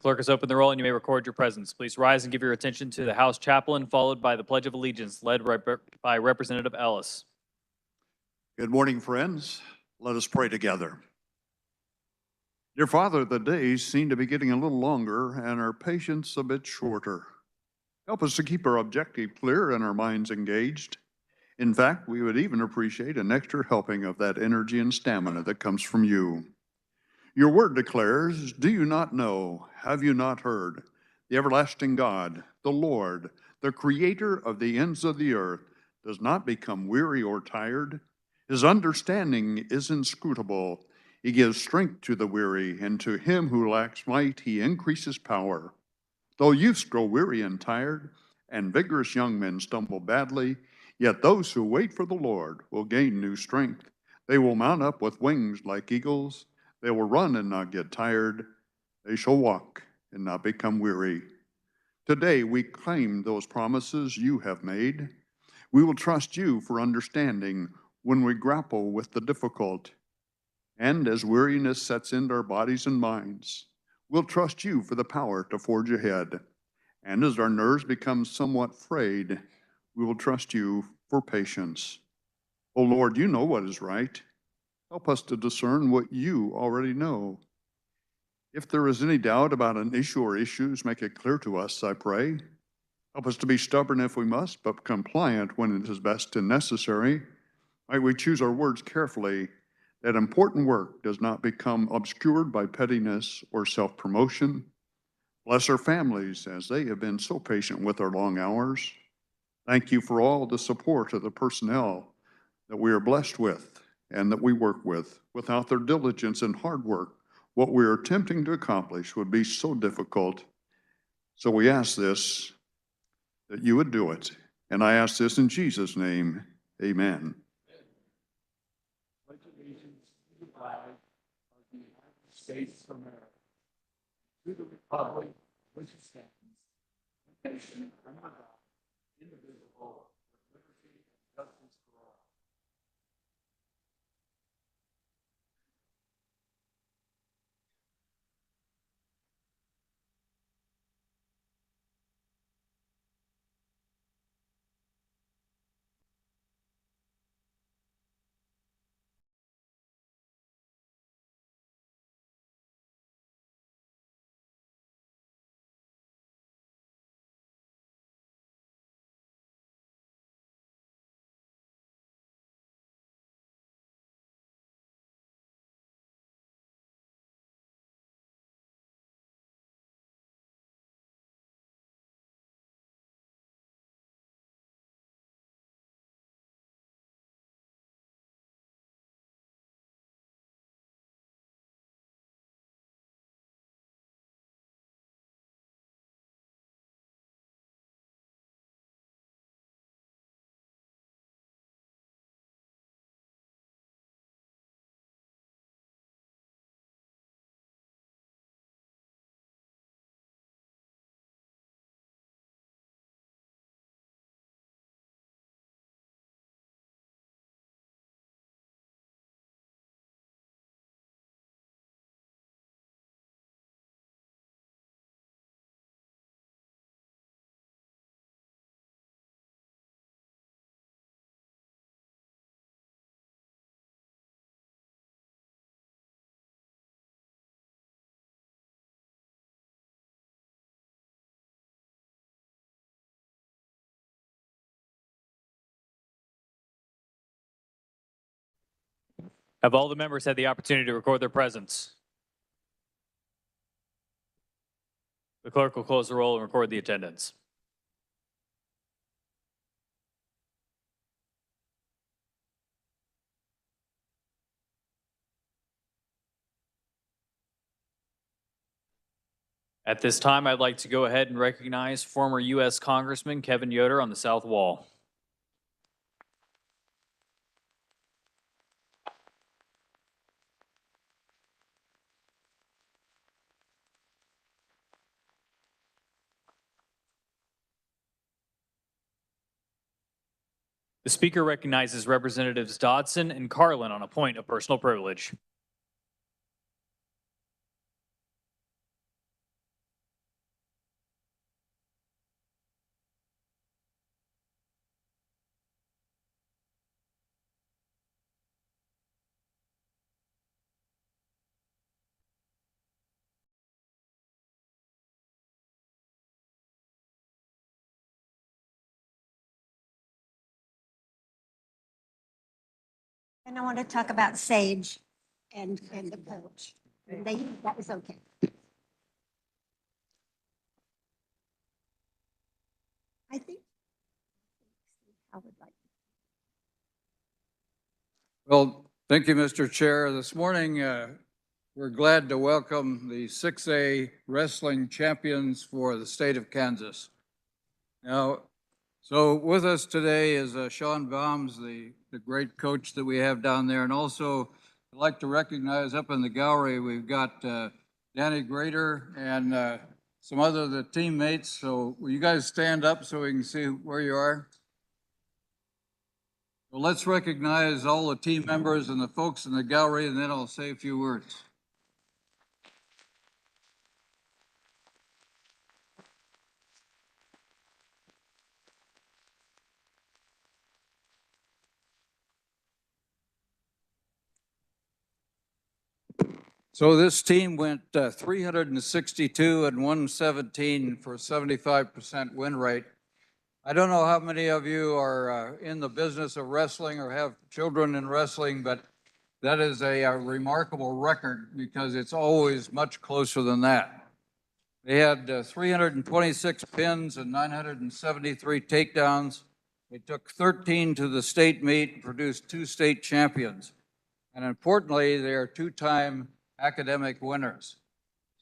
Clerk has opened the roll and you may record your presence. Please rise and give your attention to the House chaplain, followed by the Pledge of Allegiance, led by Representative Ellis. Good morning, friends. Let us pray together. Dear Father, the days seem to be getting a little longer and our patience a bit shorter. Help us to keep our objective clear and our minds engaged. In fact, we would even appreciate an extra helping of that energy and stamina that comes from you. Your word declares, do you not know, have you not heard? The everlasting God, the Lord, the creator of the ends of the earth, does not become weary or tired. His understanding is inscrutable. He gives strength to the weary, and to him who lacks might, he increases power. Though youths grow weary and tired, and vigorous young men stumble badly, yet those who wait for the Lord will gain new strength. They will mount up with wings like eagles. They will run and not get tired. They shall walk and not become weary. Today we claim those promises you have made. We will trust you for understanding when we grapple with the difficult. And as weariness sets into our bodies and minds, we'll trust you for the power to forge ahead. And as our nerves become somewhat frayed, we will trust you for patience. Oh Lord, you know what is right. Help us to discern what you already know. If there is any doubt about an issue or issues, make it clear to us, I pray. Help us to be stubborn if we must, but compliant when it is best and necessary. Might we choose our words carefully, that important work does not become obscured by pettiness or self-promotion. Bless our families as they have been so patient with our long hours. Thank you for all the support of the personnel that we are blessed with and that we work with. Without their diligence and hard work, what we are attempting to accomplish would be so difficult. So we ask this, that you would do it. And I ask this in Jesus' name, amen. Pledge allegiance to the flag of the United States of America, to the republic which stands, one nation under God, indivisible, with liberty and justice for all. Have all the members had the opportunity to record their presence? The clerk will close the roll and record the attendance. At this time, I'd like to go ahead and recognize former U.S. Congressman Kevin Yoder on the South Wall. The Speaker recognizes Representatives Dodson and Carlin on a point of personal privilege. And I want to talk about Sage and the coach. That was okay. I think I would like. Well, thank you, Mr. Chair. This morning, we're glad to welcome the 6A wrestling champions for the state of Kansas. Now, so with us today is Sean Baums, the great coach that we have down there. And also, I'd like to recognize up in the gallery, we've got Danny Grader and some other of the teammates. So will you guys stand up so we can see where you are? Well, let's recognize all the team members and the folks in the gallery, and then I'll say a few words. So this team went 362 and 117 for a 75% win rate. I don't know how many of you are in the business of wrestling or have children in wrestling, but that is a remarkable record because it's always much closer than that. They had 326 pins and 973 takedowns. They took 13 to the state meet and produced 2 state champions. And importantly, they are 2-time academic winners.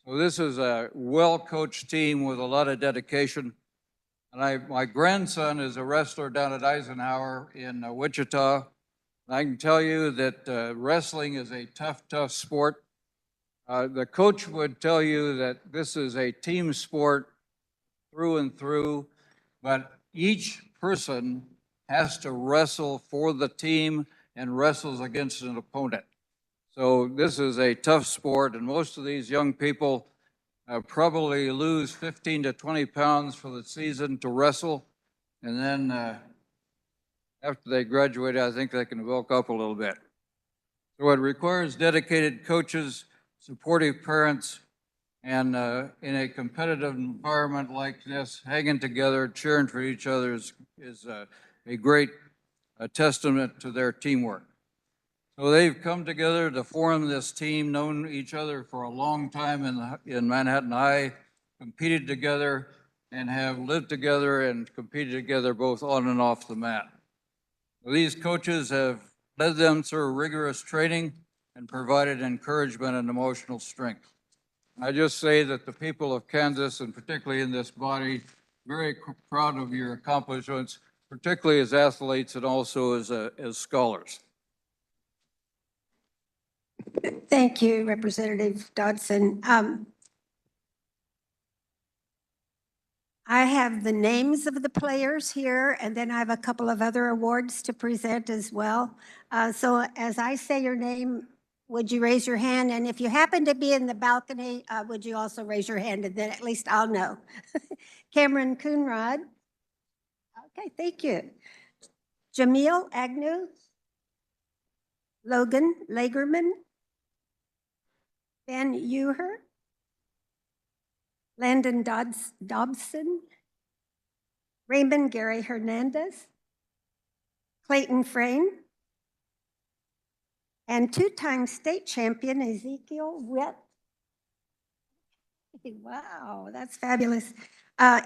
So this is a well-coached team with a lot of dedication. And my grandson is a wrestler down at Eisenhower in Wichita. And I can tell you that wrestling is a tough, tough sport. The coach would tell you that this is a team sport through and through, but each person has to wrestle for the team and wrestles against an opponent. So this is a tough sport, and most of these young people probably lose 15 to 20 pounds for the season to wrestle. And then after they graduate, I think they can bulk up a little bit. So it requires dedicated coaches, supportive parents, and in a competitive environment like this, hanging together, cheering for each other is a great testament to their teamwork. So they've come together to form this team, known each other for a long time in Manhattan High, competed together, and have lived together and competed together both on and off the mat. So these coaches have led them through rigorous training and provided encouragement and emotional strength. I just say that the people of Kansas, and particularly in this body, very proud of your accomplishments, particularly as athletes and also as scholars. Thank you, Representative Dodson. I have the names of the players here, and then I have a couple of other awards to present as well. So as I say your name, would you raise your hand? And if you happen to be in the balcony, would you also raise your hand? And then at least I'll know. Cameron Coonrod. Okay, thank you. Jamil Agnew. Logan Lagerman. Ben Uher. Landon Dobson. Raymond Gary Hernandez. Clayton Frayne. And 2-time state champion Ezekiel Witt. Wow, that's fabulous.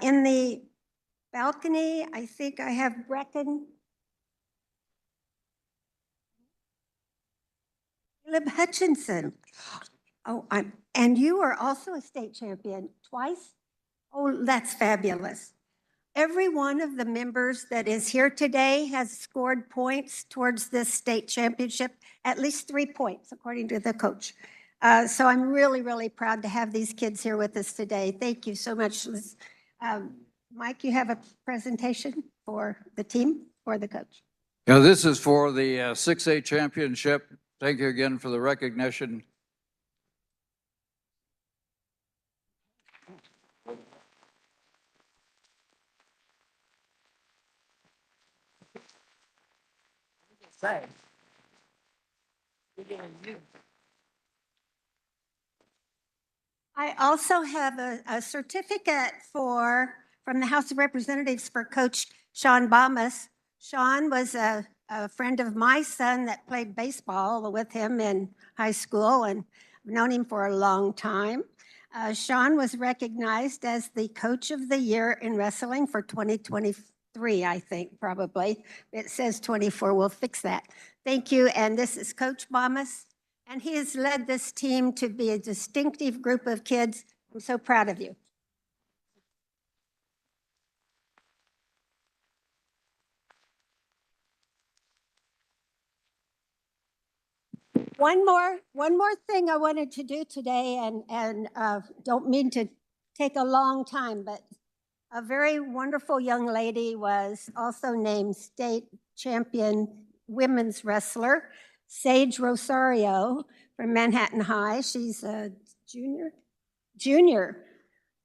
In the balcony, I think I have Brecken. Caleb Hutchinson. Oh, and you are also a state champion twice? Oh, that's fabulous. Every one of the members that is here today has scored points towards this state championship, at least 3 points, according to the coach. So I'm really, really proud to have these kids here with us today. Thank you so much. Mike, you have a presentation for the team or the coach? Yeah, this is for the 6A championship. Thank you again for the recognition. I also have a certificate from the House of Representatives for Coach Sean Baums. Sean was a a friend of my son that played baseball with him in high school, and I've known him for a long time. Sean was recognized as the Coach of the Year in wrestling for 2023, I think, probably. It says 24, we'll fix that. Thank you, and this is Coach Bomas, and he has led this team to be a distinctive group of kids. I'm so proud of you. One more thing I wanted to do today, and don't mean to take a long time, but a very wonderful young lady was also named state champion women's wrestler, Sage Rosario from Manhattan High. She's a junior.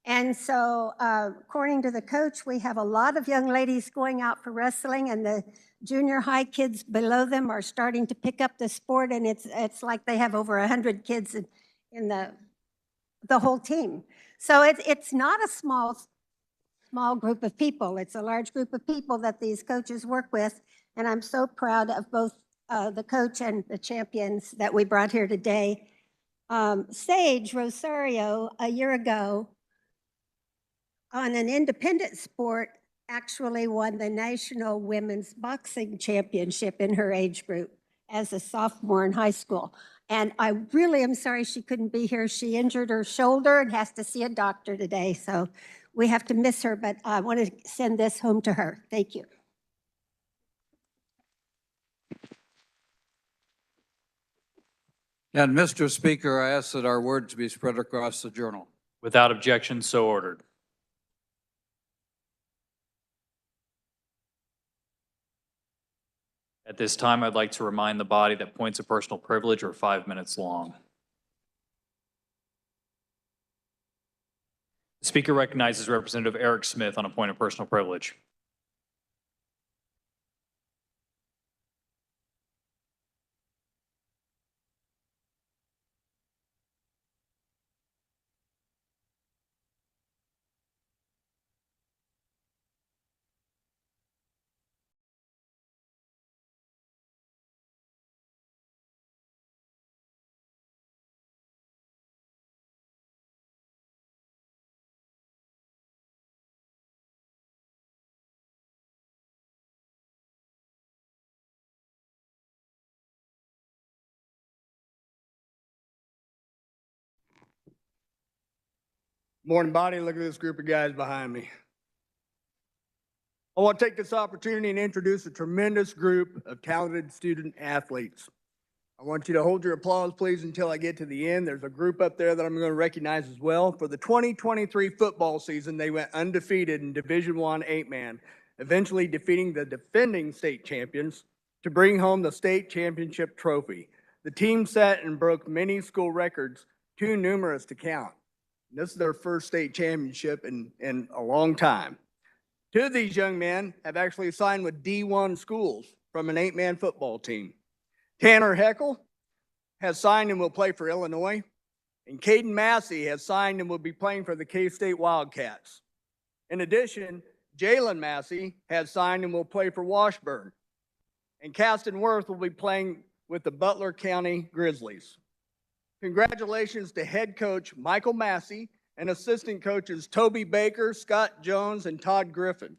And so according to the coach, we have a lot of young ladies going out for wrestling, and the junior high kids below them are starting to pick up the sport, and it's like they have over 100 kids in the whole team. So it's not a small group of people. It's a large group of people that these coaches work with, and I'm so proud of both the coach and the champions that we brought here today. Sage Rosario, a year ago, on an independent sport, actually won the National Women's Boxing Championship in her age group as a sophomore in high school. And I really am sorry she couldn't be here. She injured her shoulder and has to see a doctor today. So we have to miss her, but I want to send this home to her. Thank you. And Mr. Speaker, I ask that our words be spread across the journal. Without objection, so ordered. At this time, I'd like to remind the body that points of personal privilege are 5 minutes long. The Speaker recognizes Representative Eric Smith on a point of personal privilege. Morning, body. Look at this group of guys behind me. I want to take this opportunity and introduce a tremendous group of talented student athletes. I want you to hold your applause, please, until I get to the end. There's a group up there that I'm going to recognize as well. For the 2023 football season, they went undefeated in Division I 8-man, eventually defeating the defending state champions to bring home the state championship trophy. The team set and broke many school records, too numerous to count. This is their first state championship in a long time. Two of these young men have actually signed with D1 schools from an 8-man football team. Tanner Heckel has signed and will play for Illinois, and Caden Massey has signed and will be playing for the K-State Wildcats. In addition, Jalen Massey has signed and will play for Washburn, and Caston Worth will be playing with the Butler County Grizzlies. Congratulations to head coach Michael Massey and assistant coaches Toby Baker, Scott Jones, and Todd Griffin.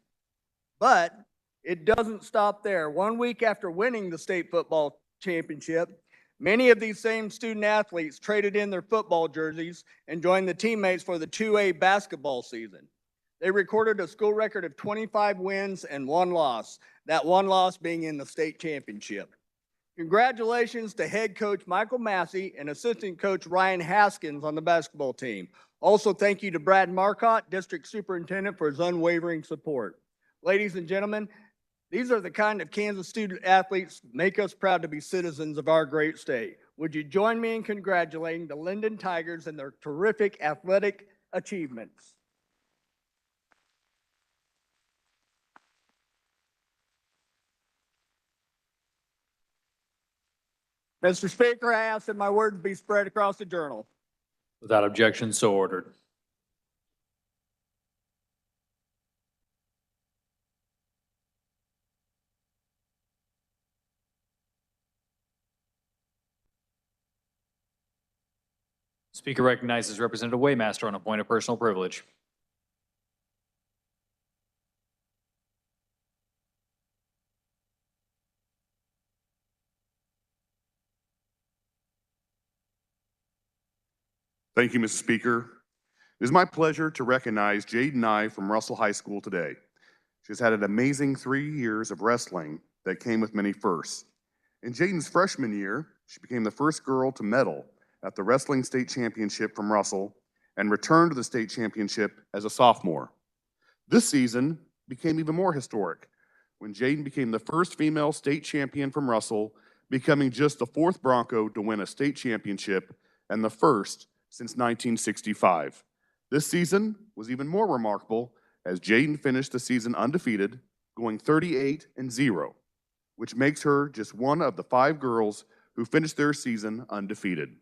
But it doesn't stop there. 1 week after winning the state football championship, many of these same student athletes traded in their football jerseys and joined the teammates for the 2A basketball season. They recorded a school record of 25 wins and 1 loss, that 1 loss being in the state championship. Congratulations to head coach Michael Massey and assistant coach Ryan Haskins on the basketball team. Also, thank you to Brad Marcotte, district superintendent, for his unwavering support. Ladies and gentlemen, these are the kind of Kansas student athletes that make us proud to be citizens of our great state. Would you join me in congratulating the Linden Tigers and their terrific athletic achievements? Mr. Speaker, I ask that my words be spread across the journal. Without objection, so ordered. Speaker recognizes Representative Waymaster on a point of personal privilege. Thank you, Mr. Speaker. It is my pleasure to recognize Jaden Nye from Russell High School today. She's had an amazing 3 years of wrestling that came with many firsts. In Jaden's freshman year, she became the first girl to medal at the Wrestling State Championship from Russell and returned to the state championship as a sophomore. This season became even more historic when Jaden became the first female state champion from Russell, becoming just the 4th Bronco to win a state championship and the first since 1965. This season was even more remarkable as Jaden finished the season undefeated, going 38-0, which makes her just one of the 5 girls who finished their season undefeated.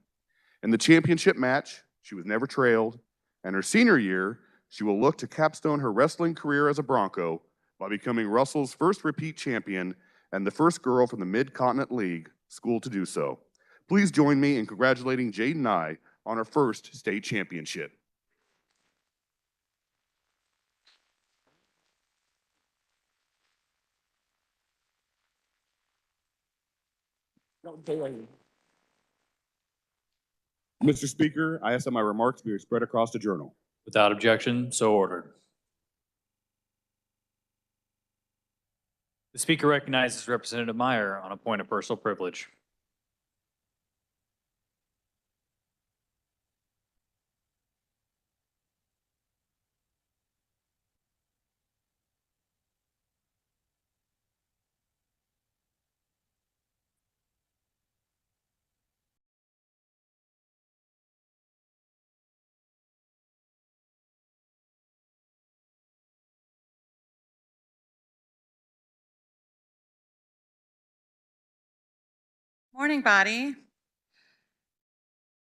In the championship match, she was never trailed, and her senior year, she will look to capstone her wrestling career as a Bronco by becoming Russell's first repeat champion and the first girl from the Mid-Continent League school to do so. Please join me in congratulating Jaden Nye on her first state championship. Don't delay. Mr. Speaker, I ask that my remarks be spread across the journal. Without objection, so ordered. The Speaker recognizes Representative Meyer on a point of personal privilege. Morning, body.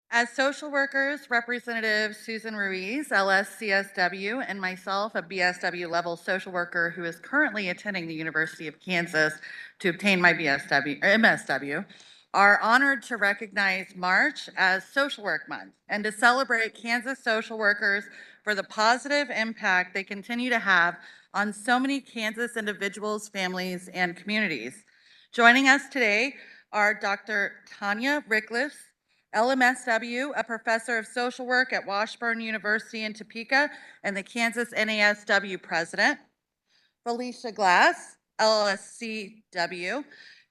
As social workers, Representative Susan Ruiz, LSCSW, and myself, a BSW level social worker who is currently attending the University of Kansas to obtain my MSW, are honored to recognize March as Social Work Month and to celebrate Kansas social workers for the positive impact they continue to have on so many Kansas individuals, families, and communities. Joining us today are Dr. Tanya Rickliff, LMSW, a professor of social work at Washburn University in Topeka and the Kansas NASW president. Felicia Glass, LSCW,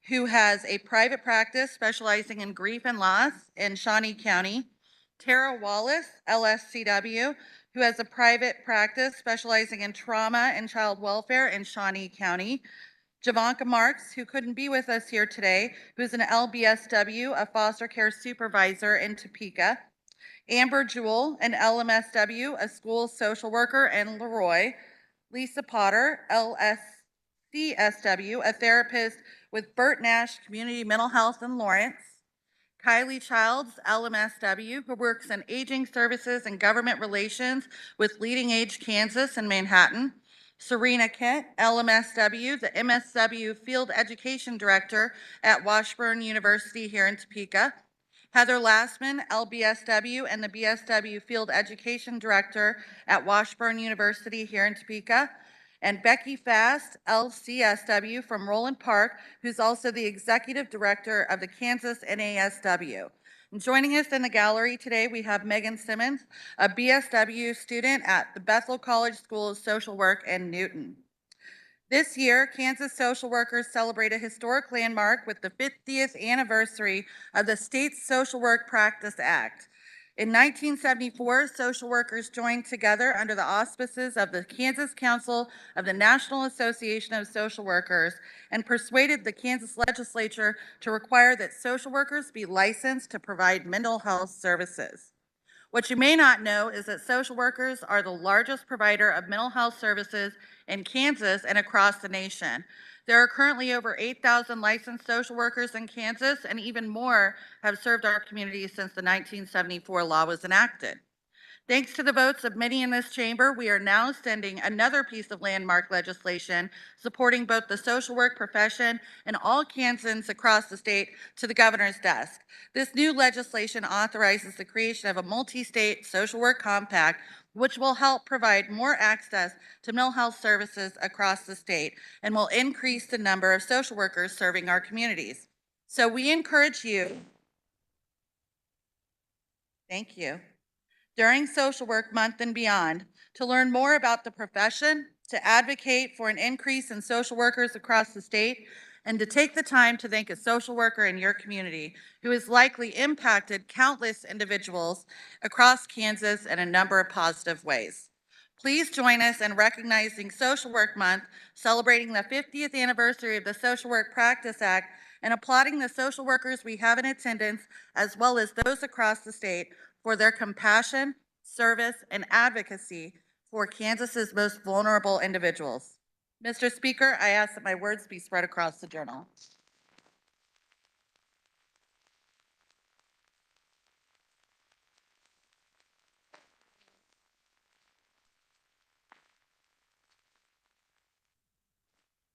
who has a private practice specializing in grief and loss in Shawnee County. Tara Wallace, LSCW, who has a private practice specializing in trauma and child welfare in Shawnee County. Javanka Marks, who couldn't be with us here today, who's an LBSW, a foster care supervisor in Topeka. Amber Jewell, an LMSW, a school social worker in Leroy. Lisa Potter, LSCSW, a therapist with Burt Nash Community Mental Health in Lawrence. Kylie Childs, LMSW, who works in aging services and government relations with Leading Age Kansas in Manhattan. Serena Kent, LMSW, the MSW Field Education Director at Washburn University here in Topeka. Heather Lastman, LBSW, and the BSW Field Education Director at Washburn University here in Topeka. And Becky Fast, LCSW from Roland Park, who's also the Executive Director of the Kansas NASW. And joining us in the gallery today, we have Megan Simmons, a BSW student at the Bethel College School of Social Work in Newton. This year, Kansas social workers celebrate a historic landmark with the 50th anniversary of the State's Social Work Practice Act. In 1974, social workers joined together under the auspices of the Kansas Council of the National Association of Social Workers and persuaded the Kansas Legislature to require that social workers be licensed to provide mental health services. What you may not know is that social workers are the largest provider of mental health services in Kansas and across the nation. There are currently over 8,000 licensed social workers in Kansas, and even more have served our community since the 1974 law was enacted. Thanks to the votes of many in this chamber, we are now sending another piece of landmark legislation supporting both the social work profession and all Kansans across the state to the governor's desk. This new legislation authorizes the creation of a multi-state social work compact, which will help provide more access to mental health services across the state and will increase the number of social workers serving our communities. So we encourage you, thank you, during Social Work Month and beyond, to learn more about the profession, to advocate for an increase in social workers across the state, and to take the time to thank a social worker in your community who has likely impacted countless individuals across Kansas in a number of positive ways. Please join us in recognizing Social Work Month, celebrating the 50th anniversary of the Social Work Practice Act, and applauding the social workers we have in attendance, as well as those across the state, for their compassion, service, and advocacy for Kansas's most vulnerable individuals. Mr. Speaker, I ask that my words be spread across the journal.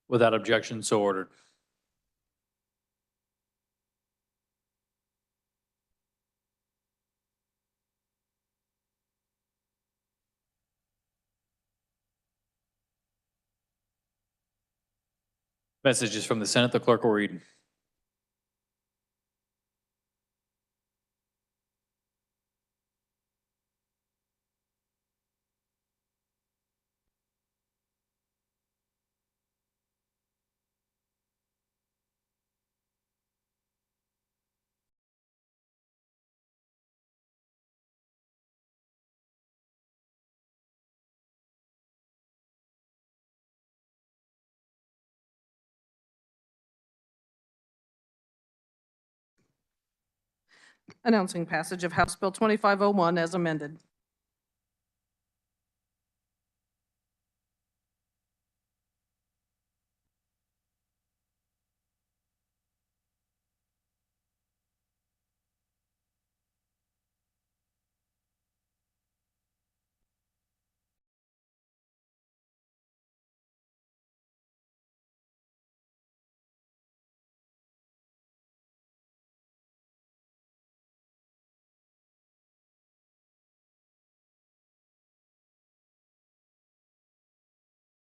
Without objection, so ordered. Messages from the Senate, the clerk will read. Announcing passage of House Bill 2501 as amended.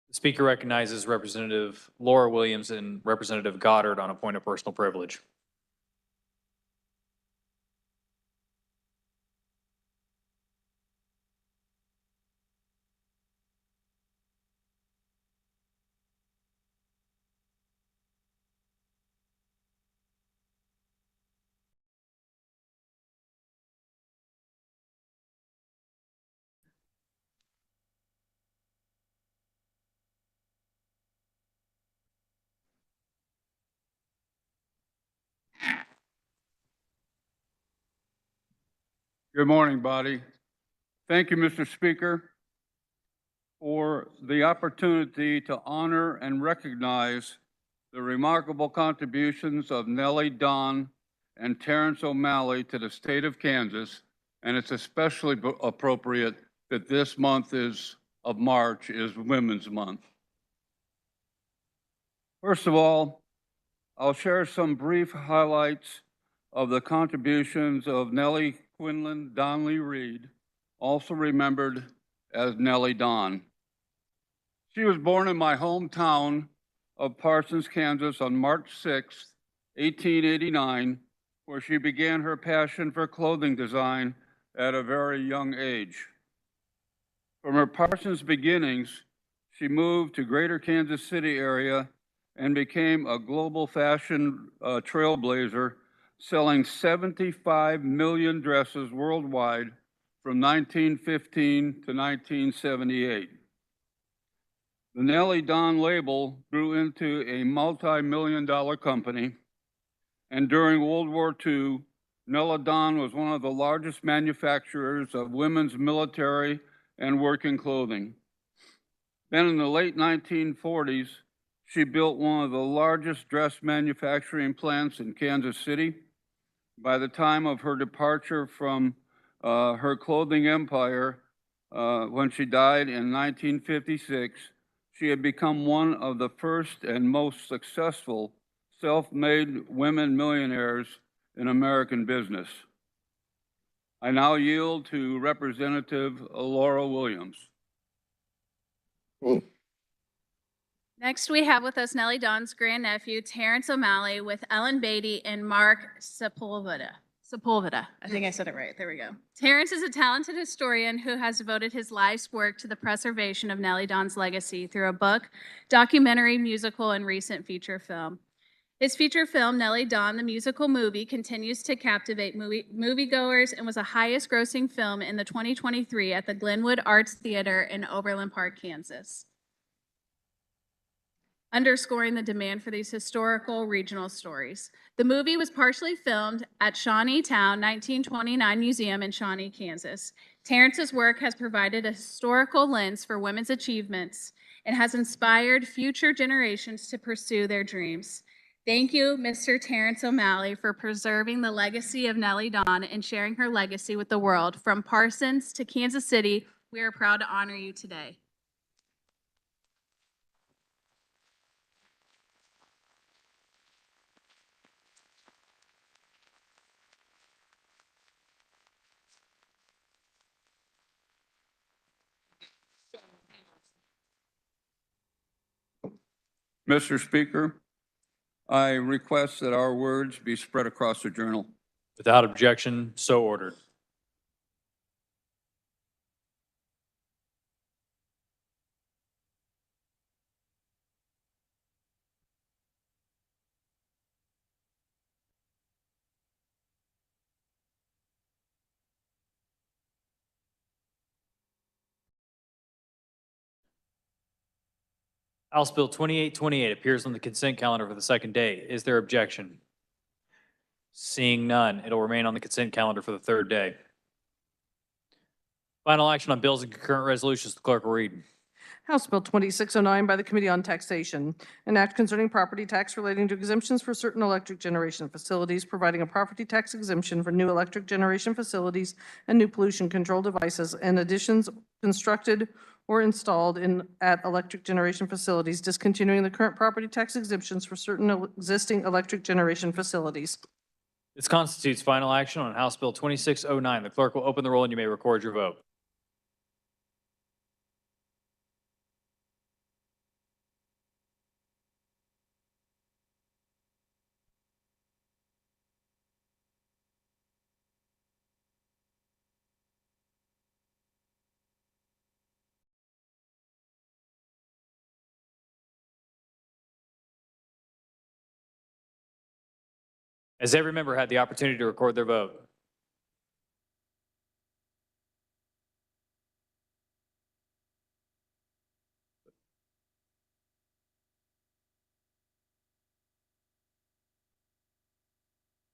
The Speaker recognizes Representative Laura Williams and Representative Goddard on a point of personal privilege. Good morning, body. Thank you, Mr. Speaker, for the opportunity to honor and recognize the remarkable contributions of Nellie Don and Terrence O'Malley to the state of Kansas, and it's especially appropriate that this month of March is Women's Month. First of all, I'll share some brief highlights of the contributions of Nellie Quinlan Donnelly Reed, also remembered as Nellie Don. She was born in my hometown of Parsons, Kansas on March 6, 1889, where she began her passion for clothing design at a very young age. From her Parsons beginnings, she moved to greater Kansas City area and became a global fashion trailblazer, selling 75 million dresses worldwide from 1915 to 1978. The Nellie Don label grew into a multi-million-dollar company, and during World War II, Nellie Don was one of the largest manufacturers of women's military and working clothing. Then in the late 1940s, she built one of the largest dress manufacturing plants in Kansas City. By the time of her departure from her clothing empire. When she died in 1956, she had become one of the first and most successful self-made women millionaires in American business. I now yield to Representative Laura Williams. Next, we have with us Nellie Dawn's grandnephew, Terrence O'Malley, with Ellen Beatty and Mark Sepulveda. I think I said it right. There we go. Terrence is a talented historian who has devoted his life's work to the preservation of Nellie Dawn's legacy through a book, documentary, musical, and recent feature film. His feature film, Nellie Dawn, the musical movie, continues to captivate moviegoers and was the highest grossing film in the 2023 at the Glenwood Arts Theater in Overland Park, Kansas, underscoring the demand for these historical regional stories. The movie was partially filmed at Shawnee Town 1929 Museum in Shawnee, Kansas. Terrence's work has provided a historical lens for women's achievements and has inspired future generations to pursue their dreams. Thank you, Mr. Terrence O'Malley, for preserving the legacy of Nellie Dawn and sharing her legacy with the world. From Parsons to Kansas City, we are proud to honor you today. Mr. Speaker, I request that our words be spread across the journal. Without objection, so ordered. House Bill 2828 appears on the consent calendar for the second day. Is there objection? Seeing none, it'll remain on the consent calendar for the third day. Final action on bills and concurrent resolutions. The clerk will read. House Bill 2609 by the Committee on Taxation, an act concerning property tax relating to exemptions for certain electric generation facilities, providing a property tax exemption for new electric generation facilities and new pollution control devices and additions constructed or installed at electric generation facilities, discontinuing the current property tax exemptions for certain existing electric generation facilities. This constitutes final action on House Bill 2609. The clerk will open the roll and you may record your vote. Has every member had the opportunity to record their vote?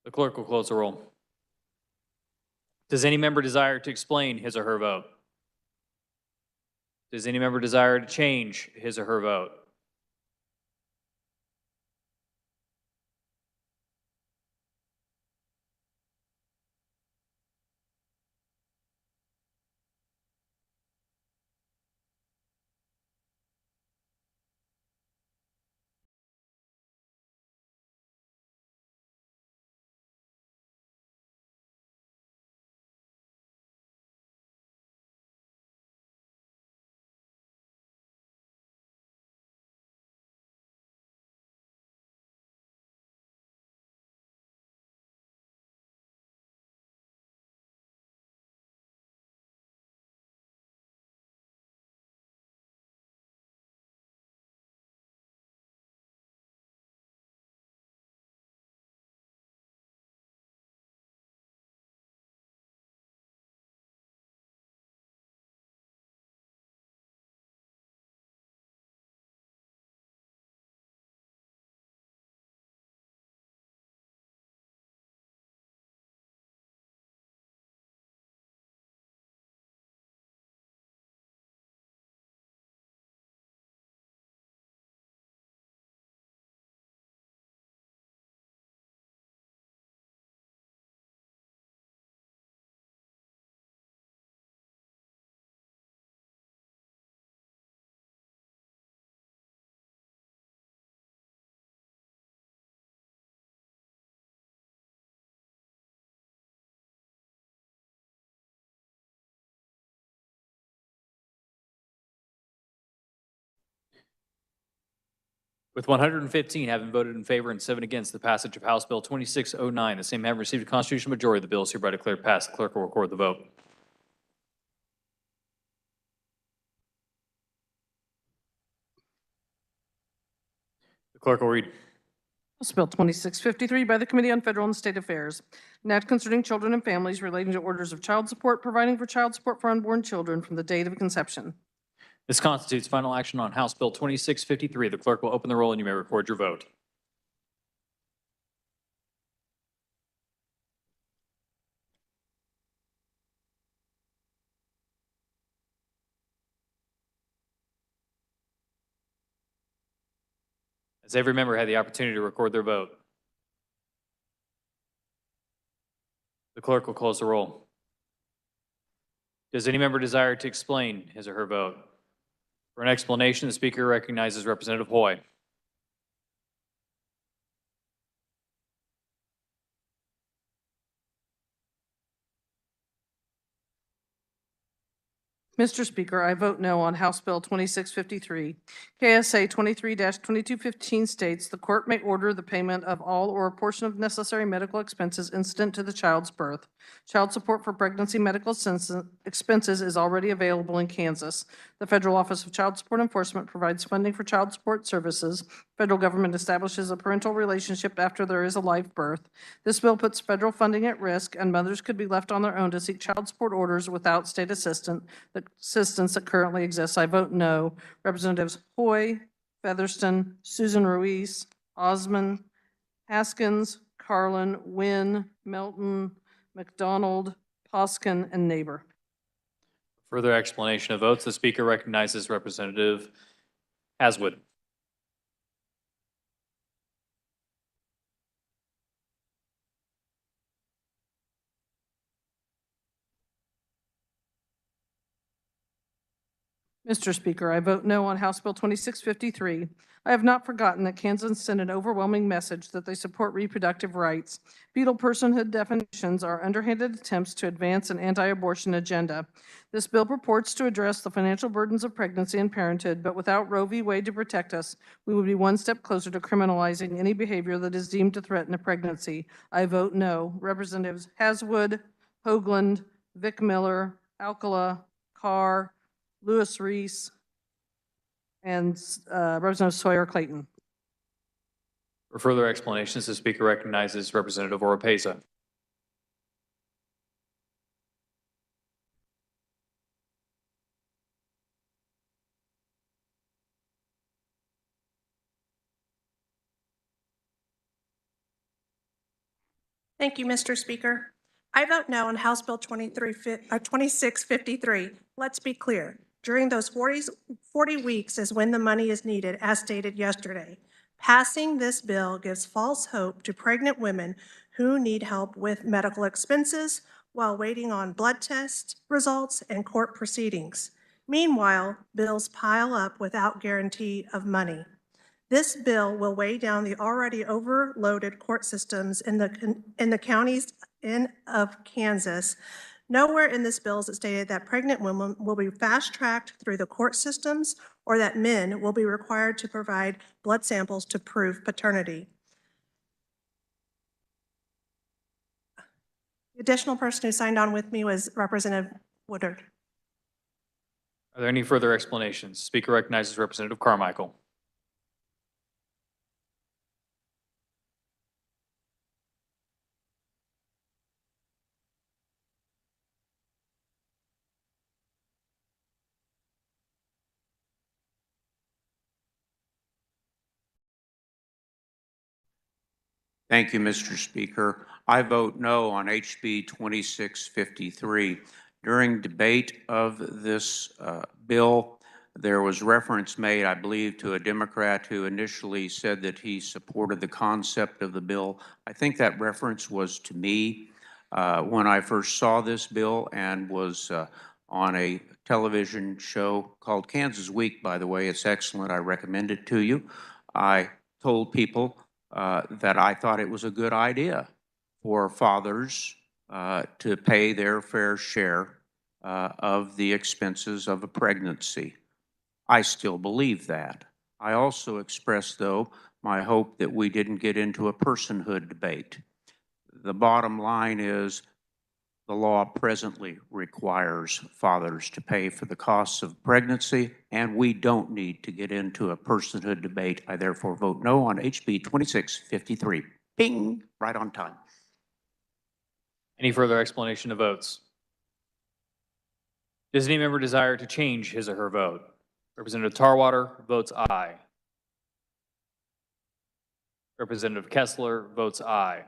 The clerk will close the roll. Does any member desire to explain his or her vote? Does any member desire to change his or her vote? With 115 having voted in favor and 7 against the passage of House Bill 2609, the same having received a constitutional majority, the bill is hereby declared passed. The clerk will record the vote. The clerk will read. House Bill 2653 by the Committee on Federal and State Affairs, an act concerning children and families relating to orders of child support, providing for child support for unborn children from the date of conception. This constitutes final action on House Bill 2653. The clerk will open the roll and you may record your vote. Has every member had the opportunity to record their vote? The clerk will close the roll. Does any member desire to explain his or her vote? For an explanation, the speaker recognizes Representative Hoy. Mr. Speaker, I vote no on House Bill 2653. KSA 23-2215 states the court may order the payment of all or a portion of necessary medical expenses incident to the child's birth. Child support for pregnancy medical expenses is already available in Kansas. The Federal Office of Child Support Enforcement provides funding for child support services. Federal government establishes a parental relationship after there is a live birth. This bill puts federal funding at risk, and mothers could be left on their own to seek child support orders without state assistance that currently exists. I vote no. Representatives Hoy, Featherston, Susan Ruiz, Osmond, Haskins, Carlin, Wynn, Melton, McDonald, Poskin, and Neighbor. Further explanation of votes, the speaker recognizes Representative Haswood. Mr. Speaker, I vote no on House Bill 2653. I have not forgotten that Kansans sent an overwhelming message that they support reproductive rights. Fetal personhood definitions are underhanded attempts to advance an anti-abortion agenda. This bill purports to address the financial burdens of pregnancy and parenthood, but without Roe v. Wade to protect us, we would be one step closer to criminalizing any behavior that is deemed to threaten a pregnancy. I vote no. Representatives Haswood, Hoagland, Vic Miller, Alcala, Carr, Lewis Reese, and Representative Sawyer Clayton. For further explanations, the speaker recognizes Representative Oropesa. Thank you, Mr. Speaker. I vote no on House Bill 2653. Let's be clear. During those 40 weeks is when the money is needed, as stated yesterday. Passing this bill gives false hope to pregnant women who need help with medical expenses while waiting on blood test results and court proceedings. Meanwhile, bills pile up without guarantee of money. This bill will weigh down the already overloaded court systems in the counties of Kansas. Nowhere in this bill is it stated that pregnant women will be fast-tracked through the court systems or that men will be required to provide blood samples to prove paternity. The additional person who signed on with me was Representative Woodard. Are there any further explanations? Speaker recognizes Representative Carmichael. Thank you, Mr. Speaker. I vote no on HB 2653. During debate of this bill, there was reference made, I believe, to a Democrat who initially said that he supported the concept of the bill. I think that reference was to me when I first saw this bill and was on a television show called Kansas Week, by the way. It's excellent. I recommend it to you. I told people that I thought it was a good idea for fathers to pay their fair share of the expenses of a pregnancy. I still believe that. I also expressed, though, my hope that we didn't get into a personhood debate. The bottom line is the law presently requires fathers to pay for the costs of pregnancy, and we don't need to get into a personhood debate. I therefore vote no on HB 2653. Bing, right on time. Any further explanation of votes? Does any member desire to change his or her vote? Representative Tarwater votes aye. Representative Kessler votes aye.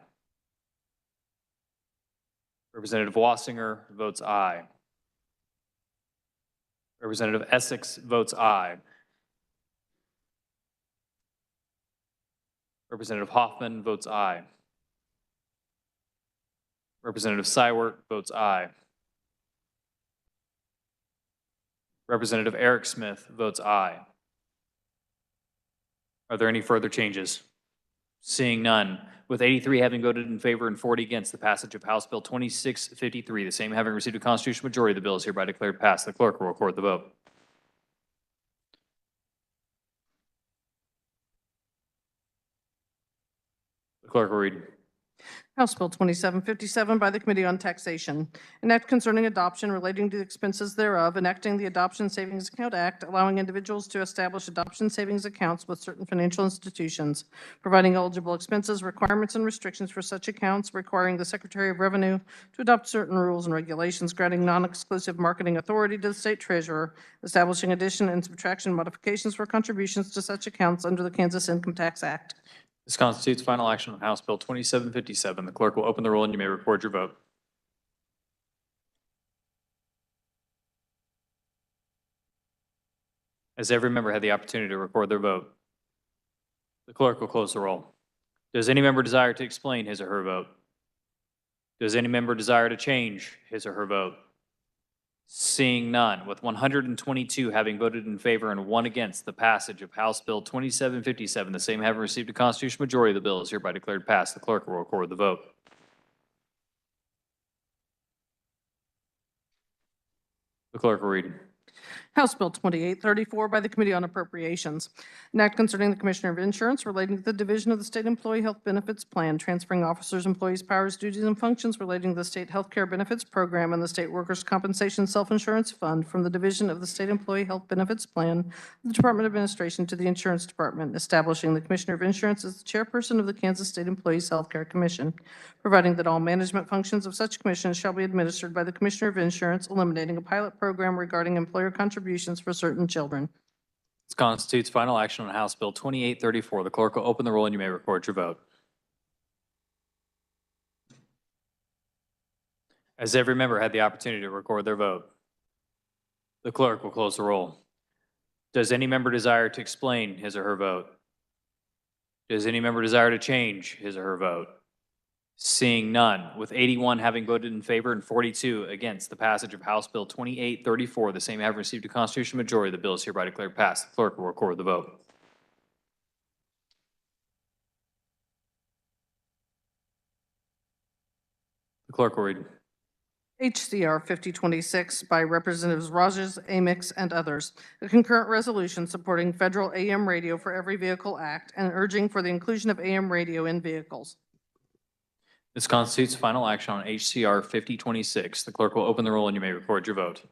Representative Wassinger votes aye. Representative Essex votes aye. Representative Hoffman votes aye. Representative Cywert votes aye. Representative Eric Smith votes aye. Are there any further changes? Seeing none, with 83 having voted in favor and 40 against the passage of House Bill 2653, the same having received a constitutional majority, the bill is hereby declared passed. The clerk will record the vote. The clerk will read. House Bill 2757 by the Committee on Taxation, an act concerning adoption relating to the expenses thereof, enacting the Adoption Savings Account Act, allowing individuals to establish adoption savings accounts with certain financial institutions, providing eligible expenses, requirements, and restrictions for such accounts, requiring the Secretary of Revenue to adopt certain rules and regulations, granting non-exclusive marketing authority to the State Treasurer, establishing addition and subtraction modifications for contributions to such accounts under the Kansas Income Tax Act. This constitutes final action on House Bill 2757. The clerk will open the roll and you may record your vote. Has every member had the opportunity to record their vote? The clerk will close the roll. Does any member desire to explain his or her vote? Does any member desire to change his or her vote? Seeing none, with 122 having voted in favor and 1 against the passage of House Bill 2757, the same having received a constitutional majority, the bill is hereby declared passed. The clerk will record the vote. The clerk will read. House Bill 2834 by the Committee on Appropriations, an act concerning the Commissioner of Insurance relating to the division of the State Employee Health Benefits Plan, transferring officers, employees, powers, duties, and functions relating to the State Health Care Benefits Program and the State Workers' Compensation Self-Insurance Fund from the division of the State Employee Health Benefits Plan, the Department of Administration to the Insurance Department, establishing the Commissioner of Insurance as the chairperson of the Kansas State Employees Health Care Commission, providing that all management functions of such commission shall be administered by the Commissioner of Insurance, eliminating a pilot program regarding employer contributions for certain children. This constitutes final action on House Bill 2834. The clerk will open the roll and you may record your vote. Has every member had the opportunity to record their vote? The clerk will close the roll. Does any member desire to explain his or her vote? Does any member desire to change his or her vote? Seeing none, with 81 having voted in favor and 42 against the passage of House Bill 2834, the same having received a constitutional majority, the bill is hereby declared passed. The clerk will record the vote. The clerk will read. HCR 5026 by Representatives Rogers, Amix, and others, a concurrent resolution supporting federal AM radio for every vehicle act and urging for the inclusion of AM radio in vehicles. This constitutes final action on HCR 5026. The clerk will open the roll and you may record your vote.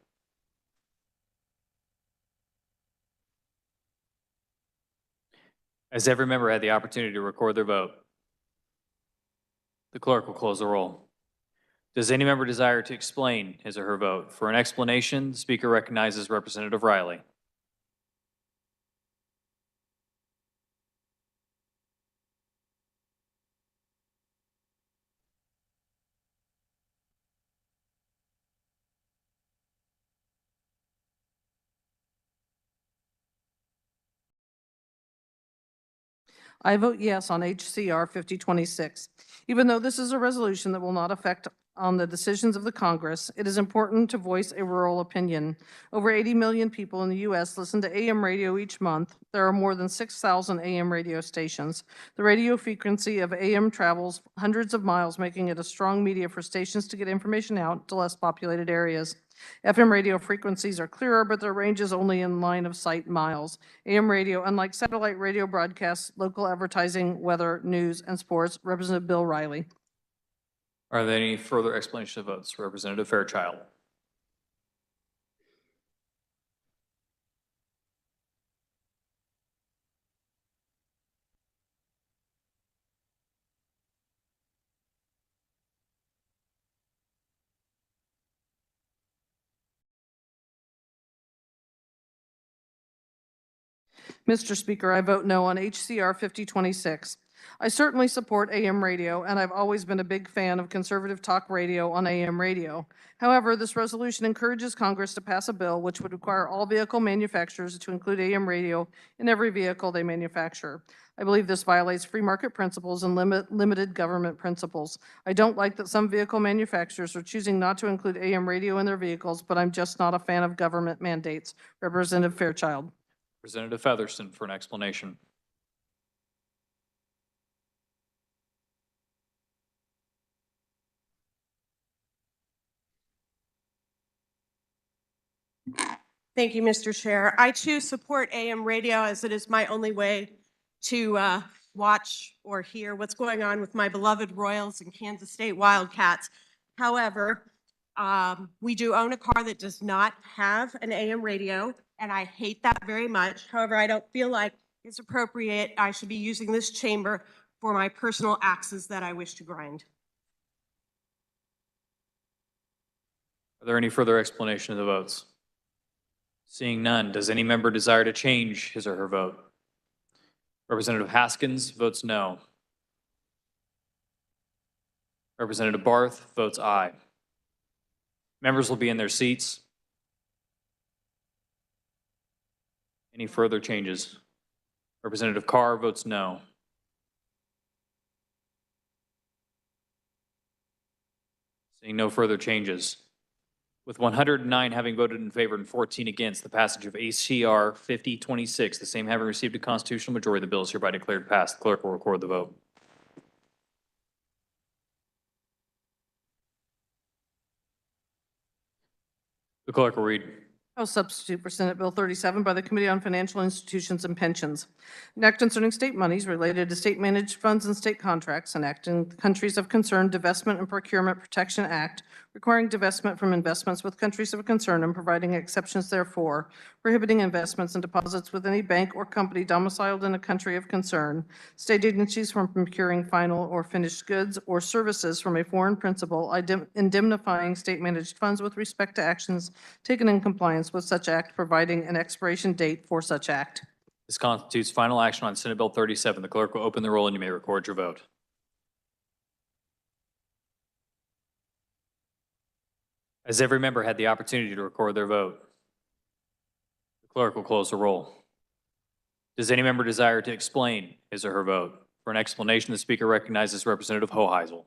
Has every member had the opportunity to record their vote? The clerk will close the roll. Does any member desire to explain his or her vote? For an explanation, the speaker recognizes Representative Riley. I vote yes on HCR 5026. Even though this is a resolution that will not affect on the decisions of the Congress, it is important to voice a rural opinion. Over 80 million people in the U.S. listen to AM radio each month. There are more than 6,000 AM radio stations. The radio frequency of AM travels hundreds of miles, making it a strong media for stations to get information out to less populated areas. FM radio frequencies are clearer, but their range is only in line of sight miles. AM radio, unlike satellite radio, broadcasts local advertising, weather, news, and sports. Representative Bill Riley. Are there any further explanation of votes? Representative Fairchild. Mr. Speaker, I vote no on HCR 5026. I certainly support AM radio, and I've always been a big fan of conservative talk radio on AM radio. However, this resolution encourages Congress to pass a bill which would require all vehicle manufacturers to include AM radio in every vehicle they manufacture. I believe this violates free market principles and limited government principles. I don't like that some vehicle manufacturers are choosing not to include AM radio in their vehicles, but I'm just not a fan of government mandates. Representative Fairchild. Representative Featherston for an explanation. Thank you, Mr. Chair. I too support AM radio as it is my only way to watch or hear what's going on with my beloved Royals and Kansas State Wildcats. However, we do own a car that does not have an AM radio, and I hate that very much. However, I don't feel like it's appropriate. I should be using this chamber for my personal axes that I wish to grind. Are there any further explanation of the votes? Seeing none, does any member desire to change his or her vote? Representative Haskins votes no. Representative Barth votes aye. Members will be in their seats. Any further changes? Representative Carr votes no. Seeing no further changes. With 109 having voted in favor and 14 against the passage of HCR 5026, the same having received a constitutional majority, the bill is hereby declared passed. The clerk will record the vote. The clerk will read. House substitute for Senate Bill 37 by the Committee on Financial Institutions and Pensions. An act concerning state monies related to state managed funds and state contracts. An act in countries of concern, Divestment and Procurement Protection Act, requiring divestment from investments with countries of concern and providing exceptions therefore, prohibiting investments and deposits with any bank or company domiciled in a country of concern, state agencies from procuring final or finished goods or services from a foreign principal, indemnifying state managed funds with respect to actions taken in compliance with such act, providing an expiration date for such act. This constitutes final action on Senate Bill 37. The clerk will open the roll and you may record your vote. Has every member had the opportunity to record their vote? The clerk will close the roll. Does any member desire to explain his or her vote? For an explanation, the speaker recognizes Representative Hoheisel.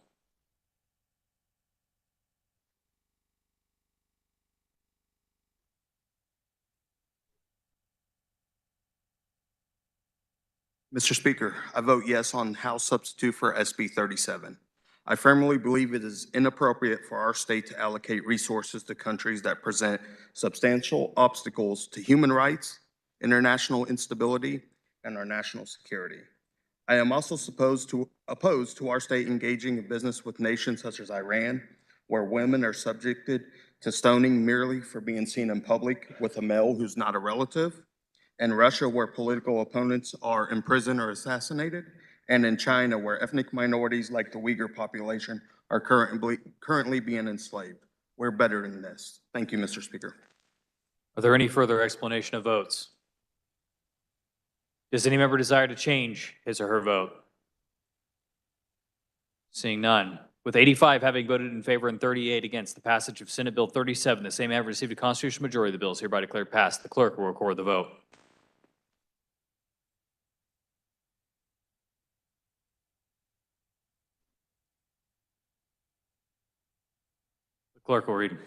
Mr. Speaker, I vote yes on House substitute for SB 37. I firmly believe it is inappropriate for our state to allocate resources to countries that present substantial obstacles to human rights, international instability, and our national security. I am also opposed to our state engaging in business with nations such as Iran, where women are subjected to stoning merely for being seen in public with a male who's not a relative, and Russia, where political opponents are imprisoned or assassinated, and in China, where ethnic minorities like the Uyghur population are currently being enslaved. We're better than this. Thank you, Mr. Speaker. Are there any further explanation of votes? Does any member desire to change his or her vote? Seeing none. With 85 having voted in favor and 38 against the passage of Senate Bill 37, the same having received a constitutional majority, the bill is hereby declared passed. The clerk will record the vote. The clerk will read.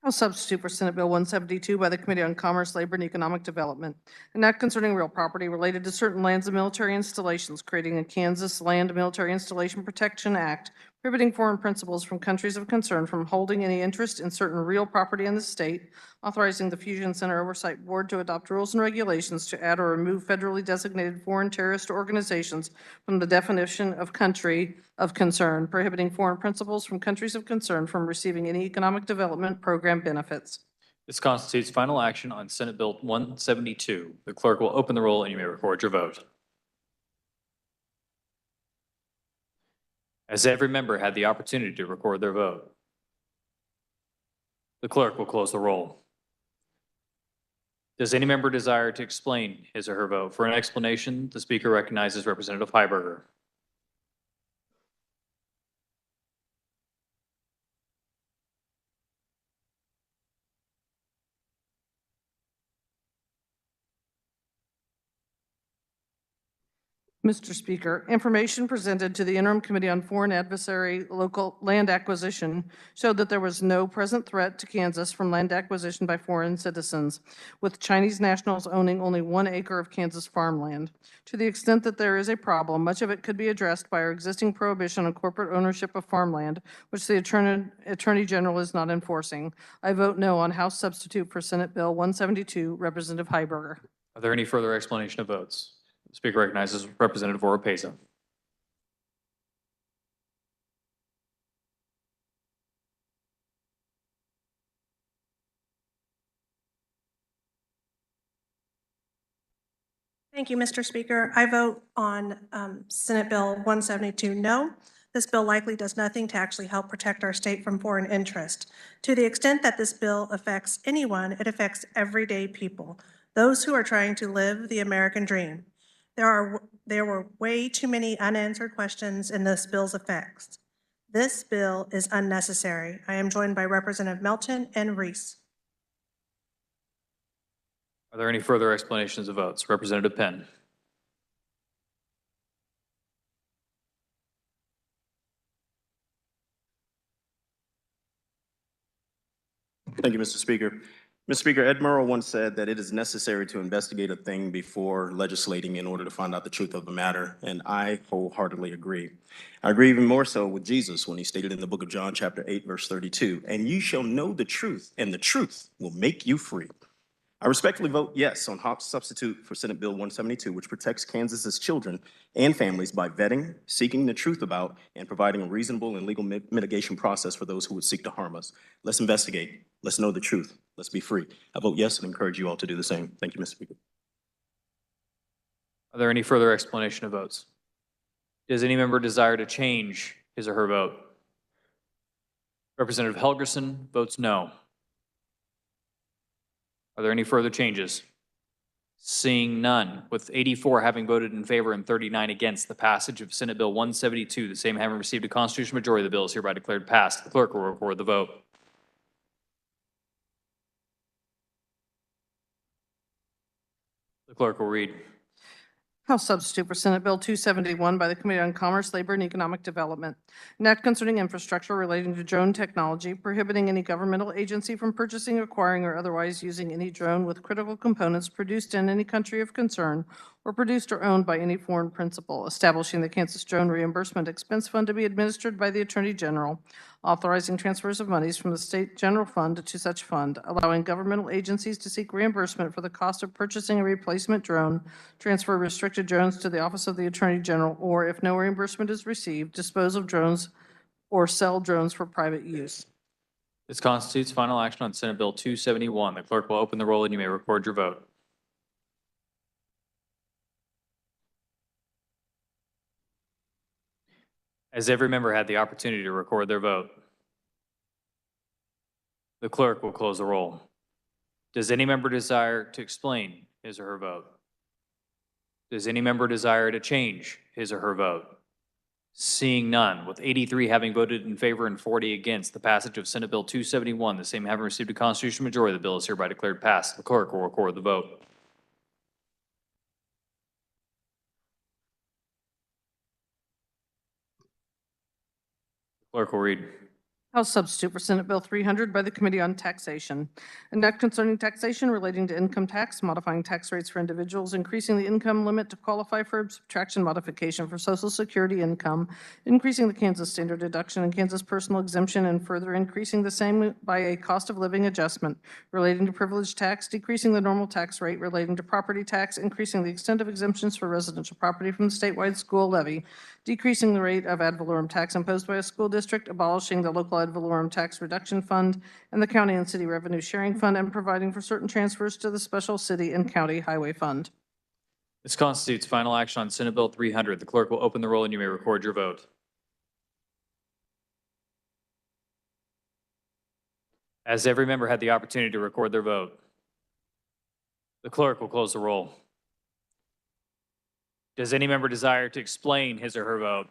House substitute for Senate Bill 172 by the Committee on Commerce, Labor, and Economic Development. An act concerning real property related to certain lands and military installations, creating a Kansas Land Military Installation Protection Act, prohibiting foreign principals from countries of concern from holding any interest in certain real property in the state, authorizing the Fusion Center Oversight Board to adopt rules and regulations to add or remove federally designated foreign terrorist organizations from the definition of country of concern, prohibiting foreign principals from countries of concern from receiving any economic development program benefits. This constitutes final action on Senate Bill 172. The clerk will open the roll and you may record your vote. Has every member had the opportunity to record their vote? The clerk will close the roll. Does any member desire to explain his or her vote? For an explanation, the speaker recognizes Representative Heiberger. Mr. Speaker, information presented to the Interim Committee on Foreign Adversary Local Land Acquisition showed that there was no present threat to Kansas from land acquisition by foreign citizens, with Chinese nationals owning only 1 acre of Kansas farmland. To the extent that there is a problem, much of it could be addressed by our existing prohibition on corporate ownership of farmland, which the Attorney General is not enforcing. I vote no on House Substitute for Senate Bill 172, Representative Heiberger. Are there any further explanation of votes? The speaker recognizes Representative Oropesa. Thank you, Mr. Speaker. I vote on Senate Bill 172 no. This bill likely does nothing to actually help protect our state from foreign interest. To the extent that this bill affects anyone, it affects everyday people, those who are trying to live the American dream. There were way too many unanswered questions in this bill's effects. This bill is unnecessary. I am joined by Representative Melton and Reese. Are there any further explanations of votes? Representative Penn. Thank you, Mr. Speaker. Mr. Speaker, Ed Murrow once said that it is necessary to investigate a thing before legislating in order to find out the truth of the matter, and I wholeheartedly agree. I agree even more so with Jesus when he stated in the book of John, chapter 8, verse 32, "And you shall know the truth, and the truth will make you free." I respectfully vote yes on House Substitute for Senate Bill 172, which protects Kansas's children and families by vetting, seeking the truth about, and providing a reasonable and legal mitigation process for those who would seek to harm us. Let's investigate. Let's know the truth. Let's be free. I vote yes and encourage you all to do the same. Thank you, Mr. Speaker. Are there any further explanation of votes? Does any member desire to change his or her vote? Representative Helgerson votes no. Are there any further changes? Seeing none, with 84 having voted in favor and 39 against the passage of Senate Bill 172, the same having received a constitutional majority, the bill is hereby declared passed. The clerk will record the vote. The clerk will read. House Substitute for Senate Bill 271 by the Committee on Commerce, Labor, and Economic Development. An act concerning infrastructure relating to drone technology, prohibiting any governmental agency from purchasing, acquiring, or otherwise using any drone with critical components produced in any country of concern or produced or owned by any foreign principal, establishing the Kansas Drone Reimbursement Expense Fund to be administered by the Attorney General, authorizing transfers of monies from the state general fund to such fund, allowing governmental agencies to seek reimbursement for the cost of purchasing a replacement drone, transfer restricted drones to the Office of the Attorney General, or if no reimbursement is received, dispose of drones or sell drones for private use. This constitutes final action on Senate Bill 271. The clerk will open the roll and you may record your vote. Has every member had the opportunity to record their vote? The clerk will close the roll. Does any member desire to explain his or her vote? Does any member desire to change his or her vote? Seeing none, with 83 having voted in favor and 40 against the passage of Senate Bill 271, the same having received a constitutional majority, the bill is hereby declared passed. The clerk will record the vote. The clerk will read. House substitute for Senate Bill 300 by the Committee on Taxation. An act concerning taxation relating to income tax, modifying tax rates for individuals, increasing the income limit to qualify for a subtraction modification for Social Security income, increasing the Kansas standard deduction and Kansas personal exemption, and further increasing the same by a cost of living adjustment relating to privilege tax, decreasing the normal tax rate relating to property tax, increasing the extent of exemptions for residential property from the statewide school levy, decreasing the rate of ad valorem tax imposed by a school district, abolishing the local ad valorem tax reduction fund and the county and city revenue sharing fund, and providing for certain transfers to the special city and county highway fund. This constitutes final action on Senate Bill 300. The clerk will open the roll and you may record your vote. As every member had the opportunity to record their vote, the clerk will close the roll. Does any member desire to explain his or her vote?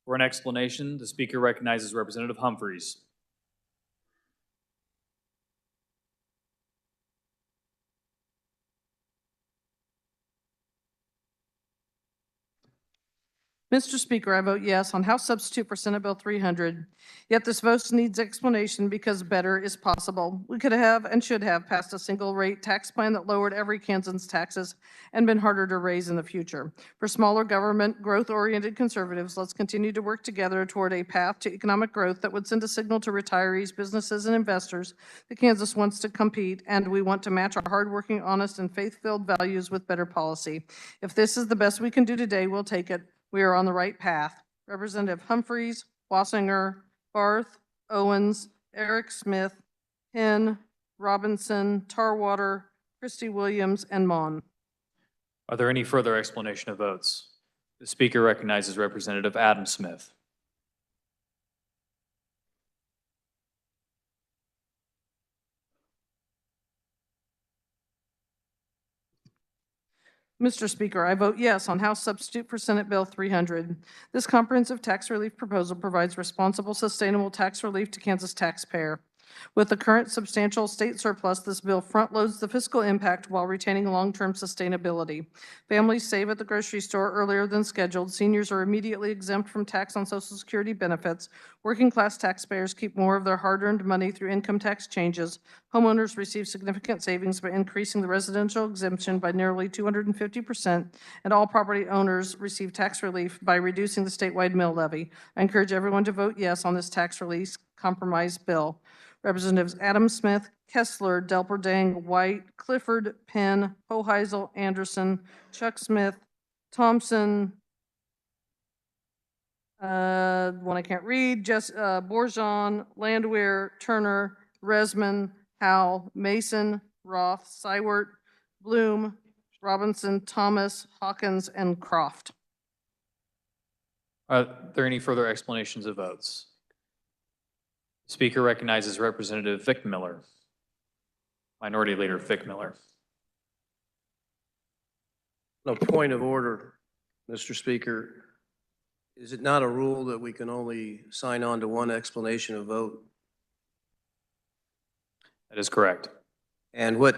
For an explanation, the speaker recognizes Representative Humphreys. Mr. Speaker, I vote yes on House substitute for Senate Bill 300. Yet this vote needs explanation because better is possible. We could have and should have passed a single rate tax plan that lowered every Kansan's taxes and been harder to raise in the future. For smaller government, growth-oriented conservatives, let's continue to work together toward a path to economic growth that would send a signal to retirees, businesses, and investors that Kansas wants to compete, and we want to match our hardworking, honest, and faith-filled values with better policy. If this is the best we can do today, we'll take it. We are on the right path. Representative Humphreys, Wassinger, Barth, Owens, Eric Smith, Penn, Robinson, Tarwater, Christy Williams, and Mon. Are there any further explanation of votes? The speaker recognizes Representative Adam Smith. Mr. Speaker, I vote yes on House substitute for Senate Bill 300. This comprehensive tax relief proposal provides responsible, sustainable tax relief to Kansas taxpayer. With the current substantial state surplus, this bill front-loads the fiscal impact while retaining long-term sustainability. Families save at the grocery store earlier than scheduled. Seniors are immediately exempt from tax on Social Security benefits. Working-class taxpayers keep more of their hard-earned money through income tax changes. Homeowners receive significant savings by increasing the residential exemption by nearly 250%, and all property owners receive tax relief by reducing the statewide mill levy. I encourage everyone to vote yes on this tax relief compromise bill. Representatives Adam Smith, Kessler, Delperdang, White, Clifford, Penn, Hoheisel, Anderson, Chuck Smith, Thompson, one I can't read, Bourgeon, Landwehr, Turner, Resman, Howell, Mason, Roth, Sywert, Bloom, Robinson, Thomas, Hawkins, and Croft. Are there any further explanations of votes? Speaker recognizes Representative Vic Miller. Minority Leader Vic Miller. No point of order, Mr. Speaker. Is it not a rule that we can only sign on to one explanation of vote? That is correct. And what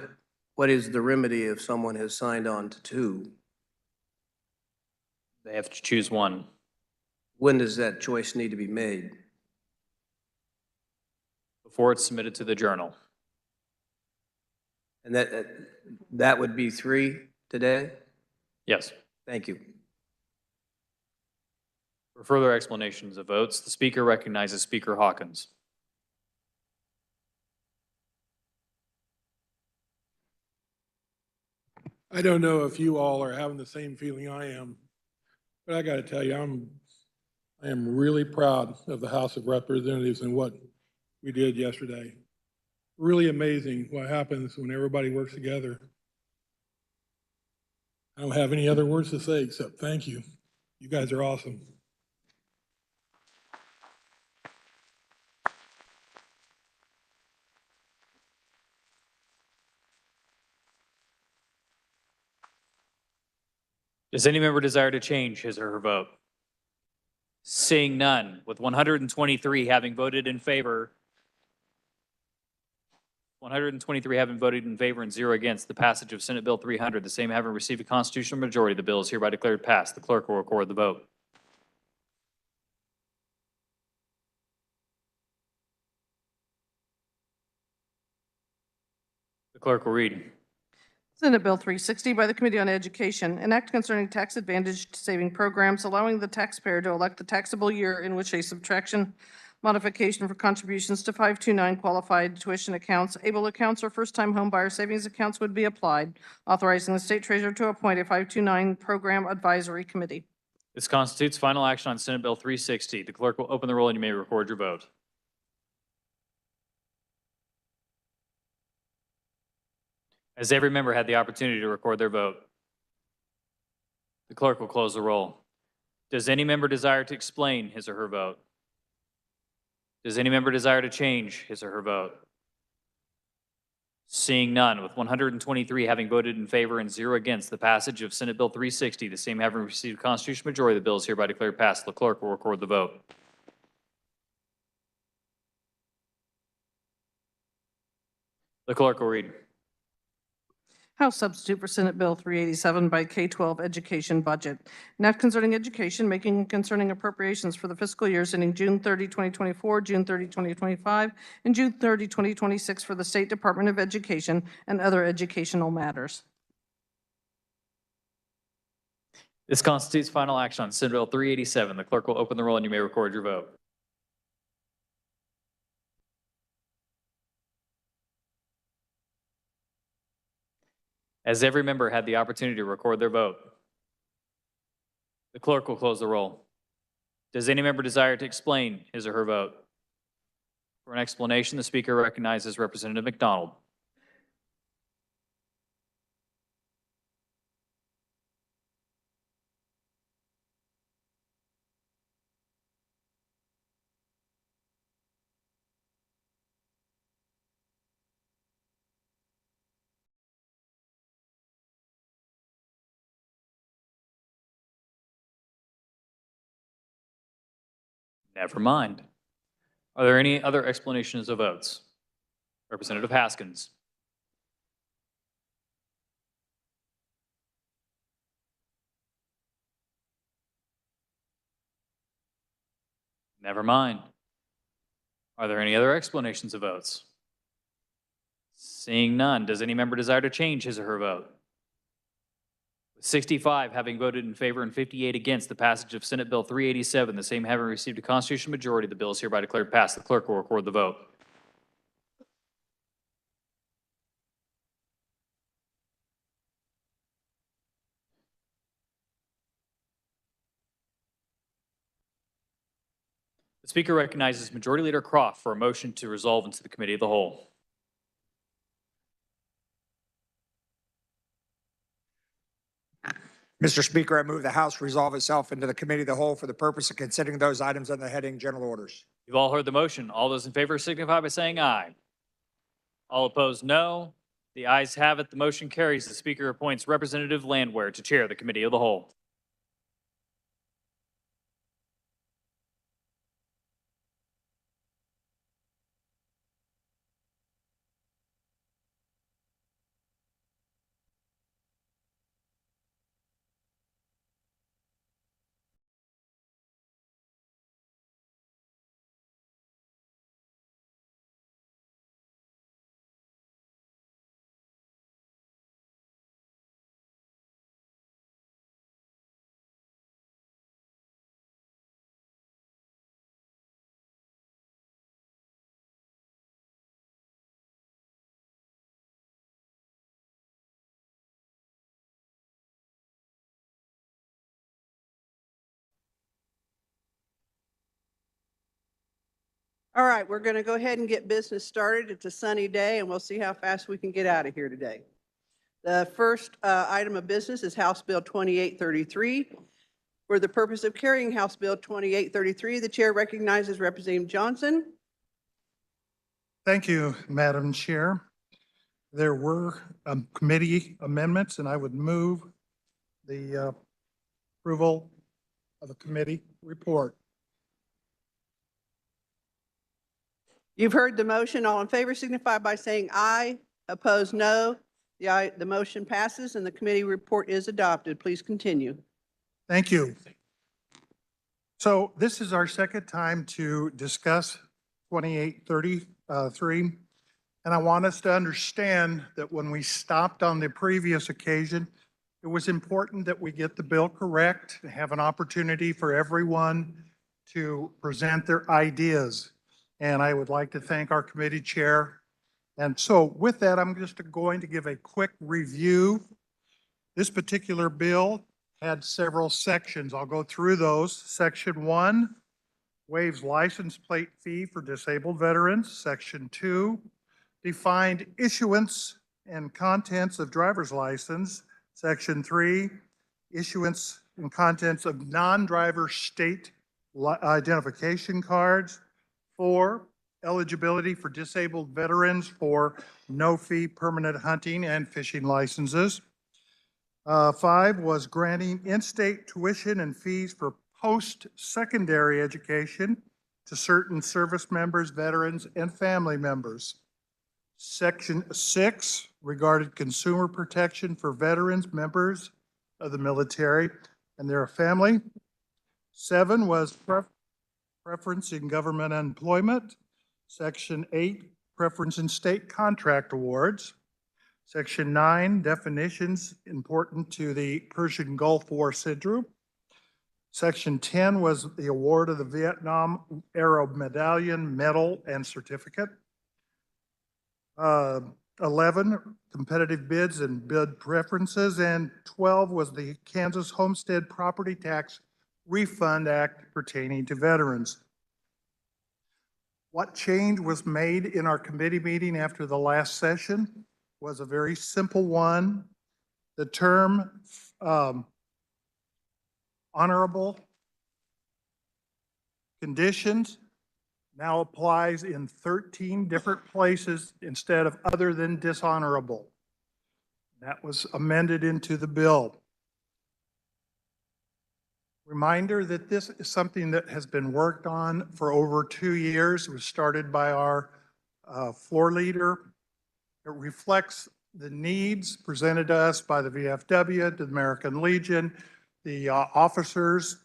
is the remedy if someone has signed on to two? They have to choose one. When does that choice need to be made? Before it's submitted to the Journal. And that would be 3 today? Yes. Thank you. For further explanations of votes, the Speaker recognizes Speaker Hawkins. I don't know if you all are having the same feeling I am, but I got to tell you, I am really proud of the House of Representatives and what we did yesterday. Really amazing what happens when everybody works together. I don't have any other words to say except thank you. You guys are awesome. Does any member desire to change his or her vote? Seeing none, with 123 having voted in favor, 123 having voted in favor and 0 against the passage of Senate Bill 300, the same having received a constitutional majority, the bill is hereby declared passed. The clerk will record the vote. The clerk will read. Senate Bill 360 by the Committee on Education, an act concerning tax advantage saving programs, allowing the taxpayer to elect the taxable year in which a subtraction modification for contributions to 529 qualified tuition accounts, able accounts, or first-time homebuyer savings accounts would be applied, authorizing the state treasurer to appoint a 529 program advisory committee. This constitutes final action on Senate Bill 360. The clerk will open the roll and you may record your vote. Has every member had the opportunity to record their vote? The clerk will close the roll. Does any member desire to explain his or her vote? Does any member desire to change his or her vote? Seeing none, with 123 having voted in favor and 0 against the passage of Senate Bill 360, the same having received a constitutional majority, the bill is hereby declared passed. The clerk will record the vote. The clerk will read. House substitute for Senate Bill 387 by K-12 Education Budget. An act concerning education, making and concerning appropriations for the fiscal years ending June 30, 2024, June 30, 2025, and June 30, 2026 for the State Department of Education and other educational matters. This constitutes final action on Senate Bill 387. The clerk will open the roll and you may record your vote. Has every member had the opportunity to record their vote? The clerk will close the roll. Does any member desire to explain his or her vote? For an explanation, the speaker recognizes Representative McDonald. Never mind. Are there any other explanations of votes? Representative Haskins. Never mind. Are there any other explanations of votes? Seeing none, does any member desire to change his or her vote? With 65 having voted in favor and 58 against the passage of Senate Bill 387, the same having received a constitutional majority, the bill is hereby declared passed. The clerk will record the vote. The speaker recognizes Majority Leader Croft for a motion to resolve into the Committee of the Whole. Mr. Speaker, I move the House resolve itself into the Committee of the Whole for the purpose of considering those items under the heading General Orders. You've all heard the motion. All those in favor signify by saying aye. All opposed, no. The ayes have it. The motion carries. The Speaker appoints Representative Landwehr to chair the Committee of the Whole. All right, we're going to go ahead and get business started. It's a sunny day, and we'll see how fast we can get out of here today. The first item of business is House Bill 2833. For the purpose of carrying House Bill 2833, the chair recognizes Representative Johnson. Thank you, Madam Chair. There were committee amendments, and I would move the approval of the committee report. You've heard the motion. All in favor signify by saying aye. Opposed, no. The motion passes and the committee report is adopted. Please continue. Thank you. So this is our second time to discuss 2833. And I want us to understand that when we stopped on the previous occasion, it was important that we get the bill correct and have an opportunity for everyone to present their ideas. And I would like to thank our committee chair. And so with that, I'm just going to give a quick review. This particular bill had several sections. I'll go through those. Section 1 waives license plate fee for disabled veterans. Section 2 defined issuance and contents of driver's license. Section 3, issuance and contents of non-driver state identification cards. 4, eligibility for disabled veterans for no-fee permanent hunting and fishing licenses. 5 was granting in-state tuition and fees for post-secondary education to certain service members, veterans, and family members. Section 6 regarded consumer protection for veterans, members of the military, and their family. 7 was preference in government employment. Section 8, preference in state contract awards. Section 9, definitions important to the Persian Gulf War syndrome. Section 10 was the award of the Vietnam Era Medallion, Medal, and Certificate. 11, competitive bids and bid preferences, and 12 was the Kansas Homestead Property Tax Refund Act pertaining to veterans. What change was made in our committee meeting after the last session was a very simple one. The term honorable conditions now applies in 13 different places instead of other than dishonorable. That was amended into the bill. Reminder that this is something that has been worked on for over 2 years. It was started by our floor leader. It reflects the needs presented to us by the VFW, the American Legion, the Officers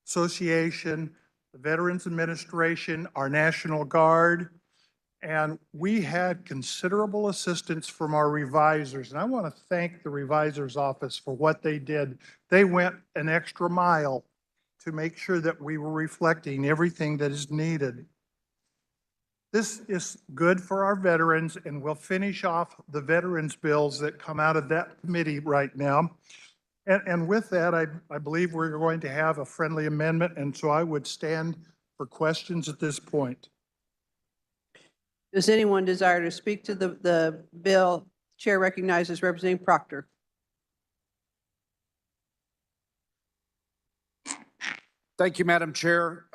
Association, the Veterans Administration, our National Guard, and we had considerable assistance from our revisers. And I want to thank the revisor's office for what they did. They went an extra mile to make sure that we were reflecting everything that is needed. This is good for our veterans, and we'll finish off the veterans bills that come out of that committee right now. And with that, I believe we're going to have a friendly amendment, and so I would stand for questions at this point. Does anyone desire to speak to the bill? Chair recognizes Representative Proctor. Thank you, Madam Chair.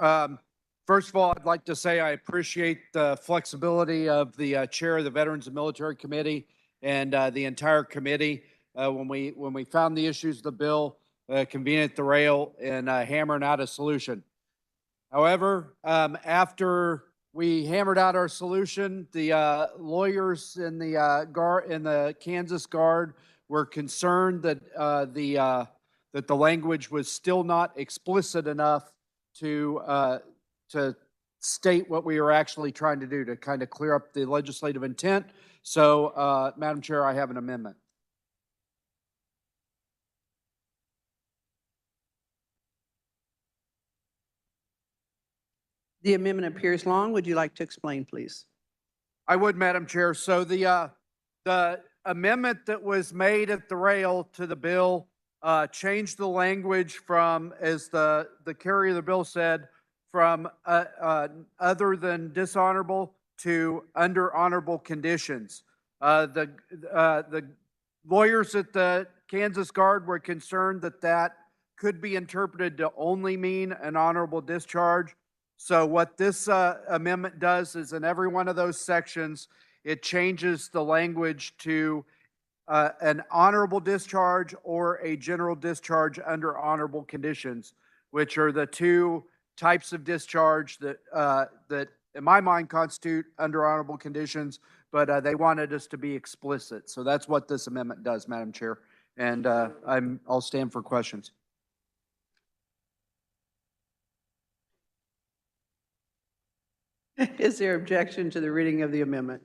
First of all, I'd like to say I appreciate the flexibility of the chair of the Veterans and Military Committee and the entire committee when we found the issues of the bill, convening at the rail and hammering out a solution. However, after we hammered out our solution, the lawyers in the Kansas Guard were concerned that that the language was still not explicit enough to state what we were actually trying to do, to kind of clear up the legislative intent. So, Madam Chair, I have an amendment. The amendment appears long. Would you like to explain, please? I would, Madam Chair. So the amendment that was made at the rail to the bill changed the language from, as the carrier of the bill said, from other than dishonorable to under honorable conditions. The lawyers at the Kansas Guard were concerned that that could be interpreted to only mean an honorable discharge. So what this amendment does is in every one of those sections, it changes the language to an honorable discharge or a general discharge under honorable conditions, which are the two types of discharge that in my mind, constitute under honorable conditions, but they wanted us to be explicit. So that's what this amendment does, Madam Chair. And I'll stand for questions. Is there objection to the reading of the amendment?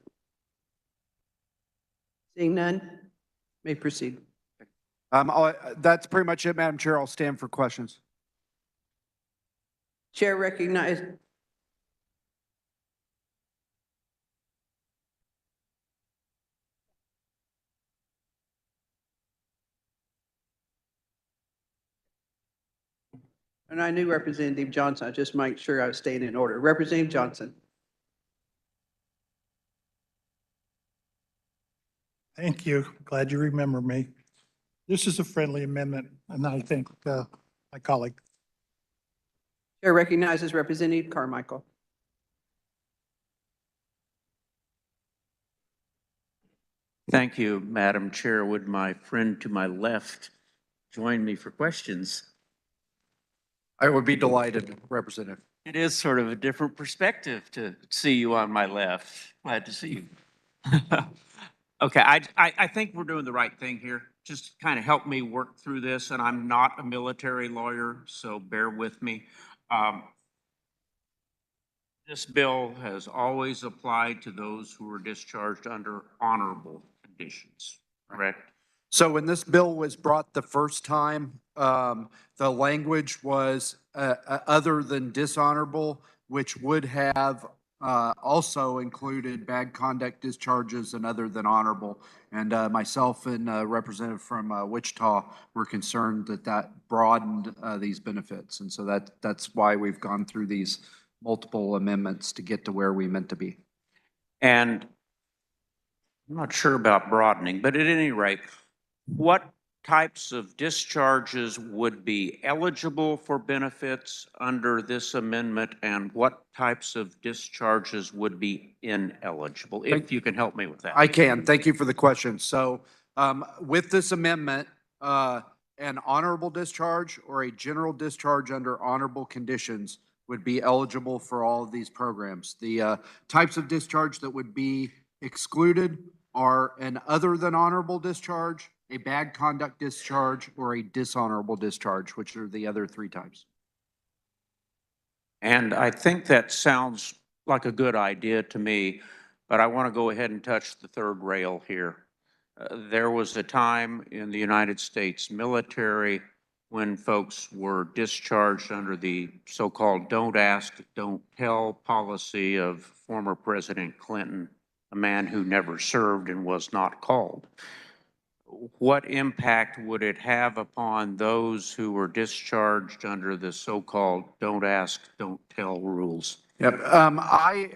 Seeing none, may proceed. That's pretty much it, Madam Chair. I'll stand for questions. Chair recognizes. And I knew Representative Johnson. I just make sure I was staying in order. Representative Johnson. Thank you. Glad you remember me. This is a friendly amendment, and I thank my colleague. Chair recognizes Representative Carmichael. Thank you, Madam Chair. Would my friend to my left join me for questions? I would be delighted, Representative. It is sort of a different perspective to see you on my left. Glad to see you. Okay, I think we're doing the right thing here. Just kind of help me work through this, and I'm not a military lawyer, so bear with me. This bill has always applied to those who were discharged under honorable conditions, correct? So when this bill was brought the first time, the language was other than dishonorable, which would have also included bad conduct discharges and other than honorable. And myself and Representative from Wichita were concerned that that broadened these benefits. And so that's why we've gone through these multiple amendments to get to where we meant to be. And I'm not sure about broadening, but at any rate, what types of discharges would be eligible for benefits under this amendment, and what types of discharges would be ineligible? If you can help me with that. I can. Thank you for the question. So with this amendment, an honorable discharge or a general discharge under honorable conditions would be eligible for all of these programs. The types of discharge that would be excluded are an other than honorable discharge, a bad conduct discharge, or a dishonorable discharge, which are the other three types. And I think that sounds like a good idea to me, but I want to go ahead and touch the third rail here. There was a time in the United States military when folks were discharged under the so-called don't ask, don't tell policy of former President Clinton, a man who never served and was not called. What impact would it have upon those who were discharged under the so-called don't ask, don't tell rules? Yep. I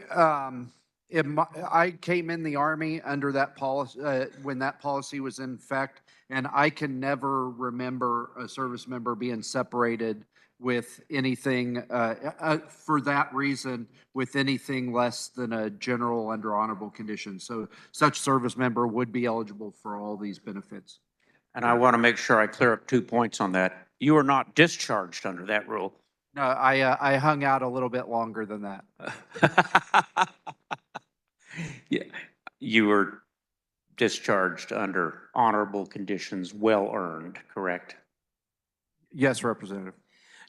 came in the Army under that policy, when that policy was in effect, and I can never remember a service member being separated with anything, for that reason, with anything less than a general under honorable conditions. So such service member would be eligible for all these benefits. And I want to make sure I clear up 2 points on that. You are not discharged under that rule. No, I hung out a little bit longer than that. Yeah, you were discharged under honorable conditions, well earned, correct? Yes, Representative.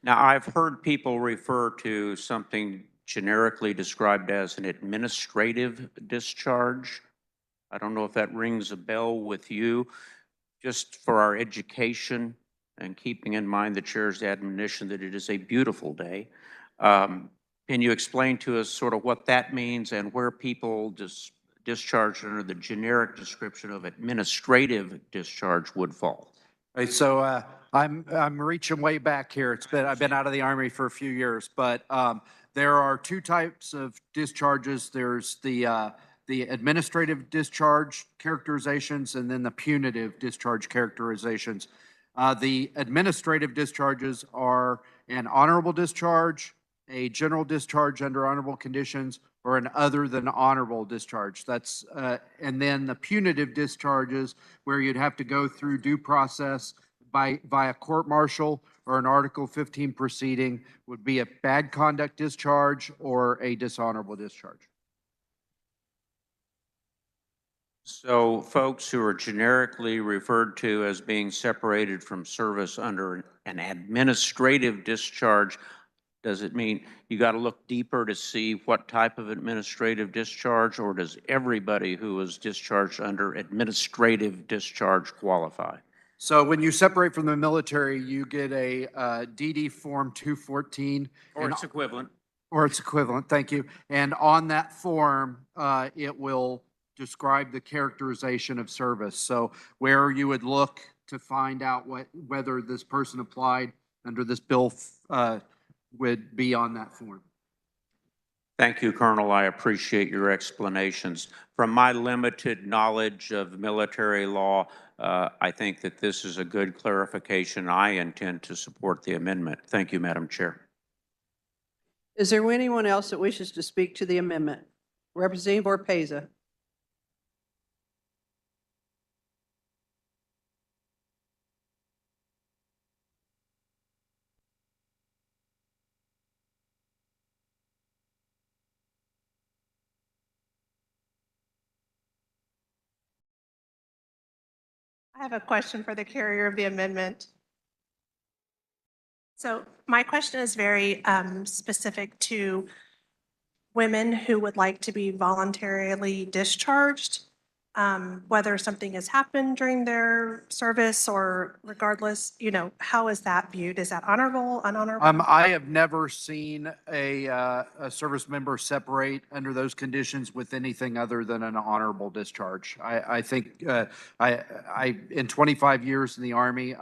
Now, I've heard people refer to something generically described as an administrative discharge. I don't know if that rings a bell with you. Just for our education and keeping in mind the chair's admonition that it is a beautiful day, can you explain to us sort of what that means and where people discharged under the generic description of administrative discharge would fall? Right, so I'm reaching way back here. I've been out of the Army for a few years, but there are two types of discharges. There's the administrative discharge characterizations and then the punitive discharge characterizations. The administrative discharges are an honorable discharge, a general discharge under honorable conditions, or an other than honorable discharge. That's and then the punitive discharges, where you'd have to go through due process via court-martial, or an Article 15 proceeding would be a bad conduct discharge or a dishonorable discharge. So folks who are generically referred to as being separated from service under an administrative discharge, does it mean you got to look deeper to see what type of administrative discharge, or does everybody who is discharged under administrative discharge qualify? So when you separate from the military, you get a DD Form 214. Or its equivalent. Or its equivalent, thank you. And on that form, it will describe the characterization of service. So where you would look to find out whether this person applied under this bill would be on that form. Thank you, Colonel. I appreciate your explanations. From my limited knowledge of military law, I think that this is a good clarification. I intend to support the amendment. Thank you, Madam Chair. Is there anyone else that wishes to speak to the amendment? Representative Orpeza. I have a question for the carrier of the amendment. So my question is very specific to women who would like to be voluntarily discharged, whether something has happened during their service or regardless, you know, how is that viewed? Is that honorable, unhonorable? I have never seen a service member separate under those conditions with anything other than an honorable discharge. I think in 25 years in the Army,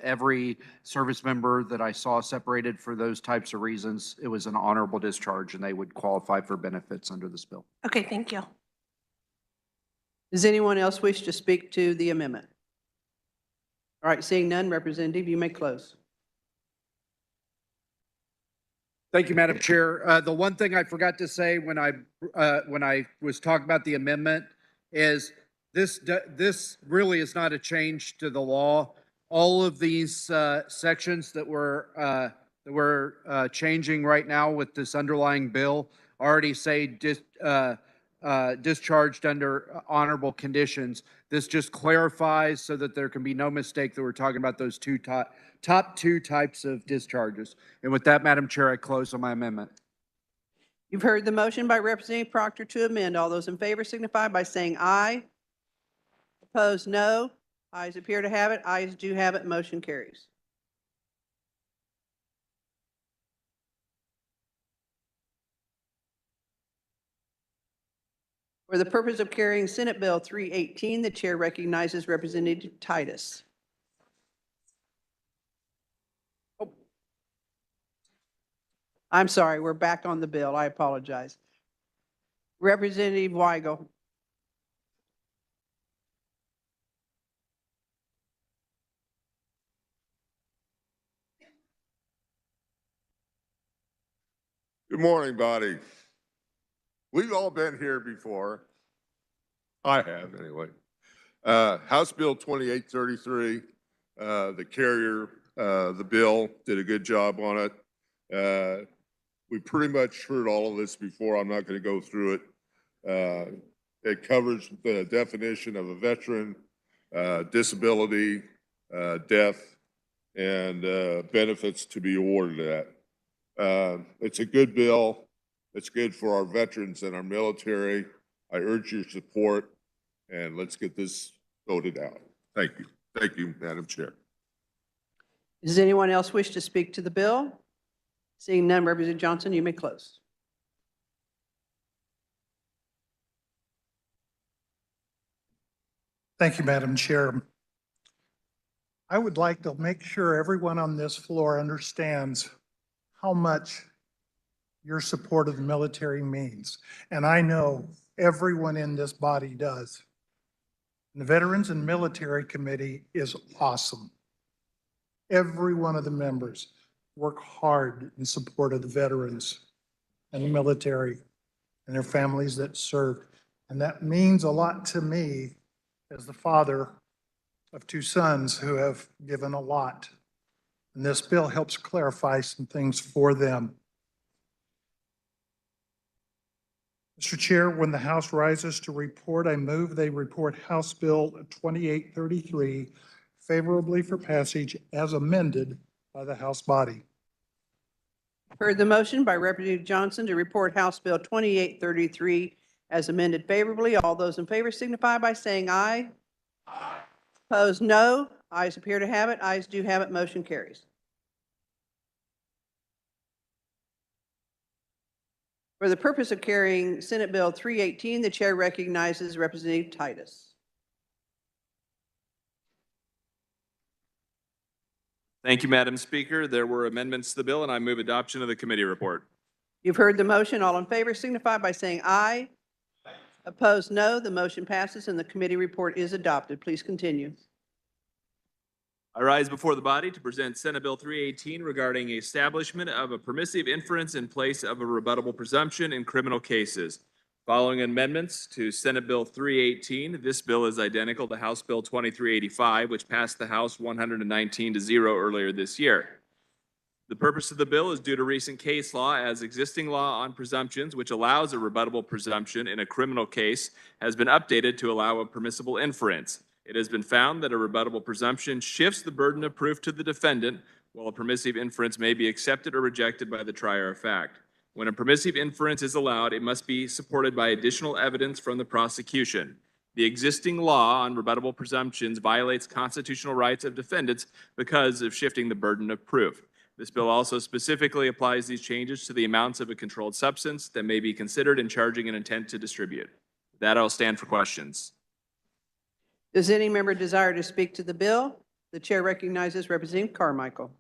every service member that I saw separated for those types of reasons, it was an honorable discharge and they would qualify for benefits under this bill. Okay, thank you. Does anyone else wish to speak to the amendment? All right, seeing none, Representative, you may close. Thank you, Madam Chair. The one thing I forgot to say when I was talking about the amendment is this really is not a change to the law. All of these sections that we're changing right now with this underlying bill already say discharged under honorable conditions. This just clarifies so that there can be no mistake that we're talking about those top two types of discharges. And with that, Madam Chair, I close on my amendment. You've heard the motion by Representative Proctor to amend. All those in favor signify by saying aye. Opposed, no. Ayes appear to have it. Ayes do have it. Motion carries. For the purpose of carrying Senate Bill 318, the chair recognizes Representative Titus. Oh. I'm sorry, we're back on the bill. I apologize. Representative Weigel. Good morning, body. We've all been here before. I have, anyway. House Bill 2833, the carrier, the bill did a good job on it. We pretty much heard all of this before. I'm not going to go through it. It covers the definition of a veteran, disability, death, and benefits to be awarded at. It's a good bill. It's good for our veterans and our military. I urge your support, and let's get this voted out. Thank you. Thank you, Madam Chair. Does anyone else wish to speak to the bill? Seeing none, Representative Johnson, you may close. Thank you, Madam Chair. I would like to make sure everyone on this floor understands how much your support of the military means. And I know everyone in this body does. The Veterans and Military Committee is awesome. Every one of the members work hard in support of the veterans and the military and their families that served. And that means a lot to me as the father of two sons who have given a lot And this bill helps clarify some things for them. Mr. Chair, when the House rises to report, I move they report House Bill 2833 favorably for passage as amended by the House body. Heard the motion by Representative Johnson to report House Bill 2833 as amended favorably. All those in favor signify by saying aye. Aye. Opposed, no. Ayes appear to have it. Ayes do have it. Motion carries. For the purpose of carrying Senate Bill 318, the chair recognizes Representative Titus. Thank you, Madam Speaker. There were amendments to the bill, and I move adoption of the committee report. You've heard the motion. All in favor signify by saying aye. Aye. Opposed, no. The motion passes and the committee report is adopted. Please continue. I rise before the body to present Senate Bill 318 regarding establishment of a permissive inference in place of a rebuttable presumption in criminal cases. Following amendments to Senate Bill 318, this bill is identical to House Bill 2385, which passed the House 119-0 earlier this year. The purpose of the bill is due to recent case law, as existing law on presumptions, which allows a rebuttable presumption in a criminal case, has been updated to allow a permissible inference. It has been found that a rebuttable presumption shifts the burden of proof to the defendant, while a permissive inference may be accepted or rejected by the trier of fact. When a permissive inference is allowed, it must be supported by additional evidence from the prosecution. The existing law on rebuttable presumptions violates constitutional rights of defendants because of shifting the burden of proof. This bill also specifically applies these changes to the amounts of a controlled substance that may be considered in charging an intent to distribute. With that, I'll stand for questions. Does any member desire to speak to the bill? The chair recognizes Representative Carmichael.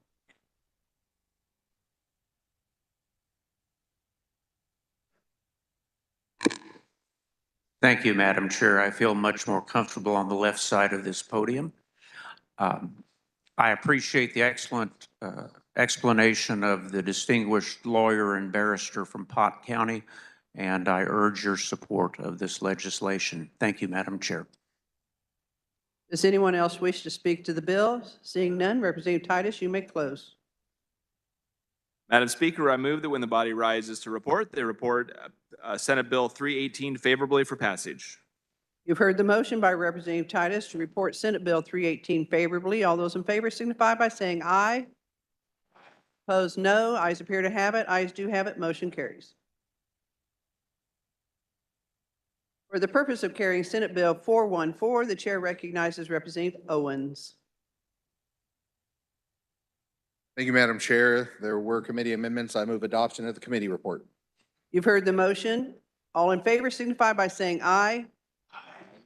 Thank you, Madam Chair. I feel much more comfortable on the left side of this podium. I appreciate the excellent explanation of the distinguished lawyer and barrister from Pot County, and I urge your support of this legislation. Thank you, Madam Chair. Does anyone else wish to speak to the bill? Seeing none, Representative Titus, you may close. Madam Speaker, I move that when the body rises to report, they report Senate Bill 318 favorably for passage. You've heard the motion by Representative Titus to report Senate Bill 318 favorably. All those in favor signify by saying aye. Opposed, no. Ayes appear to have it. Ayes do have it. Motion carries. For the purpose of carrying Senate Bill 414, the chair recognizes Representative Owens. Thank you, Madam Chair. There were committee amendments. I move adoption of the committee report. You've heard the motion. All in favor signify by saying aye. Aye.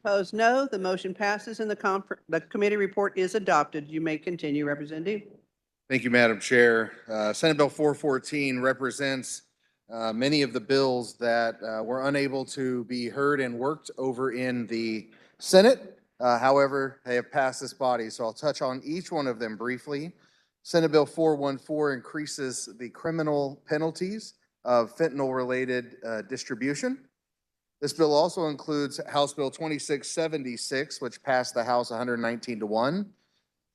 Opposed, no. The motion passes and the committee report is adopted. You may continue, Representative. Thank you, Madam Chair. Senate Bill 414 represents many of the bills that were unable to be heard and worked over in the Senate. However, they have passed this body, so I'll touch on each one of them briefly. Senate Bill 414 increases the criminal penalties of fentanyl-related distribution. This bill also includes House Bill 2676, which passed the House 119-1,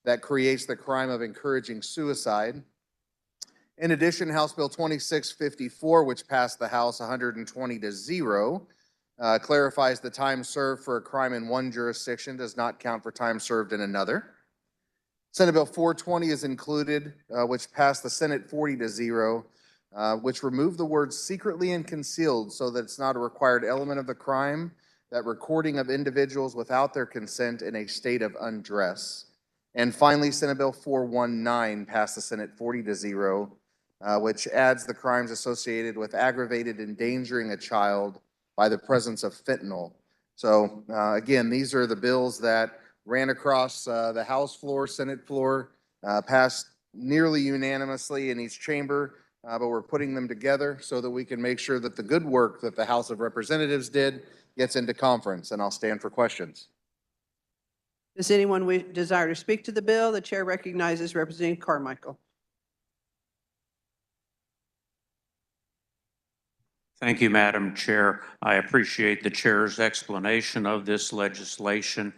that creates the crime of encouraging suicide. In addition, House Bill 2654, which passed the House 120-0, clarifies the time served for a crime in one jurisdiction does not count for time served in another. Senate Bill 420 is included, which passed the Senate 40-0, which removed the words secretly and concealed so that it's not a required element of the crime, that recording of individuals without their consent in a state of undress. And finally, Senate Bill 419 passed the Senate 40-0, which adds the crimes associated with aggravated endangering a child by the presence of fentanyl. So again, these are the bills that ran across the House floor, Senate floor, passed nearly unanimously in each chamber, but we're putting them together so that we can make sure that the good work that the House of Representatives did gets into conference, and I'll stand for questions. Does anyone desire to speak to the bill? The chair recognizes Representative Carmichael. Thank you, Madam Chair. I appreciate the chair's explanation of this legislation.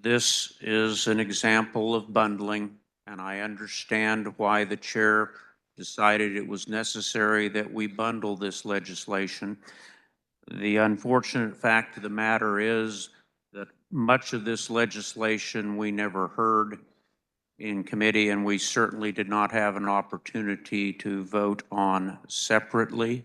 This is an example of bundling and I understand why the chair decided it was necessary that we bundle this legislation. The unfortunate fact of the matter is that much of this legislation we never heard in committee, and we certainly did not have an opportunity to vote on separately.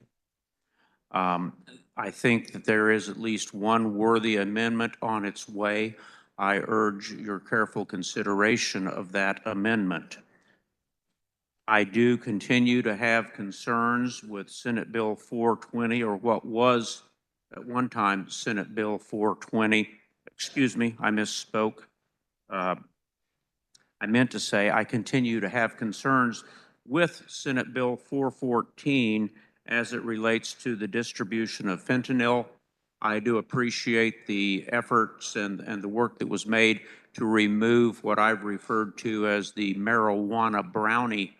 I think that there is at least one worthy amendment on its way. I urge your careful consideration of that amendment. I do continue to have concerns with Senate Bill 420, or what was at one time Senate Bill 420. Excuse me, I misspoke. I meant to say I continue to have concerns with Senate Bill 414 as it relates to the distribution of fentanyl. I do appreciate the efforts and the work that was made to remove what I've referred to as the marijuana brownie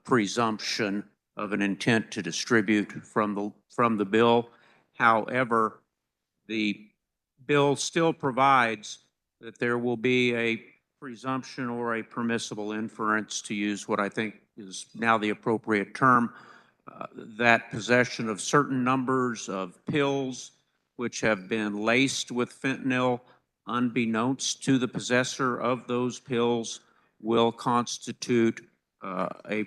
presumption of an intent to distribute from the bill. However, the bill still provides that there will be a presumption or a permissible inference, to use what I think is now the appropriate term, that possession of certain numbers of pills which have been laced with fentanyl, unbeknownst to the possessor of those pills, will constitute a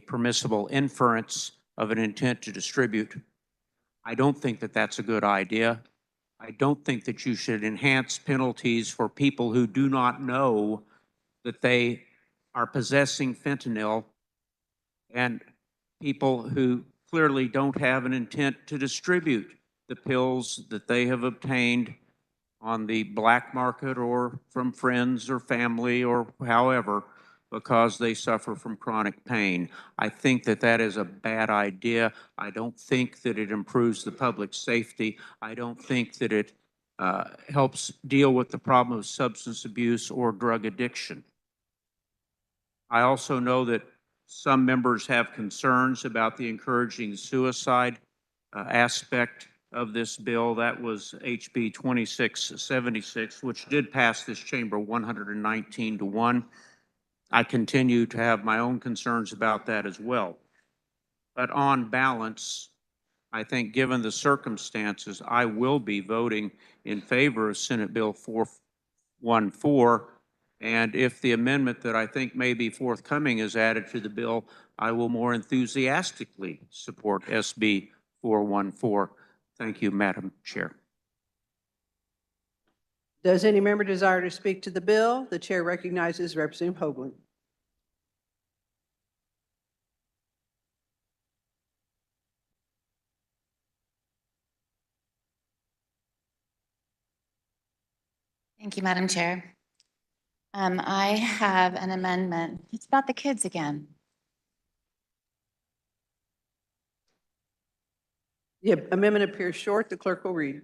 permissible inference of an intent to distribute. I don't think that that's a good idea. I don't think that you should enhance penalties for people who do not know that they are possessing fentanyl, and people who clearly don't have an intent to distribute the pills that they have obtained on the black market or from friends or family or however, because they suffer from chronic pain. I think that that is a bad idea. I don't think that it improves the public safety. I don't think that it helps deal with the problem of substance abuse or drug addiction. I also know that some members have concerns about the encouraging suicide aspect of this bill. That was HB 2676, which did pass this chamber 119-1. I continue to have my own concerns about that as well. But on balance, I think given the circumstances, I will be voting in favor of Senate Bill 414. And if the amendment that I think may be forthcoming is added to the bill, I will more enthusiastically support SB 414. Thank you, Madam Chair. Does any member desire to speak to the bill? The chair recognizes Representative Hoagland. Thank you, Madam Chair. I have an amendment. It's about the kids again. The amendment appears short. The clerk will read.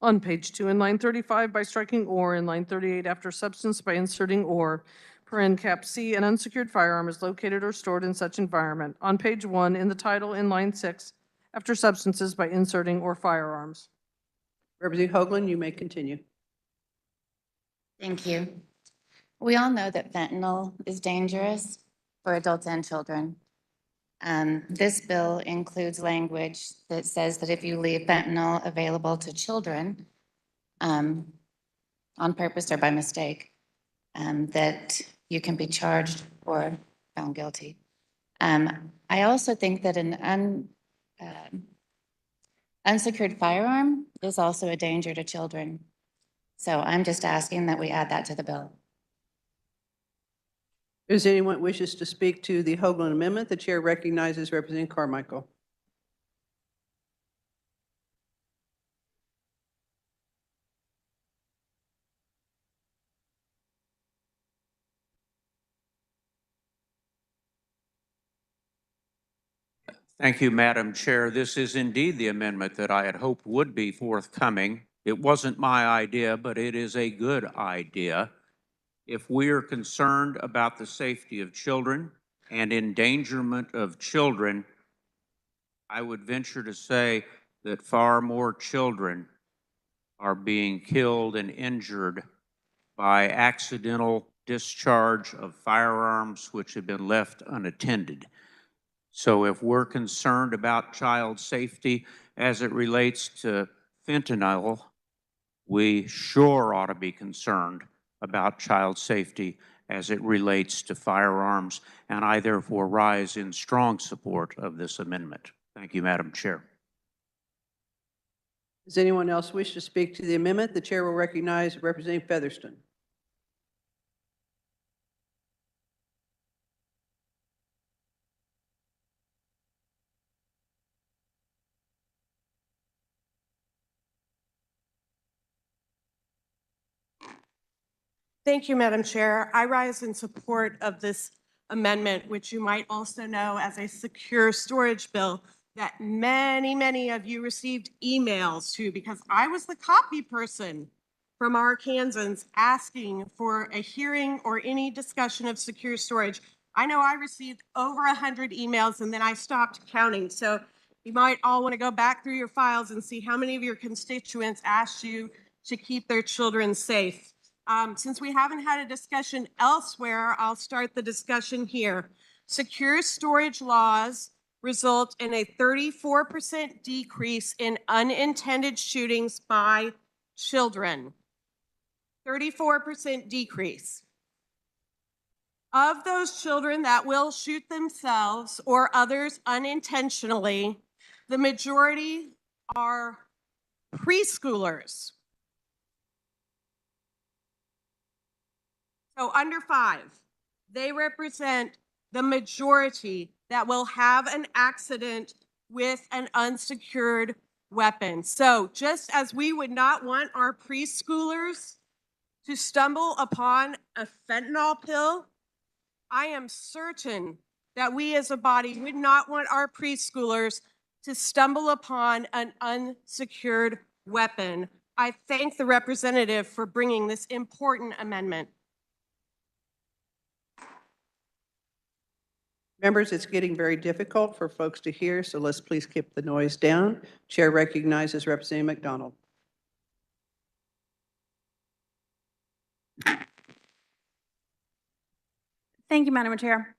On page 2, in line 35, by striking or, in line 38, after substance by inserting or, paren cap C, an unsecured firearm is located or stored in such environment. On page 1, in the title, in line 6, after substances by inserting or firearms. Representative Hoagland, you may continue. Thank you. We all know that fentanyl is dangerous for adults and children. This bill includes language that says that if you leave fentanyl available to children on purpose or by mistake, that you can be charged or found guilty. I also think that an unsecured firearm is also a danger to children. So I'm just asking that we add that to the bill. Is anyone wishes to speak to the Hoagland amendment? The chair recognizes Representative Carmichael. Thank you, Madam Chair. This is indeed the amendment that I had hoped would be forthcoming. It wasn't my idea, but it is a good idea. If we are concerned about the safety of children and endangerment of children, I would venture to say that far more children are being killed and injured by accidental discharge of firearms which have been left unattended. So if we're concerned about child safety as it relates to fentanyl, we sure ought to be concerned about child safety as it relates to firearms, and I therefore rise in strong support of this amendment. Thank you, Madam Chair. Does anyone else wish to speak to the amendment? The chair will recognize Representative Featherston. Thank you, Madam Chair. I rise in support of this amendment, which you might also know as a secure storage bill that many of you received emails to, because I was the copy person from our Kansans asking for a hearing or any discussion of secure storage. I know I received over 100 emails and then I stopped counting. So you might all want to go back through your files and see how many of your constituents asked you to keep their children safe. Since we haven't had a discussion elsewhere, I'll start the discussion here. Secure storage laws result in a 34% decrease in unintended shootings by children. 34% decrease. Of those children that will shoot themselves or others unintentionally, the majority are preschoolers. So under 5, they represent the majority that will have an accident with an unsecured weapon. So just as we would not want our preschoolers to stumble upon a fentanyl pill, I am certain that we as a body would not want our preschoolers to stumble upon an unsecured weapon. I thank the representative for bringing this important amendment. Members, it's getting very difficult for folks to hear, so let's please keep the noise down. Chair recognizes Representative McDonald. Thank you, Madam Chair.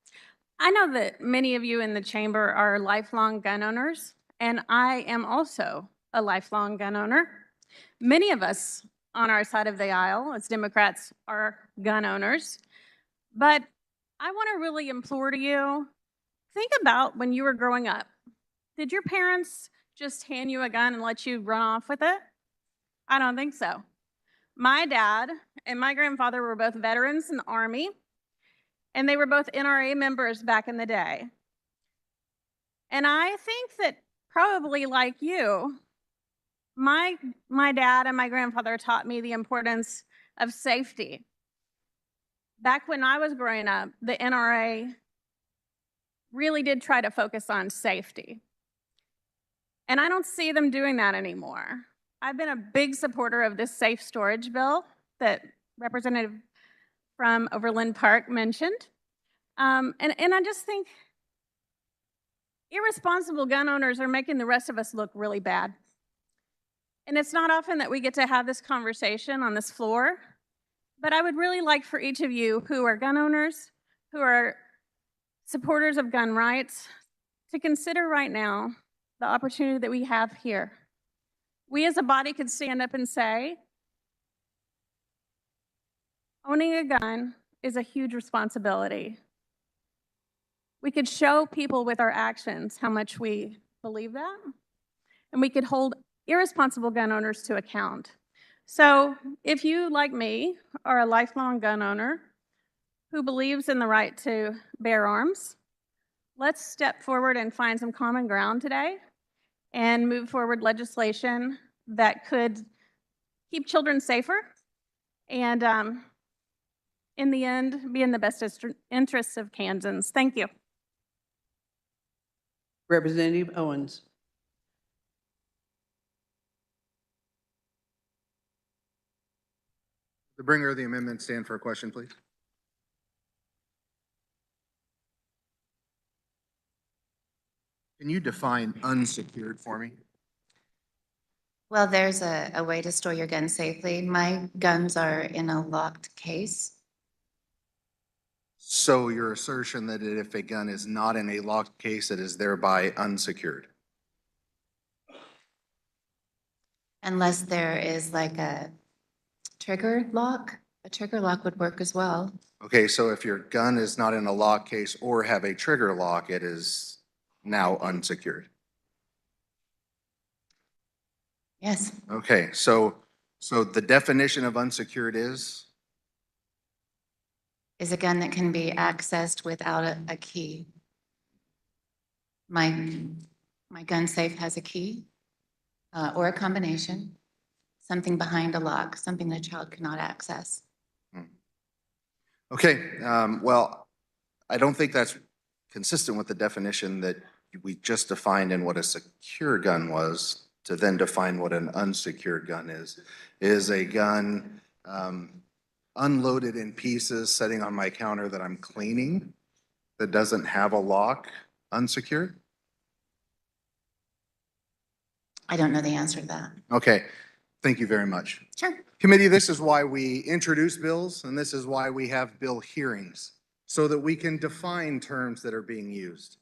I know that many of you in the chamber are lifelong gun owners, and I am also a lifelong gun owner. Many of us on our side of the aisle as Democrats are gun owners, but I want to really implore to you, think about when you were growing up. Did your parents just hand you a gun and let you run off with it? I don't think so. My dad and my grandfather were both veterans in the Army, and they were both NRA members back in the day. And I think that probably like you, my dad and my grandfather taught me the importance of safety. Back when I was growing up, the NRA really did try to focus on safety. And I don't see them doing that anymore. I've been a big supporter of this safe storage bill that Representative from Overland Park mentioned. And I just think irresponsible gun owners are making the rest of us look really bad. And it's not often that we get to have this conversation on this floor, but I would really like for each of you who are gun owners, who are supporters of gun rights, to consider right now the opportunity that we have here. We as a body could stand up and say, owning a gun is a huge responsibility. We could show people with our actions how much we believe that, and we could hold irresponsible gun owners to account. So if you, like me, are a lifelong gun owner who believes in the right to bear arms, let's step forward and find some common ground today and move forward legislation that could keep children safer and in the end, be in the best interests of Kansans. Thank you. Representative Owens. The bringer of the amendment stand for a question, please. Can you define unsecured for me? Well, there's a way to store your gun safely. My guns are in a locked case. So your assertion that if a gun is not in a locked case, it is thereby unsecured? Unless there is like a trigger lock would work as well. Okay, so if your gun is not in a lock case or have a trigger lock, it is now unsecured. Yes, Okay, so the definition of unsecured is? is a gun that can be accessed without a key. My gun safe has a key or a combination, something behind a lock, something that a child cannot access. Okay, well, I don't think that's consistent with the definition that we just defined in what a secure gun was to then define what an unsecured gun is. Is a gun unloaded in pieces sitting on my counter that I'm cleaning that doesn't have a lock unsecured? I don't know the answer to that. Okay, thank you very much. Sure. Committee, this is why we introduce bills, and this is why we have bill hearings, so that we can define terms that are being used.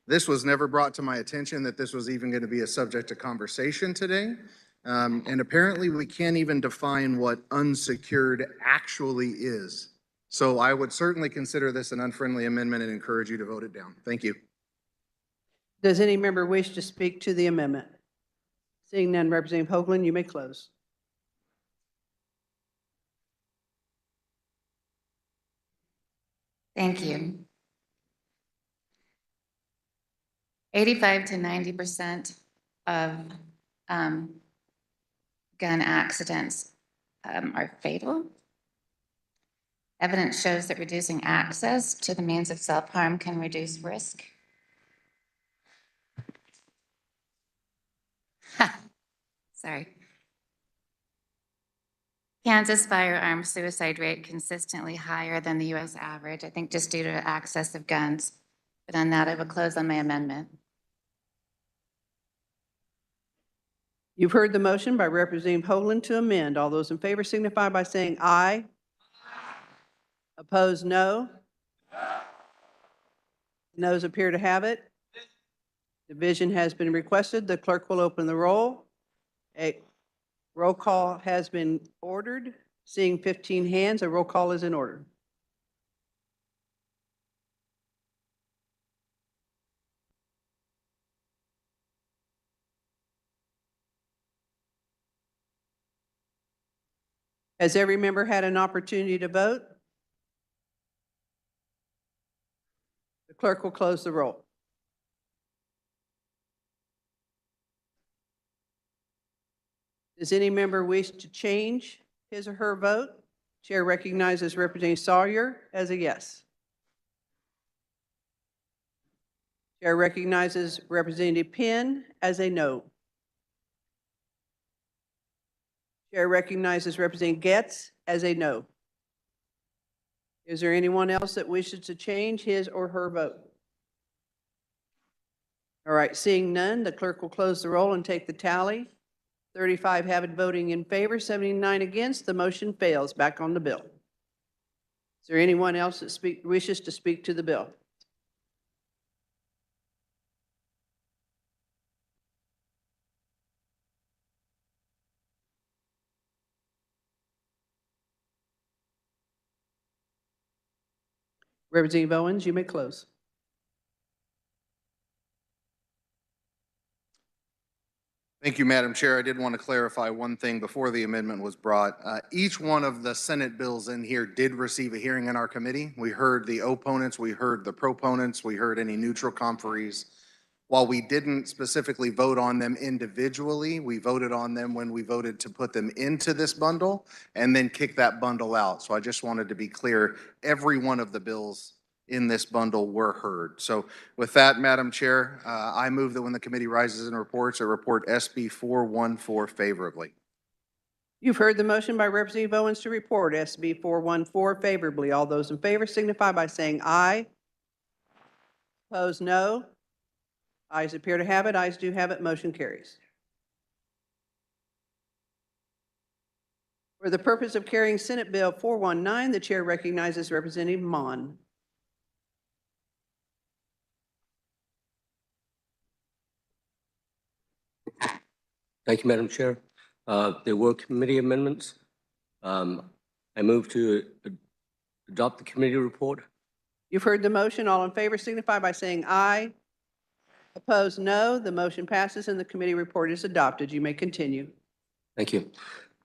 This was never brought to my attention that this was even going to be a subject of conversation today. And apparently we can't even define what unsecured actually is. So I would certainly consider this an unfriendly amendment and encourage you to vote it down. Thank you. Does any member wish to speak to the amendment? Seeing none, Representative Hoagland, you may close. Thank you. 85 to 90% of gun accidents are fatal. Evidence shows that reducing access to the means of self-harm can reduce risk. Sorry. Kansas firearm suicide rate consistently higher than the U.S. average, I think just due to access of guns. But on that, I will close on my amendment. You've heard the motion by Representative Hoagland to amend. All those in favor signify by saying aye. Opposed, no. Noes appear to have it. Division has been requested. The clerk will open the roll. A roll call has been ordered. Seeing 15 hands, a roll call is in order. Has every member had an opportunity to vote? The clerk will close the roll. Does any member wish to change his or her vote? Chair recognizes Representative Sawyer as a yes. Chair recognizes Representative Penn as a no. Chair recognizes Representative Getz as a no. Is there anyone else that wishes to change his or her vote? All right, seeing none, the clerk will close the roll and take the tally. 35 have it voting in favor, 79 against. The motion fails. Back on the bill. Is there anyone else that wishes to speak to the bill? Representative Owens, you may close. Thank you, Madam Chair. I did want to clarify one thing before the amendment was brought. Each one of the Senate bills in here did receive a hearing in our committee. We heard the opponents, we heard the proponents, we heard any neutral conferees. While we didn't specifically vote on them individually, we voted on them when we voted to put them into this bundle and then kick that bundle out. So I just wanted to be clear, every one of the bills in this bundle were heard. So with that, Madam Chair, I move that when the committee rises and reports, it report SB 414 favorably. You've heard the motion by Representative Owens to report SB 414 favorably. All those in favor signify by saying aye. Opposed, no. Ayes appear to have it. Ayes do have it. Motion carries. For the purpose of carrying Senate Bill 419, the chair recognizes Representative Mon. Thank you, Madam Chair. There were committee amendments. I move to adopt the committee report. You've heard the motion. All in favor signify by saying aye. Opposed, no. The motion passes and the committee report is adopted. You may continue. Thank you.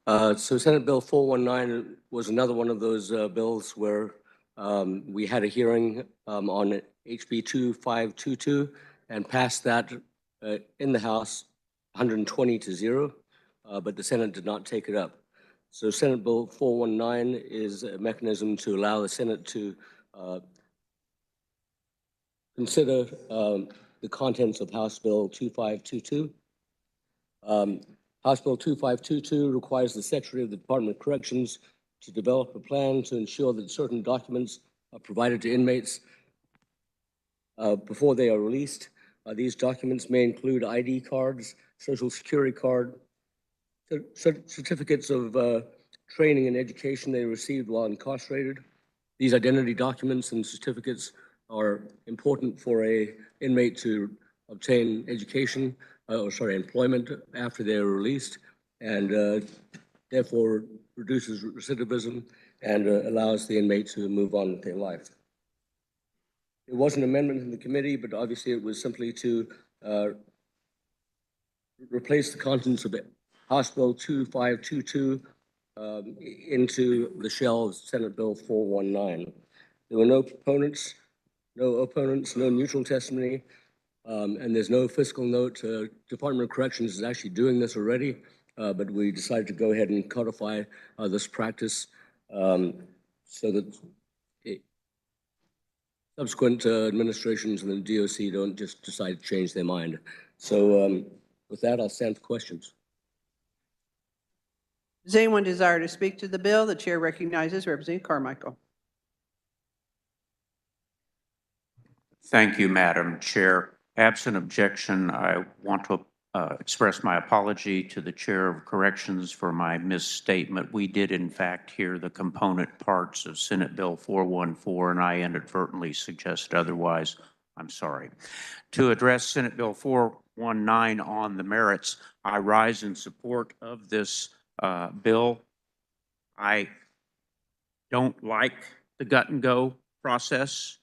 So Senate Bill 419 was another one of those bills where we had a hearing on HB 2522 and passed that in the House 120 to 0, but the Senate did not take it up. So Senate Bill 419 is a mechanism to allow the Senate to consider the contents of House Bill 2522. House Bill 2522 requires the Secretary of the Department of Corrections to develop a plan to ensure that certain documents are provided to inmates before they are released. These documents may include ID cards, Social Security card, certificates of training and education they received while incarcerated. These identity documents and certificates are important for an inmate to obtain education, employment after they're released, and therefore reduces recidivism and allows the inmate to move on with their life. It was an amendment in the committee, but obviously it was simply to replace the contents of House Bill 2522 into the shell of Senate Bill 419. There were no proponents, no opponents, no neutral testimony, and there's no fiscal note. Department of Corrections is actually doing this already, but we decided to go ahead and codify this practice so that subsequent administrations and the DOC don't just decide to change their mind. So with that, I'll stand for questions. Does anyone desire to speak to the bill? The chair recognizes Representative Carmichael. Thank you, Madam Chair. Absent objection, I want to express my apology to the Chair of Corrections for my misstatement. We did, in fact, hear the component parts of Senate Bill 414, and I inadvertently suggested otherwise. I'm sorry. To address Senate Bill 419 on the merits, I rise in support of this bill. I don't like the gut and go process,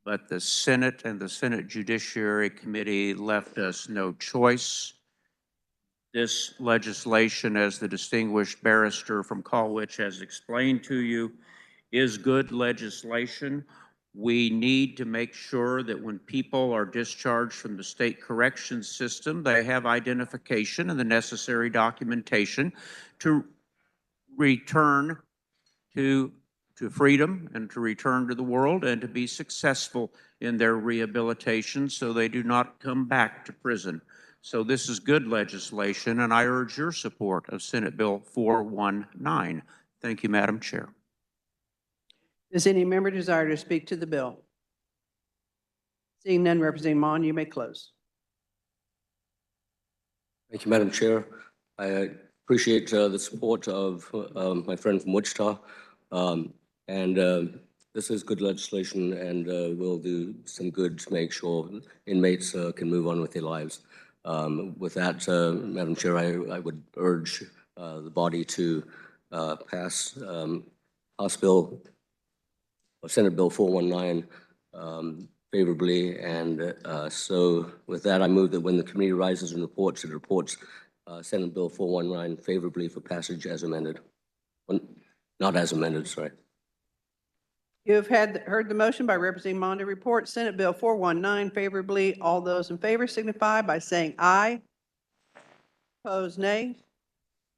but the Senate and the Senate Judiciary Committee left us no choice. This legislation, as the distinguished barrister from Colwich has explained to you, is good legislation. We need to make sure that when people are discharged from the state corrections system, they have identification and the necessary documentation to return to freedom and to return to the world and to be successful in their rehabilitation so they do not come back to prison. So this is good legislation, and I urge your support of Senate Bill 419. Thank you, Madam Chair. Does any member desire to speak to the bill? Seeing none, Representative Mon, you may close. Thank you, Madam Chair. I appreciate the support of my friend from Wichita. This is good legislation and will do some good to make sure inmates can move on with their lives. With that, Madam Chair, I would urge the body to pass House Bill, or Senate Bill 419 favorably. And so with that, I move that when the committee rises and reports, it reports Senate Bill 419 favorably for passage as amended. Not as amended, sorry. You have heard the motion by Representative Mon to report Senate Bill 419 favorably. All those in favor signify by saying aye. Opposed, nay.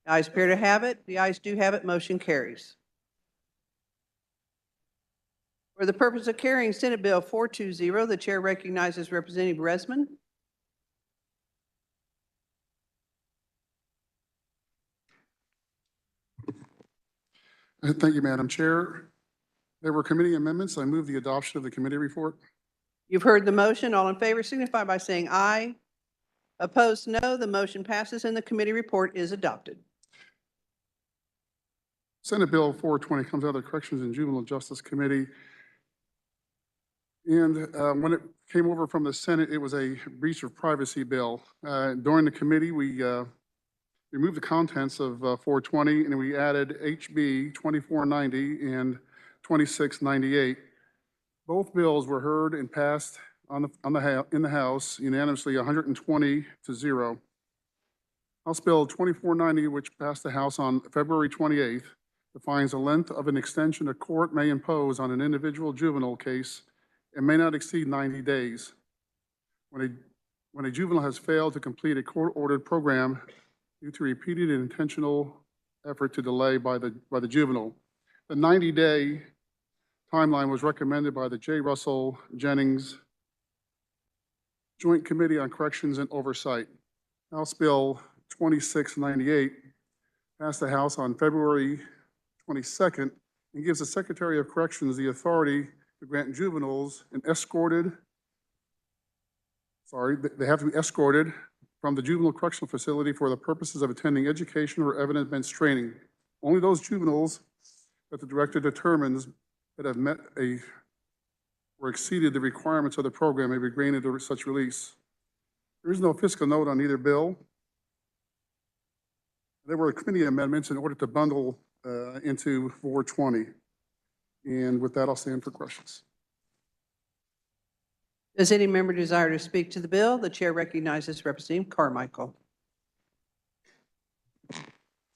The ayes appear to have it. The ayes do have it. Motion carries. For the purpose of carrying Senate Bill 420, the chair recognizes Representative Resman. Thank you, Madam Chair. There were committee amendments. I move the adoption of the committee report. You've heard the motion. All in favor signify by saying aye. Opposed, no. The motion passes and the committee report is adopted. Senate Bill 420 comes out of the Corrections and Juvenile Justice Committee. And when it came over from the Senate, it was a breach of privacy bill. During the committee, we removed the contents of 420 and we added HB 2490 and 2698. Both bills were heard and passed in the House unanimously 120-0. House Bill 2490, which passed the House on February 28th, defines the length of an extension a court may impose on an individual juvenile case and may not exceed 90 days. When a juvenile has failed to complete a court-ordered program due to repeated and intentional effort to delay by the juvenile, the 90-day timeline was recommended by the J. Russell Jennings Joint Committee on Corrections and Oversight. House Bill 2698 passed the House on February 22nd and gives the Secretary of Corrections the authority to grant juveniles they have to be escorted from the juvenile correctional facility for the purposes of attending education or evidence-based training. Only those juveniles that the director determines that have met or exceeded the requirements of the program may be granted such release. There is no fiscal note on either bill. There were committee amendments in order to bundle into 420. And with that, I'll stand for questions. Does any member desire to speak to the bill? The chair recognizes Representative Carmichael.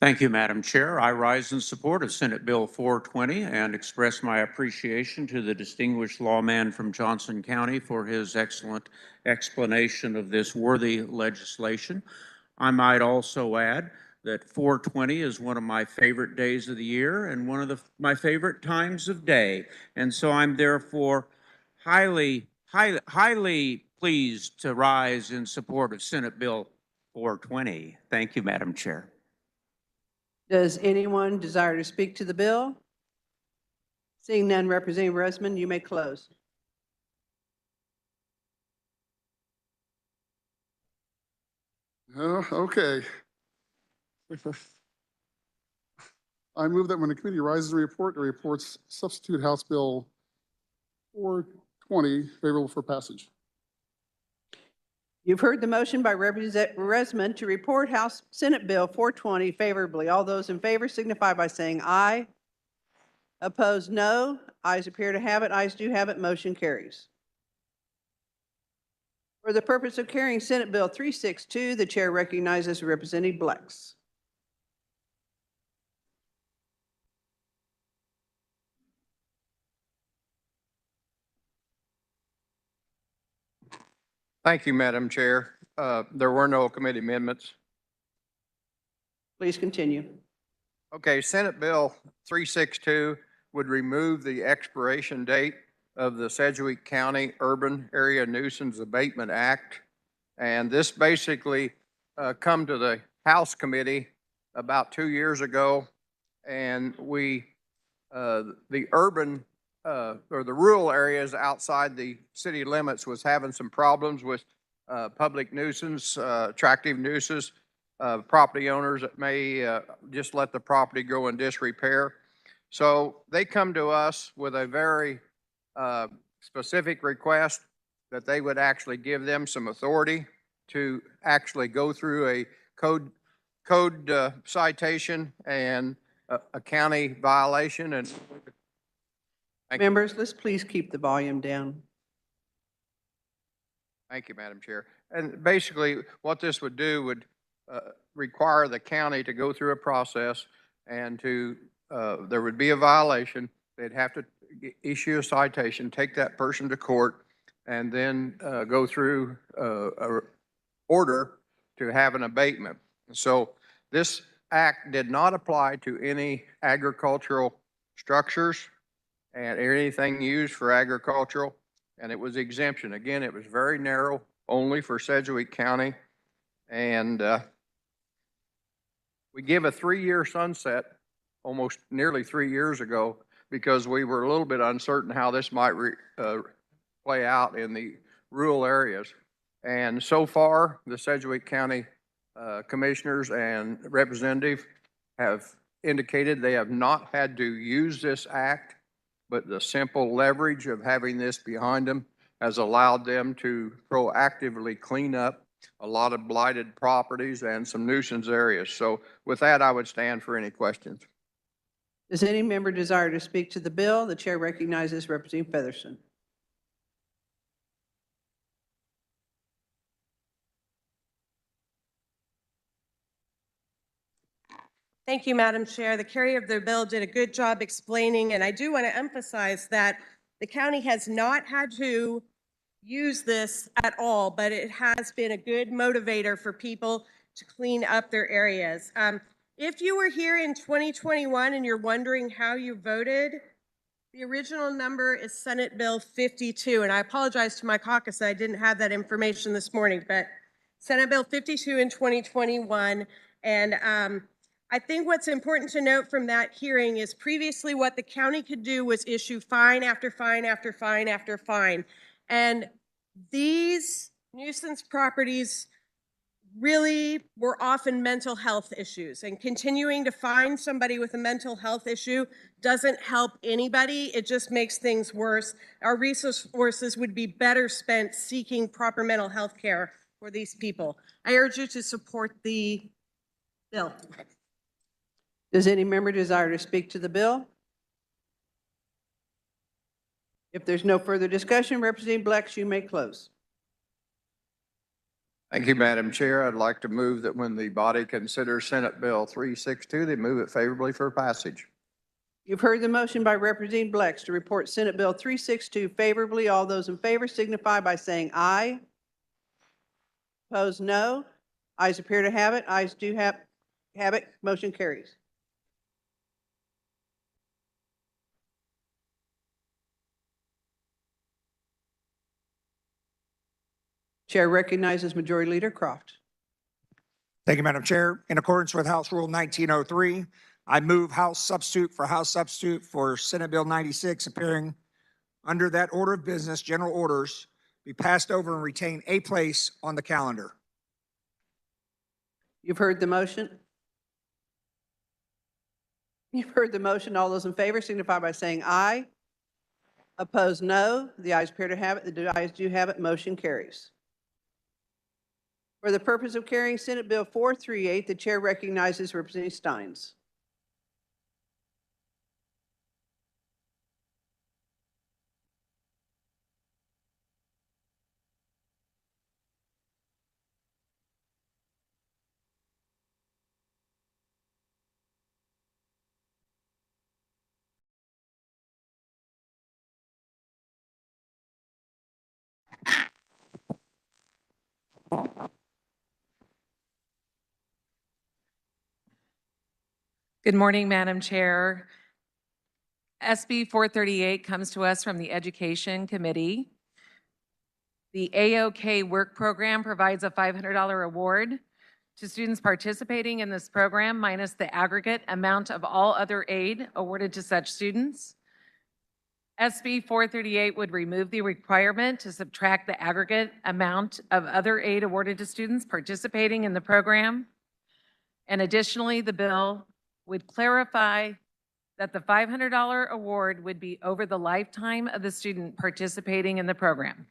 Thank you, Madam Chair. I rise in support of Senate Bill 420 and express my appreciation to the distinguished lawman from Johnson County for his excellent explanation of this worthy legislation. I might also add that 420 is one of my favorite days of the year and one of my favorite times of day. And so I'm therefore highly pleased to rise in support of Senate Bill 420. Thank you, Madam Chair. Does anyone desire to speak to the bill? Seeing none, Representative Resman, you may close. Okay. I move that when the committee rises to report, the reports substitute House Bill 420 favorable for passage. You've heard the motion by Representative Resman to report Senate Bill 420 favorably. All those in favor signify by saying aye. Opposed, no. Ayes appear to have it. Ayes do have it. Motion carries. For the purpose of carrying Senate Bill 362, the chair recognizes Representative Blex. Thank you, Madam Chair. There were no committee amendments. Please continue. Okay, Senate Bill 362 would remove the expiration date of the Sedgwick County Urban Area Nuisance Abatement Act. And this basically come to the House Committee about 2 years ago. And the urban or the rural areas outside the city limits was having some problems with public nuisance, attractive nuisance, property owners that may just let the property go in disrepair. So they come to us with a very specific request that they would actually give them some authority to actually go through a code citation and a county violation. And members, let's please keep the volume down. Thank you, Madam Chair. And basically what this would do would require the county to go through a process and to there would be a violation. They'd have to issue a citation, take that person to court, and then go through a order to have an abatement. So this act did not apply to any agricultural structures and anything used for agricultural, and it was exemption. Again, it was very narrow, only for Sedgwick County, and we give a 3-year sunset almost nearly 3 years ago because we were a little bit uncertain how this might play out in the rural areas. And so far, the Sedgwick County commissioners and representative have indicated they have not had to use this act, but the simple leverage of having this behind them has allowed them to proactively clean up a lot of blighted properties and some nuisance areas. So with that, I would stand for any questions. Does any member desire to speak to the bill? The chair recognizes Representative Featherston. Thank you, Madam Chair. The carrier of the bill did a good job explaining, and I do want to emphasize that the county has not had to use this at all, but it has been a good motivator for people to clean up their areas. If you were here in 2021 and you're wondering how you voted, the original number is Senate Bill 52, and I apologize to my caucus that I didn't have that information this morning, but Senate Bill 52 in 2021, and I think what's important to note from that hearing is previously what the county could do was issue fine after fine after fine after fine. And these nuisance properties really were often mental health issues. And continuing to fine somebody with a mental health issue doesn't help anybody. It just makes things worse. Our resources would be better spent seeking proper mental health care for these people. I urge you to support the bill. Does any member desire to speak to the bill? If there's no further discussion, Representative Blex, you may close. Thank you, Madam Chair. I'd like to move that when the body considers Senate Bill 362, they move it favorably for passage. You've heard the motion by Representative Blex to report Senate Bill 362 favorably. All those in favor signify by saying aye. Opposed, no. Ayes appear to have it. Ayes do have it. Motion carries. Chair recognizes Majority Leader Croft. Thank you, Madam Chair. In accordance with House Rule 1903, I move House substitute for Senate Bill 96 appearing under that order of business, general orders, be passed over and retain a place on the calendar. You've heard the motion. You've heard the motion. All those in favor signify by saying aye. Opposed, no. The ayes appear to have it. The ayes do have it. Motion carries. For the purpose of carrying Senate Bill 438, the chair recognizes Representative Steins. Good morning, Madam Chair. SB 438 comes to us from the Education Committee. The AOK Work Program provides a $500 award to students participating in this program minus the aggregate amount of all other aid awarded to such students. SB 438 would remove the requirement to subtract the aggregate amount of other aid awarded to students participating in the program. And additionally, the bill would clarify that the $500 award would be over the lifetime of the student participating in the program.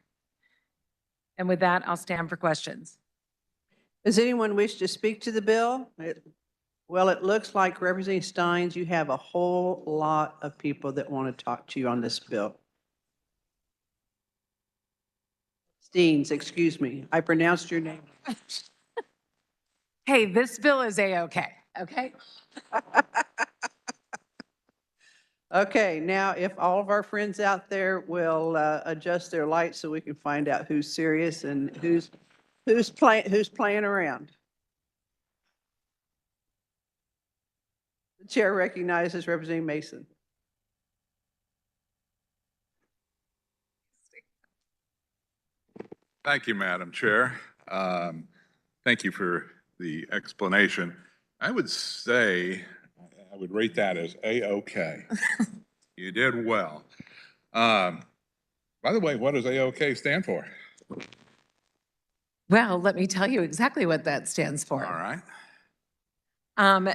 And with that, I'll stand for questions. Does anyone wish to speak to the bill? Well, it looks like Representative Steins, you have a whole lot of people that want to talk to you on this bill. Steens, excuse me. I pronounced your name. Hey, this bill is A-OK, okay? Okay, now if all of our friends out there will adjust their lights so we can find out who's serious and who's playing around. The chair recognizes Representative Mason. Thank you, Madam Chair. Thank you for the explanation. I would say, I would rate that as A-OK. You did well. But By the way, what does AOK stand for? Well, let me tell you exactly what that stands for. All right.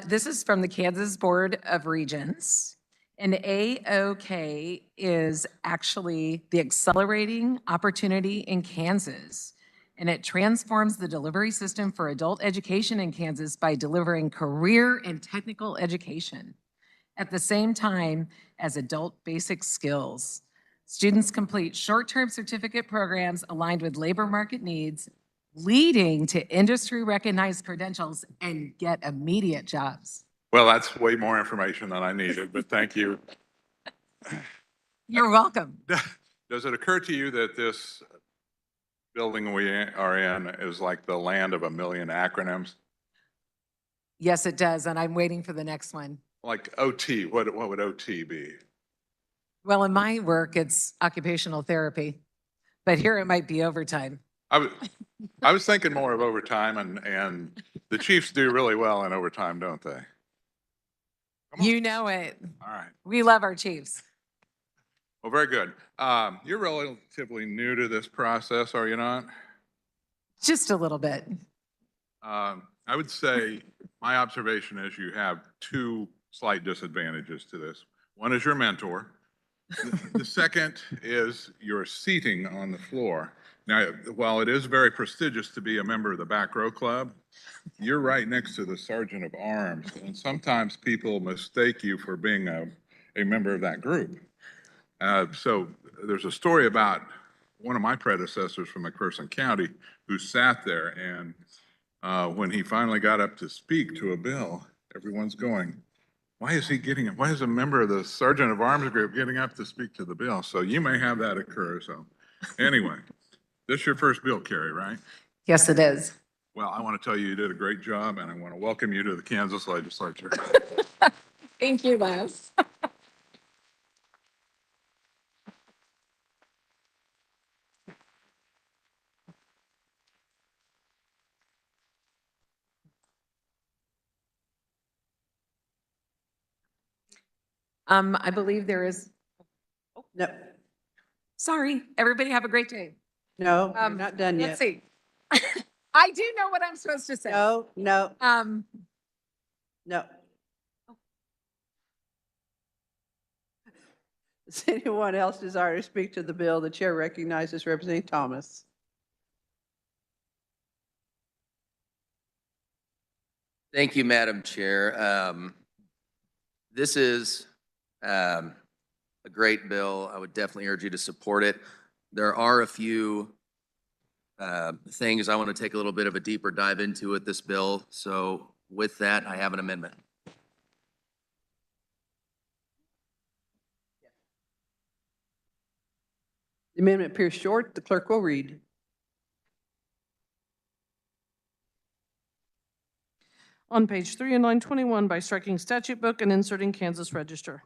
This is from the Kansas Board of Regents. And AOK is actually the Accelerating Opportunity in Kansas. And it transforms the delivery system for adult education in Kansas by delivering career and technical education at the same time as adult basic skills. Students complete short-term certificate programs aligned with labor market needs, leading to industry-recognized credentials and get immediate jobs. Well, that's way more information than I needed, but thank you. You're welcome. Does it occur to you that this building we are in is like the land of a million acronyms? Yes, it does, and I'm waiting for the next one. Like OT, what would OT be? Well, in my work, it's occupational therapy, but here it might be overtime. I was thinking more of overtime, and the Chiefs do really well in overtime, don't they? You know it. All right. We love our Chiefs. Well, very good. You're relatively new to this process, are you not? Just a little bit. I would say my observation is you have two slight disadvantages to this. One is your mentor. The second is your seating on the floor. Now, while it is very prestigious to be a member of the Back Row Club, you're right next to the Sergeant of Arms, and sometimes people mistake you for being a member of that group. So there's a story about one of my predecessors from McPherson County who sat there, and when he finally got up to speak to a bill, everyone's going, why is a member of the Sergeant of Arms group getting up to speak to the bill? So you may have that occur. So anyway, this is your first bill, Carrie, right? Yes, it is. Well, I want to tell you, you did a great job, and I want to welcome you to the Kansas Legislature. Thank you, Les. I believe there is. No, Sorry, everybody have a great day. no, we're not done yet. Let's see. I do know what I'm supposed to say. No, no, no. Does anyone else desire to speak to the bill? The chair recognizes Representative Thomas. Thank you, Madam Chair. This is a great bill. I would definitely urge you to support it. There are a few things I want to take a little bit of a deeper dive into with this bill. So with that, I have an amendment. The amendment appears short. The clerk will read. On page 3 in line 21 by striking statute book and inserting Kansas Register.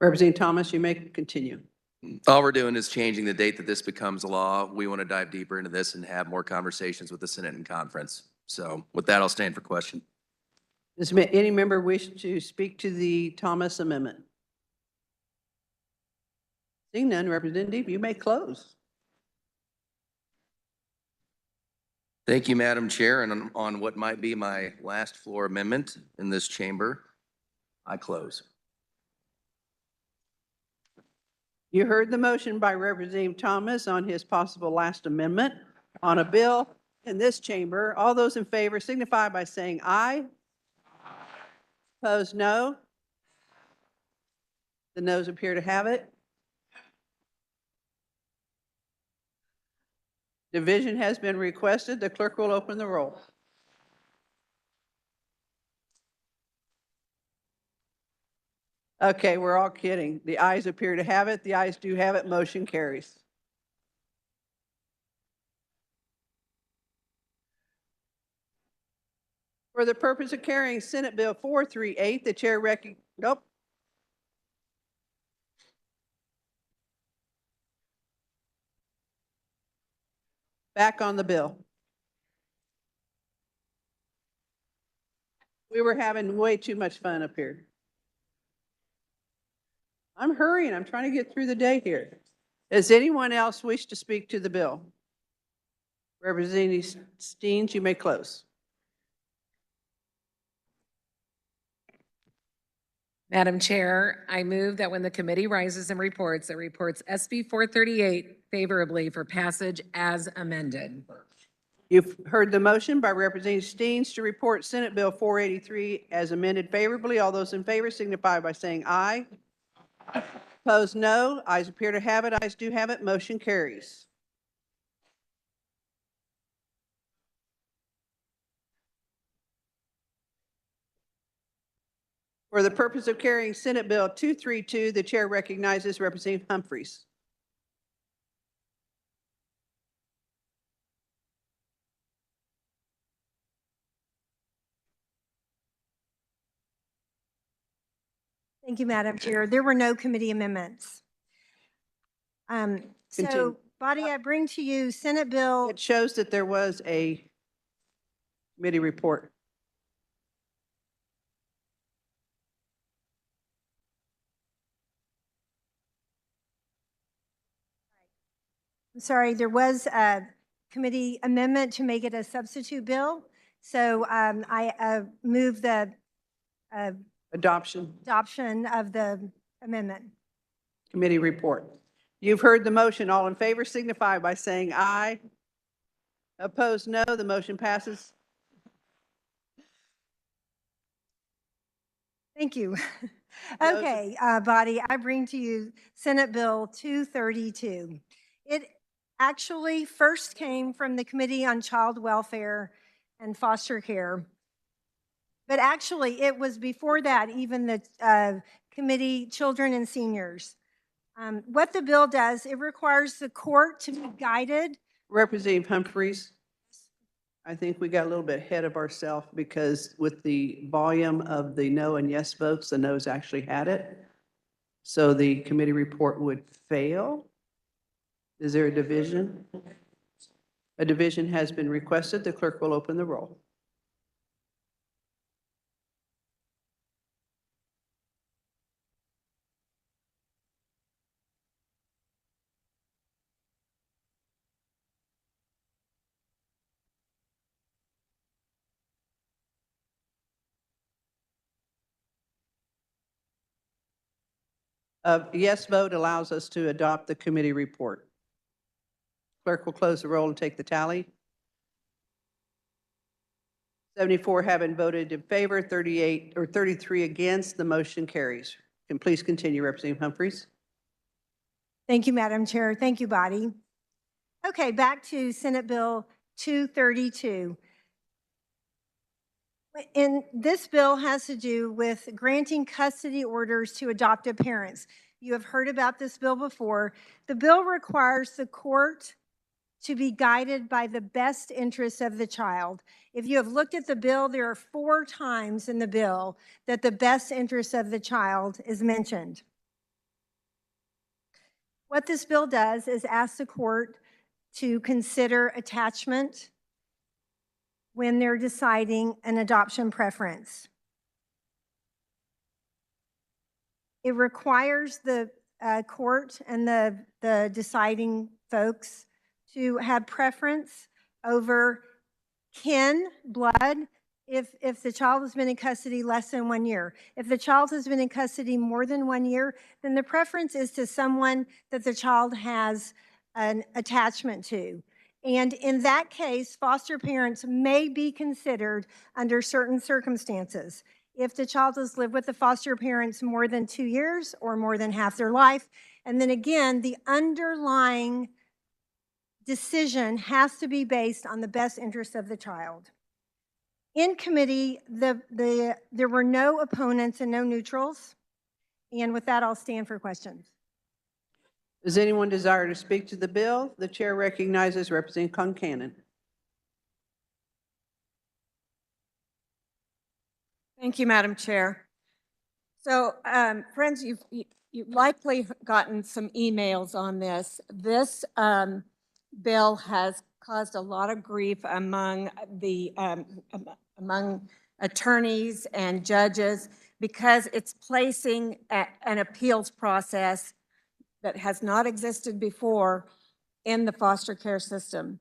Representative Thomas, you may continue. All we're doing is changing the date that this becomes a law. We want to dive deeper into this and have more conversations with the Senate and conference. So with that, I'll stand for question. Does any member wish to speak to the Thomas amendment? Seeing none, Representative, you may close. Thank you, Madam Chair. And on what might be my last floor amendment in this chamber, I close. You heard the motion by Representative Thomas on his possible last amendment on a bill in this chamber. All those in favor signify by saying aye. Opposed, no. The noes appear to have it. Division has been requested. The clerk will open the roll. Okay, we're all kidding. The ayes appear to have it. The ayes do have it. Motion carries. For the purpose of carrying Senate Bill 438, the chair nope. Back on the bill. We were having way too much fun up here. I'm hurrying. I'm trying to get through the day here. Does anyone else wish to speak to the bill? Representative Steens, you may close. Madam Chair, I move that when the committee rises and reports, it reports SB 438 favorably for passage as amended. You've heard the motion by Representative Steens to report Senate Bill 483 as amended favorably. All those in favor signify by saying aye. Opposed, no. Ayes appear to have it. Ayes do have it. Motion carries. For the purpose of carrying Senate Bill 232, the chair recognizes Representative Humphries. Thank you, Madam Chair. There were no committee amendments. Continue. So, body, I bring to you Senate Bill. It shows that there was a committee report. I'm sorry, there was a committee amendment to make it a substitute bill. So I move the Adoption of the amendment. committee report. You've heard the motion. All in favor signify by saying aye. Opposed, no. The motion passes. Thank you. Okay, body, I bring to you Senate Bill 232. It actually first came from the Committee on Child Welfare and Foster Care. But actually, it was before that, even the Committee Children and Seniors. What the bill does, it requires the court to be guided. Representative Humphries, I think we got a little bit ahead of ourselves because with the volume of the no and yes votes, the no's actually had it. So the committee report would fail. Is there a division? A division has been requested. The clerk will open the roll. A yes vote allows us to adopt the committee report. Clerk will close the roll and take the tally. 74 having voted in favor, 33 against. The motion carries. And please continue, Representative Humphries. Thank you, Madam Chair. Thank you, body. Okay, back to Senate Bill 232. And this bill has to do with granting custody orders to adoptive parents. You have heard about this bill before. The bill requires the court to be guided by the best interests of the child. If you have looked at the bill, there are 4 times in the bill that the best interests of the child is mentioned. What this bill does is ask the court to consider attachment when they're deciding an adoption preference. It requires the court and the deciding folks to have preference over kin, blood, if the child has been in custody less than 1 year. If the child has been in custody more than 1 year, then the preference is to someone that the child has an attachment to. And in that case, foster parents may be considered under certain circumstances. If the child has lived with the foster parents more than 2 years or more than half their life, and then again, the underlying decision has to be based on the best interest of the child. In committee, there were no opponents and no neutrals. And with that, I'll stand for questions. Does anyone desire to speak to the bill? The chair recognizes Representative Concanon. Thank you, Madam Chair. So, friends, you've likely gotten some emails on this. This bill has caused a lot of grief among attorneys and judges because it's placing an appeals process that has not existed before in the foster care system.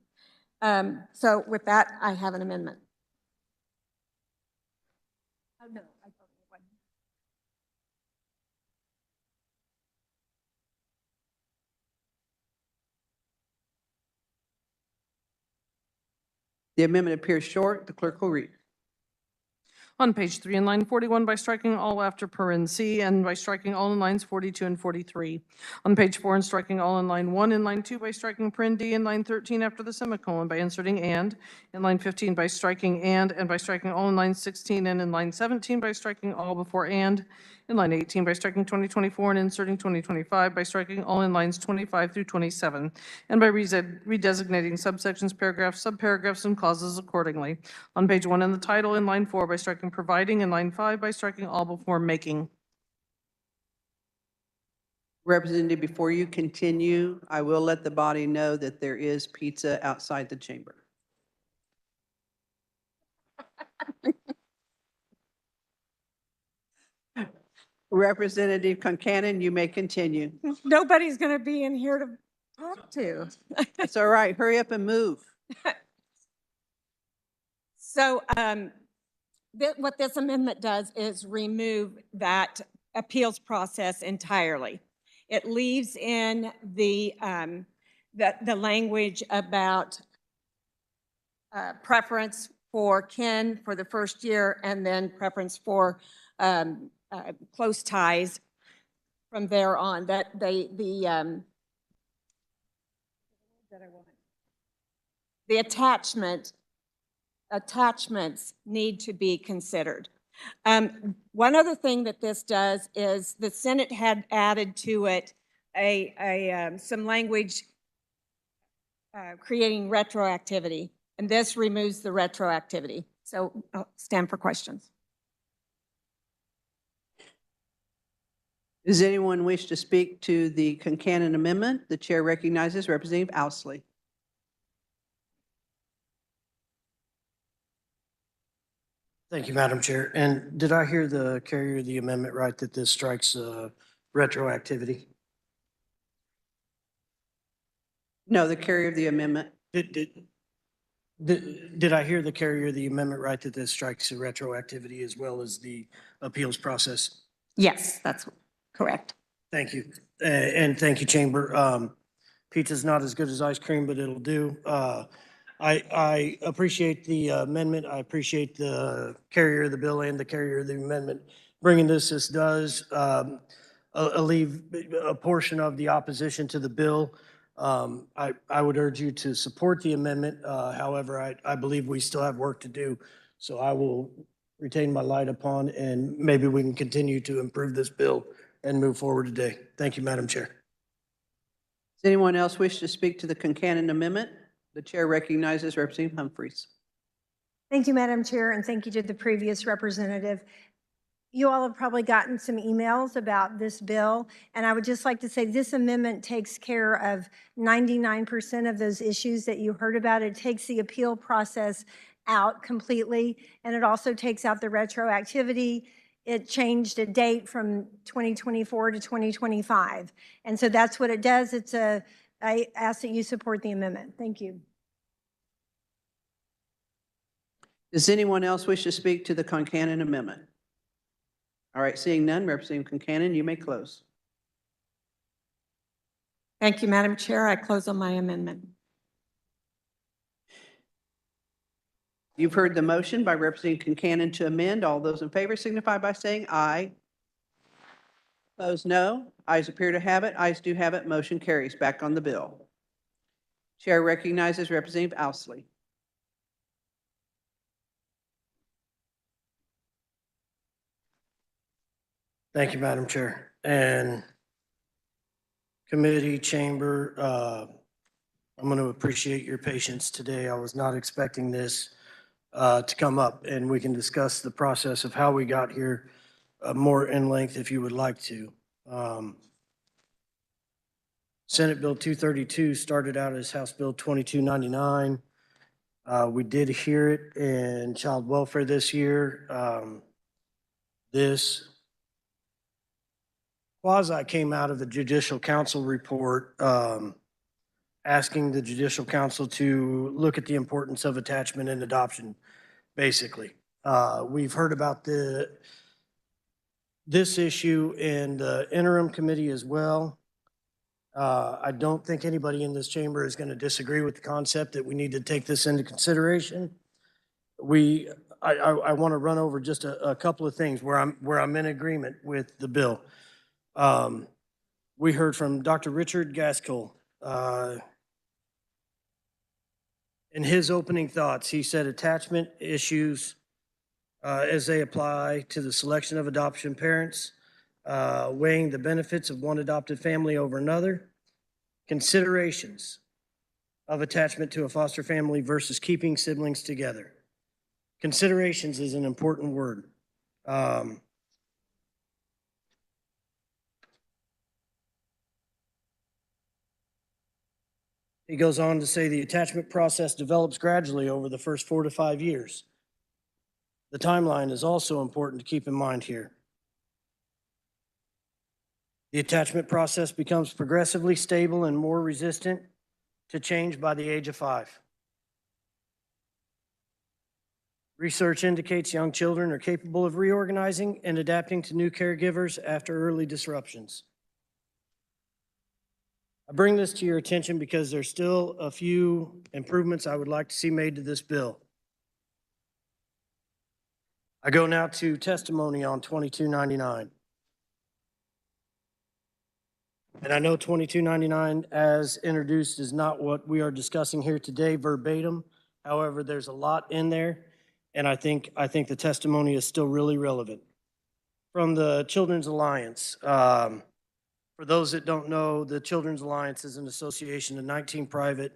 So with that, I have an amendment. Oh, no, I don't need one. The amendment appears short. The clerk will read. On page 3 in line 41 by striking all after paren C and by striking all in lines 42 and 43. On page 4 and striking all in line 1, in line 2 by striking paren D, in line 13 after the semicolon by inserting and, in line 15 by striking and by striking all in line 16, and in line 17 by striking all before and, in line 18 by striking 2024 and inserting 2025 by striking all in lines 25 through 27, and by redesignating subsections, paragraphs, subparagraphs, and clauses accordingly. On page 1 in the title, in line 4 by striking providing, in line 5 by striking all before making. Representative, before you continue, I will let the body know that there is pizza outside the chamber. Representative Concanon, you may continue. Nobody's going to be in here to talk to. It's all right. Hurry up and move. So what this amendment does is remove that appeals process entirely. It leaves in the language about preference for kin for the first year, and then preference for close ties from there on. That the attachments need to be considered. One other thing that this does is the Senate had added to it some language creating retroactivity, and this removes the retroactivity. So I'll stand for questions. Does anyone wish to speak to the Concanon amendment? The chair recognizes Representative Ousley. Thank you, Madam Chair. And did I hear the carrier of the amendment right, that this strikes retroactivity? No, the carrier of the amendment. Did I hear the carrier of the amendment right, that this strikes the retroactivity as well as the appeals process? Yes, that's correct. Thank you. And thank you, Chamber. Pizza's not as good as ice cream, but it'll do. I appreciate the amendment. I appreciate the carrier of the bill and the carrier of the amendment bringing this. This does alleviate a portion of the opposition to the bill. I would urge you to support the amendment. However, I believe we still have work to do. So I will retain my light upon, and maybe we can continue to improve this bill and move forward today. Thank you, Madam Chair. Does anyone else wish to speak to the Concanon amendment? The chair recognizes Representative Humphries. Thank you, Madam Chair, and thank you to the previous representative. You all have probably gotten some emails about this bill, and I would just like to say this amendment takes care of 99% of those issues that you heard about. It takes the appeal process out completely, and it also takes out the retroactivity. It changed a date from 2024 to 2025, and so that's what it does. I ask that you support the amendment. Thank you. Does anyone else wish to speak to the Concanon amendment? All right, seeing none, Representative Concanon, you may close. Thank you, Madam Chair. I close on my amendment. You've heard the motion by Representative Concanon to amend. All those in favor signify by saying aye. Opposed, no. Ayes appear to have it. Ayes do have it. Motion carries. Back on the bill. Chair recognizes Representative Ousley. Thank you, Madam Chair. And committee, chamber, I'm going to appreciate your patience today. I was not expecting this to come up, and we can discuss the process of how we got here more in length if you would like to. Senate Bill 232 started out as House Bill 2299. We did hear it in child welfare this year. This quasi came out of the Judicial Council report, asking the Judicial Council to look at the importance of attachment and adoption, basically. We've heard about this issue in the interim committee as well. I don't think anybody in this chamber is going to disagree with the concept that we need to take this into consideration. I want to run over just a couple of things where I'm in agreement with the bill. We heard from Dr. Richard Gaskell. In his opening thoughts, he said attachment issues as they apply to the selection of adoption parents, weighing the benefits of one adopted family over another, considerations of attachment to a foster family versus keeping siblings together. Considerations is an important word. He goes on to say the attachment process develops gradually over the first 4 to 5 years. The timeline is also important to keep in mind here. The attachment process becomes progressively stable and more resistant to change by the age of 5. Research indicates young children are capable of reorganizing and adapting to new caregivers after early disruptions. I bring this to your attention because there's still a few improvements I would like to see made to this bill. I go now to testimony on 2299. And I know 2299 as introduced is not what we are discussing here today verbatim. However, there's a lot in there, and I think the testimony is still really relevant. From the Children's Alliance, for those that don't know, the Children's Alliance is an association of 19 private,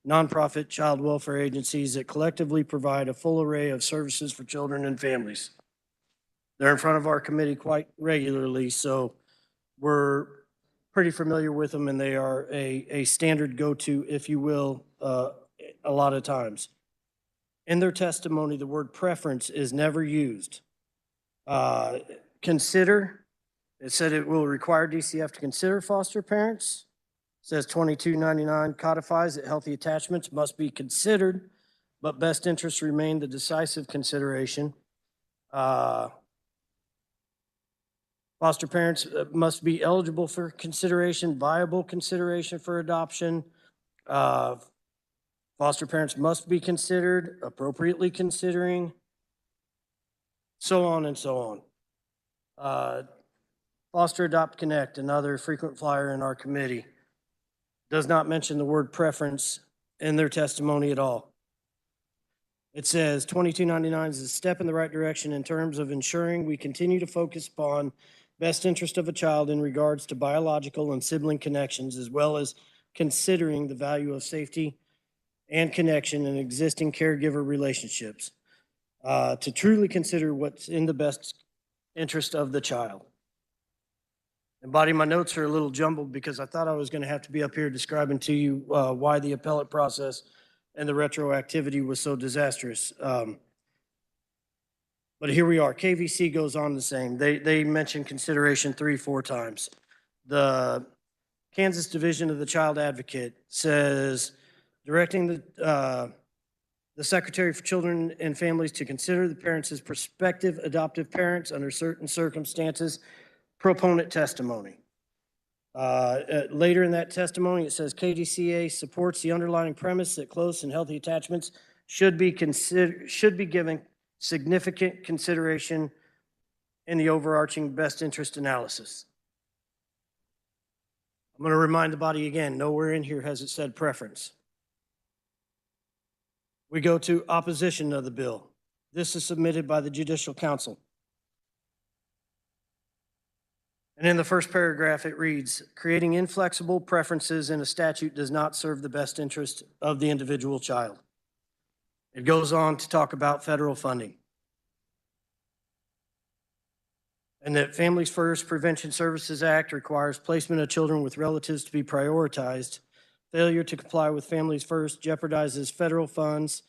nonprofit child welfare agencies that collectively provide a full array of services for children and families. They're in front of our committee quite regularly, so we're pretty familiar with them, and they are a standard go-to, if you will, a lot of times. In their testimony, the word preference is never used. Consider. It said it will require DCF to consider foster parents. It says 2299 codifies that healthy attachments must be considered, but best interests remain the decisive consideration. Foster parents must be eligible for consideration, viable consideration for adoption. Foster parents must be considered, appropriately considering, so on and so on. Foster Adopt Connect, another frequent flyer in our committee, does not mention the word preference in their testimony at all. It says 2299 is a step in the right direction in terms of ensuring we continue to focus upon best interest of a child in regards to biological and sibling connections, as well as considering the value of safety and connection in existing caregiver relationships, to truly consider what's in the best interest of the child. And Buddy, my notes are a little jumbled because I thought I was going to have to be up here describing to you why the appellate process and the retroactivity was so disastrous. But here we are. KVC goes on the same. They mention consideration 3-4 times. The Kansas Division of the Child Advocate says, directing the Secretary for Children and Families to consider the parents as prospective adoptive parents under certain circumstances. Proponent testimony. Later in that testimony, it says KDCA supports the underlying premise that close and healthy attachments should be given significant consideration in the overarching best interest analysis. I'm going to remind the body again, nowhere in here has it said preference. We go to opposition of the bill. This is submitted by the Judicial Council. And in the first paragraph, it reads, creating inflexible preferences in a statute does not serve the best interest of the individual child. It goes on to talk about federal funding. And that Families First Prevention Services Act requires placement of children with relatives to be prioritized. Failure to comply with Families First jeopardizes federal funds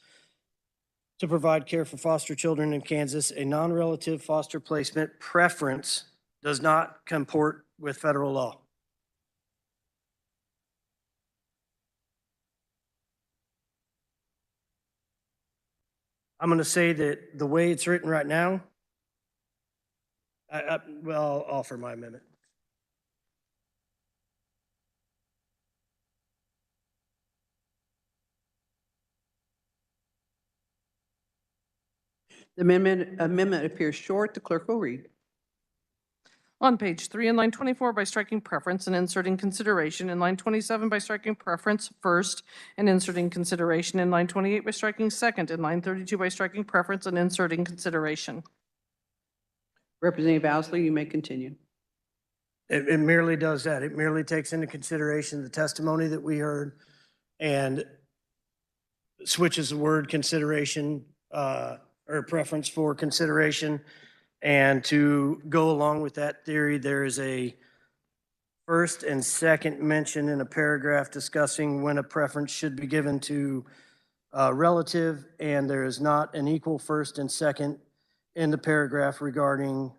to provide care for foster children in Kansas. A non-relative foster placement preference does not comport with federal law. I'm going to say that the way it's written right now, well, I'll offer my amendment. The amendment appears short. The clerk will read. On page 3 in line 24 by striking preference and inserting consideration, in line 27 by striking preference first and inserting consideration, in line 28 by striking second, in line 32 by striking preference and inserting consideration. Representative Ousley, you may continue. It merely does that. It merely takes into consideration the testimony that we heard and switches the word consideration or preference for consideration. And to go along with that theory, there is a first and second mention in a paragraph discussing when a preference should be given to a relative, and there is not an equal first and second in the paragraph regarding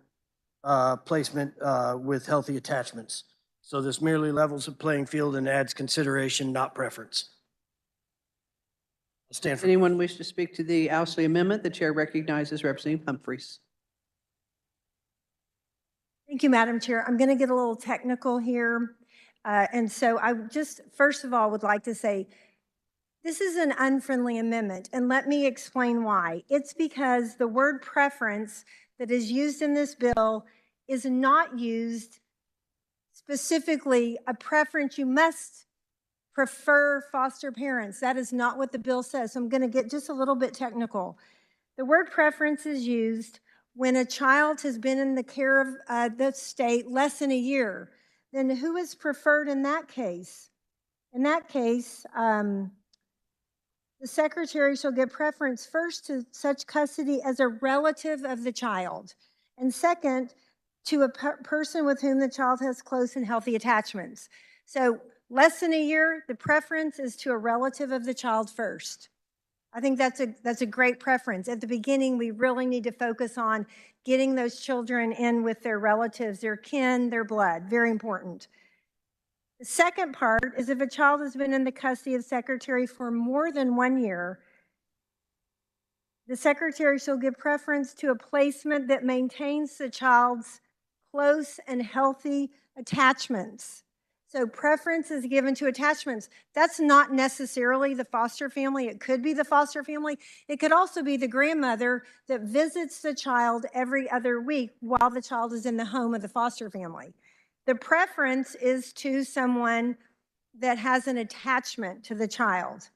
placement with healthy attachments. So this merely levels the playing field and adds consideration, not preference. I'll stand for. Anyone wish to speak to the Ousley amendment? The chair recognizes Representative Humphries. Thank you, Madam Chair. I'm going to get a little technical here. And so I just, first of all, would like to say, this is an unfriendly amendment, and let me explain why. It's because the word preference that is used in this bill is not used specifically a preference. You must prefer foster parents. That is not what the bill says. So I'm going to get just a little bit technical. The word preference is used when a child has been in the care of the state less than a year. Then who is preferred in that case? In that case, the secretary shall give preference first to such custody as a relative of the child, and second, to a person with whom the child has close and healthy attachments. So less than a year, the preference is to a relative of the child first. I think that's a great preference. At the beginning, we really need to focus on getting those children in with their relatives, their kin, their blood. Very important. The second part is if a child has been in the custody of the secretary for more than 1 year, the secretary shall give preference to a placement that maintains the child's close and healthy attachments. So preference is given to attachments. That's not necessarily the foster family. It could be the foster family. It could also be the grandmother that visits the child every other week while the child is in the home of the foster family. The preference is to someone that has an attachment to the child.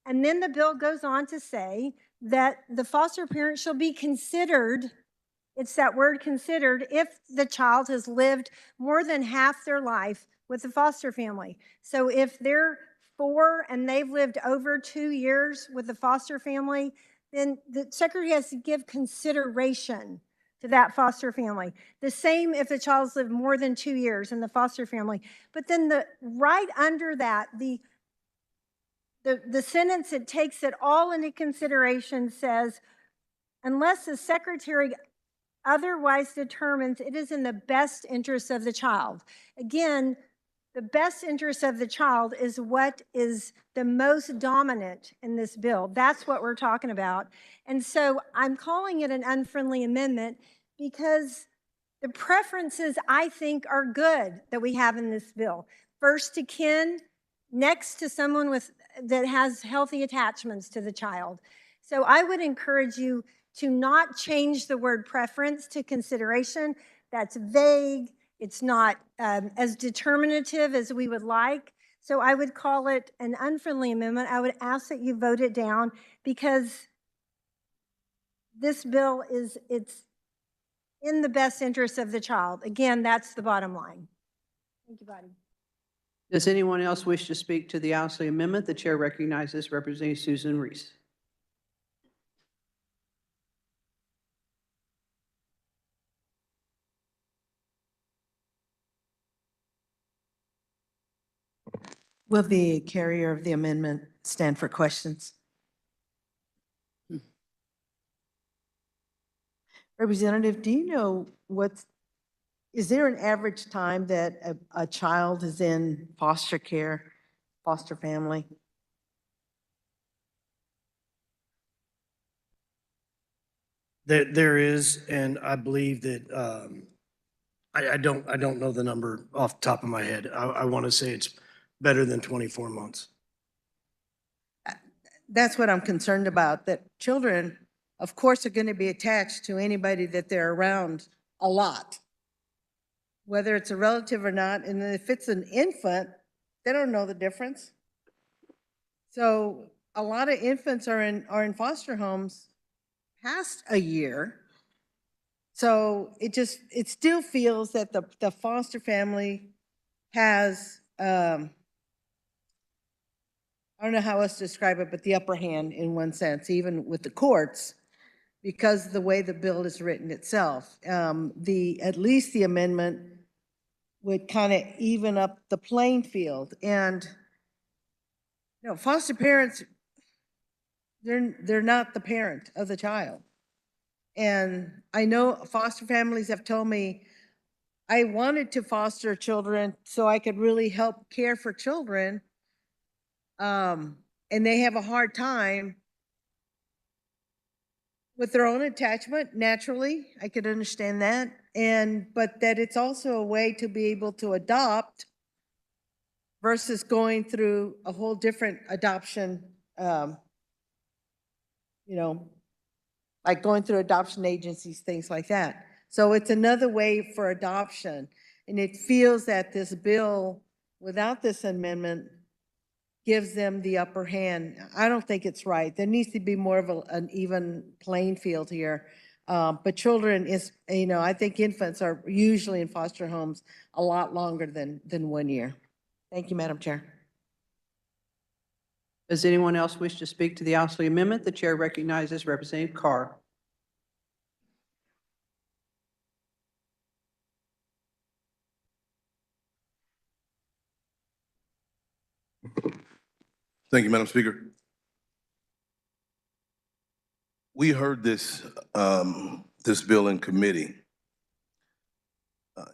And then the bill goes on to say that the foster parent shall be considered, it's that word considered, if the child has lived more than half their life with the foster family. So if they're 4 and they've lived over 2 years with the foster family, then the secretary has to give consideration to that foster family. The same if the child's lived more than 2 years in the foster family. But then right under that, the sentence that takes it all into consideration says, unless the secretary otherwise determines it is in the best interest of the child. Again, the best interest of the child is what is the most dominant in this bill. That's what we're talking about. And so I'm calling it an unfriendly amendment because the preferences, I think, are good that we have in this bill. First to kin, next to someone that has healthy attachments to the child. So I would encourage you to not change the word preference to consideration. That's vague. It's not as determinative as we would like. So I would call it an unfriendly amendment. I would ask that you vote it down because this bill it's in the best interest of the child. Again, that's the bottom line. Thank you, Buddy. Does anyone else wish to speak to the Ousley amendment? The chair recognizes Representative Susan Reese. Will the carrier of the amendment stand for questions? Representative, do you know what's is there an average time that a child is in foster care, foster family? There is, and I believe that, I don't know the number off the top of my head. I want to say it's better than 24 months. That's what I'm concerned about, that children, of course, are going to be attached to anybody that they're around a lot, whether it's a relative or not. And if it's an infant, they don't know the difference. So a lot of infants are in foster homes past a year. So it still feels that the foster family has, I don't know how else to describe it, but the upper hand in one sense, even with the courts, because of the way the bill is written itself. At least the amendment would kind of even up the playing field. And, foster parents, they're not the parent of the child. And I know foster families have told me, I wanted to foster children so I could really help care for children. And they have a hard time with their own attachment, naturally. I could understand that. But that it's also a way to be able to adopt versus going through a whole different adoption, like going through adoption agencies, things like that. So it's another way for adoption. And it feels that this bill, without this amendment, gives them the upper hand. I don't think it's right. There needs to be more of an even playing field here. But children is, I think infants are usually in foster homes a lot longer than 1 year. Thank you, Madam Chair. Does anyone else wish to speak to the Ousley Amendment? The chair recognizes Representative Carr. Thank you, Madam Speaker. We heard this bill in committee.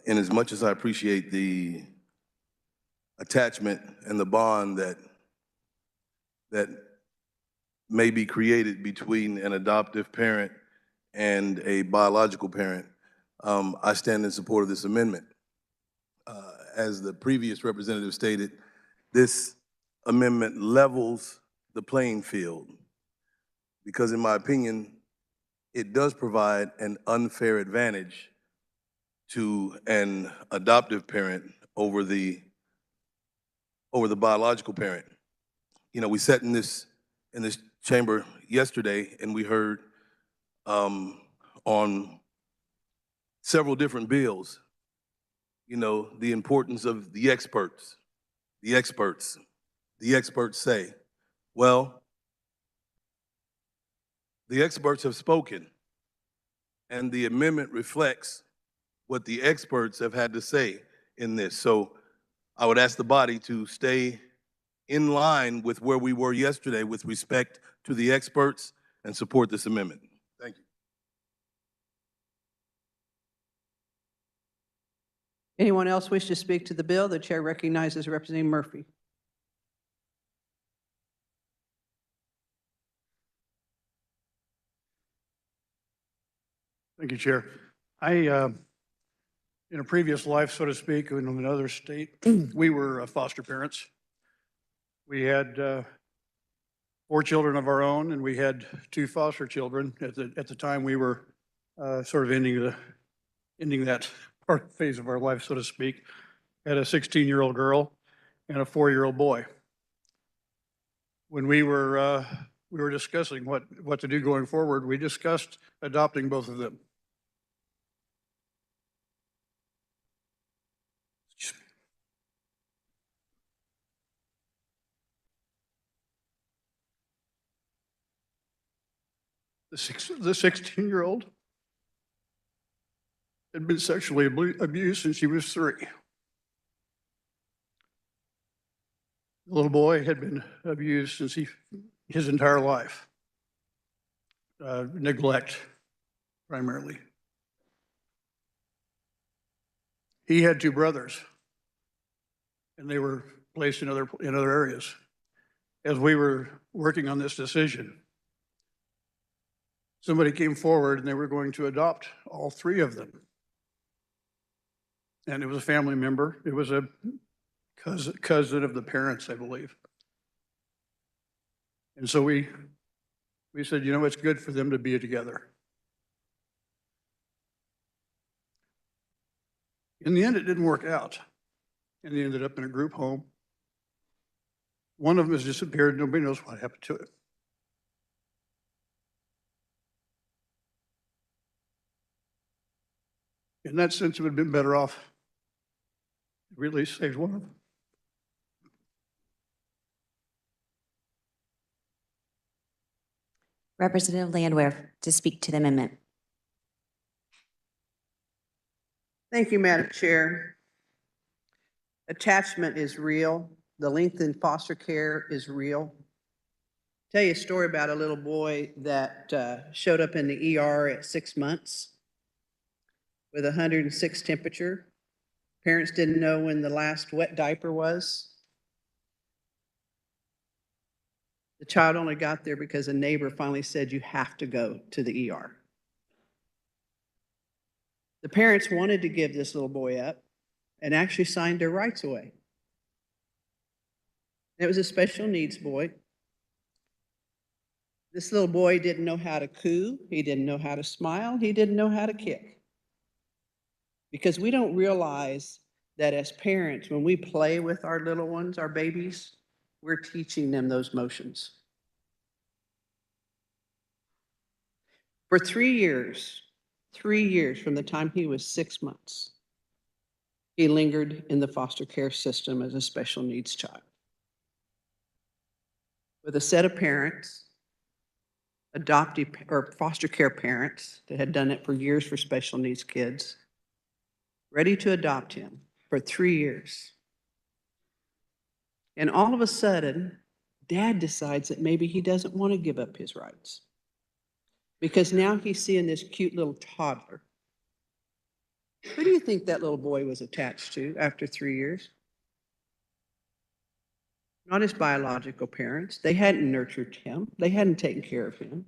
And as much as I appreciate the attachment and the bond that may be created between an adoptive parent and a biological parent, I stand in support of this amendment. As the previous representative stated, this amendment levels the playing field because, in my opinion, it does provide an unfair advantage to an adoptive parent over the biological parent. We sat in this chamber yesterday and we heard on several different bills, the importance of the experts. The experts say, well, the experts have spoken, and the amendment reflects what the experts have had to say in this. So I would ask the body to stay in line with where we were yesterday with respect to the experts and support this amendment. Thank you. Anyone else wish to speak to the bill? The chair recognizes Representative Murphy. Thank you, Chair. In a previous life, so to speak, in another state, we were foster parents. We had 4 children of our own, and we had 2 foster children. At the time, we were sort of ending that phase of our life, so to speak. Had a 16-year-old girl and a 4-year-old boy. When we were discussing what to do going forward, we discussed adopting both of them. The 16-year-old had been sexually abused since he was 3. The little boy had been abused since his entire life. Neglect, primarily. He had two brothers, and they were placed in other areas. As we were working on this decision, somebody came forward and they were going to adopt all three of them. And it was a family member. It was a cousin of the parents, I believe. And so we said, you know, it's good for them to be together. In the end, it didn't work out. And they ended up in a group home. One of them has disappeared. Nobody knows what happened to it. In that sense, it would have been better off to really save one of them. Representative Landwehr to speak to the amendment. Thank you, Madam Chair. Attachment is real. The length in foster care is real. Tell you a story about a little boy that showed up in the ER at 6 months with 106 temperature. Parents didn't know when the last wet diaper was. The child only got there because a neighbor finally said, you have to go to the ER. The parents wanted to give this little boy up and actually signed their rights away. It was a special needs boy. This little boy didn't know how to coo. He didn't know how to smile. He didn't know how to kick. Because we don't realize that as parents, when we play with our little ones, our babies, we're teaching them those motions. For 3 years from the time he was 6 months, he lingered in the foster care system as a special needs child. With a set of parents, adoptive or foster care parents that had done it for years for special needs kids, ready to adopt him for 3 years. And all of a sudden, Dad decides that maybe he doesn't want to give up his rights. Because now he's seeing this cute little toddler. Who do you think that little boy was attached to after 3 years? Not his biological parents. They hadn't nurtured him. They hadn't taken care of him.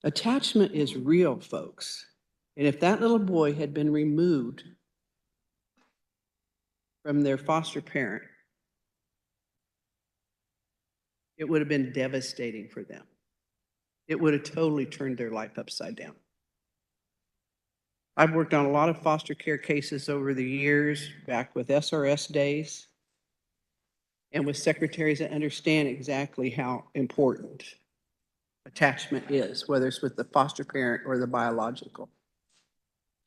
Attachment is real, folks. And if that little boy had been removed from their foster parent, it would have been devastating for them. It would have totally turned their life upside down. I've worked on a lot of foster care cases over the years, back with SRS days, and with secretaries that understand exactly how important attachment is, whether it's with the foster parent or the biological.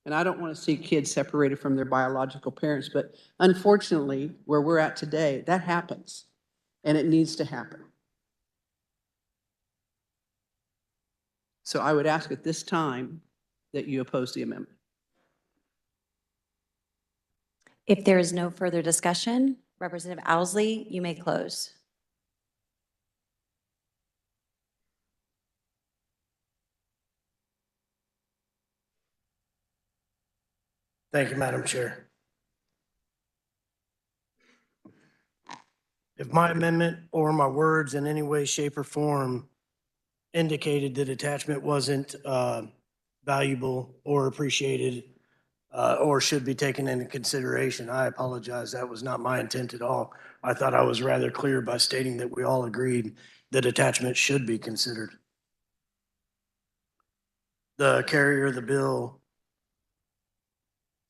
And I don't want to see kids separated from their biological parents, but unfortunately, where we're at today, that happens, and it needs to happen. So I would ask at this time that you oppose the amendment. If there is no further discussion, Representative Owsley, you may close. Thank you, Madam Chair. If my amendment or my words in any way, shape, or form indicated that attachment wasn't valuable or appreciated or should be taken into consideration, I apologize. That was not my intent at all. I thought I was rather clear by stating that we all agreed that attachment should be considered. The carrier of the bill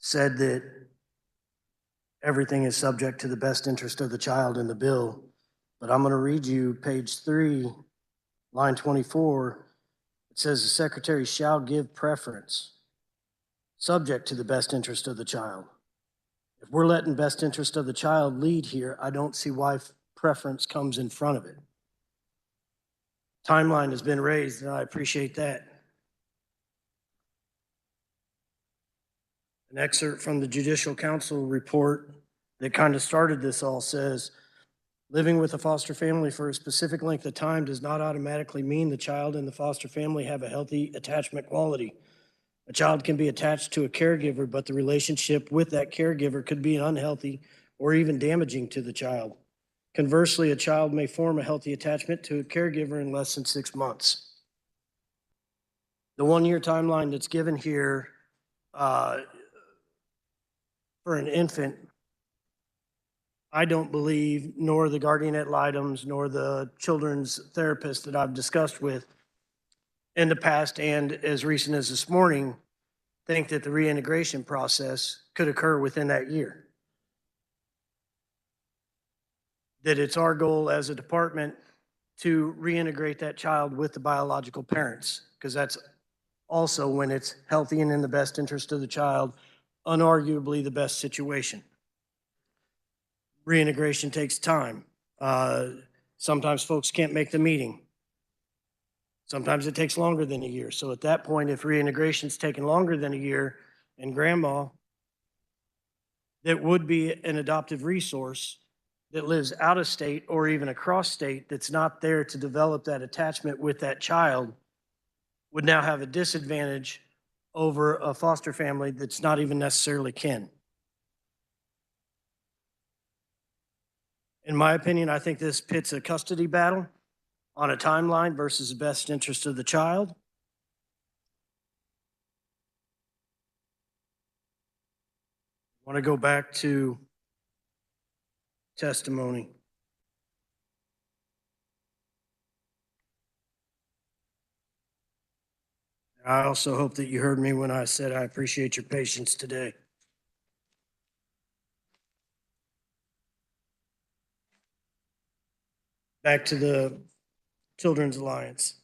said that everything is subject to the best interest of the child in the bill, but I'm going to read you page 3, line 24. It says the secretary shall give preference subject to the best interest of the child. If we're letting best interest of the child lead here, I don't see why preference comes in front of it. Timeline has been raised, and I appreciate that. An excerpt from the Judicial Council report that kind of started this all says, living with a foster family for a specific length of time does not automatically mean the child and the foster family have a healthy attachment quality. A child can be attached to a caregiver, but the relationship with that caregiver could be unhealthy or even damaging to the child. Conversely, a child may form a healthy attachment to a caregiver in less than 6 months. The 1-year timeline that's given here for an infant, I don't believe, nor the guardian ad litems, nor the children's therapist that I've discussed with in the past and as recent as this morning, think that the reintegration process could occur within that year. That it's our goal as a department to reintegrate that child with the biological parents, because that's also, when it's healthy and in the best interest of the child, unarguably the best situation. Reintegration takes time. Sometimes folks can't make the meeting. Sometimes it takes longer than a year. So at that point, if reintegration's taken longer than a year, and grandma, that would be an adoptive resource that lives out of state or even across state that's not there to develop that attachment with that child, would now have a disadvantage over a foster family that's not even necessarily kin. In my opinion, I think this pits a custody battle on a timeline versus the best interest of the child. I want to go back to testimony. I also hope that you heard me when I said I appreciate your patience today. Back to the Children's Alliance.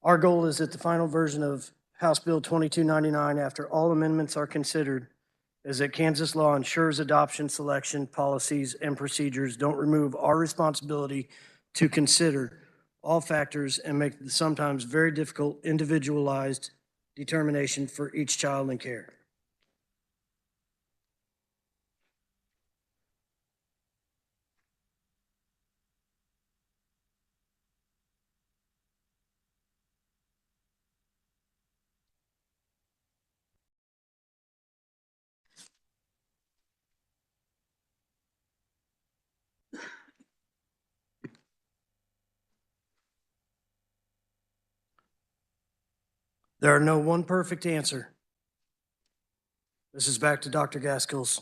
Our goal is that the final version of House Bill 2299, after all amendments are considered, is that Kansas law ensures adoption selection policies and procedures don't remove our responsibility to consider all factors and make the sometimes very difficult individualized determination for each child in care. There are no one perfect answer. This is back to Dr. Gaskell's.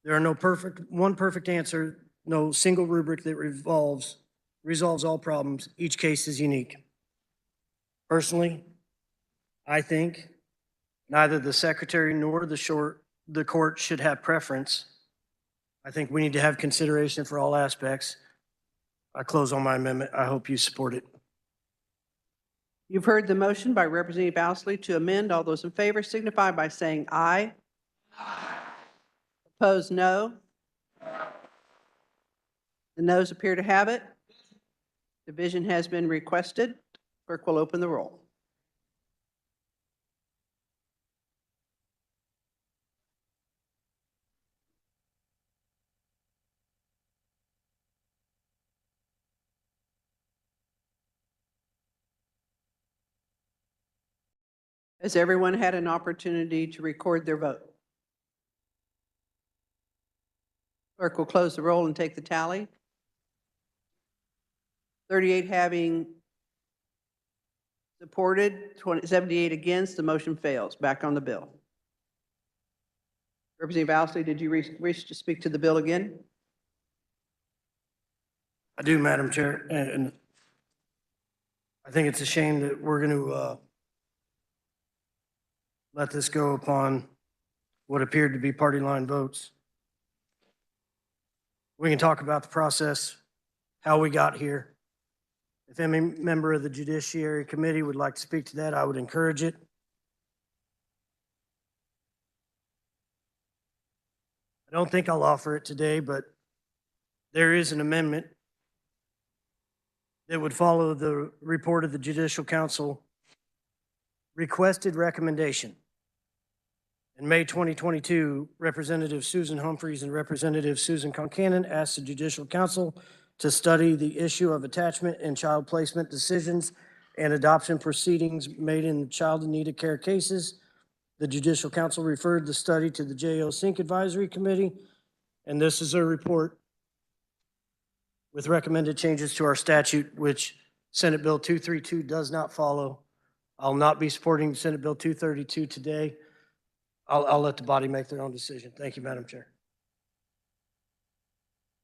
There are no one perfect answer, no single rubric that resolves all problems. Each case is unique. Personally, I think neither the secretary nor the court should have preference. I think we need to have consideration for all aspects. I close on my amendment. I hope you support it. You've heard the motion by Representative Ousley to amend. All those in favor signify by saying aye. Opposed, no. The noes appear to have it. Division has been requested. Clerk will open the roll. Has everyone had an opportunity to record their vote? Clerk will close the roll and take the tally. 38 having supported, 78 against, the motion fails. Back on the bill. Representative Ousley, did you wish to speak to the bill again? I do, Madam Chair, and I think it's a shame that we're going to let this go upon what appeared to be party line votes. We can talk about the process, how we got here. If any member of the Judiciary Committee would like to speak to that, I would encourage it. I don't think I'll offer it today, but there is an amendment that would follow the report of the Judicial Council requested recommendation. In May 2022, Representative Susan Humphreys and Representative Susan Concanon asked the Judicial Council to study the issue of attachment and child placement decisions and adoption proceedings made in child in need of care cases. The Judicial Council referred the study to the JO Sync Advisory Committee, and this is a report with recommended changes to our statute, which Senate Bill 232 does not follow. I'll not be supporting Senate Bill 232 today. I'll let the body make their own decision. Thank you, Madam Chair.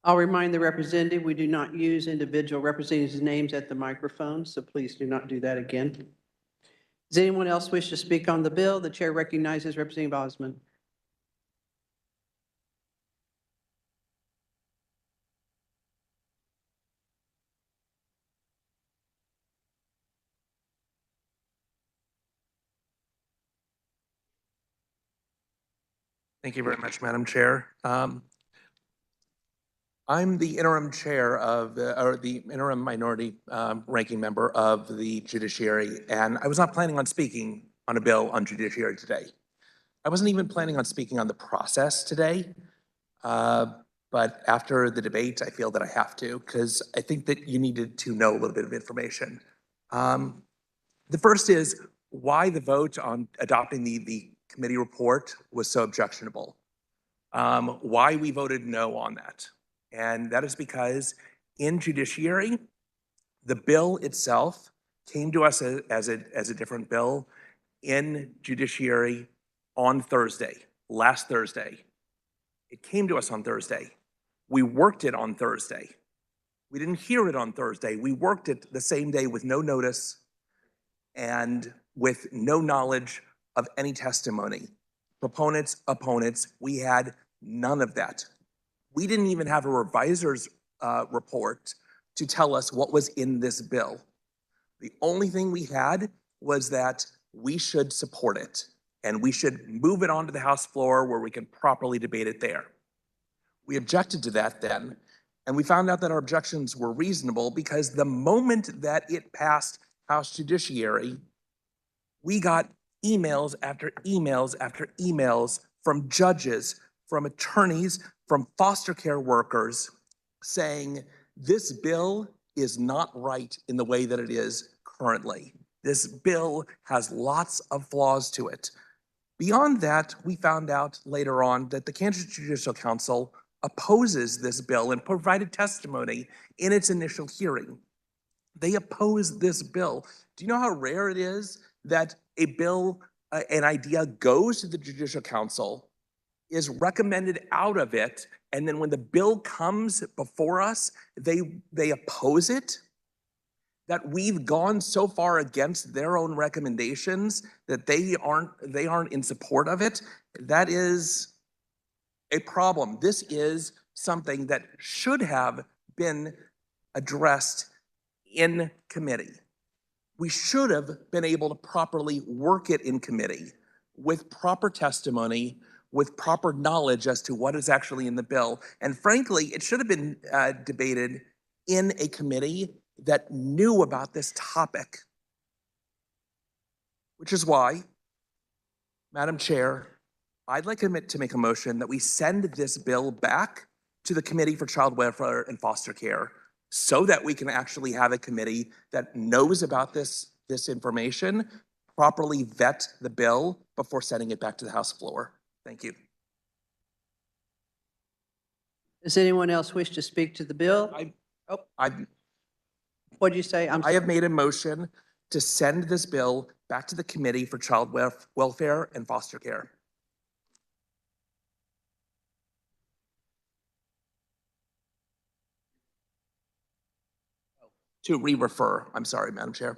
I'll remind the representative, we do not use individual representatives' names at the microphone, so please do not do that again. Does anyone else wish to speak on the bill? The chair recognizes Representative Osmond. Thank you very much, Madam Chair. I'm the interim chair of the interim minority ranking member of the judiciary, and I was not planning on speaking on a bill on judiciary today. I wasn't even planning on speaking on the process today, but after the debate, I feel that I have to, because I think that you needed to know a little bit of information. The first is why the vote on adopting the committee report was so objectionable. Why we voted no on that. And that is because in judiciary, the bill itself came to us as a different bill in judiciary on Thursday, last Thursday. It came to us on Thursday. We worked it on Thursday. We didn't hear it on Thursday. We worked it the same day with no notice and with no knowledge of any testimony. Proponents, opponents, we had none of that. We didn't even have a reviser's report to tell us what was in this bill. The only thing we had was that we should support it and we should move it onto the House floor where we can properly debate it there. We objected to that then, and we found out that our objections were reasonable because the moment that it passed House Judiciary, we got emails after emails after emails from judges, from attorneys, from foster care workers saying this bill is not right in the way that it is currently. This bill has lots of flaws to it. Beyond that, we found out later on that the Kansas Judicial Council opposes this bill and provided testimony in its initial hearing. They oppose this bill. Do you know how rare it is that a bill, an idea goes to the Judicial Council, is recommended out of it, and then when the bill comes before us, they oppose it? That we've gone so far against their own recommendations that they aren't in support of it? That is a problem. This is something that should have been addressed in committee. We should have been able to properly work it in committee with proper testimony, with proper knowledge as to what is actually in the bill. And frankly, it should have been debated in a committee that knew about this topic. Which is why, Madam Chair, I'd like to make a motion that we send this bill back to the Committee for Child Welfare and Foster Care so that we can actually have a committee that knows about this information, properly vet the bill before sending it back to the House floor. Thank you. Does anyone else wish to speak to the bill? What'd you say? I have made a motion to send this bill back to the Committee for Child Welfare and Foster Care. To re-refer, I'm sorry, Madam Chair.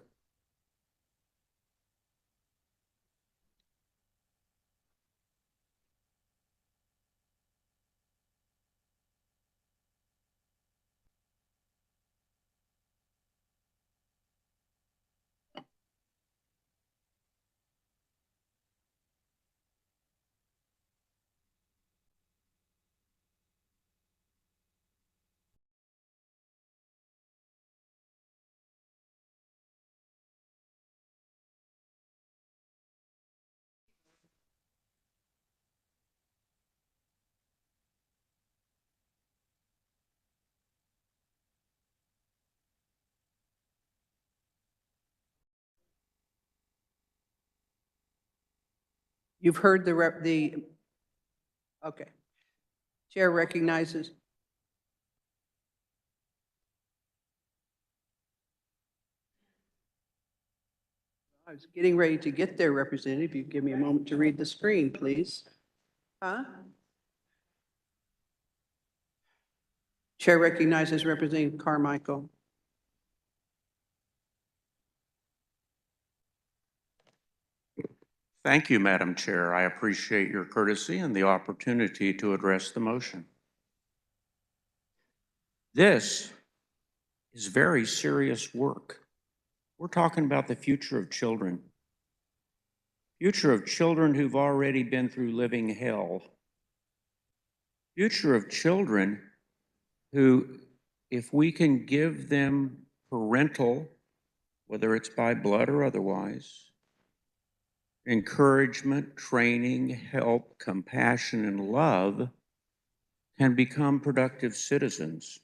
You've heard okay. Chair recognizes. I was getting ready to get there, Representative. You give me a moment to read the screen, please. Huh? Chair recognizes Representative Carmichael. Thank you, Madam Chair. I appreciate your courtesy and the opportunity to address the motion. This is very serious work. We're talking about the future of children. Future of children who've already been through living hell. Future of children who, if we can give them parental, whether it's by blood or otherwise, encouragement, training, help, compassion, and love, can become productive citizens.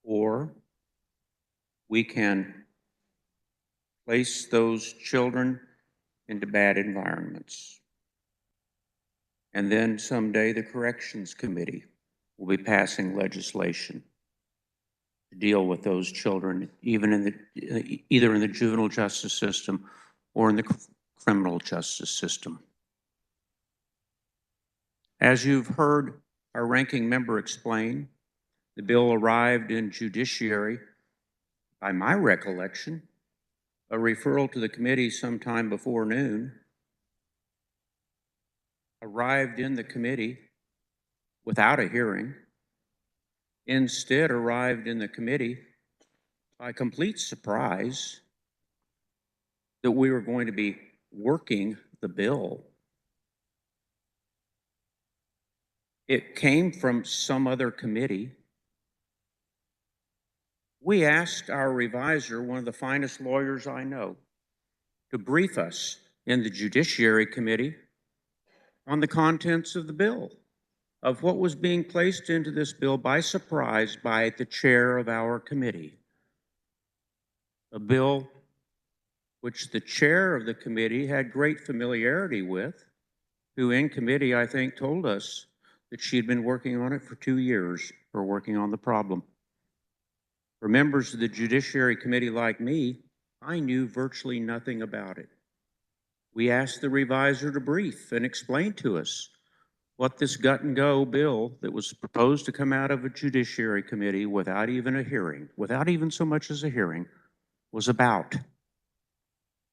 Or we can place those children into bad environments. And then someday the Corrections Committee will be passing legislation to deal with those children, even in either in the juvenile justice system or in the criminal justice system. As you've heard our ranking member explain, the bill arrived in judiciary, by my recollection, a referral to the committee sometime before noon, arrived in the committee without a hearing, instead arrived in the committee by complete surprise that we were going to be working the bill. It came from some other committee. We asked our reviser, one of the finest lawyers I know, to brief us in the Judiciary Committee on the contents of the bill, of what was being placed into this bill by surprise by the chair of our committee. A bill which the chair of the committee had great familiarity with, who in committee, I think, told us that she had been working on it for 2 years, or working on the problem. For members of the Judiciary Committee like me, I knew virtually nothing about it. We asked the reviser to brief and explain to us what this gut-and-go bill that was proposed to come out of a Judiciary Committee without even a hearing, without even so much as a hearing, was about.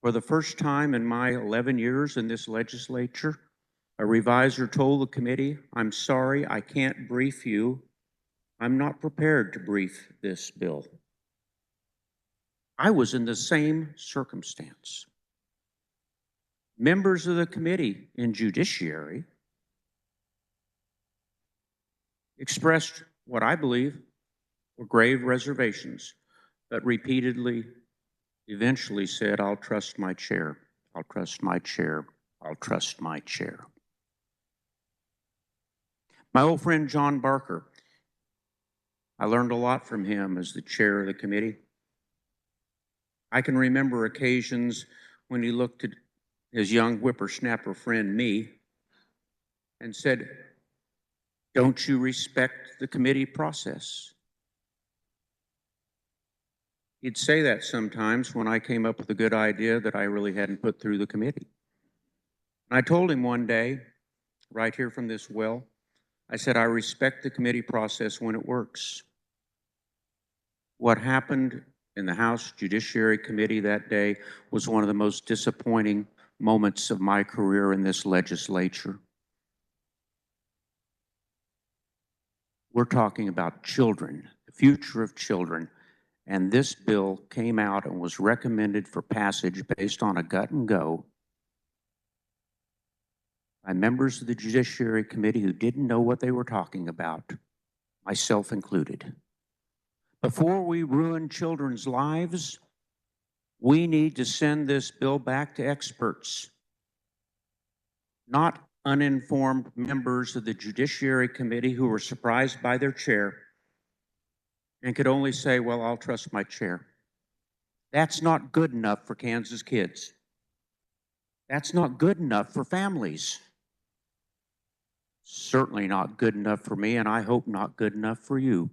For the first time in my 11 years in this legislature, a reviser told the committee, "I'm sorry, I can't brief you. I'm not prepared to brief this bill." I was in the same circumstance. Members of the committee in judiciary expressed what I believe were grave reservations, but repeatedly, eventually said, "I'll trust my chair. I'll trust my chair. I'll trust my chair." My old friend John Barker, I learned a lot from him as the chair of the committee. I can remember occasions when he looked at his young whippersnapper friend, me, and said, "Don't you respect the committee process?" He'd say that sometimes when I came up with a good idea that I really hadn't put through the committee. And I told him one day, right here from this well, I said, "I respect the committee process when it works." What happened in the House Judiciary Committee that day was one of the most disappointing moments of my career in this legislature. We're talking about children, the future of children, and this bill came out and was recommended for passage based on a gut and go by members of the Judiciary Committee who didn't know what they were talking about, myself included. Before we ruin children's lives, we need to send this bill back to experts, not uninformed members of the Judiciary Committee who were surprised by their chair and could only say, "Well, I'll trust my chair." That's not good enough for Kansas kids. That's not good enough for families. Certainly not good enough for me, and I hope not good enough for you.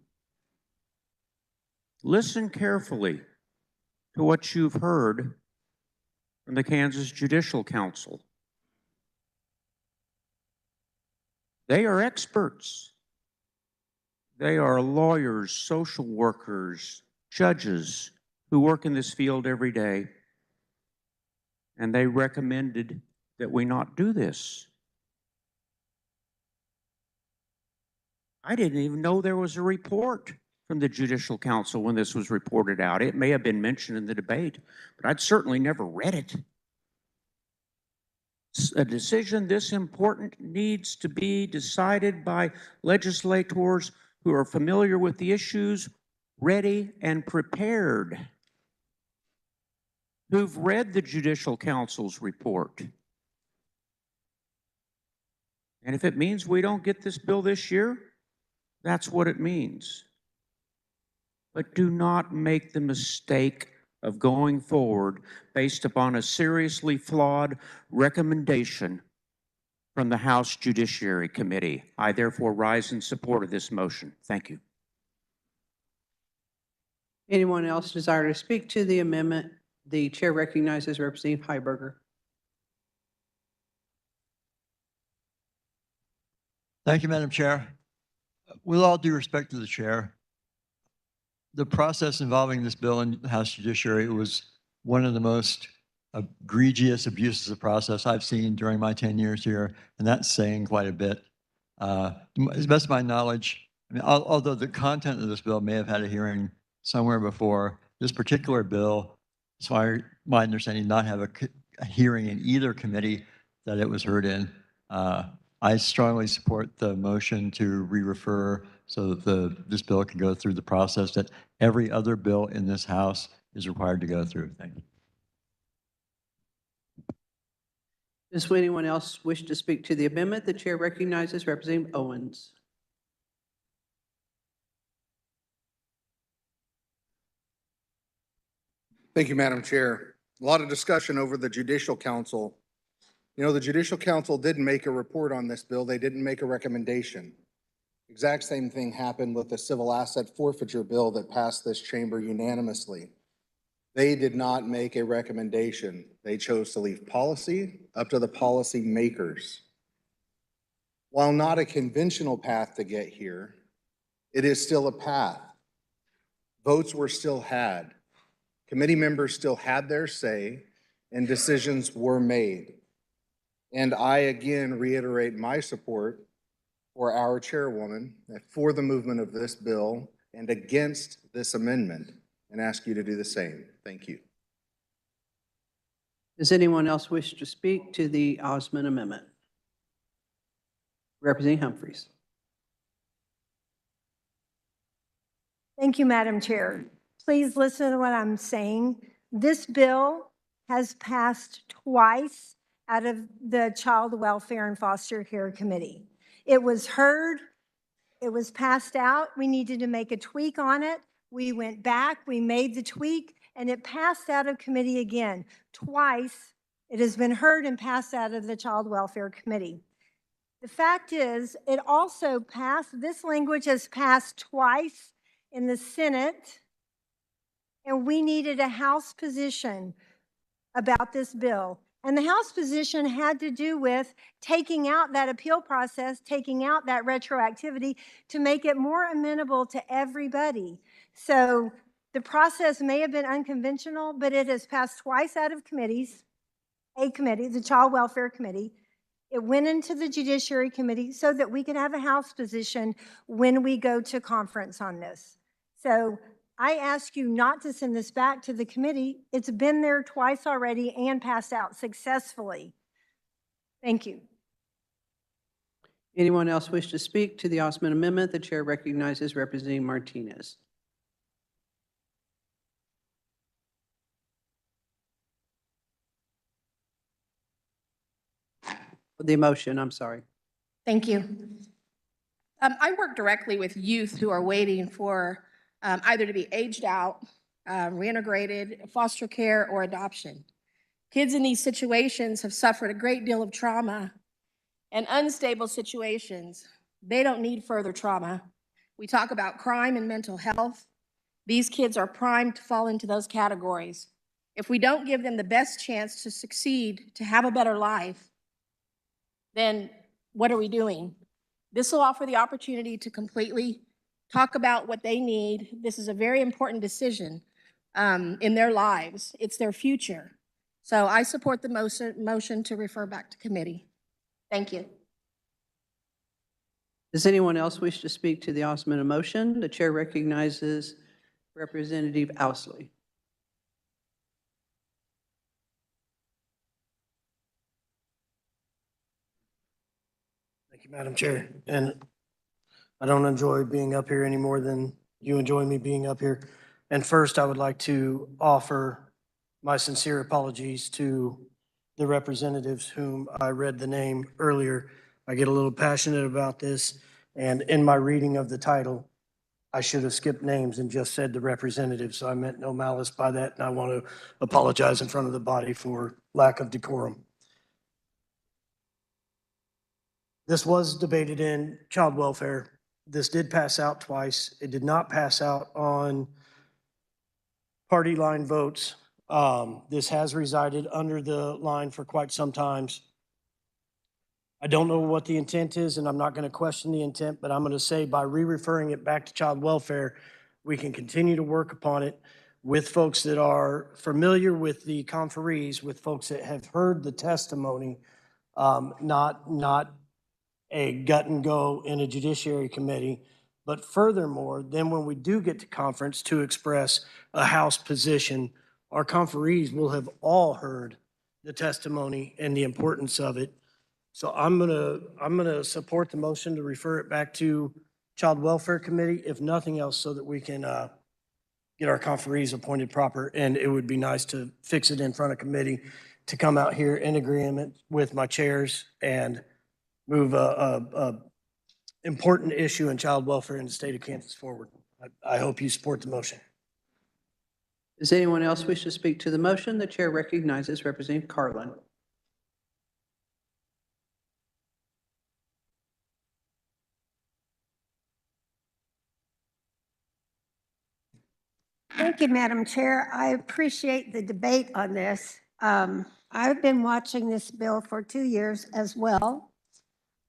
Listen carefully to what you've heard from the Kansas Judicial Council. They are experts. They are lawyers, social workers, judges who work in this field every day. And they recommended that we not do this. I didn't even know there was a report from the Judicial Council when this was reported out. It may have been mentioned in the debate, but I'd certainly never read it. A decision this important needs to be decided by legislators who are familiar with the issues, ready and prepared, who've read the Judicial Council's report. And if it means we don't get this bill this year, that's what it means. But do not make the mistake of going forward based upon a seriously flawed recommendation from the House Judiciary Committee. I therefore rise in support of this motion. Thank you. Anyone else desire to speak to the amendment? The chair recognizes Representative Heiberger. Thank you, Madam Chair. With all due respect to the chair, the process involving this bill in the House Judiciary was one of the most egregious abuses of process I've seen during my 10 years here, and that's saying quite a bit. As best of my knowledge, I mean, although the content of this bill may have had a hearing somewhere before, this particular bill, as far as my understanding, did not have a hearing in either committee that it was heard in. I strongly support the motion to re-refer so that this bill can go through the process that every other bill in this House is required to go through. Thank you. Does anyone else wish to speak to the amendment? The chair recognizes Representative Owens. Thank you, Madam Chair. A lot of discussion over the Judicial Council. You know, the Judicial Council didn't make a report on this bill. They didn't make a recommendation. Exact same thing happened with the civil asset forfeiture bill that passed this chamber unanimously. They did not make a recommendation. They chose to leave policy up to the policy makers. While not a conventional path to get here, it is still a path. Votes were still had. Committee members still had their say, and decisions were made. And I again reiterate my support for our chairwoman for the movement of this bill and against this amendment, and ask you to do the same. Thank you. Does anyone else wish to speak to the Osmond Amendment? Representative Humphreys. Thank you, Madam Chair. Please listen to what I'm saying. This bill has passed twice out of the Child Welfare and Foster Care Committee. It was heard, it was passed out. We needed to make a tweak on it. We went back, we made the tweak, and it passed out of committee again. Twice, it has been heard and passed out of the Child Welfare Committee. The fact is, it also passed, this language has passed twice in the Senate, and we needed a House position about this bill. And the House position had to do with taking out that appeal process, taking out that retroactivity to make it more amenable to everybody. So the process may have been unconventional, but it has passed twice out of committees, a committee, the Child Welfare Committee. It went into the Judiciary Committee so that we could have a House position when we go to conference on this. So I ask you not to send this back to the committee. It's been there twice already and passed out successfully. Thank you. Anyone else wish to speak to the Osmond Amendment? The chair recognizes Representative Martinez. The motion, I'm sorry. Thank you. I work directly with youth who are waiting for either to be aged out, reintegrated, foster care, or adoption. Kids in these situations have suffered a great deal of trauma and unstable situations. They don't need further trauma. We talk about crime and mental health. These kids are primed to fall into those categories. If we don't give them the best chance to succeed, to have a better life, then what are we doing? This will offer the opportunity to completely talk about what they need. This is a very important decision in their lives. It's their future. So I support the motion to refer back to committee. Thank you. Does anyone else wish to speak to the Osmond motion? The chair recognizes Representative Ousley. Thank you, Madam Chair. And I don't enjoy being up here any more than you enjoy me being up here. And first, I would like to offer my sincere apologies to the representatives whom I read the name earlier. I get a little passionate about this, and in my reading of the title, I should have skipped names and just said the representatives, so I meant no malice by that, and I want to apologize in front of the body for lack of decorum. This was debated in child welfare. This did pass out twice. It did not pass out on party line votes. This has resided under the line for quite some times. I don't know what the intent is, and I'm not going to question the intent, but I'm going to say by re-referring it back to child welfare, we can continue to work upon it with folks that are familiar with the conferees, with folks that have heard the testimony, not a gut and go in a judiciary committee. But furthermore, then when we do get to conference to express a House position, our conferees will have all heard the testimony and the importance of it. So I'm gonna support the motion to refer it back to Child Welfare Committee, if nothing else, so that we can get our conferees appointed proper. And it would be nice to fix it in front of committee, to come out here in agreement with my chairs and move a important issue in child welfare in the state of Kansas forward. I hope you support the motion. Does anyone else wish to speak to the motion? The chair recognizes Representative Carlin. Thank you, Madam Chair. I appreciate the debate on this. I've been watching this bill for 2 years as well.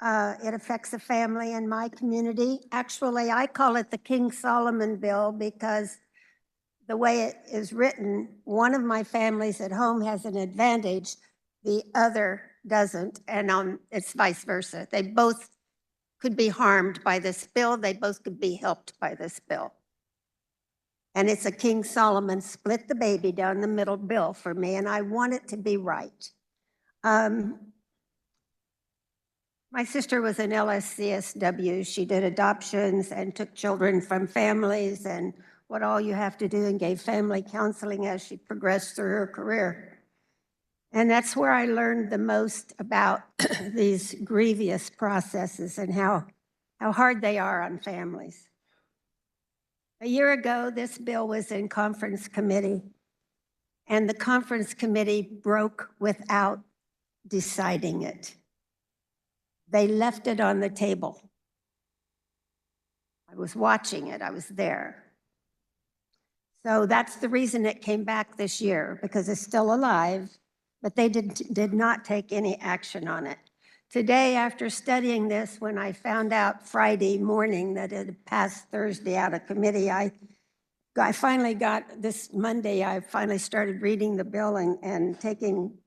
It affects a family in my community. Actually, I call it the King Solomon bill because the way it is written, one of my families at home has an advantage, the other doesn't, and it's vice versa. They both could be harmed by this bill. They both could be helped by this bill. And it's a King Solomon split the baby down the middle bill for me, and I want it to be right. My sister was an LSCSW. She did adoptions and took children from families and what all you have to do, and gave family counseling as she progressed through her career. And that's where I learned the most about these grievous processes and how hard they are on families. A year ago, this bill was in conference committee, and the conference committee broke without deciding it. They left it on the table. I was watching it, I was there. So that's the reason it came back this year, because it's still alive, but they did not take any action on it. Today, after studying this, when I found out Friday morning that it had passed Thursday out of committee, I finally got, this Monday, I finally started reading the bill and taking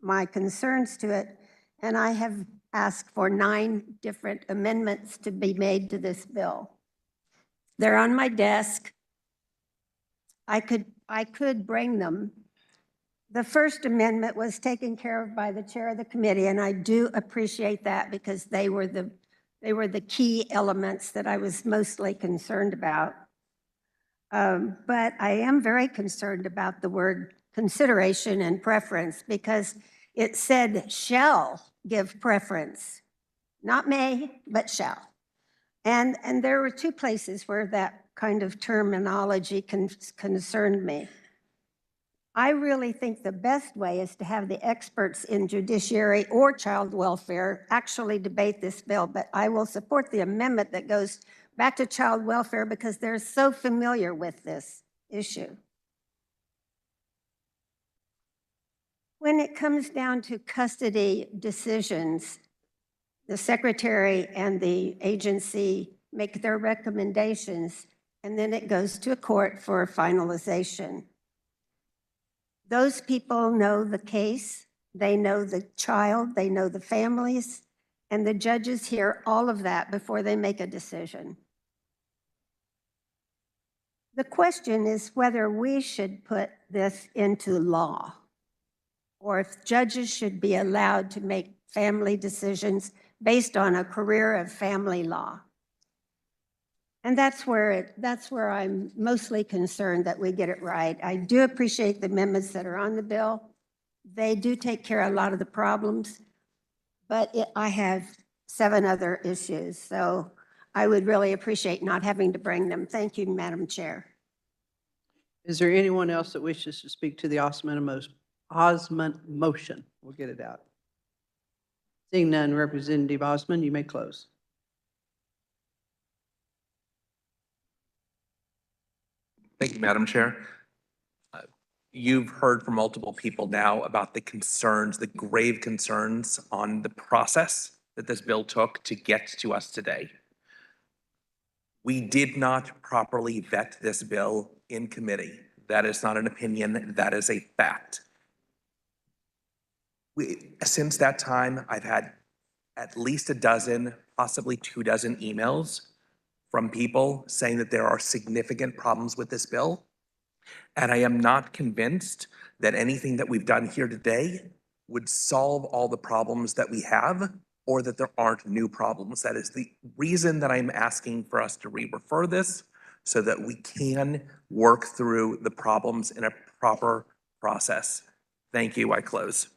my concerns to it, and I have asked for 9 different amendments to be made to this bill. They're on my desk. I could bring them. The first amendment was taken care of by the chair of the committee, and I do appreciate that because they were the key elements that I was mostly concerned about. But I am very concerned about the word consideration and preference, because it said shall give preference, not may, but shall. And there were 2 places where that kind of terminology concerned me. I really think the best way is to have the experts in judiciary or child welfare actually debate this bill, but I will support the amendment that goes back to child welfare because they're so familiar with this issue. When it comes down to custody decisions, the secretary and the agency make their recommendations, and then it goes to a court for finalization. Those people know the case, they know the child, they know the families, and the judges hear all of that before they make a decision. The question is whether we should put this into law, or if judges should be allowed to make family decisions based on a career of family law. And that's where I'm mostly concerned that we get it right. I do appreciate the amendments that are on the bill. They do take care of a lot of the problems, but I have 7 other issues. So I would really appreciate not having to bring them. Thank you, Madam Chair. Is there anyone else that wishes to speak to the Osmond motion? We'll get it out. Seeing none, Representative Osmond, you may close. Thank you, Madam Chair. You've heard from multiple people now about the concerns, the grave concerns on the process that this bill took to get to us today. We did not properly vet this bill in committee. That is not an opinion, that is a fact. Since that time, I've had at least a dozen, possibly 24 emails from people saying that there are significant problems with this bill. And I am not convinced that anything that we've done here today would solve all the problems that we have, or that there aren't new problems. That is the reason that I'm asking for us to re-refer this, so that we can work through the problems in a proper process. Thank you, I close.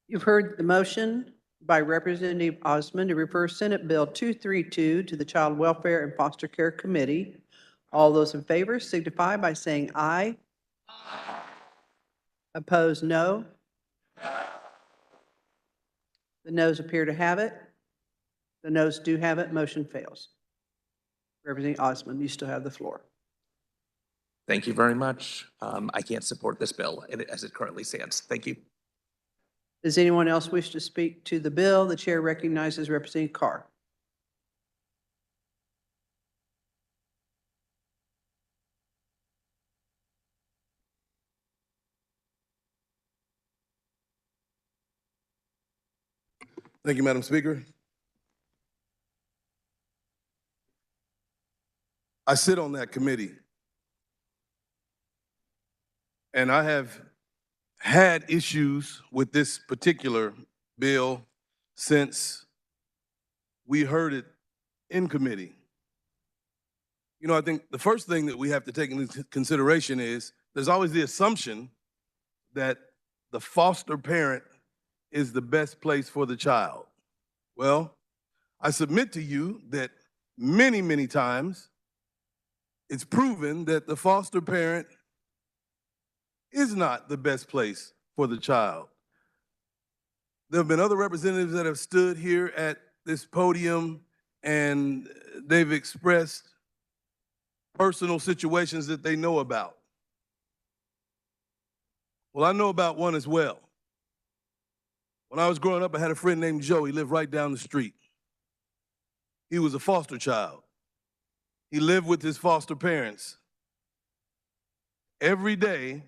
You've heard the motion by Representative Osmond to refer Senate Bill 232 to the Child Welfare and Foster Care Committee. All those in favor signify by saying aye. Opposed, no. The noes appear to have it. The noes do have it. Motion fails. Representative Osmond, you still have the floor. Thank you very much. I can't support this bill as it currently stands. Thank you. Does anyone else wish to speak to the bill? The chair recognizes Representative Carr. Thank you, Madam Speaker. I sit on that committee, and I have had issues with this particular bill since we heard it in committee. You know, I think the first thing that we have to take into consideration is there's always the assumption that the foster parent is the best place for the child. Well, I submit to you that many, many times it's proven that the foster parent is not the best place for the child. There have been other representatives that have stood here at this podium and they've expressed personal situations that they know about. Well, I know about one as well. When I was growing up, I had a friend named Joe. He lived right down the street. He was a foster child. He lived with his foster parents. Every day,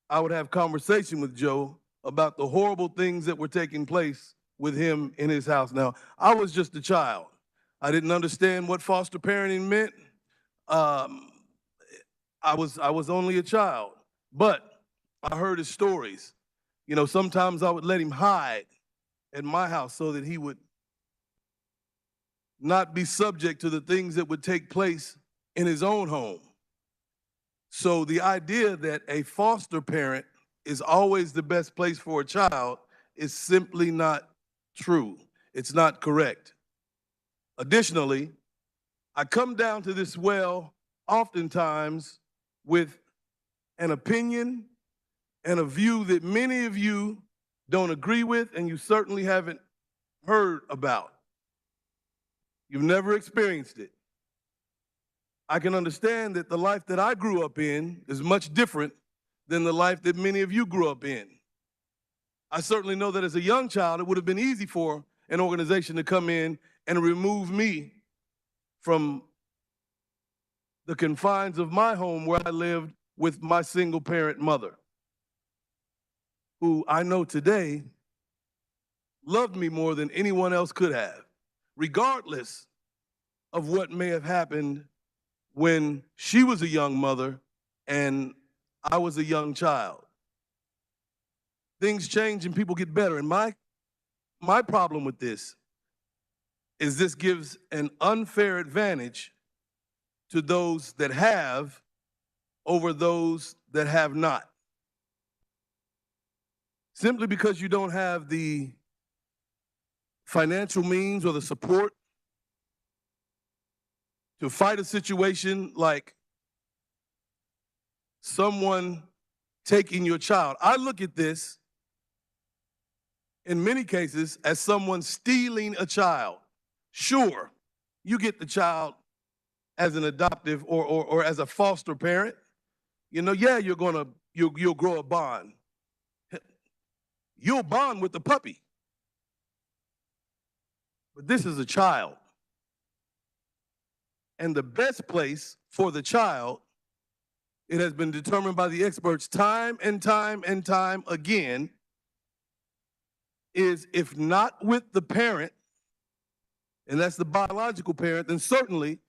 I would have conversation with Joe about the horrible things that were taking place with him in his house. Now, I was just a child. I didn't understand what foster parenting meant. I was only a child, but I heard his stories. You know, sometimes I would let him hide at my house so that he would not be subject to the things that would take place in his own home. So the idea that a foster parent is always the best place for a child is simply not true. It's not correct. Additionally, I come down to this well oftentimes with an opinion and a view that many of you don't agree with and you certainly haven't heard about. You've never experienced it. I can understand that the life that I grew up in is much different than the life that many of you grew up in. I certainly know that as a young child, it would have been easy for an organization to come in and remove me from the confines of my home where I lived with my single parent mother, who I know today loved me more than anyone else could have, regardless of what may have happened when she was a young mother and I was a young child. Things change and people get better. And my problem with this is this gives an unfair advantage to those that have over those that have not. Simply because you don't have the financial means or the support to fight a situation like someone taking your child. I look at this in many cases as someone stealing a child. Sure, you get the child as an adoptive or as a foster parent. You know, yeah, you'll grow a bond. You'll bond with the puppy. But this is a child. And the best place for the child, it has been determined by the experts time and time and time again, is if not with the parent, and that's the biological parent, then certainly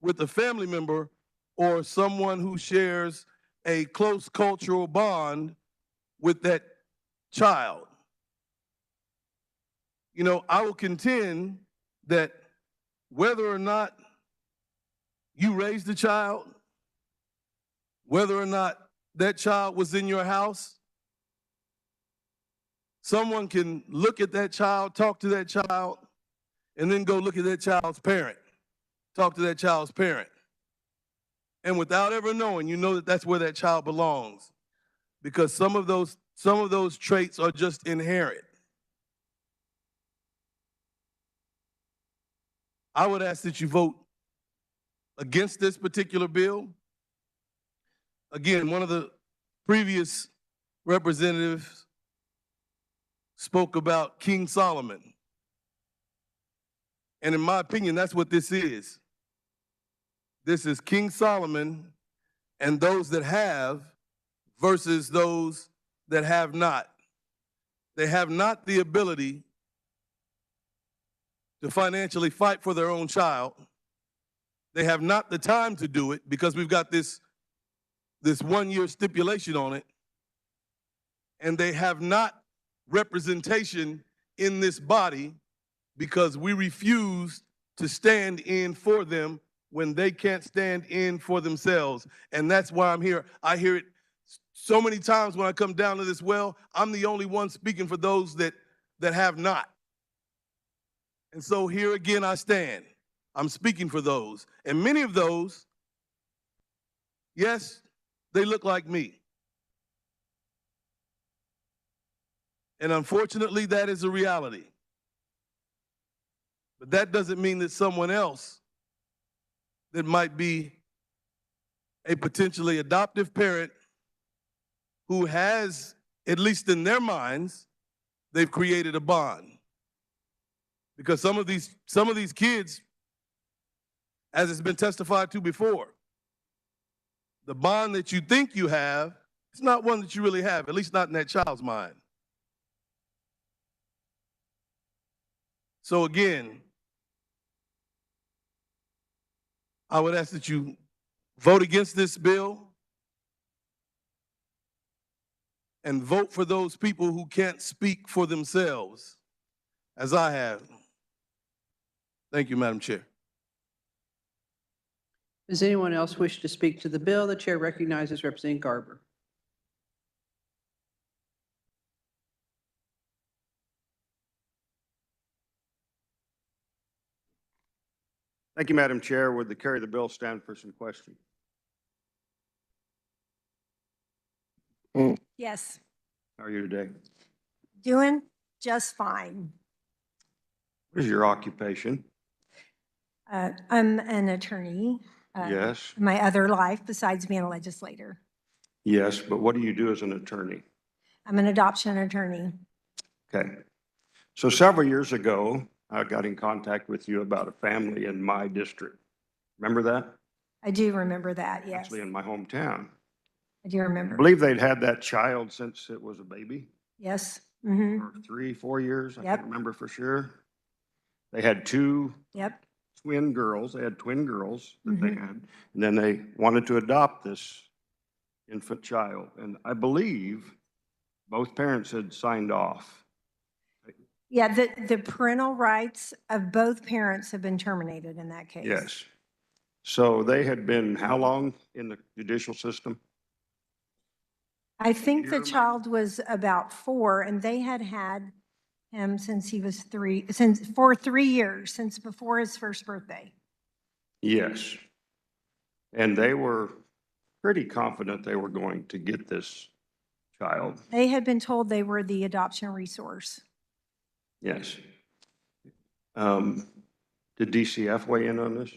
with a family member or someone who shares a close cultural bond with that child. You know, I will contend that whether or not you raised the child, whether or not that child was in your house, someone can look at that child, talk to that child, and then go look at that child's parent, talk to that child's parent. And without ever knowing, you know that that's where that child belongs, because some of those traits are just inherent. I would ask that you vote against this particular bill. Again, one of the previous representatives spoke about King Solomon. And in my opinion, that's what this is. This is King Solomon and those that have versus those that have not. They have not the ability to financially fight for their own child. They have not the time to do it because we've got this 1-year stipulation on it. And they have not representation in this body because we refuse to stand in for them when they can't stand in for themselves. And that's why I'm here. I hear it so many times when I come down to this well. I'm the only one speaking for those that have not. And so here again I stand. I'm speaking for those. And many of those, yes, they look like me. And unfortunately, that is a reality. But that doesn't mean that someone else that might be a potentially adoptive parent who has, at least in their minds, they've created a bond. Because some of these kids, as it's been testified to before, the bond that you think you have, it's not one that you really have, at least not in that child's mind. So again, I would ask that you vote against this bill and vote for those people who can't speak for themselves, as I have. Thank you, Madam Chair. Does anyone else wish to speak to the bill? The chair recognizes Representative Garber. Thank you, Madam Chair. Would the carry the bill stand for some question? Yes, How are you today? doing just fine. What is your occupation? I'm an attorney. Yes. In my other life, besides being a legislator. Yes, but what do you do as an attorney? I'm an adoption attorney. Okay. So several years ago, I got in contact with you about a family in my district. Remember that? I do remember that, yes. Actually, in my hometown. I do I remember. believe they'd had that child since it was a baby, Yes. Mm-hmm. or 3, 4 years. I Yep. can't remember for sure. They had 2 Yep. twin girls. They had twin girls that they Mhm. had. And then they wanted to adopt this infant child. And I believe both parents had signed off. Yeah, the parental rights of both parents have been terminated in that case. Yes. So they had been how long in the judicial system? I think the child was about 4, and they had had him since he was 3, for 3 years, since before his first birthday. Yes. And they were pretty confident they were going to get this child. They had been told they were the adoption resource. Yes. Did DCF weigh in on this?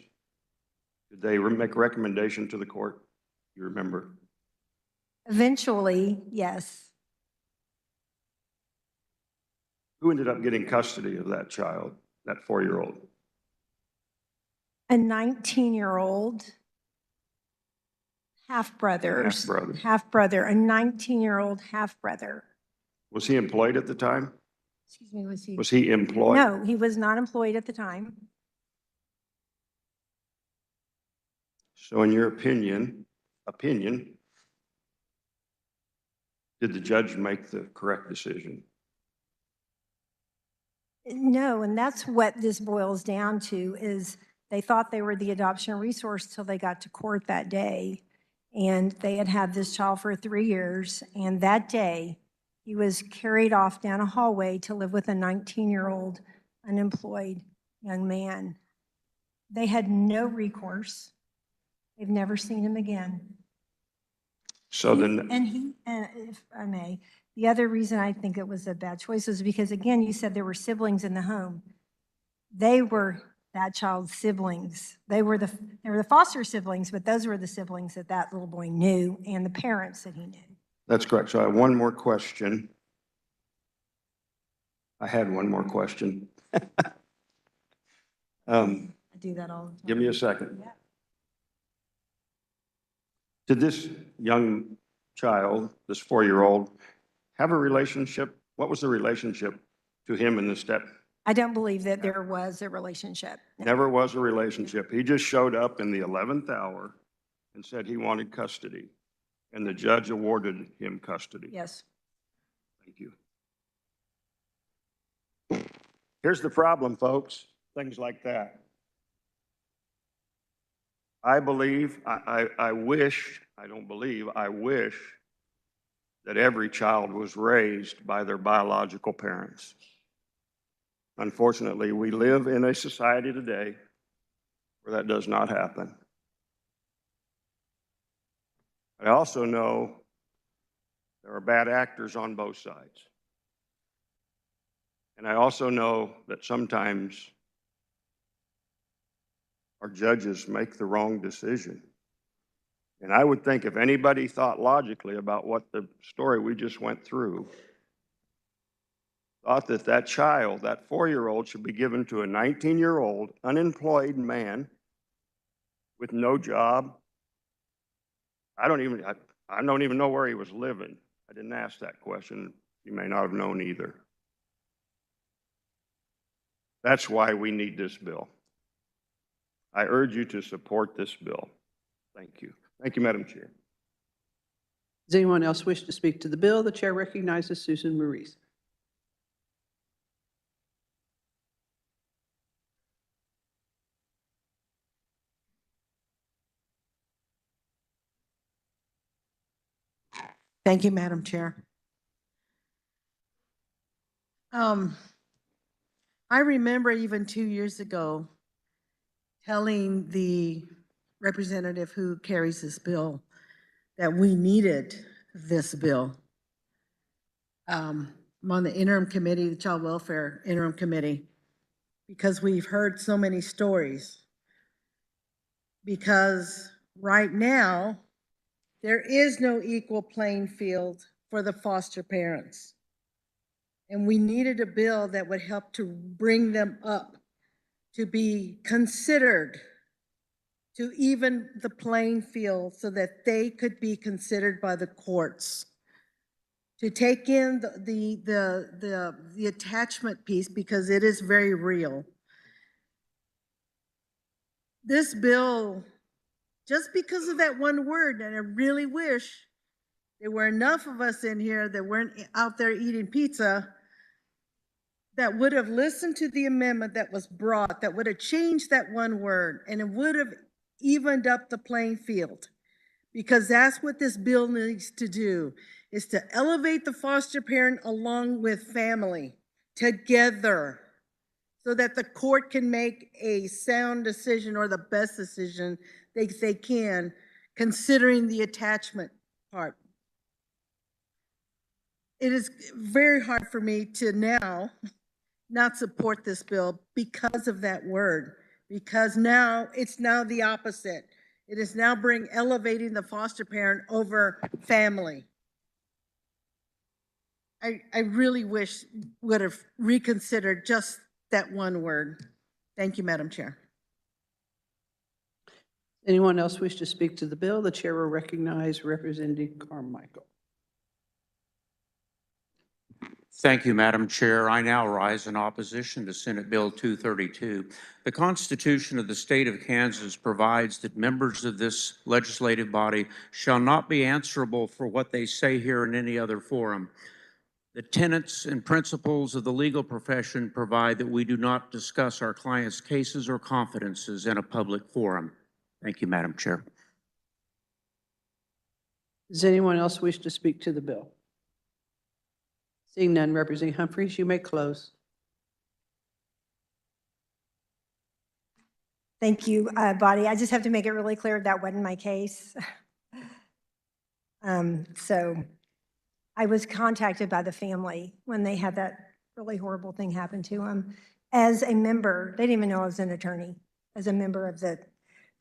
Did they make a recommendation to the court? You remember? Eventually, yes. Who ended up getting custody of that child, that 4-year-old? A 19-year-old half-brother. Half-brother. Half-brother, a 19-year-old half-brother. Was he employed at the time? Excuse me, was he? Was he employed? No, he was not employed at the time. So in your opinion, did the judge make the correct decision? No, and that's what this boils down to, is they thought they were the adoption resource till they got to court that day. And they had had this child for 3 years, and that day, he was carried off down a hallway to live with a 19-year-old unemployed young man. They had no recourse. They've never seen him again. So then, And if I may, the other reason I think it was a bad choice is because, again, you said there were siblings in the home. They were that child's siblings. They were the foster siblings, but those were the siblings that that little boy knew and the parents that he knew. that's correct. So I have one more question. I had one more question. I do that all the time. Give me a second. Yeah. Did this young child, this 4-year-old, have a relationship? What was the relationship to him and the step? I don't believe that there was a relationship. No. Never was a relationship. He just showed up in the 11th hour and said he wanted custody, and the judge awarded him custody. Yes. Thank you. Here's the problem, folks, things like that. I believe, I wish, I don't believe, I wish that every child was raised by their biological parents. Unfortunately, we live in a society today where that does not happen. I also know there are bad actors on both sides. And I also know that sometimes our judges make the wrong decision. And I would think if anybody thought logically about what the story we just went through, thought that that child, that 4-year-old, should be given to a 19-year-old unemployed man with no job. I don't even know where he was living. I didn't ask that question. You may not have known either. That's why we need this bill. I urge you to support this bill. Thank you. Thank you, Madam Chair. Does anyone else wish to speak to the bill? The chair recognizes Susan Maurice. Thank you, Madam Chair. I remember even 2 years ago telling the representative who carries this bill that we needed this bill. I'm on the interim committee, the Child Welfare Interim Committee, because we've heard so many stories. Because right now, there is no equal playing field for the foster parents. And we needed a bill that would help to bring them up, to be considered, to even the playing field so that they could be considered by the courts. To take in the attachment piece, because it is very real. This bill, just because of that one word, and I really wish there were enough of us in here that weren't out there eating pizza, that would have listened to the amendment that was brought, that would have changed that one word, and it would have evened up the playing field. Because that's what this bill needs to do, is to elevate the foster parent along with family together, so that the court can make a sound decision, or the best decision they can, considering the attachment part. It is very hard for me to now not support this bill because of that word, because now it's now the opposite. It is now elevating the foster parent over family. I really wish would have reconsidered just that one word. Thank you, Madam Chair. Anyone else wish to speak to the bill? The chair will recognize Representative Carmichael. Thank you, Madam Chair. I now rise in opposition to Senate Bill 232. The Constitution of the State of Kansas provides that members of this legislative body shall not be answerable for what they say here in any other forum. The tenets and principles of the legal profession provide that we do not discuss our clients' cases or confidences in a public forum. Thank you, Madam Chair. Does anyone else wish to speak to the bill? Seeing none, Representative Humphries, you may close. Thank you, Body. I just have to make it really clear that wasn't my case. So I was contacted by the family when they had that really horrible thing happen to them. As a member, they didn't even know I was an attorney, as a member of the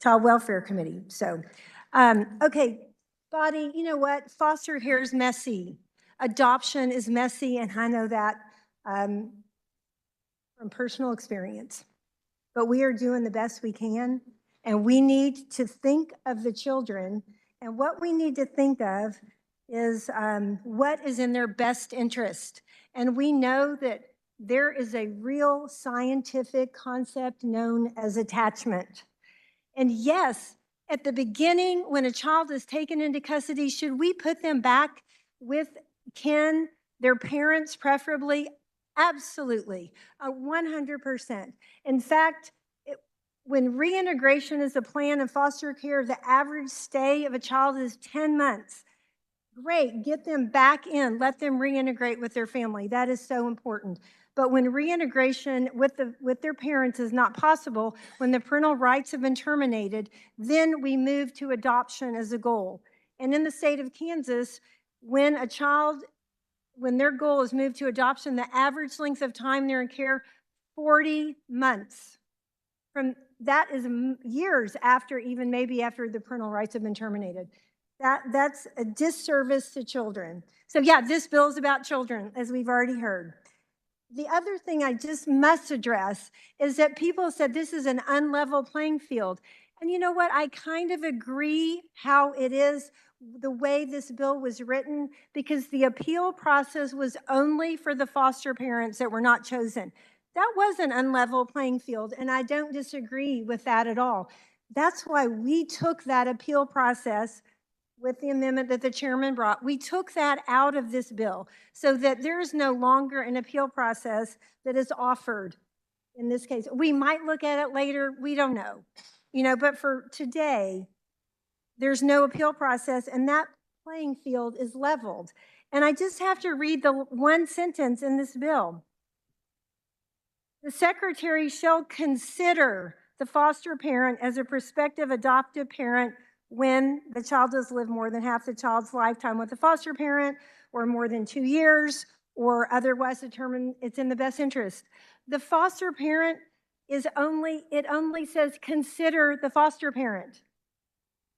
Child Welfare Committee. So, okay, Body, you know what? Foster care is messy. Adoption is messy, and I know that from personal experience. But we are doing the best we can, and we need to think of the children, and what we need to think of is what is in their best interest. And we know that there is a real scientific concept known as attachment. And yes, at the beginning, when a child is taken into custody, should we put them back with kin, their parents preferably? Absolutely, 100%. In fact, when reintegration is a plan in foster care, the average stay of a child is 10 months. Great, get them back in, let them reintegrate with their family. That is so important. But when reintegration with their parents is not possible, when the parental rights have been terminated, then we move to adoption as a goal. And in the state of Kansas, when their goal is moved to adoption, the average length of time they're in care, 40 months. That is years after, even maybe after the parental rights have been terminated. That's a disservice to children. So yeah, this bill is about children, as we've already heard. The other thing I just must address is that people said this is an unlevel playing field. And you know what? I kind of agree how it is the way this bill was written, because the appeal process was only for the foster parents that were not chosen. That was an unlevel playing field, and I don't disagree with that at all. That's why we took that appeal process with the amendment that the chairman brought. We took that out of this bill so that there is no longer an appeal process that is offered in this case. We might look at it later, we don't know. But for today, there's no appeal process, and that playing field is leveled. And I just have to read the one sentence in this bill. The secretary shall consider the foster parent as a prospective adoptive parent when the child has lived more than half the child's lifetime with a foster parent, or more than 2 years, or otherwise determined it's in the best interest. The foster parent it only says consider the foster parent.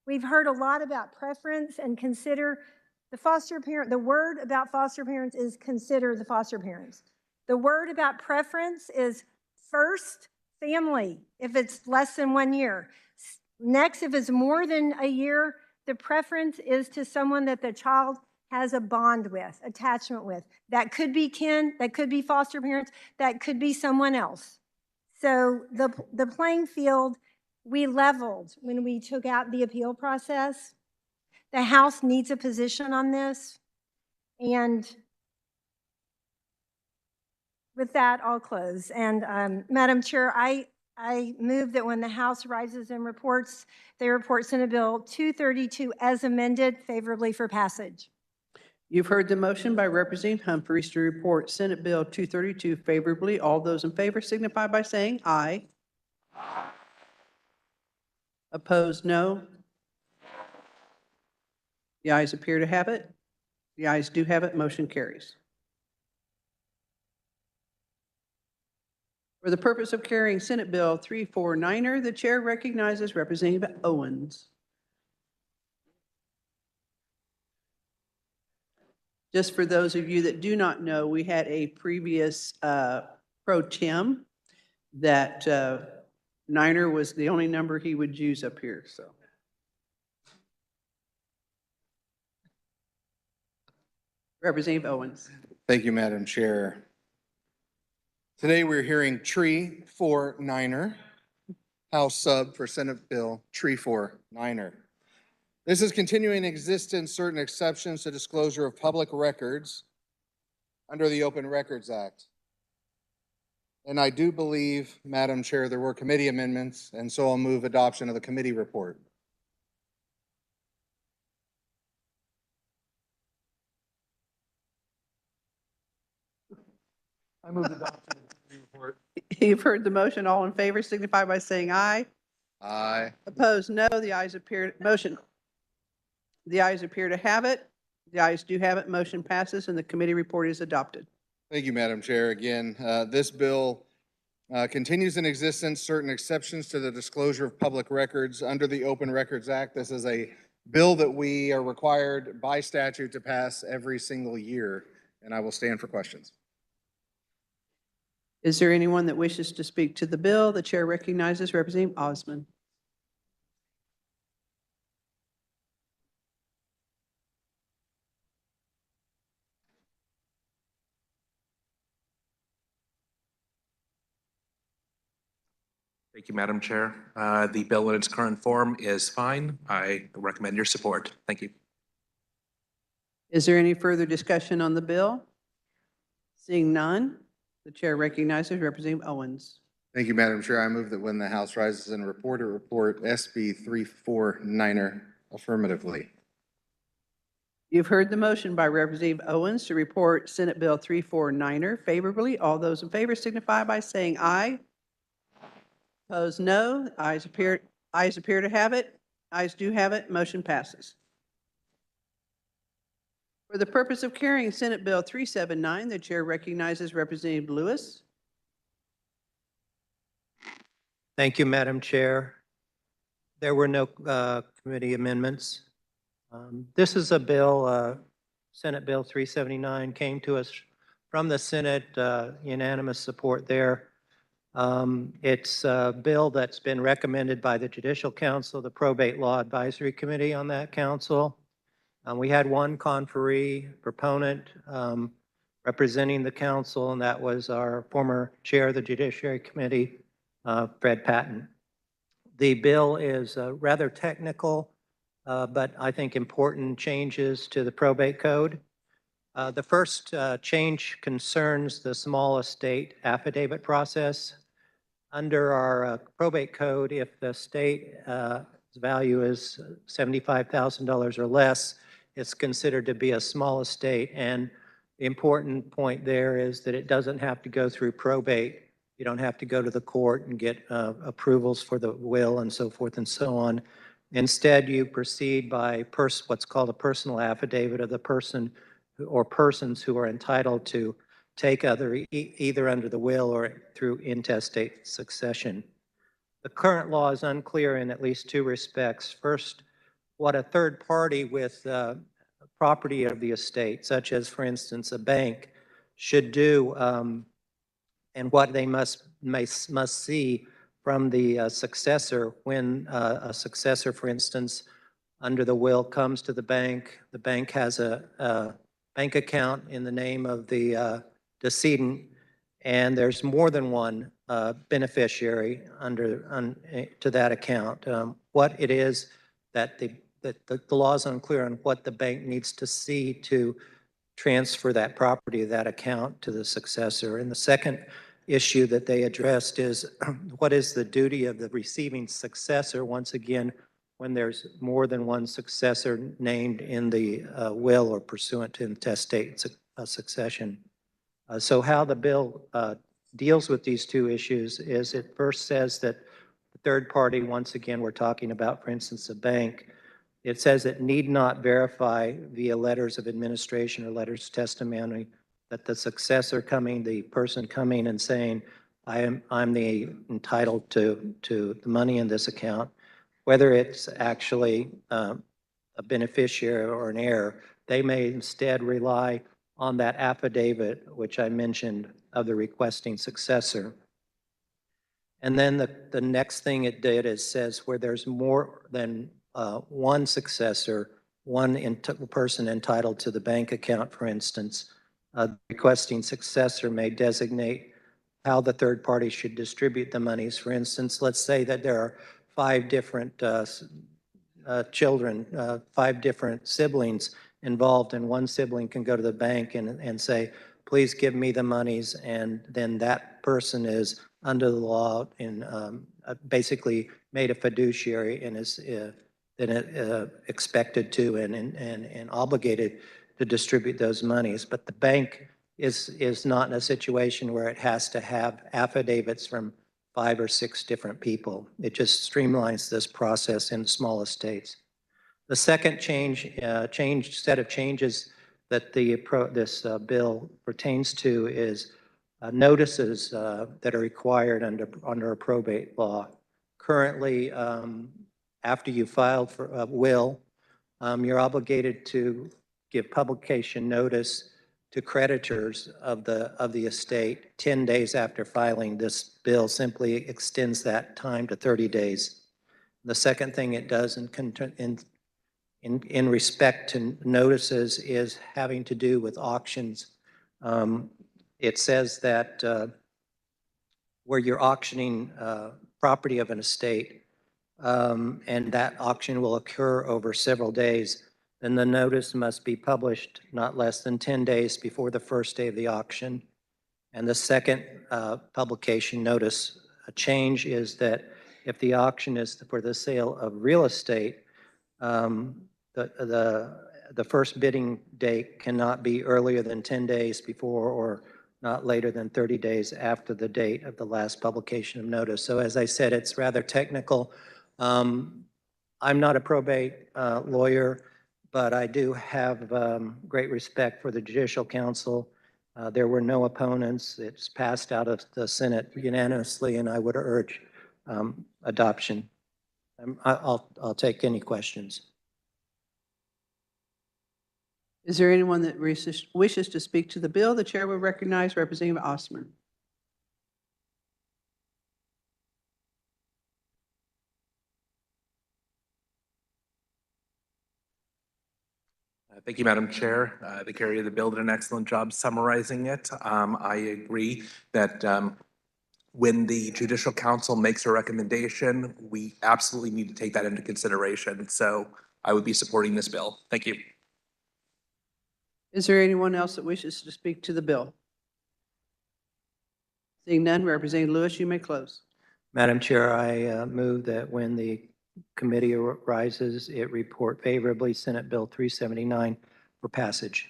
We've heard a lot about preference and consider the foster parent. The word about foster parents is consider the foster parents. The word about preference is first, family, if it's less than 1 year. Next, if it's more than a year, the preference is to someone that the child has a bond with, attachment with. That could be kin, that could be foster parents, that could be someone else. So the playing field, we leveled when we took out the appeal process. The House needs a position on this. And with that, I'll close. And Madam Chair, I move that when the House rises and reports, they report Senate Bill 232 as amended favorably for passage. You've heard the motion by Representative Humphries to report Senate Bill 232 favorably. All those in favor signify by saying aye. Opposed, no. The ayes appear to have it. The ayes do have it. Motion carries. For the purpose of carrying Senate Bill 349, the chair recognizes Representative Owens. Just for those of you that do not know, we had a previous pro tem that Niner was the only number he would use up here, so. Representative Owens. Thank you, Madam Chair. Today we're hearing Tree 49er, House Sub for Senate Bill 349er. This is continuing existence certain exceptions to disclosure of public records under the Open Records Act. And I do believe, Madam Chair, there were committee amendments, and so I'll move adoption of the committee report. I move adoption of the committee report. You've heard the motion. All in favor signify by saying aye. Aye. Opposed, no. The ayes appear, the ayes appear to have it. The ayes do have it. Motion passes and the committee report is adopted. Thank you, Madam Chair. Again, this bill continues in existence certain exceptions to the disclosure of public records under the Open Records Act. This is a bill that we are required by statute to pass every single year, and I will stand for questions. Is there anyone that wishes to speak to the bill? The chair recognizes Representative Osmond. Thank you, Madam Chair. The bill in its current form is fine. I recommend your support. Thank you. Is there any further discussion on the bill? Seeing none, the chair recognizes Representative Owens. Thank you, Madam Chair. I move that when the House rises and report SB 349er affirmatively. You've heard the motion by Representative Owens to report Senate Bill 349 favorably. All those in favor signify by saying aye. Opposed, no. Ayes appear to have it. Ayes do have it. Motion passes. For the purpose of carrying Senate Bill 379, the chair recognizes Representative Lewis. Thank you, Madam Chair. There were no committee amendments. This is a bill, Senate Bill 379, came to us from the Senate, unanimous support there. It's a bill that's been recommended by the Judicial Council, the Probate Law Advisory Committee on that council. We had one conferee proponent representing the council, and that was our former chair of the Judiciary Committee, Fred Patton. The bill is rather technical, but I think important changes to the probate code. The first change concerns the small estate affidavit process. Under our probate code, if the estate value is $75,000 or less, it's considered to be a small estate. And the important point there is that it doesn't have to go through probate. You don't have to go to the court and get approvals for the will and so forth and so on. Instead, you proceed by what's called a personal affidavit of the person or persons who are entitled to take either under the will or through intestate succession. The current law is unclear in at least two respects. First, what a third party with property of the estate, such as, for instance, a bank, should do, and what they must see from the successor when a successor, for instance, under the will comes to the bank has a bank account in the name of the decedent, and there's more than one beneficiary to that account. What it is that the law is unclear on what the bank needs to see to transfer that property, that account, to the successor. And the second issue that they addressed is what is the duty of the receiving successor, once again, when there's more than one successor named in the will or pursuant to intestate succession. So how the bill deals with these two issues is it first says that the third party, once again, we're talking about, for instance, a bank, it says it need not verify via letters of administration or letters of testimony that the successor coming, the person coming and saying, I'm the entitled to the money in this account, whether it's actually a beneficiary or an heir, they may instead rely on that affidavit, which I mentioned, of the requesting successor. And then the next thing it did is says where there's more than one successor, one person entitled to the bank account, for instance, requesting successor may designate how the third party should distribute the monies. For instance, let's say that there are 5 different children, 5 different siblings involved, and one sibling can go to the bank and say, please give me the monies, and then that person is under the law and basically made a fiduciary and is then expected to and obligated to distribute those monies. But the bank is not in a situation where it has to have affidavits from 5 or 6 different people. It just streamlines this process in small estates. The second set of changes that this bill pertains to is notices that are required under a probate law. Currently, after you filed for a will, you're obligated to give publication notice to creditors of the estate 10 days after filing. This bill simply extends that time to 30 days. The second thing it does in respect to notices is having to do with auctions. It says that where you're auctioning property of an estate, and that auction will occur over several days, then the notice must be published not less than 10 days before the first day of the auction. And the second publication notice change is that if the auction is for the sale of real estate, the first bidding date cannot be earlier than 10 days before or not later than 30 days after the date of the last publication of notice. So as I said, it's rather technical. I'm not a probate lawyer, but I do have great respect for the Judicial Council. There were no opponents. It's passed out of the Senate unanimously, and I would urge adoption. I'll take any questions. Is there anyone that wishes to speak to the bill? The chair will recognize Representative Osman. Thank you, Madam Chair. The carrier of the bill did an excellent job summarizing it. I agree that when the Judicial Council makes a recommendation, we absolutely need to take that into consideration. So I would be supporting this bill. Thank you. Is there anyone else that wishes to speak to the bill? Seeing none, Representative Lewis, you may close. Madam Chair, I move that when the committee arises, it report favorably Senate Bill 379 for passage.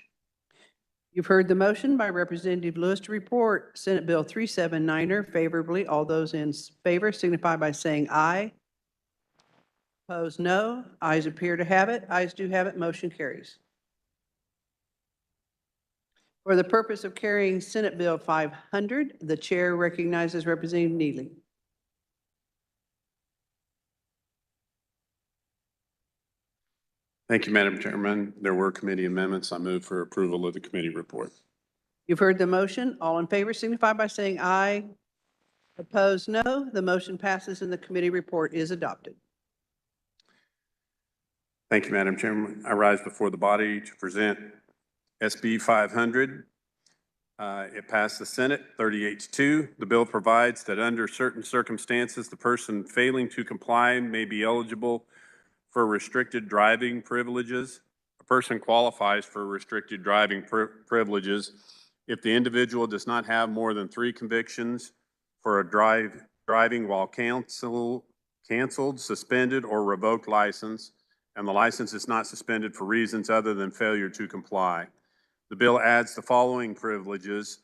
You've heard the motion by Representative Lewis to report Senate Bill 379 favorably. All those in favor signify by saying aye. Opposed, no. Ayes appear to have it. Ayes do have it. Motion carries. For the purpose of carrying Senate Bill 500, the chair recognizes Representative Neely. Thank you, Madam Chairman. There were committee amendments. I move for approval of the committee report. You've heard the motion. All in favor signify by saying aye. Opposed, no. The motion passes and the committee report is adopted. Thank you, Madam Chairman. I rise before the body to present SB 500. It passed the Senate 38-2. The bill provides that under certain circumstances, the person failing to comply may be eligible for restricted driving privileges. A person qualifies for restricted driving privileges if the individual does not have more than 3 convictions for a driving while canceled, suspended, or revoked license, and the license is not suspended for reasons other than failure to comply. The bill adds the following privileges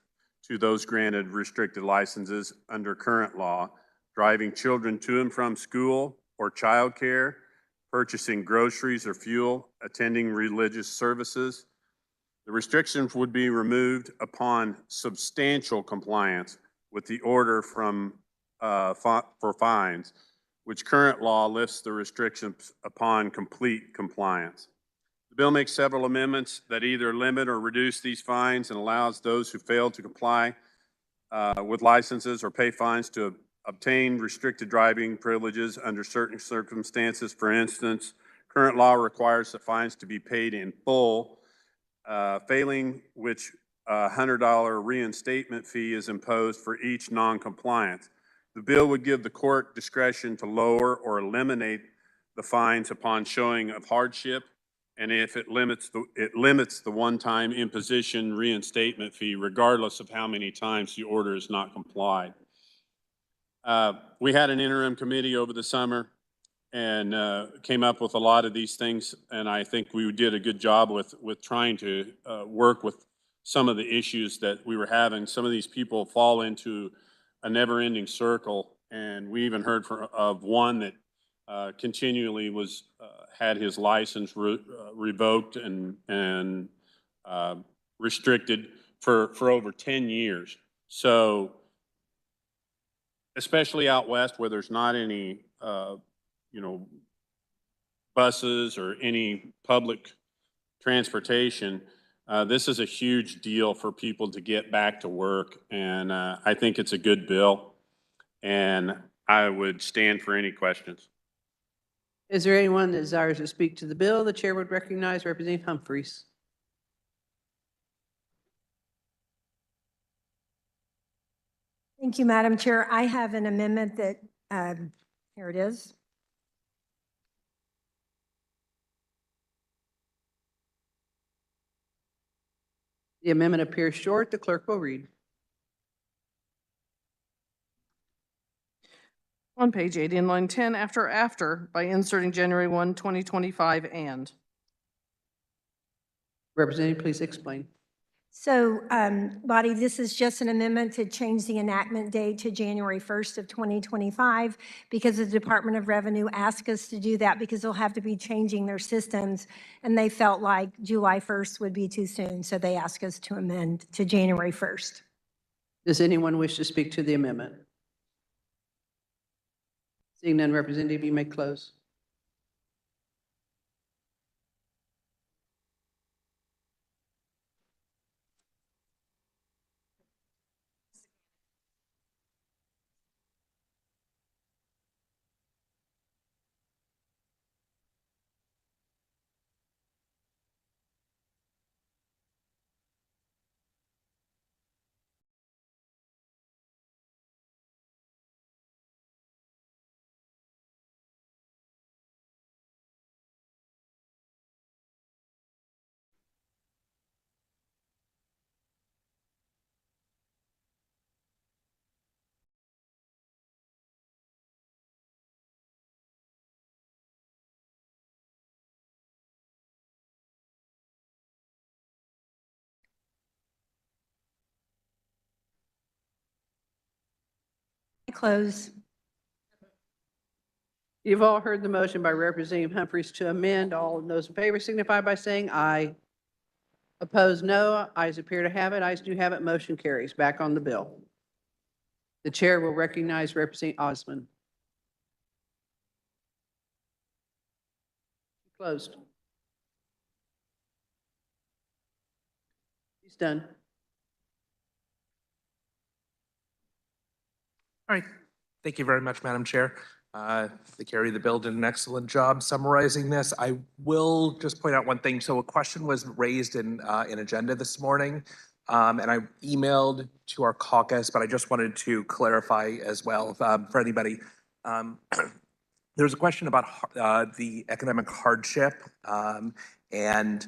to those granted restricted licenses under current law: driving children to and from school or childcare, purchasing groceries or fuel, attending religious services. The restrictions would be removed upon substantial compliance with the order for fines, which current law lifts the restrictions upon complete compliance. The bill makes several amendments that either limit or reduce these fines and allows those who fail to comply with licenses or pay fines to obtain restricted driving privileges under certain circumstances. For instance, current law requires the fines to be paid in full, failing which a $100 reinstatement fee is imposed for each non-compliance. The bill would give the court discretion to lower or eliminate the fines upon showing of hardship, and if it limits the one-time imposition reinstatement fee, regardless of how many times the order is not complied. We had an interim committee over the summer and came up with a lot of these things, and I think we did a good job with trying to work with some of the issues that we were having. Some of these people fall into a never-ending circle, and we even heard of one that continually had his license revoked and restricted for over 10 years. So, especially out west where there's not any, buses or any public transportation, this is a huge deal for people to get back to work, and I think it's a good bill, and I would stand for any questions. Is there anyone that desires to speak to the bill? The chair would recognize Representative Humphries. Thank you, Madam Chair. I have an amendment that, here it is. The amendment appears short. The clerk will read. On page 80 in line 10, after, by inserting January 1, 2025, and. Representative, please explain. So, Lottie, this is just an amendment to change the enactment date to January 1st of 2025 because the Department of Revenue asked us to do that because they'll have to be changing their systems, and they felt like July 1st would be too soon, so they asked us to amend to January 1st. Does anyone wish to speak to the amendment? Seeing none, Representative, you may close. Close. You've all heard the motion by Representative Humphries to amend. All those in favor signify by saying aye. Opposed, no. Ayes appear to have it. Ayes do have it. Motion carries. Back on the bill. The chair will recognize Representative Osmond. Closed. He's done. All right. Thank you very much, Madam Chair. The carrier of the bill did an excellent job summarizing this. I will just point out one thing. So a question was raised in agenda this morning, and I emailed to our caucus, but I just wanted to clarify as well for anybody. There was a question about the economic hardship, and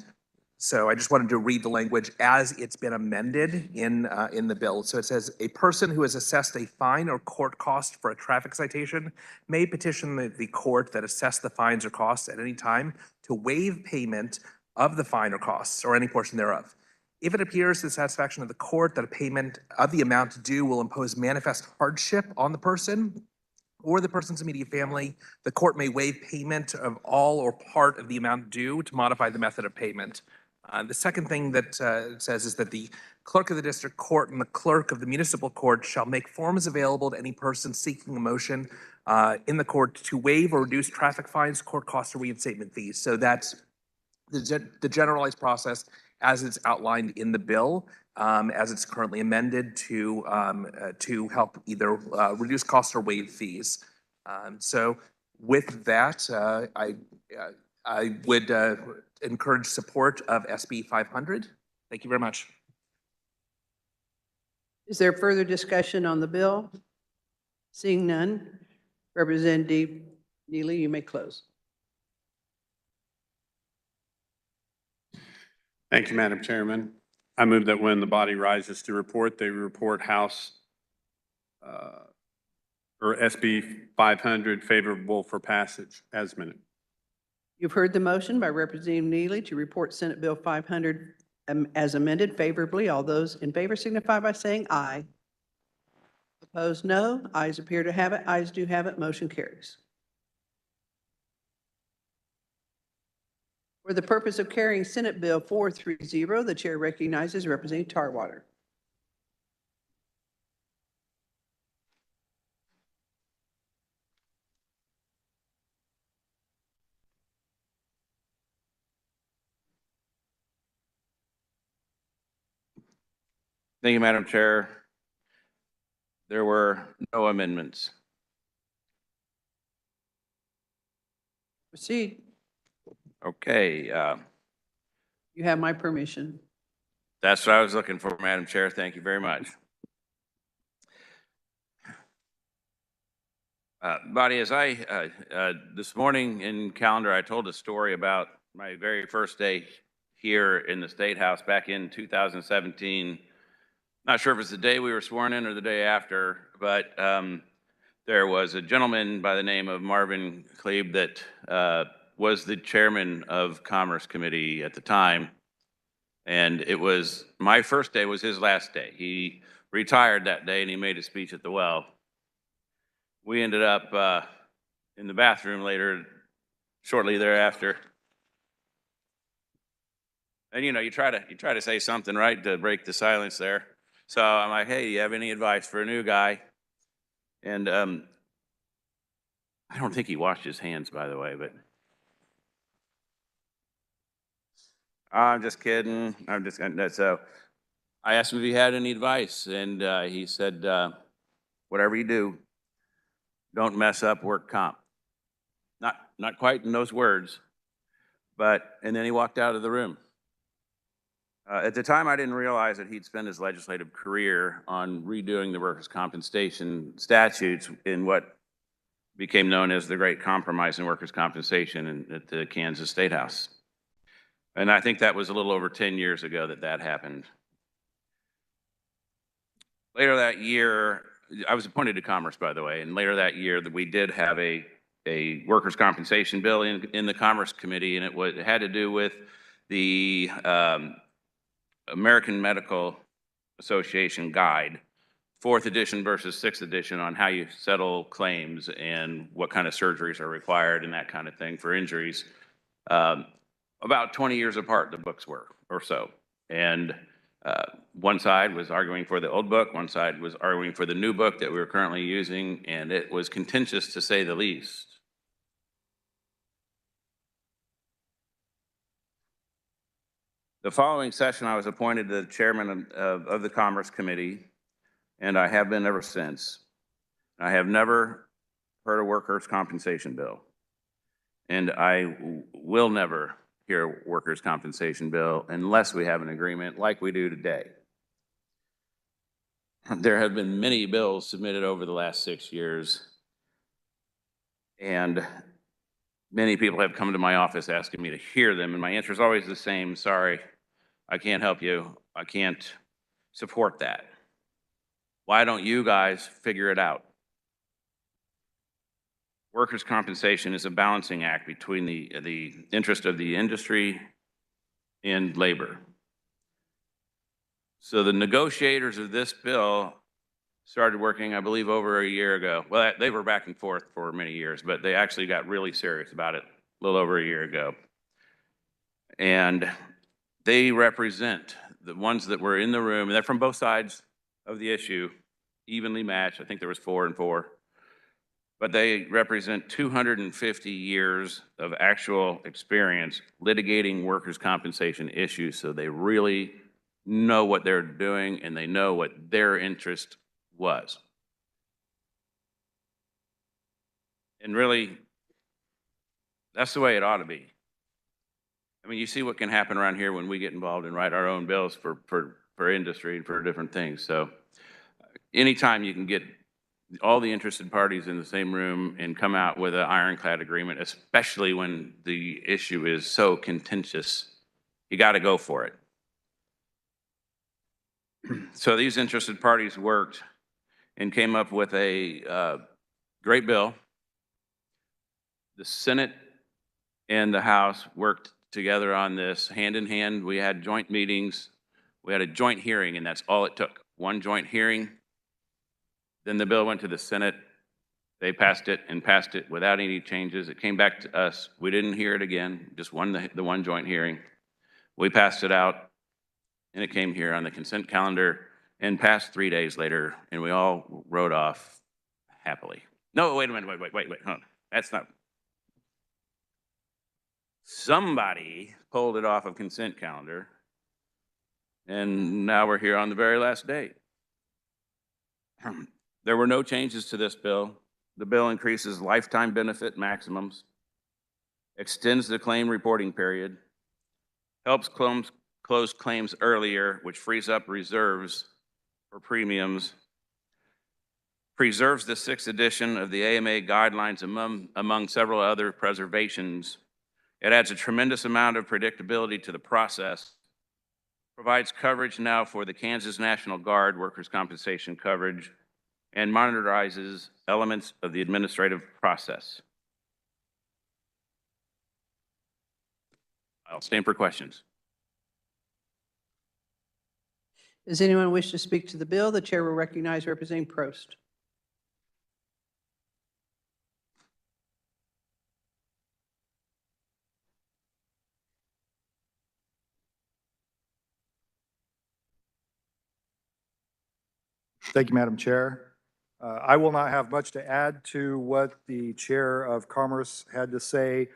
so I just wanted to read the language as it's been amended in the bill. So it says, a person who is assessed a fine or court cost for a traffic citation may petition the court that assessed the fines or costs at any time to waive payment of the fine or costs or any portion thereof. If it appears to the satisfaction of the court that a payment of the amount due will impose manifest hardship on the person or the person's immediate family, the court may waive payment of all or part of the amount due to modify the method of payment. The second thing that it says is that the clerk of the district court and the clerk of the municipal court shall make forms available to any person seeking a motion in the court to waive or reduce traffic fines, court costs, or reinstatement fees. So that's the generalized process as it's outlined in the bill, as it's currently amended to help either reduce costs or waive fees. So with that, I would encourage support of SB 500. Thank you very much. Is there further discussion on the bill? Seeing none, Representative Neely, you may close. Thank you, Madam Chairman. I move that when the body rises to report, they report House or SB 500 favorable for passage as amended. You've heard the motion by Representative Neely to report Senate Bill 500 as amended favorably. All those in favor signify by saying aye. Opposed, no. Ayes appear to have it. Ayes do have it. Motion carries. For the purpose of carrying Senate Bill 430, the chair recognizes Representative Tarwater. Thank you, Madam Chair. There were no amendments. Proceed. Okay. You have my permission. That's what I was looking for, Madam Chair. Thank you very much. Body, as this morning in calendar, I told a story about my very first day here in the State House back in 2017. Not sure if it's the day we were sworn in or the day after, but there was a gentleman by the name of Marvin Klebe that was the chairman of Commerce Committee at the time. And it was, my first day was his last day. He retired that day and he made a speech at the well. We ended up in the bathroom later, shortly thereafter. And you know, you try to say something, right, to break the silence there. So I'm like, hey, do you have any advice for a new guy? And I don't think he washed his hands, by the way, but I'm just kidding. So I asked him if he had any advice, and he said, whatever you do, don't mess up work comp. Not quite in those words, but, and then he walked out of the room. At the time, I didn't realize that he'd spent his legislative career on redoing the workers' compensation statutes in what became known as the Great Compromise in Workers' Compensation at the Kansas State House. And I think that was a little over 10 years ago that happened. Later that year, I was appointed to Commerce, by the way, and later that year that we did have a workers' compensation bill in the Commerce Committee, and it had to do with the American Medical Association guide fourth edition versus sixth edition on how you settle claims and what kind of surgeries are required and that kind of thing for injuries. About 20 years apart, the books were, or so. And one side was arguing for the old book, one side was arguing for the new book that we were currently using, and it was contentious to say the least. The following session, I was appointed the chairman of the Commerce Committee, and I have been ever since. I have never heard a workers' compensation bill, and I will never hear a workers' compensation bill unless we have an agreement like we do today. There have been many bills submitted over the last 6 years, and many people have come to my office asking me to hear them, and my answer is always the same: sorry, I can't help you. I can't support that. Why don't you guys figure it out? Workers' compensation is a balancing act between the interest of the industry and labor. So the negotiators of this bill started working, I believe, over a year ago. Well, they were back and forth for many years, but they actually got really serious about it a little over a year ago. And they represent the ones that were in the room, and they're from both sides of the issue, evenly matched. I think there was 4 and 4. But they represent 250 years of actual experience litigating workers' compensation issues, so they really know what they're doing and they know what their interest was. And really, that's the way it ought to be. I mean, you see what can happen around here when we get involved and write our own bills for industry and for different things. So anytime you can get all the interested parties in the same room and come out with an ironclad agreement, especially when the issue is so contentious, you got to go for it. So these interested parties worked and came up with a great bill. The Senate and the House worked together on this hand in hand. We had joint meetings. We had a joint hearing, and that's all it took. One joint hearing. Then the bill went to the Senate. They passed it and passed it without any changes. It came back to us. We didn't hear it again, just the one joint hearing. We passed it out, and it came here on the consent calendar and passed 3 days later, and we all rode off happily. No, wait a minute, wait. Hold on. That's not. Somebody pulled it off of consent calendar, and now we're here on the very last day. There were no changes to this bill. The bill increases lifetime benefit maximums, extends the claim reporting period, helps close claims earlier, which frees up reserves for premiums, preserves the 6th edition of the AMA guidelines among several other preservations. It adds a tremendous amount of predictability to the process, provides coverage now for the Kansas National Guard workers' compensation coverage, and monitorizes elements of the administrative process. I'll stand for questions. Does anyone wish to speak to the bill? The chair will recognize Representative Prost. Thank you, Madam Chair. I will not have much to add to what the Chair of Commerce had to say.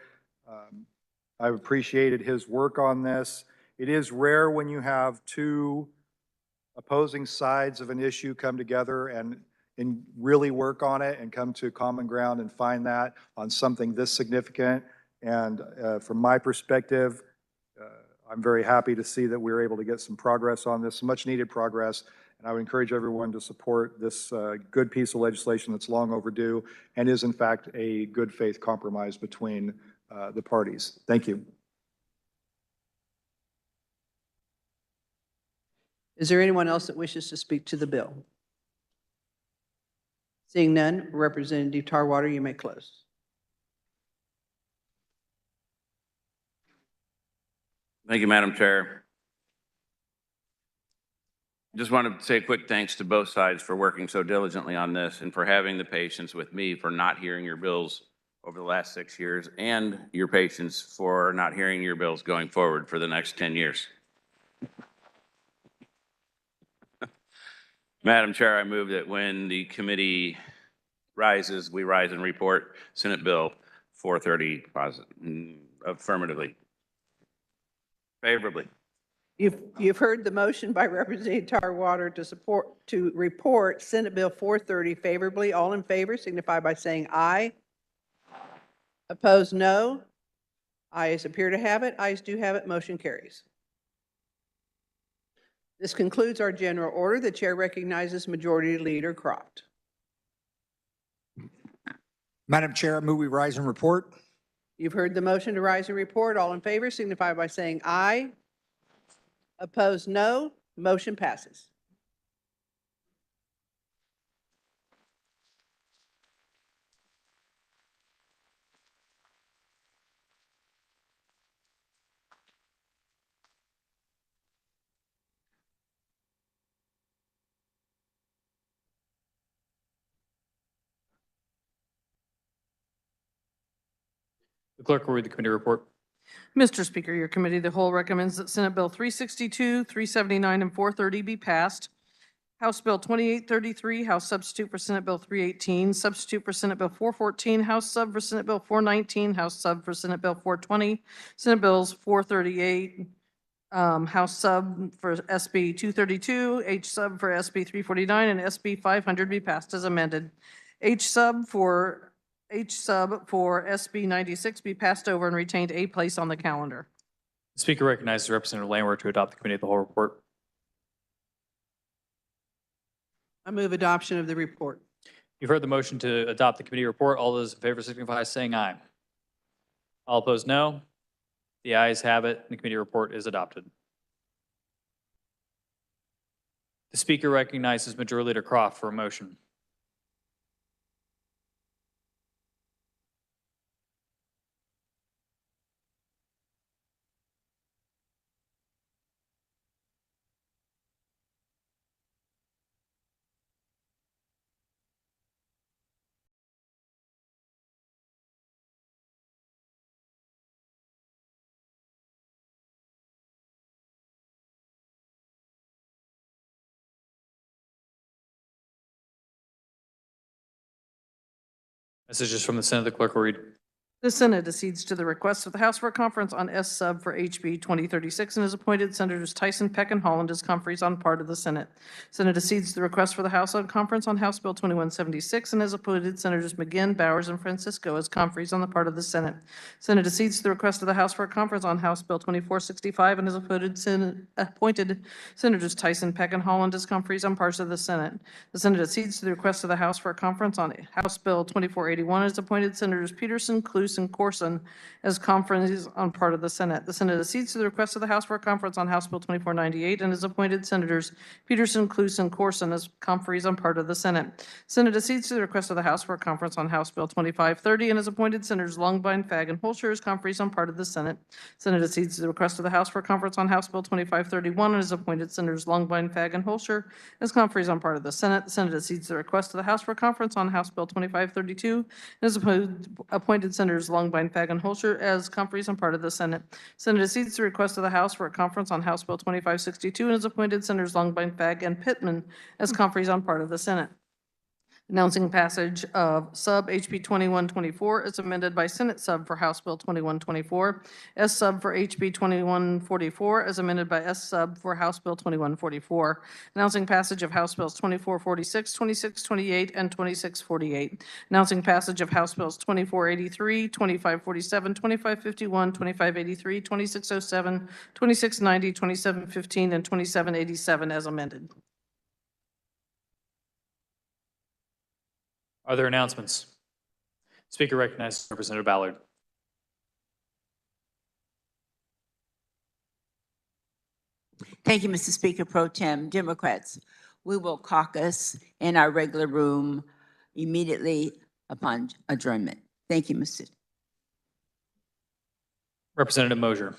I've appreciated his work on this. It is rare when you have two opposing sides of an issue come together and really work on it and come to common ground and find that on something this significant. And from my perspective, I'm very happy to see that we were able to get some progress on this, much needed progress. And I would encourage everyone to support this good piece of legislation that's long overdue and is in fact a good faith compromise between the parties. Thank you. Is there anyone else that wishes to speak to the bill? Seeing none, Representative Tarwater, you may close. Thank you, Madam Chair. Just want to say a quick thanks to both sides for working so diligently on this and for having the patience with me for not hearing your bills over the last 6 years and your patience for not hearing your bills going forward for the next 10 years. Madam Chair, I move that when the committee rises, we rise and report Senate Bill 430 affirmatively. Favorably. You've heard the motion by Representative Tarwater to report Senate Bill 430 favorably. All in favor signify by saying aye. Opposed, no. Ayes appear to have it. Ayes do have it. Motion carries. This concludes our general order. The chair recognizes Majority Leader Croft. Madam Chair, I move we rise and report. You've heard the motion to rise and report. All in favor signify by saying aye. Opposed, no. Motion passes. The clerk will read the committee report. Mr. Speaker, your committee of the whole recommends that Senate Bill 362, 379, and 430 be passed. House Bill 2833, House Substitute for Senate Bill 318, Substitute for Senate Bill 414, House Sub for Senate Bill 419, House Sub for Senate Bill 420, Senate Bills 438, House Sub for SB 232, H Sub for SB 349, and SB 500 be passed as amended. H Sub for SB 96 be passed over and retained a place on the calendar. The Speaker recognizes Representative Landwehr to adopt the committee of the whole report. I move adoption of the report. You've heard the motion to adopt the committee report. All those in favor signify by saying aye. All opposed, no. The ayes have it. The committee report is adopted. The Speaker recognizes Majority Leader Croft for a motion. Messages from the Senate. The clerk will read. The Senate accedes to the request of the House for a conference on S sub for HB 2036 and has appointed Senators Tyson, Peck, and Holland as conferees on part of the Senate. Senate accedes to the request for the House on conference on House Bill 2176 and has appointed Senators McGinn, Bowers, and Francisco as conferees on the part of the Senate. Senate accedes to the request of the House for a conference on House Bill 2465 and has appointed Senators Tyson, Peck, and Holland as conferees on parts of the Senate. The Senate accedes to the request of the House for a conference on House Bill 2481 and has appointed Senators Peterson, Cluse, and Corson as conferees on part of the Senate. The Senate accedes to the request of the House for a conference on House Bill 2498 and has appointed Senators Peterson, Cluse, and Corson as conferees on part of the Senate. Senate accedes to the request of the House for a conference on House Bill 2530 and has appointed Senators Longbine, Fagg, and Holscher as conferees on part of the Senate. Senate accedes to the request of the House for a conference on House Bill 2531 and has appointed Senators Longbine, Fagg, and Holscher as conferees on part of the Senate. The Senate accedes to the request of the House for a conference on House Bill 2532 and has appointed Senators Longbine, Fagg, and Holscher as conferees on part of the Senate. Senate accedes to the request of the House for a conference on House Bill 2562 and has appointed Senators Longbine, Fagg, and Pittman as conferees on part of the Senate. Announcing passage of Sub HB 2124 as amended by Senate Sub for House Bill 2124, S Sub for HB 2144 as amended by S Sub for House Bill 2144. Announcing passage of House Bills 2446, 2628, and 2648. Announcing passage of House Bills 2483, 2547, 2551, 2583, 2607, 2690, 2715, and 2787 as amended. Are there announcements? Speaker recognizes Representative Ballard. Thank you, Mr. Speaker Pro Tem. Democrats, we will caucus in our regular room immediately upon adjournment. Thank you, Mr. Representative Mosier.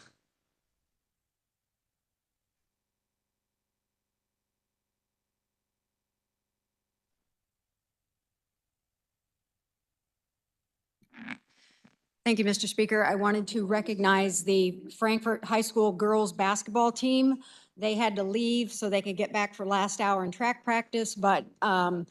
Thank you, Mr. Speaker. I wanted to recognize the Frankfurt High School girls basketball team. They had to leave so they could get back for last hour in track practice, but for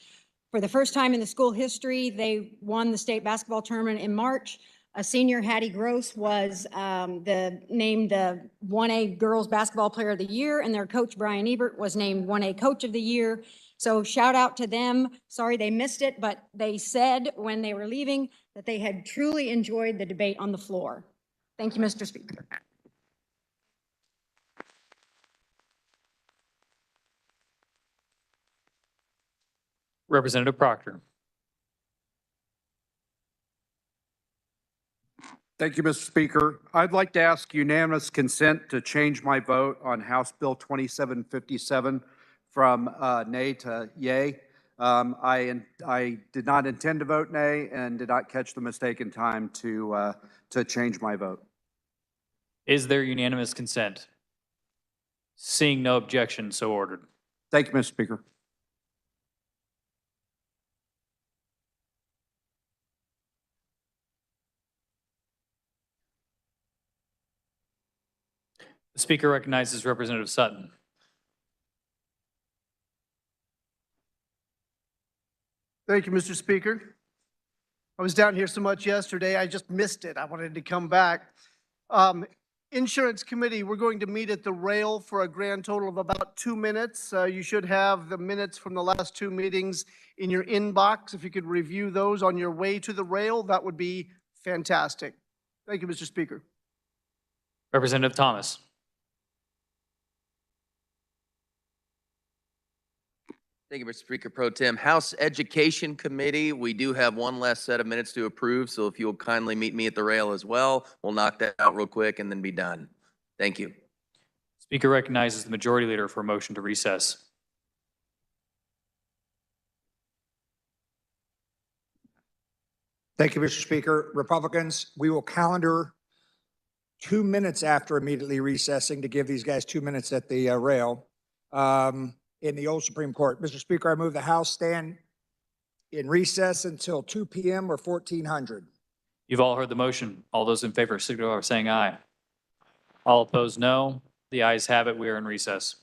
the first time in the school history, they won the state basketball tournament in March. A senior, Hattie Gross, was named the 1A Girls Basketball Player of the Year, and their coach, Brian Ebert, was named 1A Coach of the Year. So shout out to them. Sorry they missed it, but they said when they were leaving that they had truly enjoyed the debate on the floor. Thank you, Mr. Speaker. Representative Proctor. Thank you, Mr. Speaker. I'd like to ask unanimous consent to change my vote on House Bill 2757 from nay to yay. I did not intend to vote nay and did not catch the mistake in time to change my vote. Is there unanimous consent? Seeing no objection, so ordered. Thank you, Mr. Speaker. The Speaker recognizes Representative Sutton. Thank you, Mr. Speaker. I was down here so much yesterday, I just missed it. I wanted to come back. Insurance Committee, we're going to meet at the rail for a grand total of about 2 minutes. You should have the minutes from the last 2 meetings in your inbox. If you could review those on your way to the rail, that would be fantastic. Thank you, Mr. Speaker. Representative Thomas. Thank you, Mr. Speaker Pro Tem. House Education Committee, we do have one last set of minutes to approve, so if you'll kindly meet me at the rail as well, we'll knock that out real quick and then be done. Thank you. Speaker recognizes the Majority Leader for a motion to recess. Thank you, Mr. Speaker. Republicans, we will calendar 2 minutes after immediately recessing to give these guys 2 minutes at the rail in the old Supreme Court. Mr. Speaker, I move the House stand in recess until 2 p.m. or 1400. You've all heard the motion. All those in favor signify by saying aye. All opposed, no. The ayes have it. We are in recess.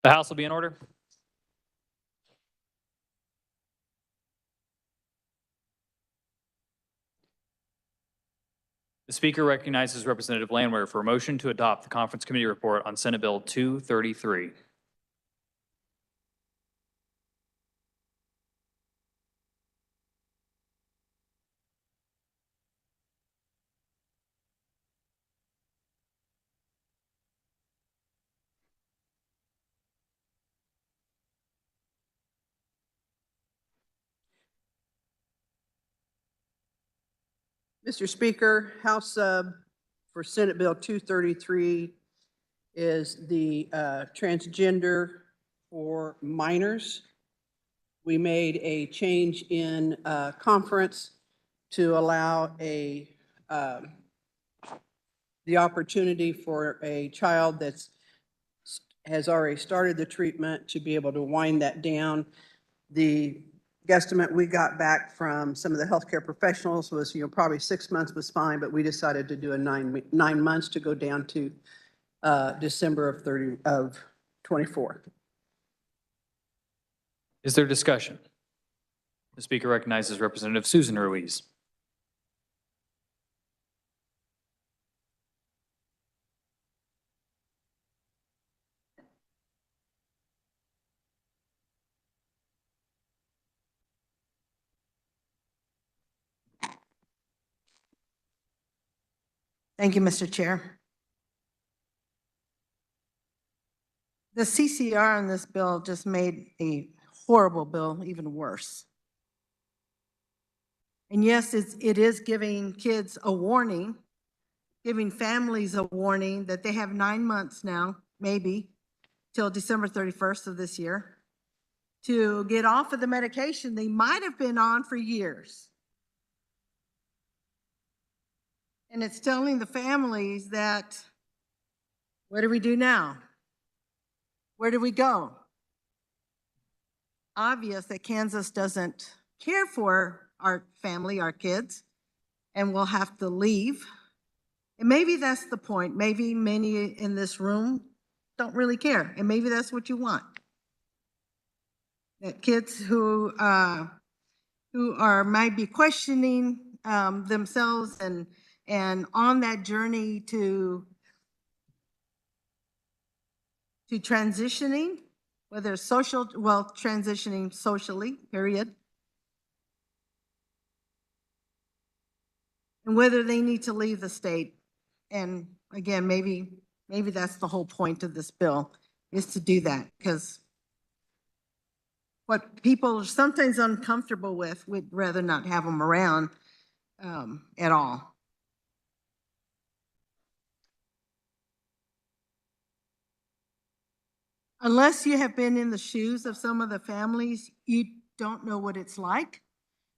The House will be in order. The Speaker recognizes Representative Landwehr for a motion to adopt the Conference Committee report on Senate Bill 233. Mr. Speaker, House Sub for Senate Bill 233 is the transgender for minors. We made a change in conference to allow the opportunity for a child that's has already started the treatment to be able to wind that down. The guesstimate we got back from some of the healthcare professionals was, probably 6 months was fine, but we decided to do a 9 months to go down to December of 24. Is there discussion? The Speaker recognizes Representative Susan Ruiz. Thank you, Mr. Chair. The CCR in this bill just made a horrible bill even worse. And yes, it is giving kids a warning, giving families a warning that they have 9 months now, maybe, till December 31st of this year, to get off of the medication they might have been on for years. And it's telling the families that, what do we do now? Where do we go? Obvious that Kansas doesn't care for our family, our kids, and we'll have to leave. And maybe that's the point. Maybe many in this room don't really care, and maybe that's what you want. That kids who might be questioning themselves and on that journey to transitioning, whether transitioning socially, period, and whether they need to leave the state. And again, maybe that's the whole point of this bill, is to do that, because what people are sometimes uncomfortable with, we'd rather not have them around at all. Unless you have been in the shoes of some of the families, you don't know what it's like.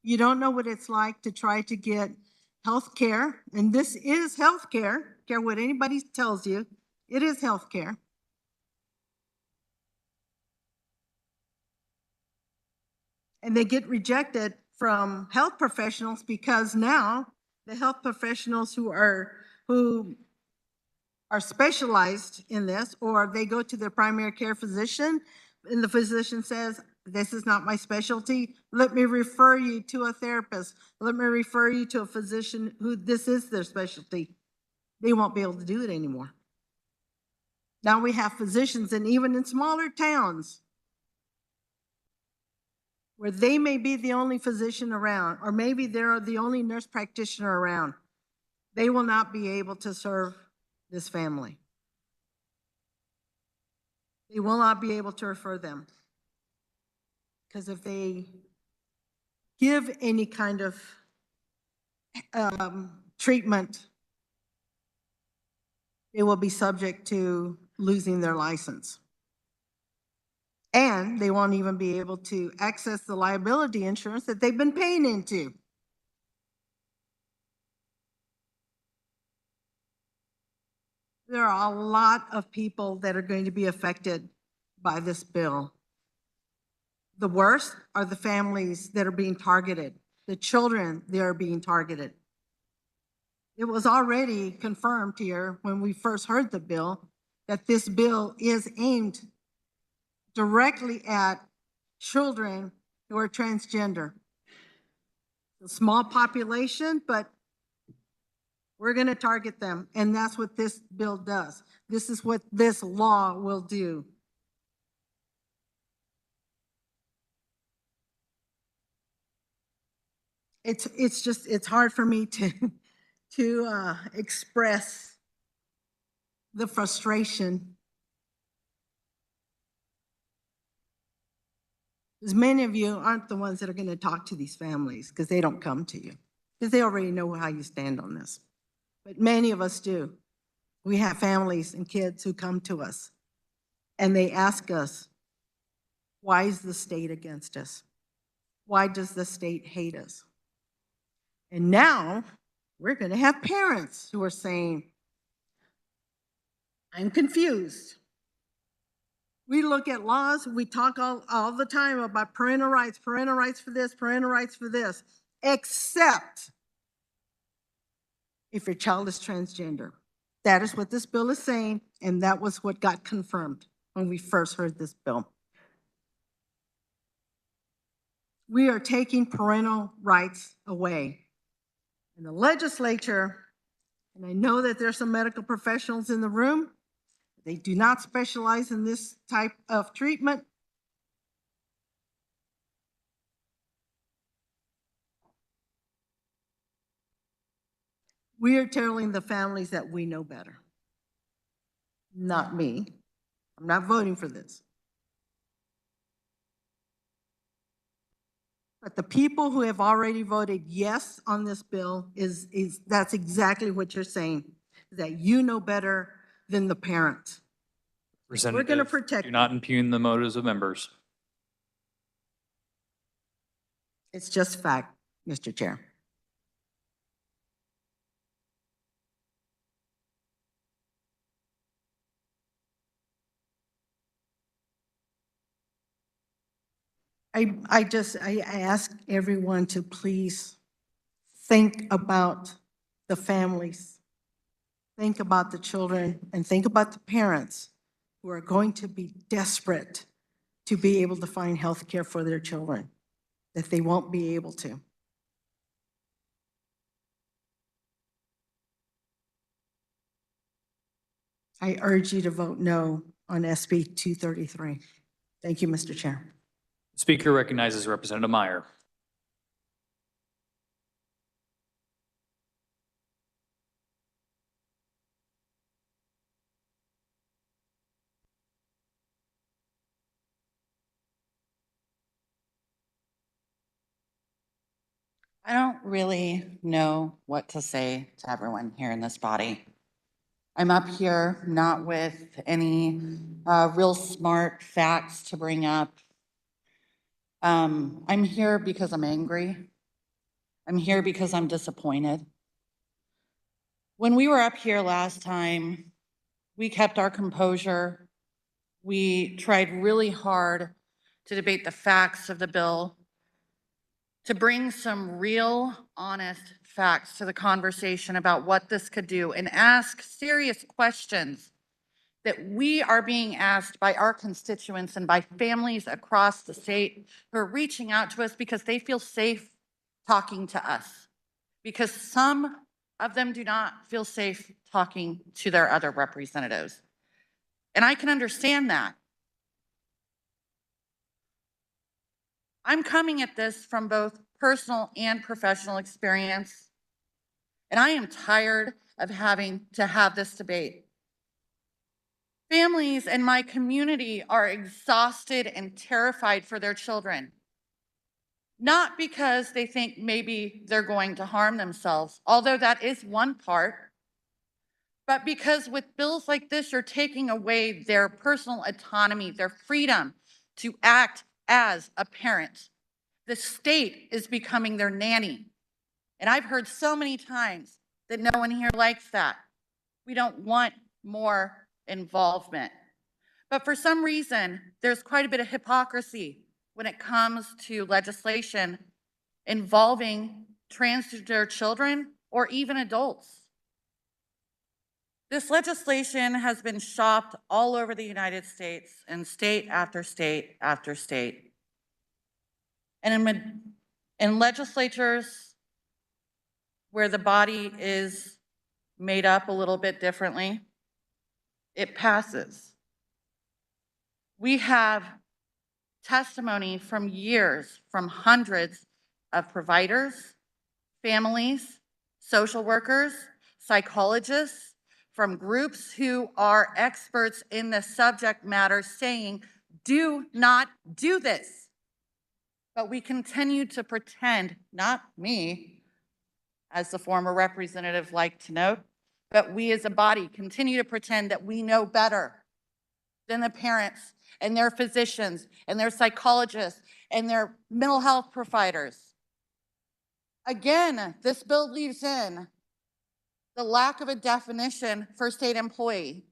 You don't know what it's like to try to get health care, and this is health care, care what anybody tells you, it is health care. And they get rejected from health professionals because now the health professionals who are specialized in this, or they go to their primary care physician and the physician says, this is not my specialty, let me refer you to a therapist, let me refer you to a physician who this is their specialty. They won't be able to do it anymore. Now we have physicians, and even in smaller towns, where they may be the only physician around, or maybe they're the only nurse practitioner around, they will not be able to serve this family. They will not be able to refer them. Because if they give any kind of treatment, they will be subject to losing their license. And they won't even be able to access the liability insurance that they've been paying into. There are a lot of people that are going to be affected by this bill. The worst are the families that are being targeted, the children that are being targeted. It was already confirmed here when we first heard the bill that this bill is aimed directly at children who are transgender. A small population, but we're going to target them, and that's what this bill does. This is what this law will do. It's hard for me to express the frustration. Because many of you aren't the ones that are going to talk to these families because they don't come to you, because they already know how you stand on this. But many of us do. We have families and kids who come to us and they ask us, why is the state against us? Why does the state hate us? And now we're going to have parents who are saying, I'm confused. We look at laws, we talk all the time about parental rights for this, parental rights for this, except if your child is transgender. That is what this bill is saying, and that was what got confirmed when we first heard this bill. We are taking parental rights away. And the legislature, and I know that there's some medical professionals in the room, they do not specialize in this type of treatment. We are telling the families that we know better. Not me. I'm not voting for this. But the people who have already voted yes on this bill that's exactly what you're saying, that you know better than the parents. We're going to protect do not impugn the motives of members. It's just fact, Mr. Chair. I ask everyone to please think about the families, think about the children, and think about the parents who are going to be desperate to be able to find health care for their children, that they won't be able to. I urge you to vote no on SB 233. Thank you, Mr. Chair. The Speaker recognizes Representative Meyer. I don't really know what to say to everyone here in this body. I'm up here not with any real smart facts to bring up. I'm here because I'm angry. I'm here because I'm disappointed. When we were up here last time, we kept our composure. We tried really hard to debate the facts of the bill, to bring some real, honest facts to the conversation about what this could do and ask serious questions that we are being asked by our constituents and by families across the state who are reaching out to us because they feel safe talking to us, because some of them do not feel safe talking to their other representatives. And I can understand that. I'm coming at this from both personal and professional experience, and I am tired of having to have this debate. Families in my community are exhausted and terrified for their children, not because they think maybe they're going to harm themselves, although that is one part, but because with bills like this, you're taking away their personal autonomy, their freedom to act as a parent. The state is becoming their nanny. And I've heard so many times that no one here likes that. We don't want more involvement. But for some reason, there's quite a bit of hypocrisy when it comes to legislation involving transgender children or even adults. This legislation has been shopped all over the United States in state after state after state. And in legislatures where the body is made up a little bit differently, it passes. We have testimony from years from hundreds of providers, families, social workers, psychologists, from groups who are experts in the subject matter saying, do not do this. But we continue to pretend, not me, as the former representative liked to note, but we as a body continue to pretend that we know better than the parents and their physicians and their psychologists and their mental health providers. Again, this bill leaves in the lack of a definition for state employee.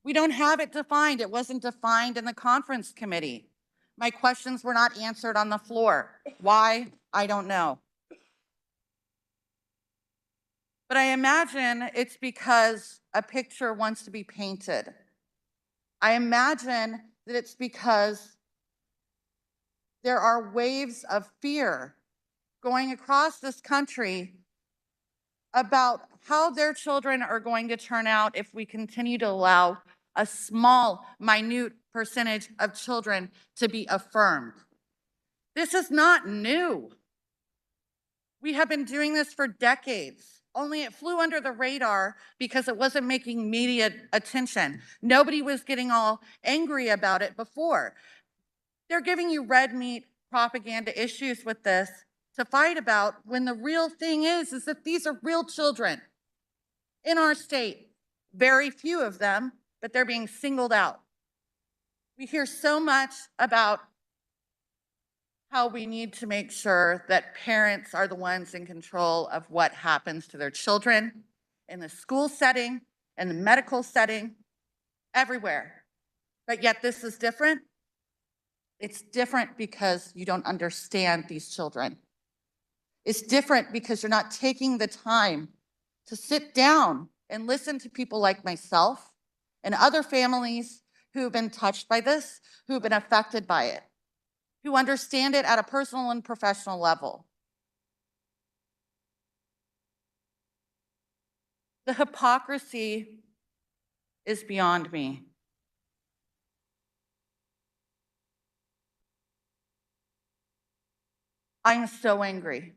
We don't have it defined. It wasn't defined in the conference committee. My questions were not answered on the floor. Why? I don't know. But I imagine it's because a picture wants to be painted. I imagine that it's because there are waves of fear going across this country about how their children are going to turn out if we continue to allow a small, minute percentage of children to be affirmed. This is not new. We have been doing this for decades, only it flew under the radar because it wasn't making media attention. Nobody was getting all angry about it before. They're giving you red meat propaganda issues with this to fight about when the real thing is that these are real children in our state. Very few of them, but they're being singled out. We hear so much about how we need to make sure that parents are the ones in control of what happens to their children in the school setting, in the medical setting, everywhere. But yet this is different. It's different because you don't understand these children. It's different because you're not taking the time to sit down and listen to people like myself and other families who have been touched by this, who have been affected by it, who understand it at a personal and professional level. The hypocrisy is beyond me. I'm so angry.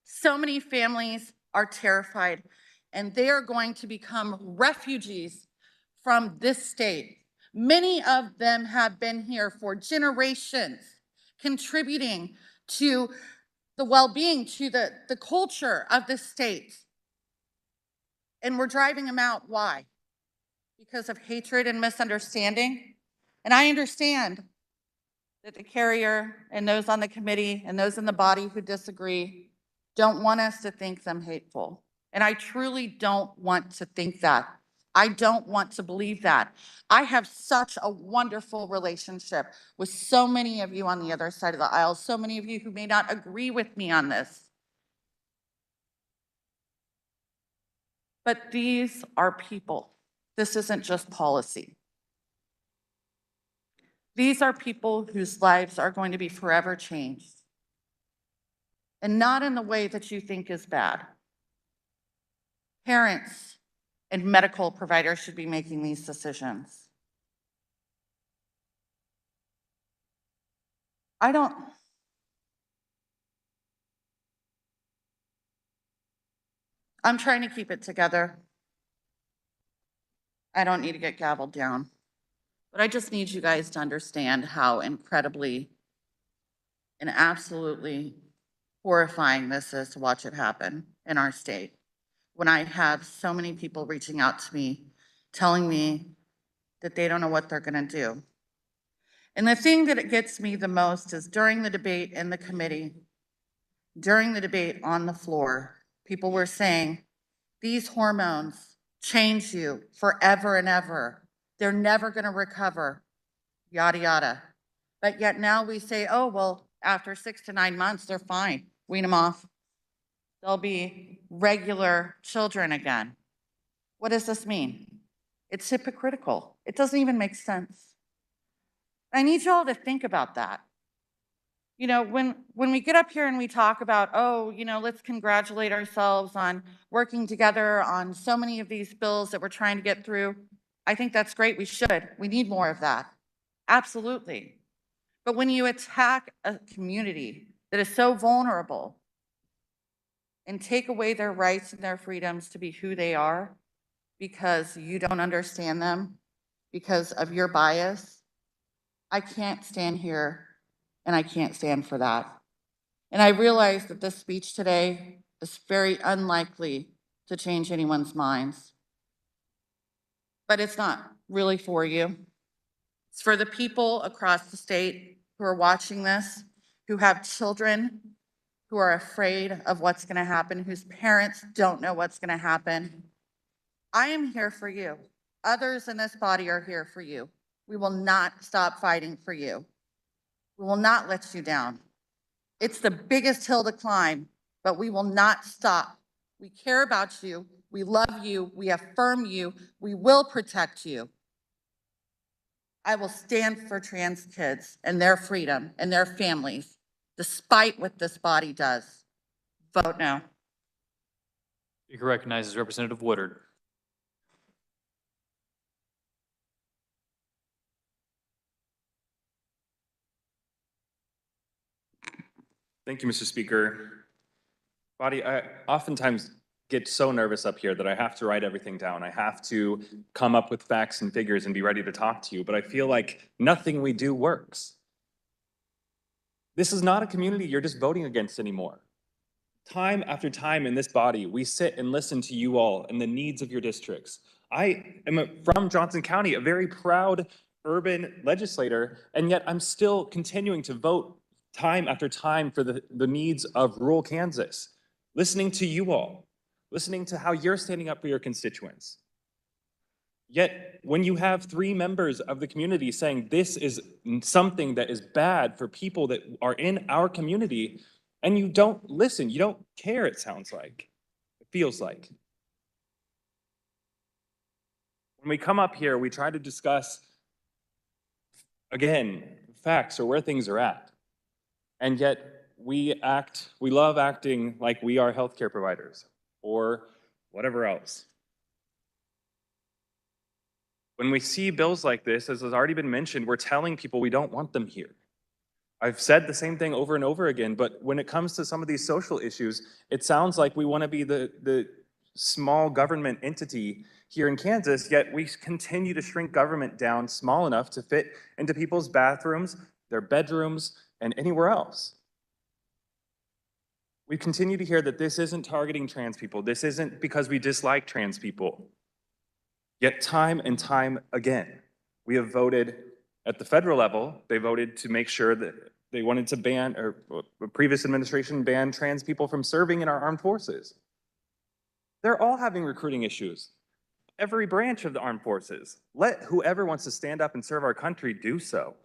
So many families are terrified, and they are going to become refugees from this state. Many of them have been here for generations, contributing to the well-being, to the culture of this state. And we're driving them out. Why? Because of hatred and misunderstanding. And I understand that the carrier and those on the committee and those in the body who disagree don't want us to think them hateful. And I truly don't want to think that. I don't want to believe that. I have such a wonderful relationship with so many of you on the other side of the aisle, so many of you who may not agree with me on this. But these are people. This isn't just policy. These are people whose lives are going to be forever changed. And not in the way that you think is bad. Parents and medical providers should be making these decisions. I'm trying to keep it together. I don't need to get gavelled down. But I just need you guys to understand how incredibly and absolutely horrifying this is to watch it happen in our state. When I have so many people reaching out to me, telling me that they don't know what they're gonna do. And the thing that it gets me the most is during the debate in the committee, during the debate on the floor, people were saying, these hormones change you forever and ever. They're never gonna recover, yada, yada. But yet now we say, oh, well, after 6 to 9 months, they're fine. Wean them off. They'll be regular children again. What does this mean? It's hypocritical. It doesn't even make sense. I need you all to think about that. You know, when we get up here and we talk about, oh, you know, let's congratulate ourselves on working together on so many of these bills that we're trying to get through, I think that's great. We should. We need more of that. Absolutely. But when you attack a community that is so vulnerable and take away their rights and their freedoms to be who they are because you don't understand them, because of your bias, I can't stand here and I can't stand for that. And I realize that this speech today is very unlikely to change anyone's minds. But it's not really for you. It's for the people across the state who are watching this, who have children who are afraid of what's going to happen, whose parents don't know what's going to happen. I am here for you. Others in this body are here for you. We will not stop fighting for you. We will not let you down. It's the biggest hill to climb, but we will not stop. We care about you. We love you. We affirm you. We will protect you. I will stand for trans kids and their freedom and their families, despite what this body does. Vote no. Speaker recognizes Representative Woodard. Thank you, Mr. Speaker. Body, I oftentimes get so nervous up here that I have to write everything down. I have to come up with facts and figures and be ready to talk to you, but I feel like nothing we do works. This is not a community you're just voting against anymore. Time after time in this body, we sit and listen to you all and the needs of your districts. I am from Johnson County, a very proud urban legislator, and yet I'm still continuing to vote time after time for the needs of rural Kansas, listening to you all, listening to how you're standing up for your constituents. Yet when you have 3 members of the community saying this is something that is bad for people that are in our community, and you don't listen, you don't care, it sounds like, it feels like. When we come up here, we try to discuss, again, facts or where things are at. And yet we love acting like we are healthcare providers or whatever else. When we see bills like this, as has already been mentioned, we're telling people we don't want them here. I've said the same thing over and over again, but when it comes to some of these social issues, it sounds like we want to be the small government entity here in Kansas, yet we continue to shrink government down small enough to fit into people's bathrooms, their bedrooms, and anywhere else. We continue to hear that this isn't targeting trans people. This isn't because we dislike trans people. Yet time and time again, we have voted at the federal level, they voted to make sure that they wanted to ban, or the previous administration banned trans people from serving in our armed forces. They're all having recruiting issues. Every branch of the armed forces. Let whoever wants to stand up and serve our country do so.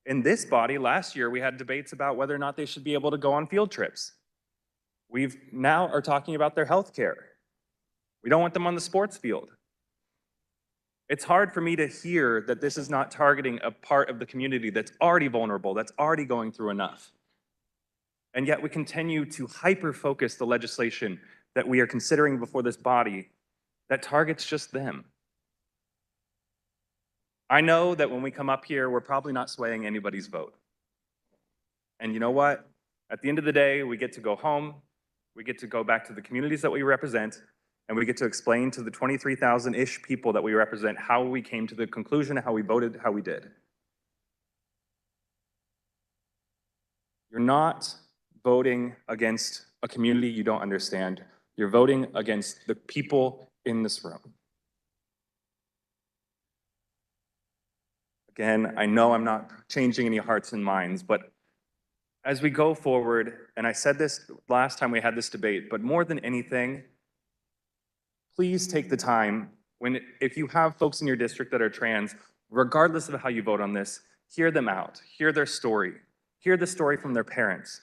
In this body, last year, we had debates about whether or not they should be able to go on field trips. We've now are talking about their health care. We don't want them on the sports field. It's hard for me to hear that this is not targeting a part of the community that's already vulnerable, that's already going through enough. And yet we continue to hyper-focus the legislation that we are considering before this body that targets just them. I know that when we come up here, we're probably not swaying anybody's vote. And you know what? At the end of the day, we get to go home, we get to go back to the communities that we represent, and we get to explain to the 23,000-ish people that we represent how we came to the conclusion, how we voted, how we did. You're not voting against a community you don't understand. You're voting against the people in this room. Again, I know I'm not changing any hearts and minds, but as we go forward, and I said this last time we had this debate, but more than anything, please take the time if you have folks in your district that are trans, regardless of how you vote on this, hear them out, hear their story, hear the story from their parents.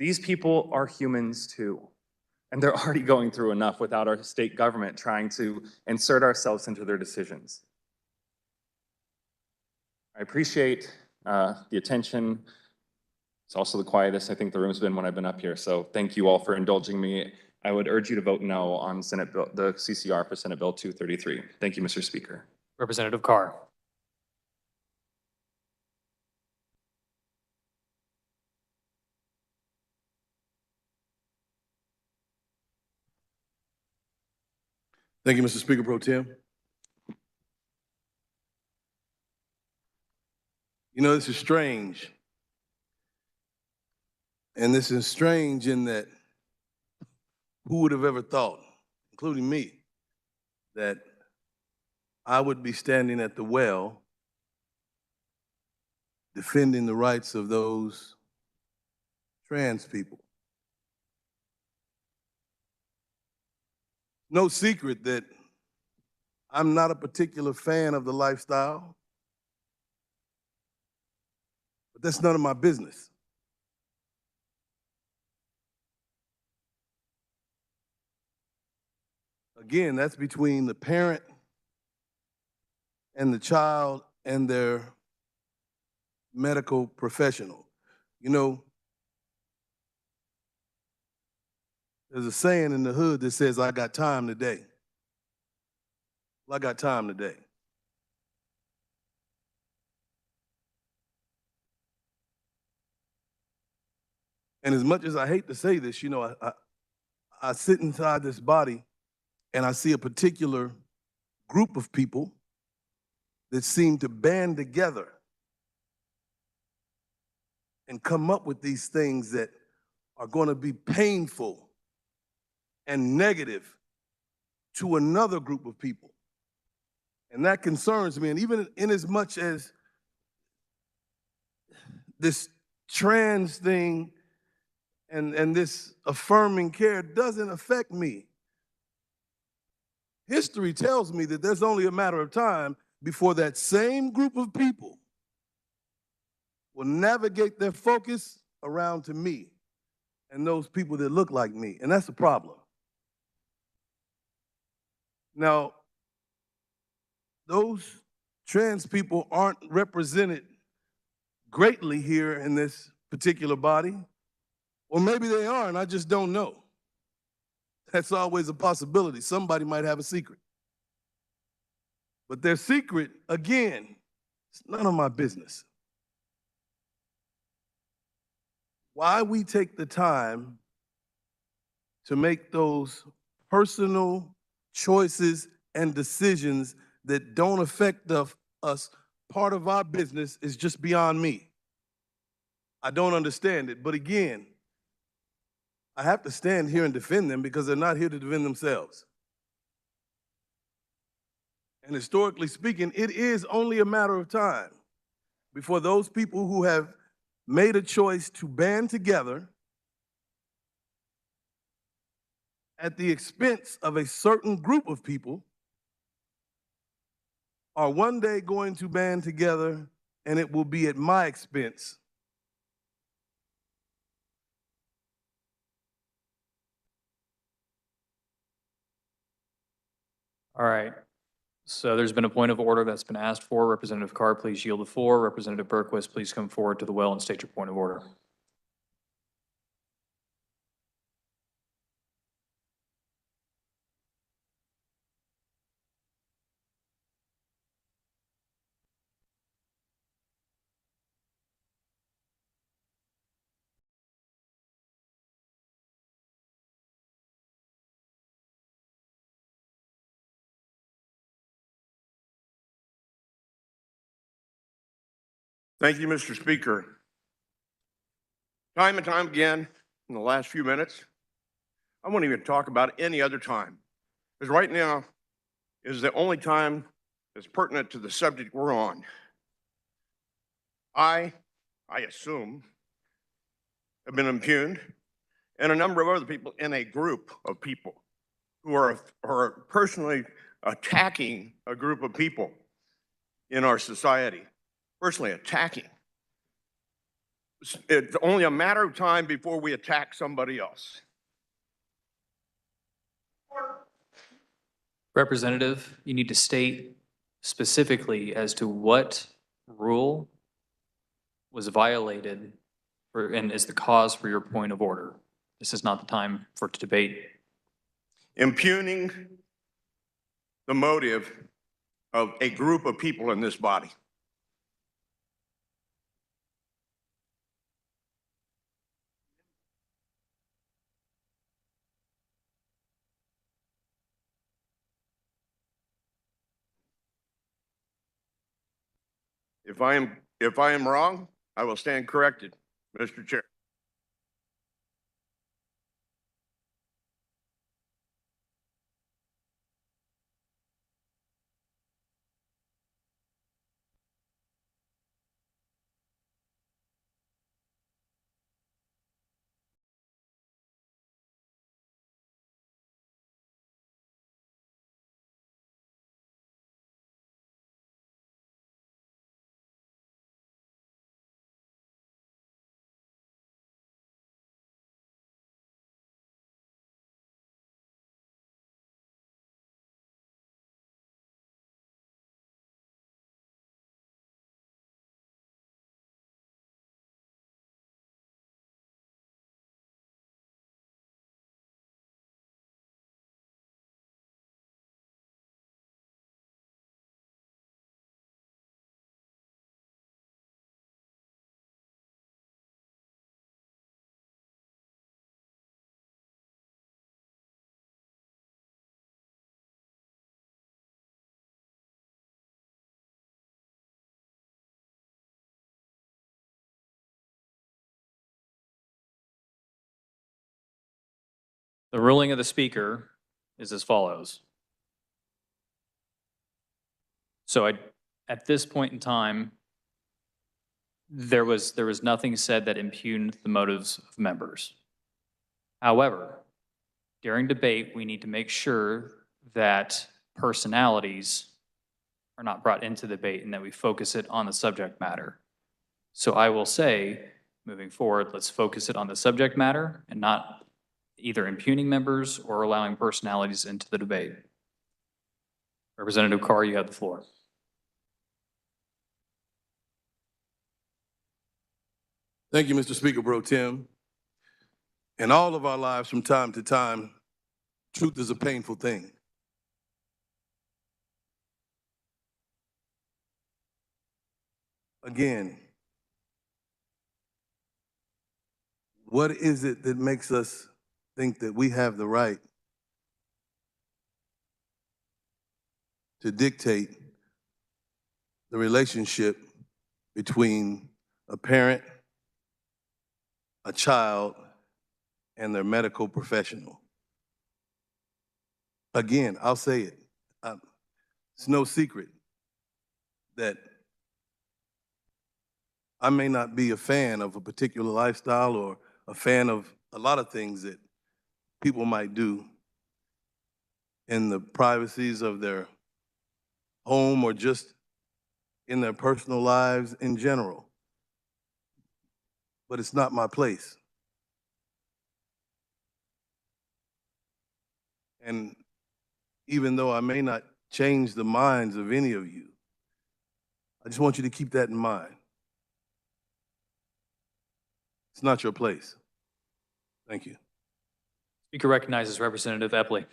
These people are humans too. And they're already going through enough without our state government trying to insert ourselves into their decisions. I appreciate the attention. It's also the quietest I think the room's been when I've been up here. So thank you all for indulging me. I would urge you to vote no on Senate Bill, the CCR for Senate Bill 233. Thank you, Mr. Speaker. Representative Carr. Thank you, Mr. Speaker Pro Tem. You know, this is strange. And this is strange in that who would have ever thought, including me, that I would be standing at the well defending the rights of those trans people. No secret that I'm not a particular fan of the lifestyle, but that's none of my business. Again, that's between the parent and the child and their medical professional. You know, there's a saying in the hood that says, I got time today. Well, I got time today. And as much as I hate to say this, you know, I sit inside this body and I see a particular group of people that seem to band together and come up with these things that are going to be painful and negative to another group of people. And that concerns me. And even in as much as this trans thing and this affirming care doesn't affect me, history tells me that there's only a matter of time before that same group of people will navigate their focus around to me and those people that look like me. And that's the problem. Now, those trans people aren't represented greatly here in this particular body, or maybe they are and I just don't know. That's always a possibility. Somebody might have a secret. But their secret, again, it's none of my business. Why we take the time to make those personal choices and decisions that don't affect us, part of our business, is just beyond me. I don't understand it. But again, I have to stand here and defend them because they're not here to defend themselves. And historically speaking, it is only a matter of time before those people who have made a choice to band together at the expense of a certain group of people are one day going to band together, and it will be at my expense. All right. So there's been a point of order that's been asked for. Representative Carr, please yield the floor. Representative Berquist, please come forward to the well and state your point of order. Thank you, Mr. Speaker. Time and time again, in the last few minutes, I won't even talk about any other time, because right now is the only time that's pertinent to the subject we're on. I assume, have been impugned, and a number of other people in a group of people who are personally attacking a group of people in our society. Personally attacking. It's only a matter of time before we attack somebody else. Representative, you need to state specifically as to what rule was violated and is the cause for your point of order. This is not the time for debate. Impugning the motive of a group of people in this body. If I am wrong, I will stand corrected, Mr. Chair. The ruling of the speaker is as follows. So at this point in time, there was nothing said that impugned the motives of members. However, during debate, we need to make sure that personalities are not brought into debate and that we focus it on the subject matter. So I will say, moving forward, let's focus it on the subject matter and not either impugning members or allowing personalities into the debate. Representative Carr, you have the floor. Thank you, Mr. Speaker Pro Tem. In all of our lives from time to time, truth is a painful thing. Again, what is it that makes us think that we have the right to dictate the relationship between a parent, a child, and their medical professional? Again, I'll say it. It's no secret that I may not be a fan of a particular lifestyle or a fan of a lot of things that people might do in the privacies of their home or just in their personal lives in general. But it's not my place. And even though I may not change the minds of any of you, I just want you to keep that in mind. It's not your place. Thank you. Speaker recognizes Representative Epley.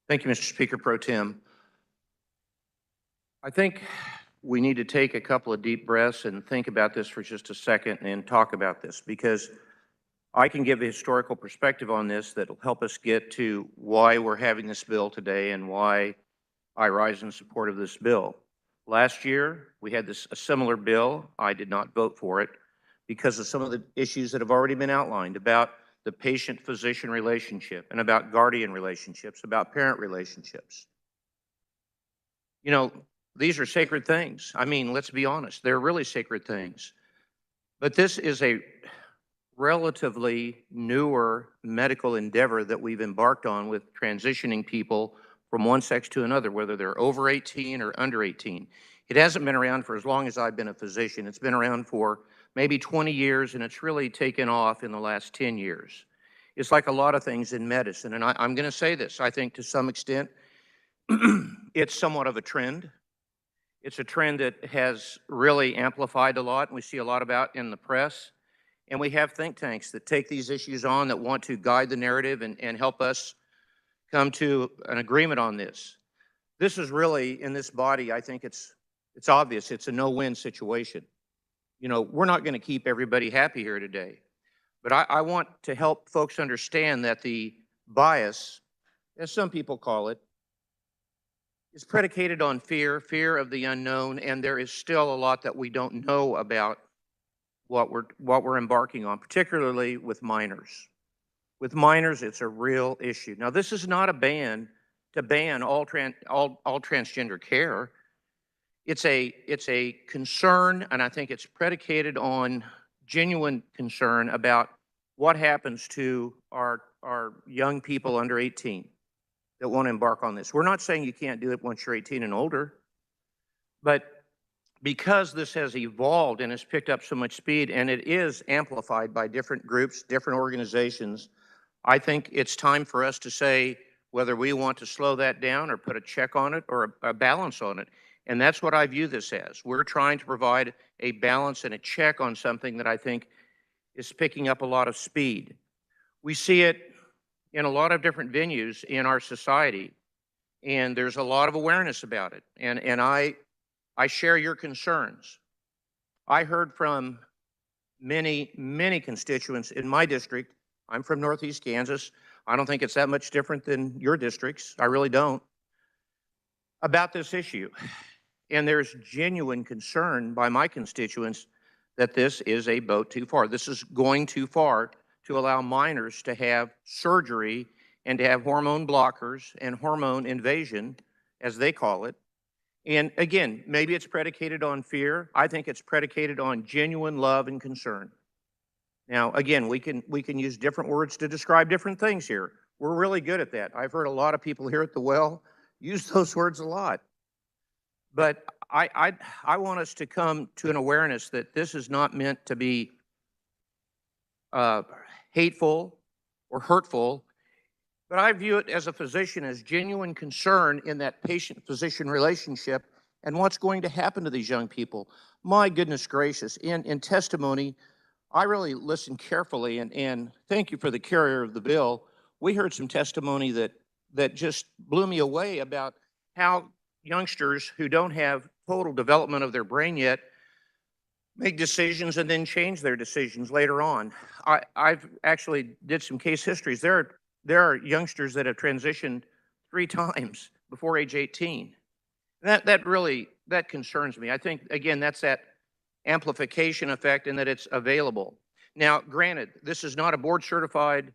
Thank you, Mr. Speaker Pro Tem. I think we need to take a couple of deep breaths and think about this for just a second and talk about this, because I can give a historical perspective on this that will help us get to why we're having this bill today and why I rise in support of this bill. Last year, we had a similar bill. I did not vote for it because of some of the issues that have already been outlined about the patient-physician relationship and about guardian relationships, about parent relationships. You know, these are sacred things. I mean, let's be honest, they're really sacred things. But this is a relatively newer medical endeavor that we've embarked on with transitioning people from one sex to another, whether they're over 18 or under 18. It hasn't been around for as long as I've been a physician. It's been around for maybe 20 years, and it's really taken off in the last 10 years. It's like a lot of things in medicine, and I'm going to say this. I think to some extent, it's somewhat of a trend. It's a trend that has really amplified a lot, and we see a lot about in the press. And we have think tanks that take these issues on, that want to guide the narrative and help us come to an agreement on this. This is really, in this body, I think it's obvious. It's a no-win situation. You know, we're not going to keep everybody happy here today. But I want to help folks understand that the bias, as some people call it, is predicated on fear of the unknown, and there is still a lot that we don't know about what we're embarking on, particularly with minors. With minors, it's a real issue. Now, this is not a ban to ban all transgender care. It's a concern, and I think it's predicated on genuine concern about what happens to our young people under 18 that want to embark on this. We're not saying you can't do it once you're 18 and older, but because this has evolved and has picked up so much speed, and it is amplified by different groups, different organizations, I think it's time for us to say whether we want to slow that down or put a check on it or a balance on it. And that's what I view this as. We're trying to provide a balance and a check on something that I think is picking up a lot of speed. We see it in a lot of different venues in our society, and there's a lot of awareness about it. And I share your concerns. I heard from many constituents in my district. I'm from Northeast Kansas. I don't think it's that much different than your districts. I really don't. About this issue. And there's genuine concern by my constituents that this is a boat too far. This is going too far to allow minors to have surgery and to have hormone blockers and hormone invasion, as they call it. And again, maybe it's predicated on fear. I think it's predicated on genuine love and concern. Now, again, we can use different words to describe different things here. We're really good at that. I've heard a lot of people here at the well use those words a lot. But I want us to come to an awareness that this is not meant to be hateful or hurtful, but I view it as a physician as genuine concern in that patient-physician relationship and what's going to happen to these young people. My goodness gracious, in testimony, I really listened carefully, and thank you for the carrier of the bill. We heard some testimony that just blew me away about how youngsters who don't have total development of their brain yet make decisions and then change their decisions later on. I've actually did some case histories. There are youngsters that have transitioned 3 times before age 18. That concerns me. I think, again, that's that amplification effect and that it's available. Now, granted, this is not a board-certified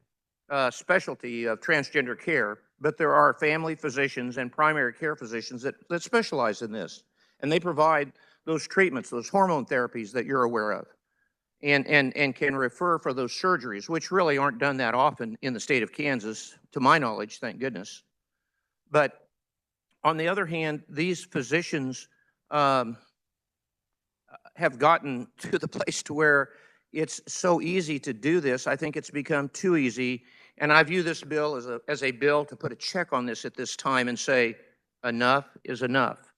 specialty of transgender care, but there are family physicians and primary care physicians that specialize in this, and they provide those treatments, those hormone therapies that you're aware of, and can refer for those surgeries, which really aren't done that often in the state of Kansas, to my knowledge, thank goodness. But on the other hand, these physicians have gotten to the place to where it's so easy to do this. I think it's become too easy. And I view this bill as a bill to put a check on this at this time and say, enough is enough.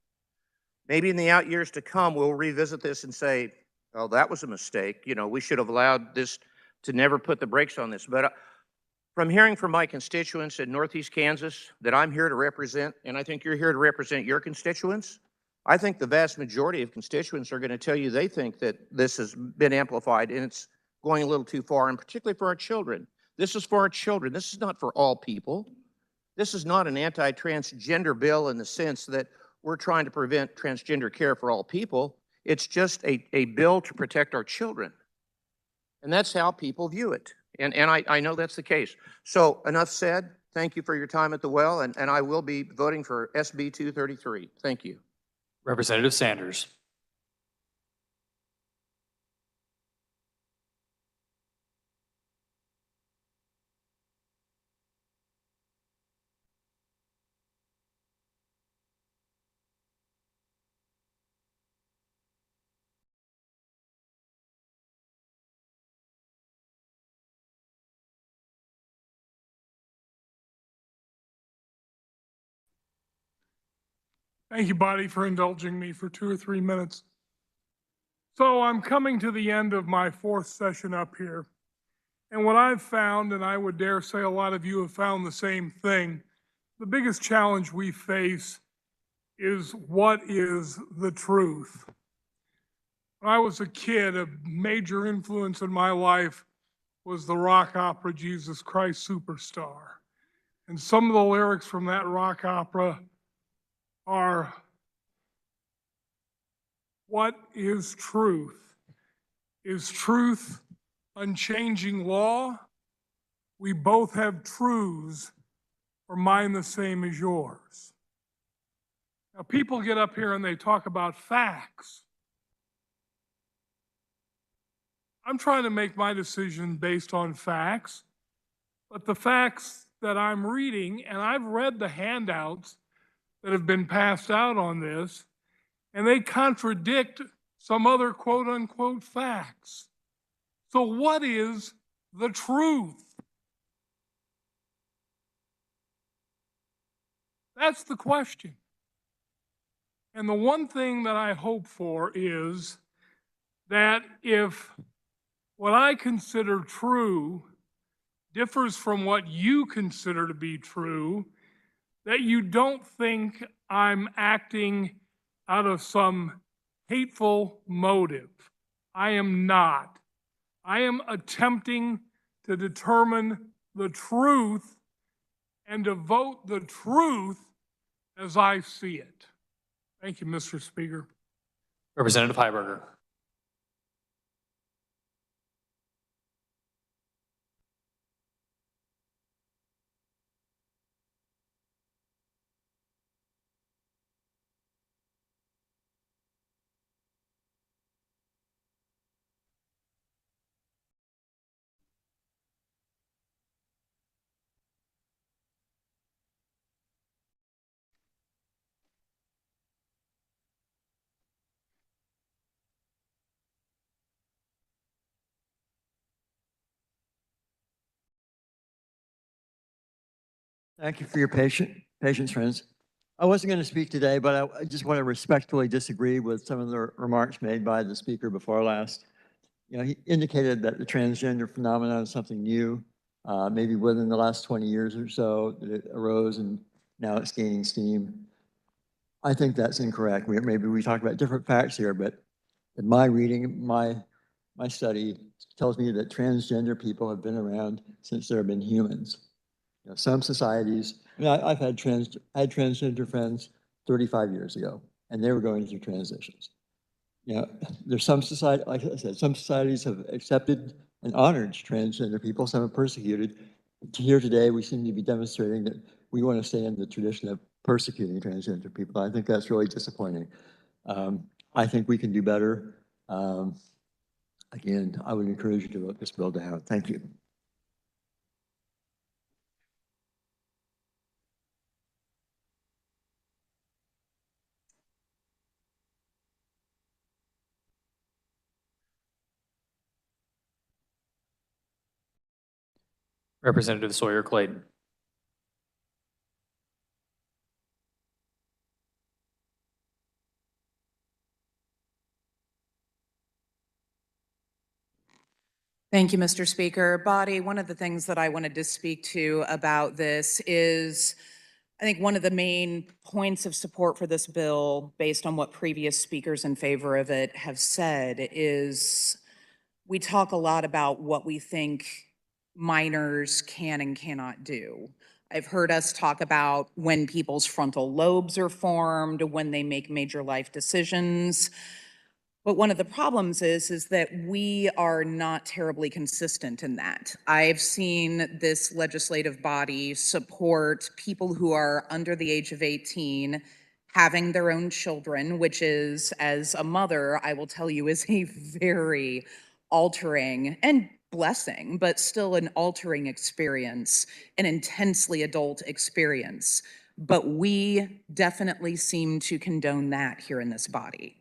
Maybe in the out years to come, we'll revisit this and say, oh, that was a mistake. You know, we should have allowed this to never put the brakes on this. But from hearing from my constituents in Northeast Kansas that I'm here to represent, and I think you're here to represent your constituents, I think the vast majority of constituents are going to tell you they think that this has been amplified and it's going a little too far, and particularly for our children. This is for our children. This is not for all people. This is not an anti-transgender bill in the sense that we're trying to prevent transgender care for all people. It's just a bill to protect our children. And that's how people view it. And I know that's the case. So enough said. Thank you for your time at the well, and I will be voting for SB 233. Thank you. Representative Sanders. Thank you, Bonnie, for indulging me for 2 or 3 minutes. So I'm coming to the end of my 4th session up here. And what I've found, and I would dare say a lot of you have found the same thing, the biggest challenge we face is what is the truth? When I was a kid, a major influence in my life was the rock opera Jesus Christ Superstar. And some of the lyrics from that rock opera are, what is truth? Is truth unchanging law? We both have truths, or mine the same as yours. Now, people get up here and they talk about facts. I'm trying to make my decision based on facts, but the facts that I'm reading, and I've read the handouts that have been passed out on this, and they contradict some other quote unquote facts. So what is the truth? That's the question. And the one thing that I hope for is that if what I consider true differs from what you consider to be true, that you don't think I'm acting out of some hateful motive. I am not. I am attempting to determine the truth and to vote the truth as I see it. Thank you, Mr. Speaker. Representative Heiberger. Thank you for your patience, friends. I wasn't going to speak today, but I just want to respectfully disagree with some of the remarks made by the speaker before last. You know, he indicated that the transgender phenomenon is something new, maybe within the last 20 years or so that it arose and now it's gaining steam. I think that's incorrect. Maybe we talk about different facts here, but in my reading, my study tells me that transgender people have been around since there have been humans. You know, some societies, I mean, I've had transgender friends 35 years ago, and they were going through transitions. You know, there's some society, like I said, some societies have accepted and honored transgender people, some have persecuted. Here today, we seem to be demonstrating that we want to stay in the tradition of persecuting transgender people. I think that's really disappointing. I think we can do better. Again, I would encourage you to vote this bill down. Thank you. Representative Sawyer Clayton. Thank you, Mr. Speaker. Body, one of the things that I wanted to speak to about this is, I think one of the main points of support for this bill, based on what previous speakers in favor of it have said, is we talk a lot about what we think minors can and cannot do. I've heard us talk about when people's frontal lobes are formed, when they make major life decisions. But one of the problems is that we are not terribly consistent in that. I've seen this legislative body support people who are under the age of 18 having their own children, which is, as a mother, I will tell you, is a very altering and blessing, but still an altering experience, an intensely adult experience. But we definitely seem to condone that here in this body.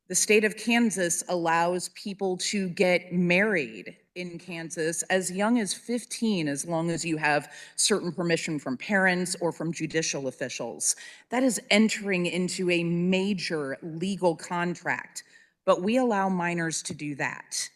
The state of Kansas allows people to get married in Kansas as young as 15, as long as you have certain permission from parents or from judicial officials. That is entering into a major legal contract, but we allow minors to do that.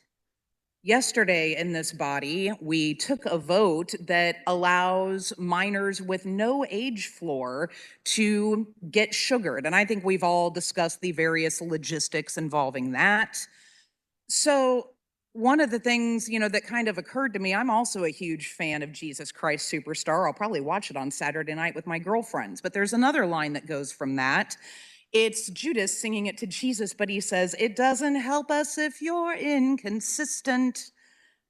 Yesterday in this body, we took a vote that allows minors with no age floor to get sugared. And I think we've all discussed the various logistics involving that. So one of the things, that kind of occurred to me, I'm also a huge fan of Jesus Christ Superstar. I'll probably watch it on Saturday night with my girlfriends. But there's another line that goes from that. It's Judas singing it to Jesus, but he says, "It doesn't help us if you're inconsistent."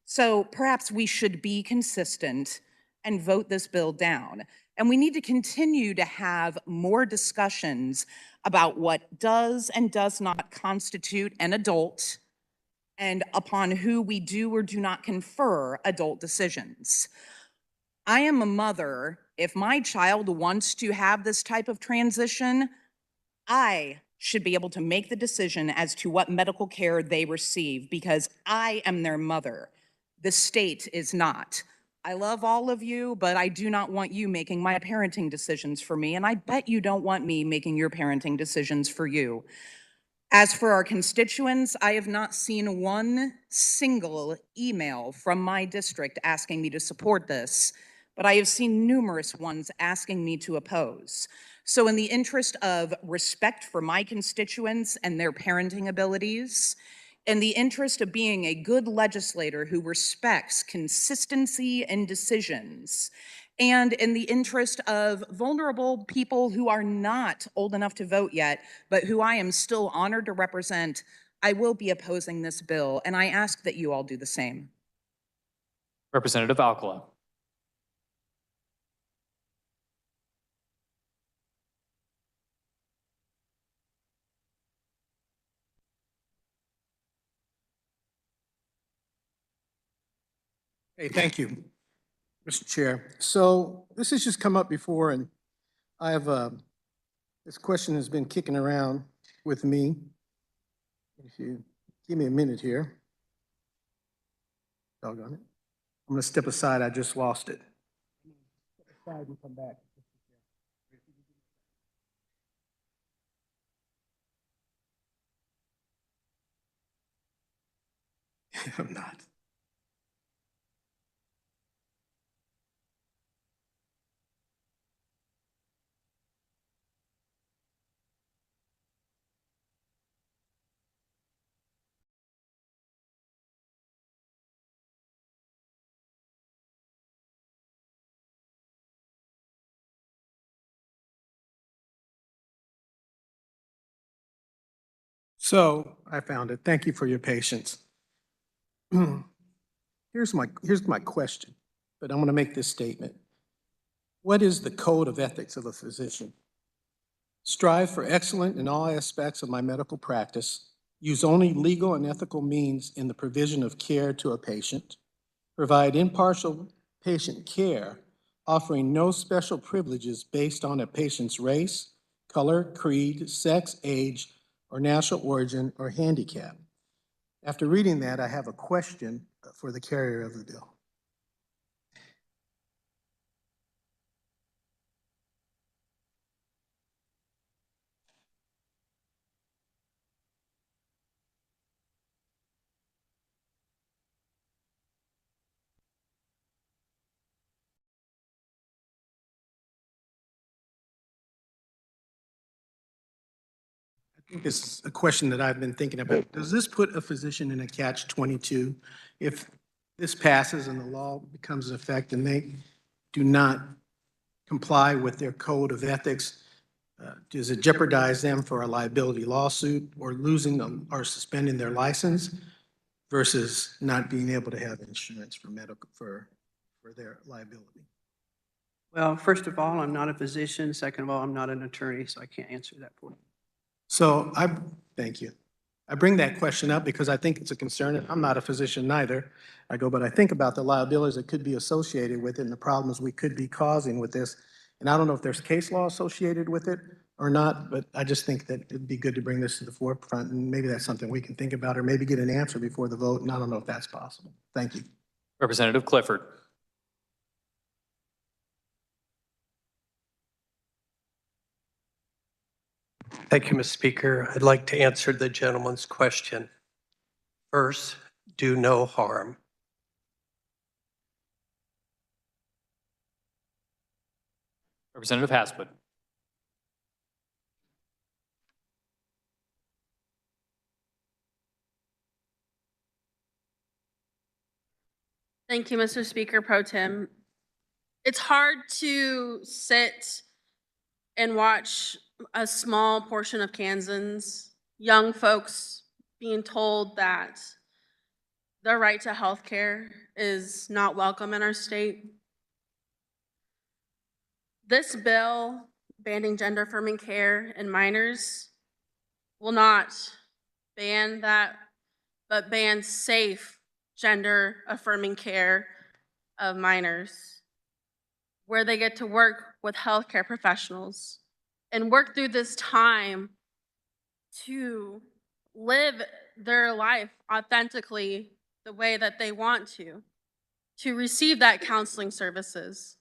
So perhaps we should be consistent and vote this bill down. And we need to continue to have more discussions about what does and does not constitute an adult, and upon who we do or do not confer adult decisions. I am a mother. If my child wants to have this type of transition, I should be able to make the decision as to what medical care they receive because I am their mother. The state is not. I love all of you, but I do not want you making my parenting decisions for me, and I bet you don't want me making your parenting decisions for you. As for our constituents, I have not seen one single email from my district asking me to support this, but I have seen numerous ones asking me to oppose. So in the interest of respect for my constituents and their parenting abilities, in the interest of being a good legislator who respects consistency in decisions, and in the interest of vulnerable people who are not old enough to vote yet, but who I am still honored to represent, I will be opposing this bill, and I ask that you all do the same. Representative Alcala. Hey, thank you, Mr. Chair. So this has just come up before, and I have, this question has been kicking around with me. If you give me a minute here. Doggone it. I'm gonna step aside, I just lost it. Step aside and come back. I'm not. So I found it. Thank you for your patience. Here's my question, but I'm going to make this statement. What is the code of ethics of a physician? Strive for excellence in all aspects of my medical practice. Use only legal and ethical means in the provision of care to a patient. Provide impartial patient care, offering no special privileges based on a patient's race, color, creed, sex, age, or national origin or handicap. After reading that, I have a question for the carrier of the bill. I think this is a question that I've been thinking about. Does this put a physician in a catch-22 if this passes and the law becomes in effect and they do not comply with their code of ethics? Does it jeopardize them for a liability lawsuit or losing them or suspending their license versus not being able to have insurance for medical for their liability? Well, first of all, I'm not a physician. Second of all, I'm not an attorney, so I can't answer that for you. So thank you. I bring that question up because I think it's a concern. I'm not a physician neither. But I think about the liabilities that could be associated with it and the problems we could be causing with this. And I don't know if there's case law associated with it, or not, but I just think that it'd be good to bring this to the forefront, and maybe that's something we can think about, or maybe get an answer before the vote, and I don't know if that's possible. Thank you. Representative Clifford. Thank you, Mr. Speaker. I'd like to answer the gentleman's question. First, do no harm. Representative Hasput. Thank you, Mr. Speaker Pro Tem. It's hard to sit and watch a small portion of Kansans, young folks being told that their right to health care is not welcome in our state. This bill banning gender affirming care in minors will not ban that, but ban safe gender affirming care of minors, where they get to work with healthcare professionals and work through this time to live their life authentically the way that they want to receive that counseling services,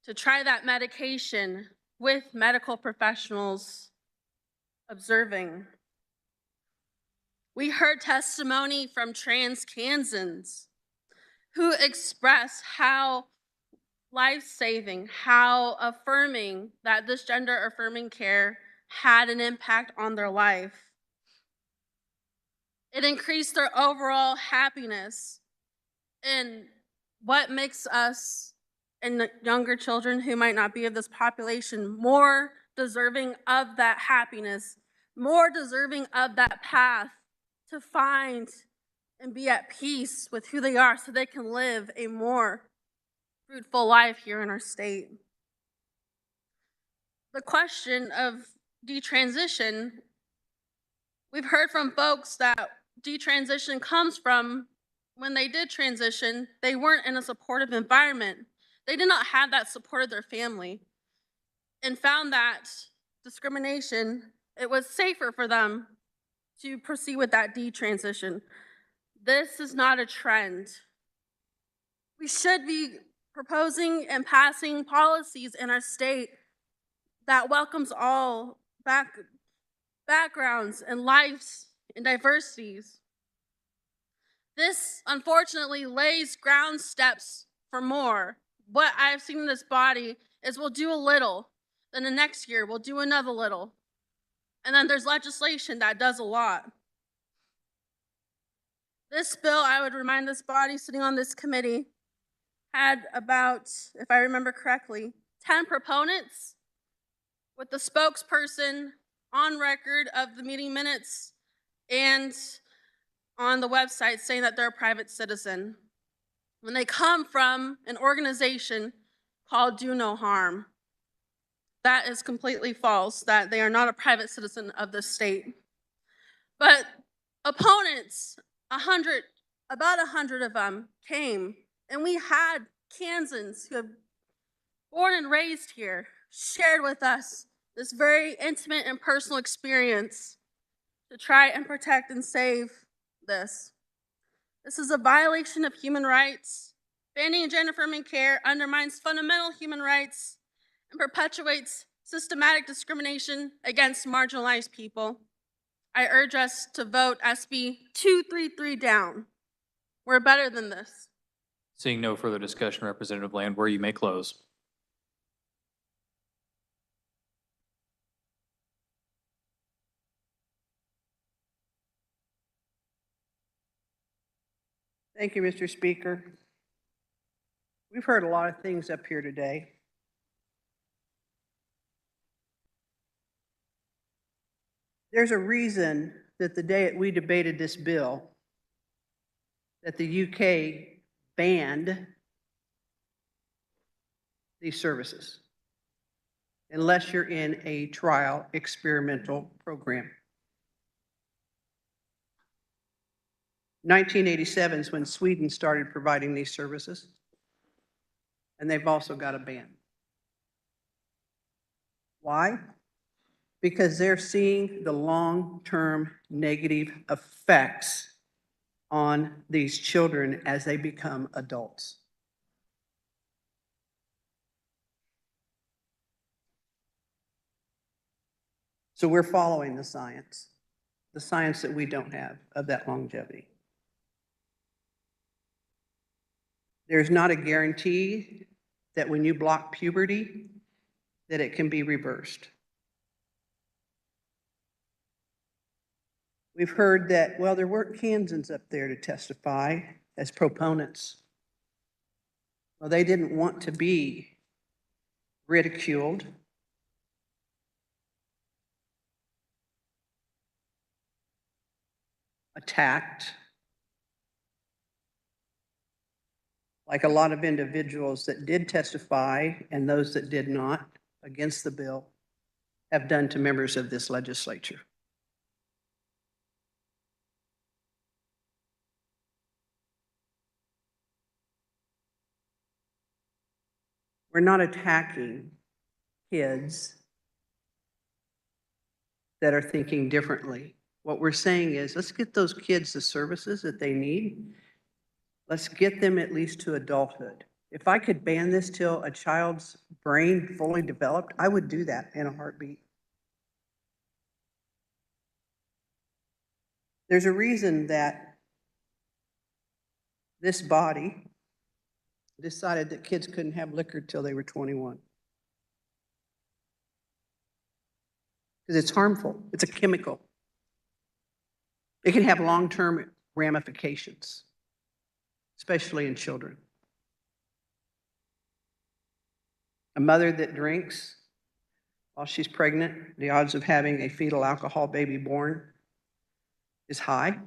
to try that medication with medical professionals observing. We heard testimony from trans Kansans who expressed how life-saving, how affirming that this gender affirming care had an impact on their life. It increased their overall happiness. And what makes us and the younger children who might not be of this population more deserving of that happiness, more deserving of that path to find and be at peace with who they are so they can live a more fruitful life here in our state. The question of detransition, we've heard from folks that detransition comes from when they did transition, they weren't in a supportive environment. They did not have that support of their family and found that discrimination, it was safer for them to proceed with that detransition. This is not a trend. We should be proposing and passing policies in our state that welcomes all backgrounds and lives and diversities. This, unfortunately, lays ground steps for more. What I've seen in this body is we'll do a little, then the next year we'll do another little. And then there's legislation that does a lot. This bill, I would remind this body sitting on this committee, had about, if I remember correctly, 10 proponents, with the spokesperson on record of the meeting minutes and on the website saying that they're a private citizen, when they come from an organization called Do No Harm. That is completely false, that they are not a private citizen of this state. But opponents, about 100 of them came, and we had Kansans who have born and raised here, shared with us this very intimate and personal experience to try and protect and save this. This is a violation of human rights. Banning gender affirming care undermines fundamental human rights and perpetuates systematic discrimination against marginalized people. I urge us to vote SB 233 down. We're better than this. Seeing no further discussion, Representative Landwehr, you may close. Thank you, Mr. Speaker. We've heard a lot of things up here today. There's a reason that the day we debated this bill, that the UK banned these services, unless you're in a trial experimental program. 1987 is when Sweden started providing these services, and they've also got a ban. Why? because they're seeing the long-term negative effects on these children as they become adults. So we're following the science that we don't have of that longevity. There's not a guarantee that when you block puberty, that it can be reversed. We've heard that, well, there weren't Kansans up there to testify as proponents. Well, they didn't want to be ridiculed. Attacked. Like a lot of individuals that did testify and those that did not against the bill have done to members of this legislature. We're not attacking kids that are thinking differently. What we're saying is, let's get those kids the services that they need. Let's get them at least to adulthood. If I could ban this till a child's brain fully developed, I would do that in a heartbeat. There's a reason that this body decided that kids couldn't have liquor till they were 21. Because it's harmful. It's a chemical. It can have long-term ramifications, especially in children. A mother that drinks while she's pregnant, the odds of having a fetal alcohol baby born is high.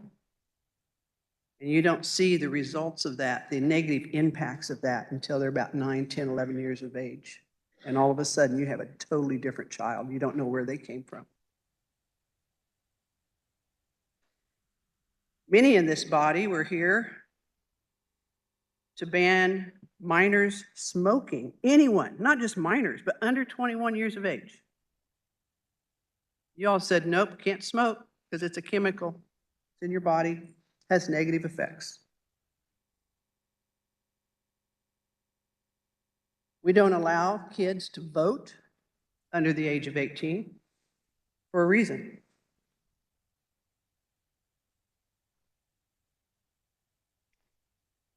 And you don't see the results of that, the negative impacts of that, until they're about 9, 10, 11 years of age. And all of a sudden, you have a totally different child. You don't know where they came from. Many in this body were here to ban minors smoking. Anyone, not just minors, but under 21 years of age. You all said, nope, can't smoke because it's a chemical. It's in your body, has negative effects. We don't allow kids to vote under the age of 18 for a reason.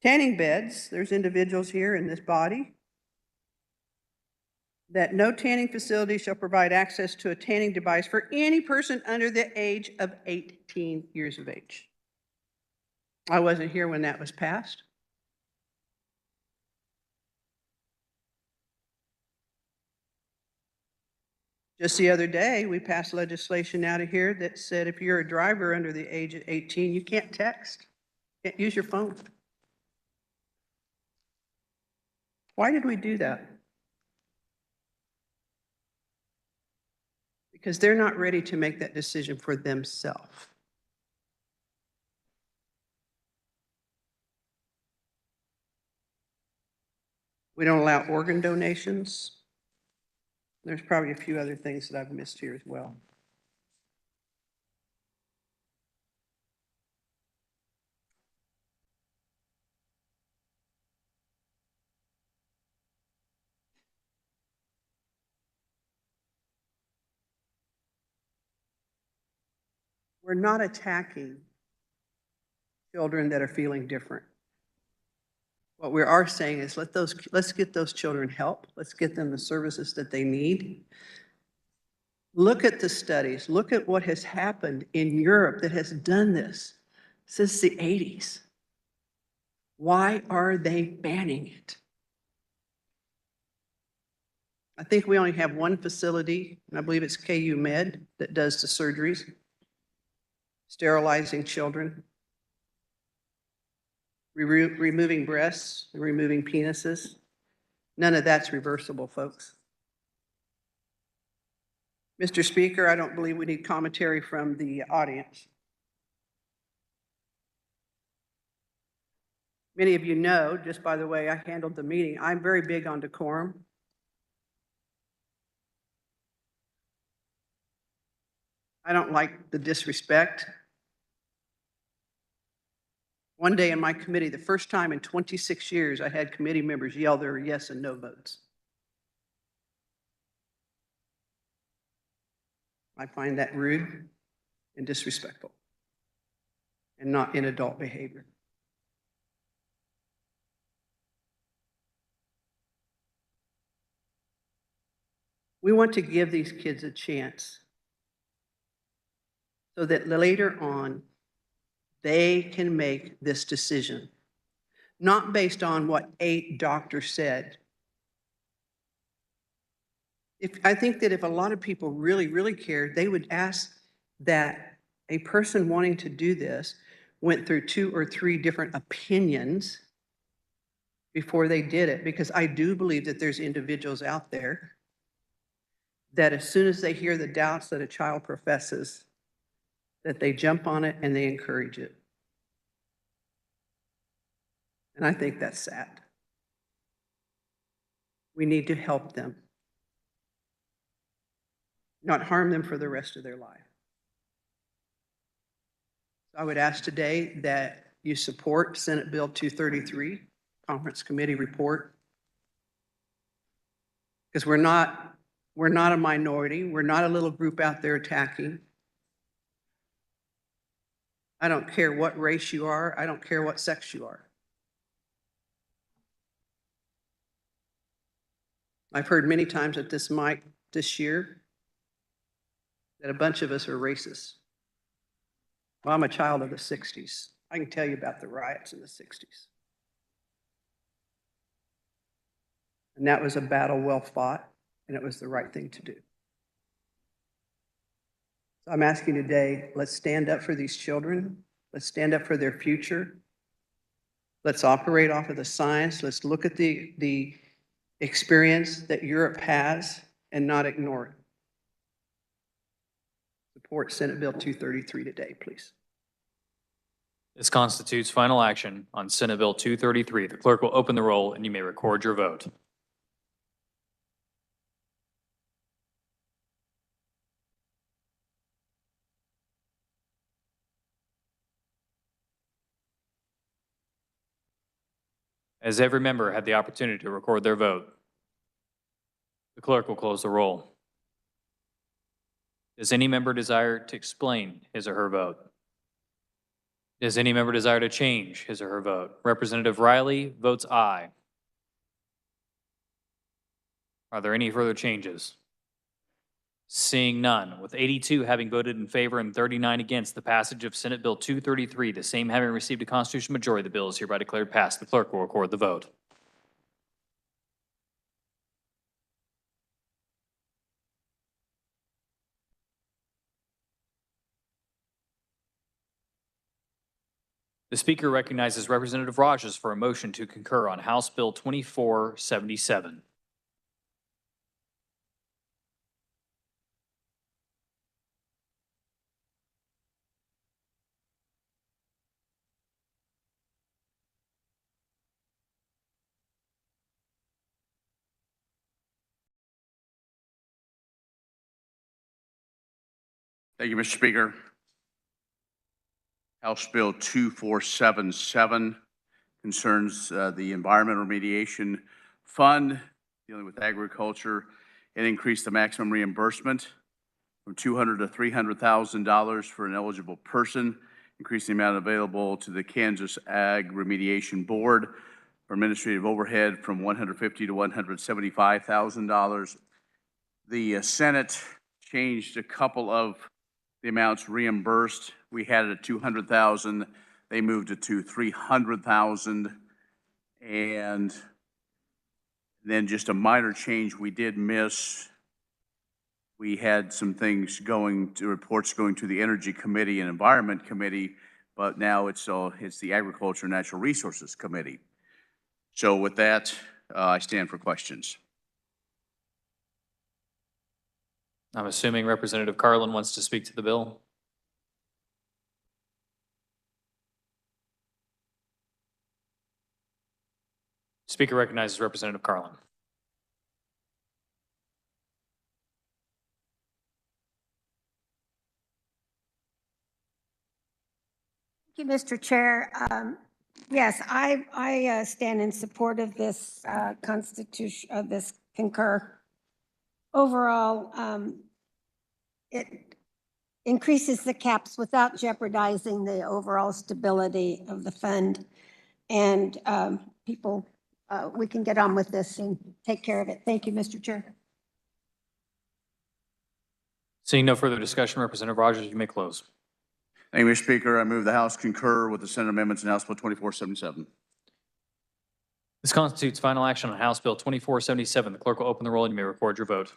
Tanning beds, there's individuals here in this body that no tanning facility shall provide access to a tanning device for any person under the age of 18 years of age. I wasn't here when that was passed. Just the other day, we passed legislation out of here that said if you're a driver under the age of 18, you can't text, can't use your phone. Why did we do that? Because they're not ready to make that decision for themselves. We don't allow organ donations. There's probably a few other things that I've missed here as well. We're not attacking children that are feeling different. What we are saying is let's get those children help. Let's get them the services that they need. Look at the studies. Look at what has happened in Europe that has done this since the 80s. Why are they banning it? I think we only have one facility, and I believe it's KU Med, that does the surgeries, sterilizing children, removing breasts, and removing penises. None of that's reversible, folks. Mr. Speaker, I don't believe we need commentary from the audience. Many of you know, just by the way I handled the meeting, I'm very big on decorum. I don't like the disrespect. One day in my committee, the first time in 26 years, I had committee members yell their yes and no votes. I find that rude and disrespectful and not in adult behavior. We want to give these kids a chance so that later on, they can make this decision, not based on what a doctor said. I think that if a lot of people really, really cared, they would ask that a person wanting to do this went through 2 or 3 different opinions before they did it, because I do believe that there's individuals out there that as soon as they hear the doubts that a child professes, that they jump on it and they encourage it. And I think that's sad. We need to help them, not harm them for the rest of their life. So I would ask today that you support Senate Bill 233, Conference Committee report, because we're not a minority. We're not a little group out there attacking. I don't care what race you are. I don't care what sex you are. I've heard many times at this mic this year that a bunch of us are racist. Well, I'm a child of the 60s. I can tell you about the riots in the 60s. And that was a battle well fought, and it was the right thing to do. So I'm asking today, let's stand up for these children. Let's stand up for their future. Let's operate off of the science. Let's look at the experience that Europe has and not ignore it. Support Senate Bill 233 today, please. This constitutes final action on Senate Bill 233. The clerk will open the roll and you may record your vote. As every member had the opportunity to record their vote, the clerk will close the roll. Does any member desire to explain his or her vote? Does any member desire to change his or her vote? Representative Riley votes aye. Are there any further changes? Seeing none, with 82 having voted in favor and 39 against the passage of Senate Bill 233, the same having received a constitutional majority, the bill is hereby declared passed. The clerk will record the vote. The Speaker recognizes Representative Rogers for a motion to concur on House Bill 2477. Thank you, Mr. Speaker. House Bill 2477 concerns the Environmental Remediation Fund dealing with agriculture and increase the maximum reimbursement from $200,000 to $300,000 for an eligible person, increase the amount available to the Kansas Ag Remediation Board for administrative overhead from $150,000 to $175,000. The Senate changed a couple of the amounts reimbursed. We had it at $200,000. They moved it to $300,000. And then just a minor change we did miss. We had some things reports going to the Energy Committee and Environment Committee, but now it's the Agriculture and Natural Resources Committee. So with that, I stand for questions. I'm assuming Representative Carlin wants to speak to the bill. Speaker recognizes Representative Carlin. Thank you, Mr. Chair. Yes, I stand in support of this constitution, of this concur. Overall, it increases the caps without jeopardizing the overall stability of the fund. And people, we can get on with this and take care of it. Thank you, Mr. Chair. Seeing no further discussion, Representative Rogers, you may close. Thank you, Mr. Speaker. I move the House concur with the Senate amendments in House Bill 2477. This constitutes final action on House Bill 2477. The clerk will open the roll and you may record your vote.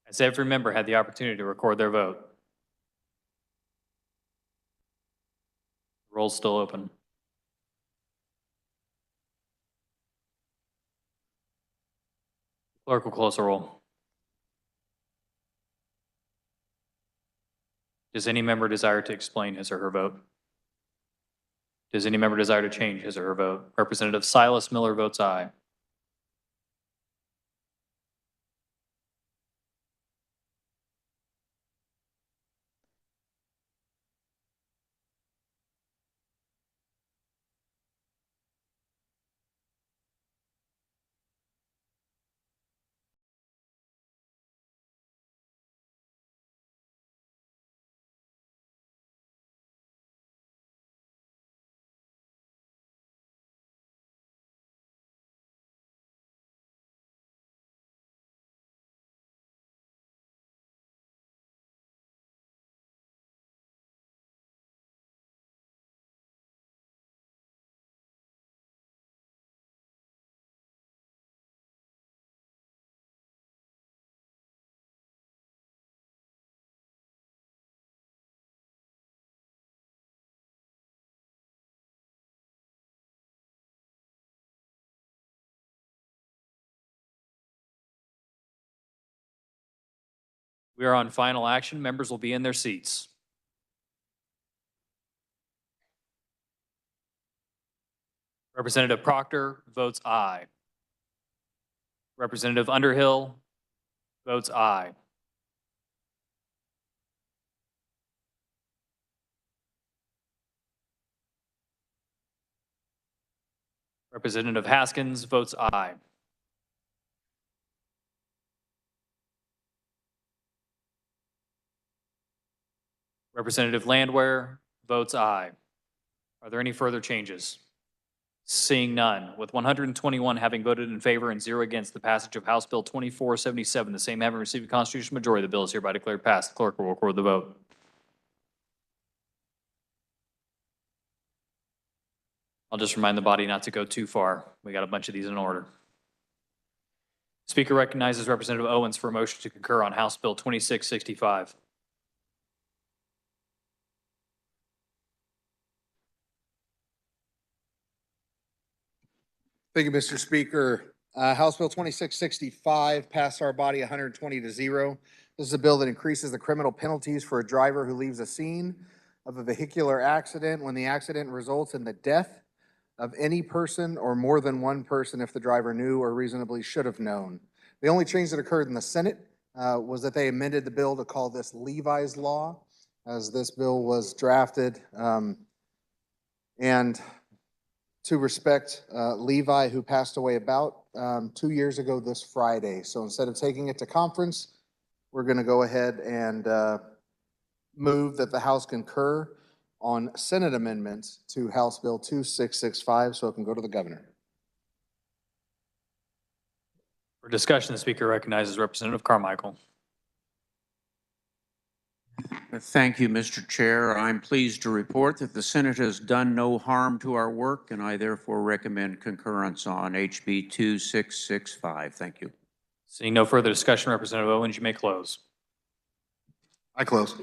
Has every member had the opportunity to record their vote? The roll's still open. Clerk will close the roll. Does any member desire to explain his or her vote? Does any member desire to change his or her vote? Representative Silas Miller votes aye. We are on final action. Members will be in their seats. Representative Proctor votes aye. Representative Underhill votes aye. Representative Haskins votes aye. Representative Landwehr votes aye. Are there any further changes? Seeing none, with 121 having voted in favor and 0 against the passage of House Bill 2477, the same having received a constitutional majority, the bill is hereby declared passed. The clerk will record the vote. I'll just remind the body not to go too far. We got a bunch of these in order. Speaker recognizes Representative Owens for a motion to concur on House Bill 2665. Thank you, Mr. Speaker. House Bill 2665 passed our body 120-0. This is a bill that increases the criminal penalties for a driver who leaves a scene of a vehicular accident when the accident results in the death of any person or more than one person if the driver knew or reasonably should have known. The only change that occurred in the Senate was that they amended the bill to call this Levi's Law, as this bill was drafted. And to respect Levi, who passed away about 2 years ago this Friday. So instead of taking it to conference, we're going to go ahead and move that the House concur on Senate amendments to House Bill 2665 so it can go to the governor. For discussion, the Speaker recognizes Representative Carmichael. Thank you, Mr. Chair. I'm pleased to report that the Senate has done no harm to our work, and I therefore recommend concurrence on HB 2665. Thank you. Seeing no further discussion, Representative Owens, you may close. I close.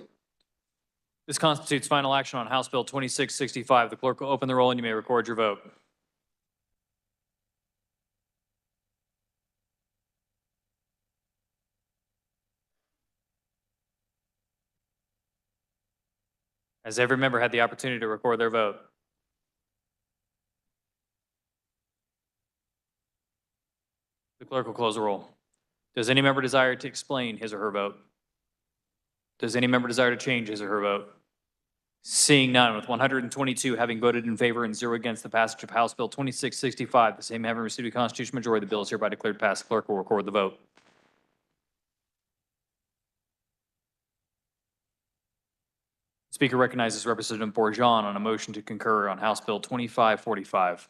This constitutes final action on House Bill 2665. The clerk will open the roll and you may record your vote. Has every member had the opportunity to record their vote? The clerk will close the roll. Does any member desire to explain his or her vote? Does any member desire to change his or her vote? Seeing none, with 122 having voted in favor and 0 against the passage of House Bill 2665, the same having received a constitutional majority, the bill is hereby declared passed. The clerk will record the vote. The Speaker recognizes Representative Bourgeon on a motion to concur on House Bill 2545.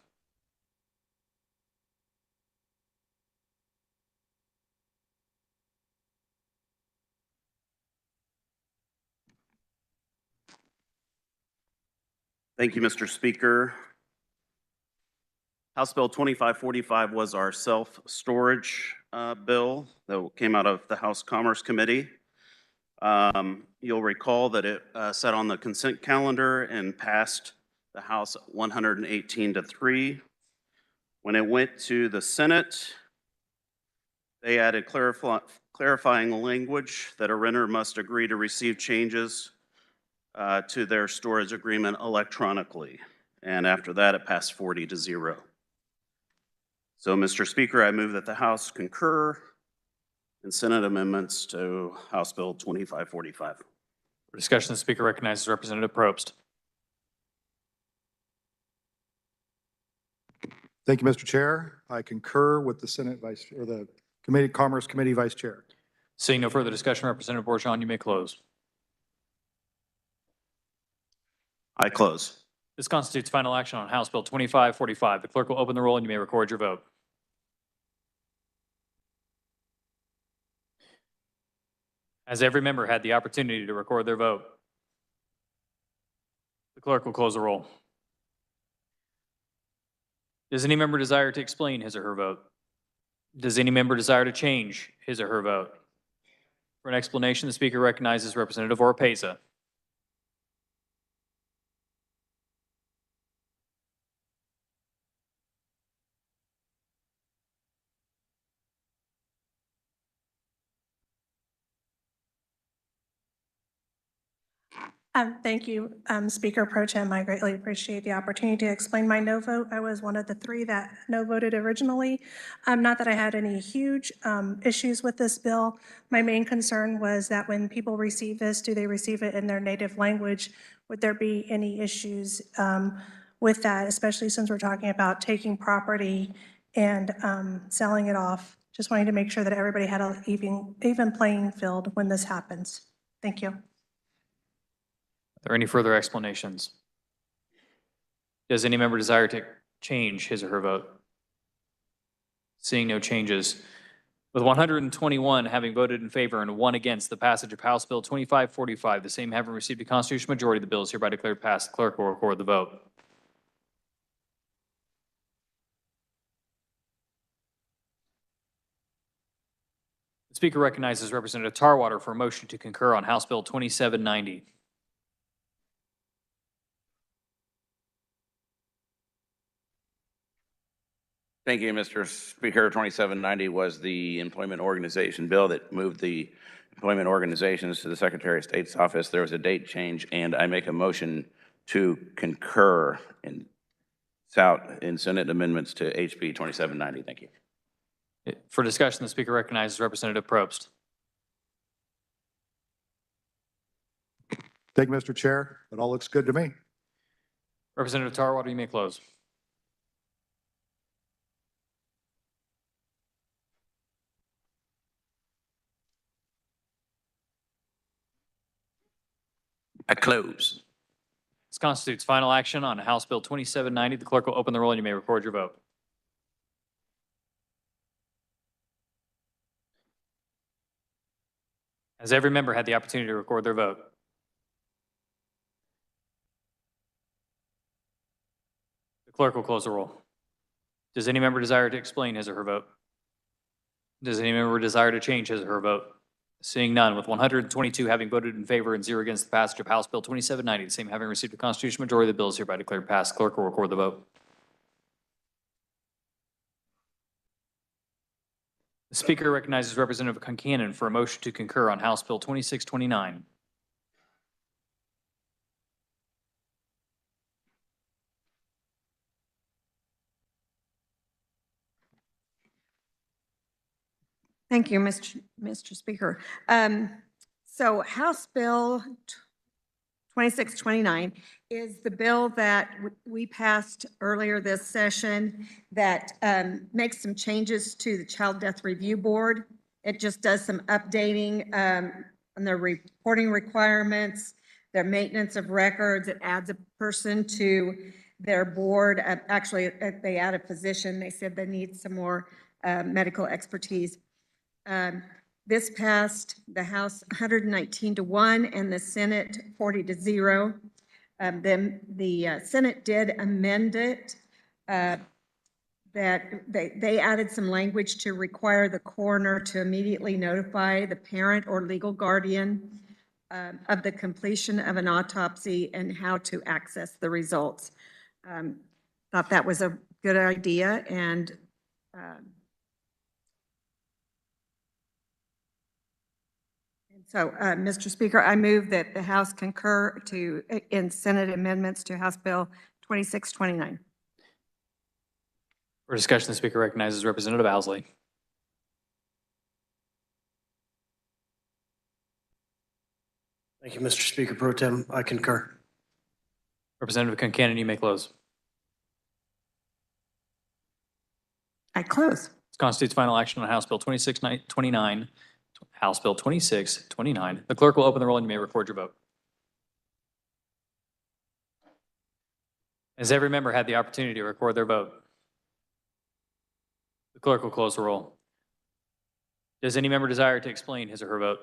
Thank you, Mr. Speaker. House Bill 2545 was our self-storage bill that came out of the House Commerce Committee. You'll recall that it sat on the consent calendar and passed the House 118-3. When it went to the Senate, they added clarifying language that a renter must agree to receive changes to their storage agreement electronically. And after that, it passed 40-0. So, Mr. Speaker, I move that the House concur in Senate amendments to House Bill 2545. For discussion, the Speaker recognizes Representative Probst. Thank you, Mr. Chair. I concur with the Senate Vice, or the Committee, Commerce Committee Vice Chair. Seeing no further discussion, Representative Bourgeon, you may close. I close. This constitutes final action on House Bill 2545. The clerk will open the roll and you may record your vote. Has every member had the opportunity to record their vote? The clerk will close the roll. Does any member desire to explain his or her vote? Does any member desire to change his or her vote? For an explanation, the Speaker recognizes Representative Oropesa. Thank you, Speaker Pro Tem. I greatly appreciate the opportunity to explain my no vote. I was one of the 3 that no voted originally. Not that I had any huge issues with this bill. My main concern was that when people receive this, do they receive it in their native language? Would there be any issues with that, especially since we're talking about taking property and selling it off? Just wanting to make sure that everybody had an even playing field when this happens. Thank you. Are there any further explanations? Does any member desire to change his or her vote? Seeing no changes, with 121 having voted in favor and 1 against the passage of House Bill 2545, the same having received a constitutional majority, the bill is hereby declared passed. The clerk will record the vote. The Speaker recognizes Representative Tarwater for a motion to concur on House Bill 2790. Thank you, Mr. Speaker. 2790 was the employment organization bill that moved the employment organizations to the Secretary of State's office. There was a date change, and I make a motion to concur in Senate amendments to HB 2790. Thank you. For discussion, the Speaker recognizes Representative Probst. Thank you, Mr. Chair. It all looks good to me. Representative Tarwater, you may close. I close. This constitutes final action on House Bill 2790. The clerk will open the roll and you may record your vote. Has every member had the opportunity to record their vote? The clerk will close the roll. Does any member desire to explain his or her vote? Does any member desire to change his or her vote? Seeing none, with 122 having voted in favor and 0 against the passage of House Bill 2790, the same having received a constitutional majority, the bill is hereby declared passed. Clerk will record the vote. The Speaker recognizes Representative Concanon for a motion to concur on House Bill 2629. Thank you, Mr. Speaker. So House Bill 2629 is the bill that we passed earlier this session that makes some changes to the Child Death Review Board. It just does some updating on their reporting requirements, their maintenance of records. It adds a person to their board. Actually, they add a physician. They said they need some more medical expertise. This passed the House 119-1 and the Senate 40-0. Then the Senate did amend it that they added some language to require the coroner to immediately notify the parent or legal guardian of the completion of an autopsy and how to access the results. Thought that was a good idea, and so, Mr. Speaker, I move that the House concur in Senate amendments to House Bill 2629. For discussion, the Speaker recognizes Representative Owsley. Thank you, Mr. Speaker Pro Tem. I concur. Representative Concanon, you may close. I close. This constitutes final action on House Bill 2629. House Bill 2629. The clerk will open the roll and you may record your vote. Has every member had the opportunity to record their vote? The clerk will close the roll. Does any member desire to explain his or her vote?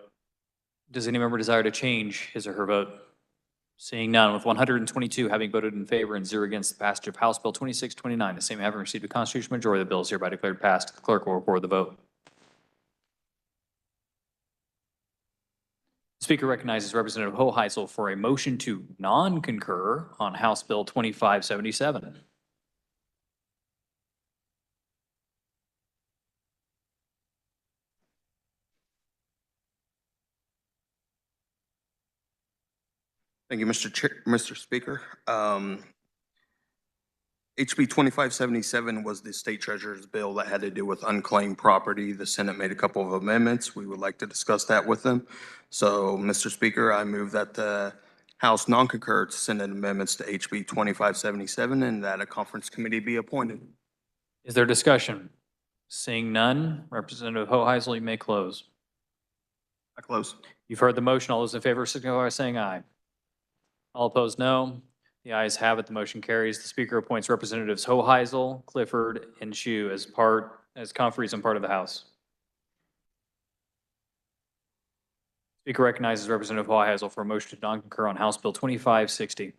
Does any member desire to change his or her vote? Seeing none, with 122 having voted in favor and 0 against the passage of House Bill 2629, the same having received a constitutional majority, the bill is hereby declared passed. The clerk will record the vote. The Speaker recognizes Representative Hoheisel for a motion to non-concur on House Bill 2577. Thank you, Mr. Speaker. HB 2577 was the state treasurer's bill that had to do with unclaimed property. The Senate made a couple of amendments. We would like to discuss that with them. So, Mr. Speaker, I move that the House non-concur to Senate amendments to HB 2577 and that a conference committee be appointed. Is there discussion? Seeing none, Representative Hoheisel, you may close. I close. You've heard the motion. All those in favor signify by saying aye. All opposed, no. The ayes have it. The motion carries. The Speaker appoints Representatives Hoheisel, Clifford, and Shu as conferees and part of the House. Speaker recognizes Representative Hoheisel for a motion to non-concur on House Bill 2560.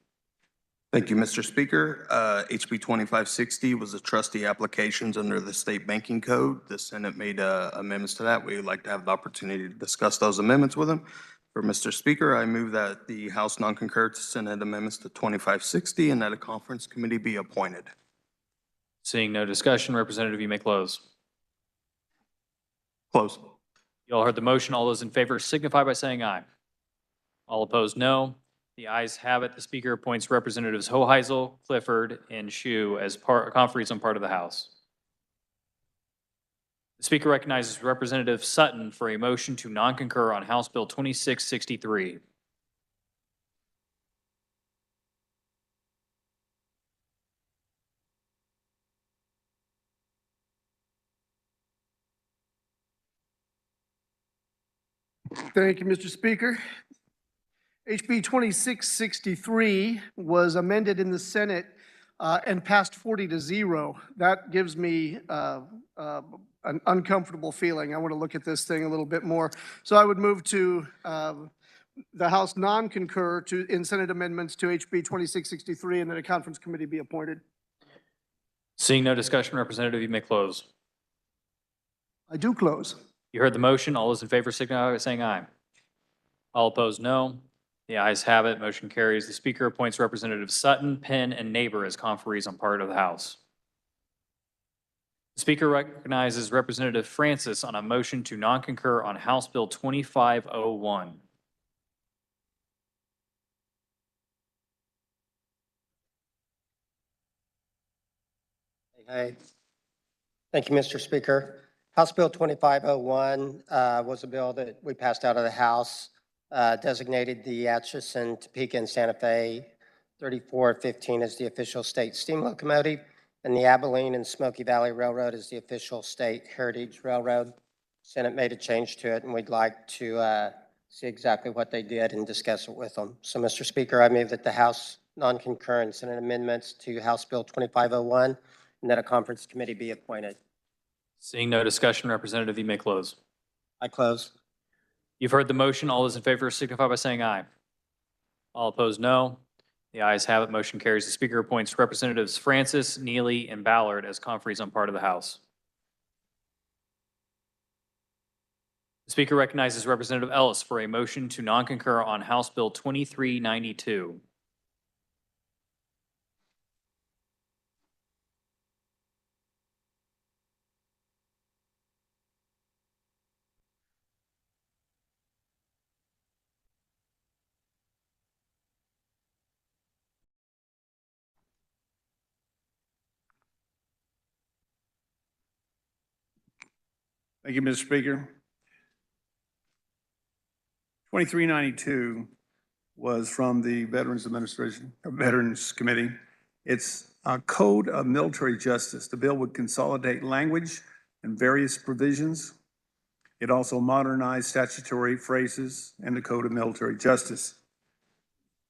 Thank you, Mr. Speaker. HB 2560 was the trustee applications under the state banking code. The Senate made amendments to that. We would like to have the opportunity to discuss those amendments with them. For Mr. Speaker, I move that the House non-concur to Senate amendments to 2560 and that a conference committee be appointed. Seeing no discussion, Representative, you may close. Close. You all heard the motion. All those in favor signify by saying aye. All opposed, no. The ayes have it. The Speaker appoints Representatives Hoheisel, Clifford, and Shu as conferees on part of the House. The Speaker recognizes Representative Sutton for a motion to non-concur on House Bill 2663. Thank you, Mr. Speaker. HB 2663 was amended in the Senate and passed 40-0. That gives me an uncomfortable feeling. I want to look at this thing a little bit more. So I would move to the House non-concur in Senate amendments to HB 2663 and that a conference committee be appointed. Seeing no discussion, Representative, you may close. I do close. You heard the motion. All those in favor signify by saying aye. All opposed, no. The ayes have it. Motion carries. The Speaker appoints Representatives Sutton, Penn, and Neighbor as conferees on part of the House. The Speaker recognizes Representative Francis on a motion to non-concur on House Bill 2501. Hey. Thank you, Mr. Speaker. House Bill 2501 was a bill that we passed out of the House, designated the Atchison, Topeka, and Santa Fe 3415 as the official state steam locomotive, and the Abilene and Smoky Valley Railroad as the official state heritage railroad. Senate made a change to it, and we'd like to see exactly what they did and discuss it with them. So, Mr. Speaker, I move that the House non-concurrent Senate amendments to House Bill 2501 and that a conference committee be appointed. Seeing no discussion, Representative, you may close. I close. You've heard the motion. All those in favor signify by saying aye. All opposed, no. The ayes have it. Motion carries. The Speaker appoints Representatives Francis, Neely, and Ballard as conferees on part of the House. The Speaker recognizes Representative Ellis for a motion to non-concur on House Bill 2392. Thank you, Mr. Speaker. 2392 was from the Veterans Committee. It's a Code of Military Justice. The bill would consolidate language and various provisions. It also modernized statutory phrases in the Code of Military Justice.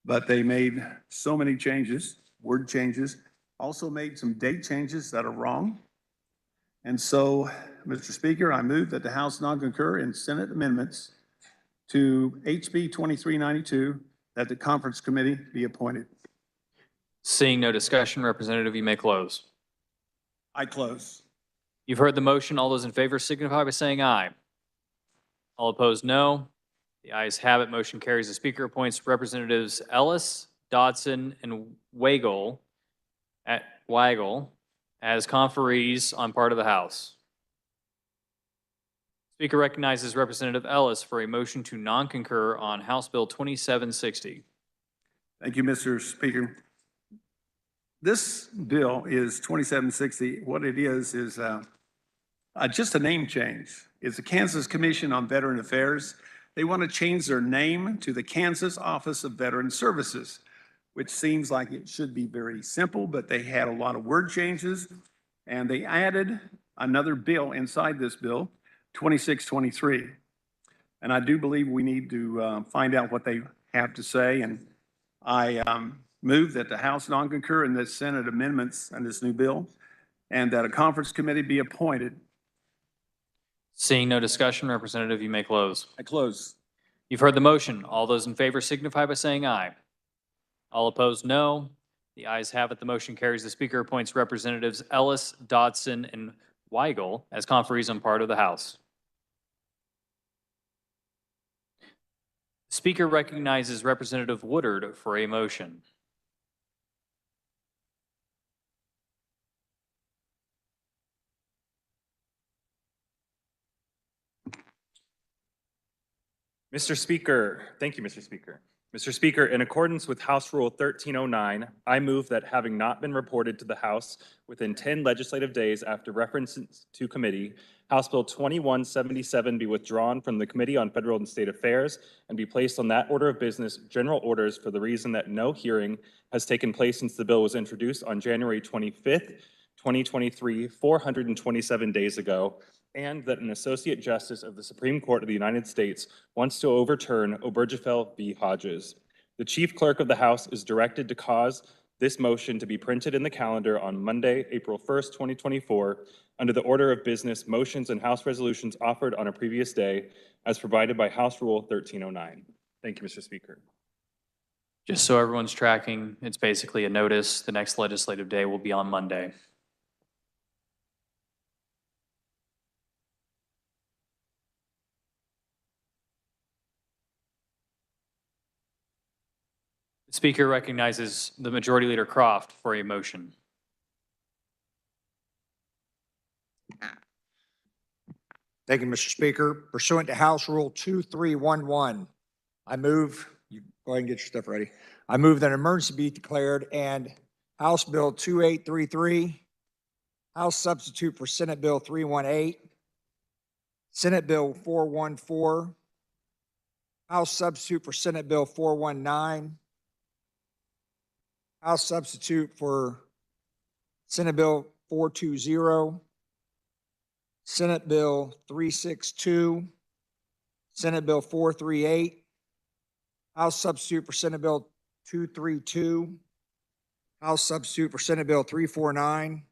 But they made so many changes, word changes, also made some date changes that are wrong. And so, Mr. Speaker, I move that the House non-concur in Senate amendments to HB 2392, that the conference committee be appointed. Seeing no discussion, Representative, you may close. I close. You've heard the motion. All those in favor signify by saying aye. All opposed, no. The ayes have it. Motion carries. The Speaker appoints Representatives Ellis, Dodson, and Weigel as conferees on part of the House. Speaker recognizes Representative Ellis for a motion to non-concur on House Bill 2760. Thank you, Mr. Speaker. This bill is 2760. What it is just a name change. It's the Kansas Commission on Veteran Affairs. They want to change their name to the Kansas Office of Veteran Services, which seems like it should be very simple, but they had a lot of word changes, and they added another bill inside this bill, 2623. And I do believe we need to find out what they have to say, and I move that the House non-concur in the Senate amendments and this new bill, and that a conference committee be appointed. Seeing no discussion, Representative, you may close. I close. You've heard the motion. All those in favor signify by saying aye. All opposed, no. The ayes have it. The motion carries. The Speaker appoints Representatives Ellis, Dodson, and Weigel as conferees on part of the House. The Speaker recognizes Representative Woodard for a motion. Mr. Speaker, thank you, Mr. Speaker. Mr. Speaker, in accordance with House Rule 1309, I move that having not been reported to the House within 10 legislative days after reference to committee, House Bill 2177 be withdrawn from the Committee on Federal and State Affairs and be placed on that order of business, general orders, for the reason that no hearing has taken place since the bill was introduced on January 25th, 2023, 427 days ago, and that an Associate Justice of the Supreme Court of the United States wants to overturn Obergefell v. Hodges. The Chief Clerk of the House is directed to cause this motion to be printed in the calendar on Monday, April 1st, 2024, under the order of business, motions and House resolutions offered on a previous day, as provided by House Rule 1309. Thank you, Mr. Speaker. Just so everyone's tracking, it's basically a notice. The next legislative day will be on Monday. The Speaker recognizes the Majority Leader Croft for a motion. Thank you, Mr. Speaker. Pursuant to House Rule 2311, I move, you go ahead and get your stuff ready. I move that an emergency be declared and House Bill 2833, House Substitute for Senate Bill 318, Senate Bill 414, House substitute for Senate Bill 419, House substitute for Senate Bill 420, Senate Bill 362, Senate Bill 438, House substitute for Senate Bill 232, House substitute for Senate Bill 349,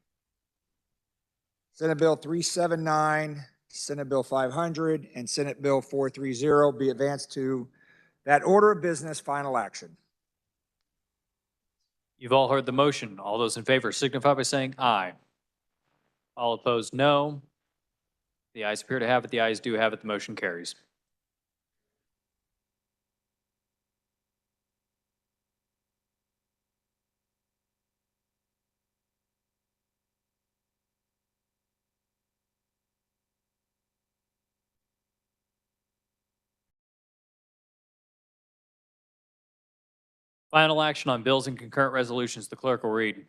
Senate Bill 379, Senate Bill 500, and Senate Bill 430 be advanced to that order of business, final action. You've all heard the motion. All those in favor signify by saying aye. All opposed, no. The ayes appear to have it. The ayes do have it. The motion carries. Final action on bills and concurrent resolutions. The clerk will read.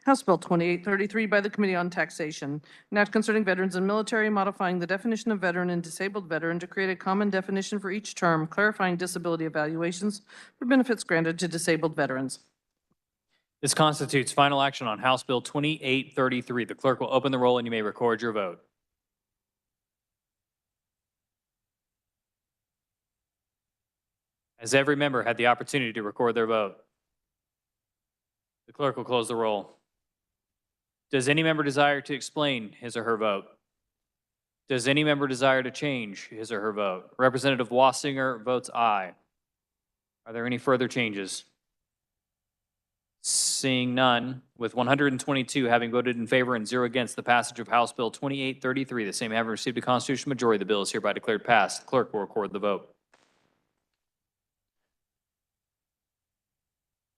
House Bill 2833 by the Committee on Taxation, an act concerning veterans and military, modifying the definition of veteran and disabled veteran to create a common definition for each term, clarifying disability evaluations for benefits granted to disabled veterans. This constitutes final action on House Bill 2833. The clerk will open the roll and you may record your vote. Has every member had the opportunity to record their vote? The clerk will close the roll. Does any member desire to explain his or her vote? Does any member desire to change his or her vote? Representative Wassinger votes aye. Are there any further changes? Seeing none, with 122 having voted in favor and 0 against the passage of House Bill 2833, the same having received a constitutional majority, the bill is hereby declared passed. The clerk will record the vote.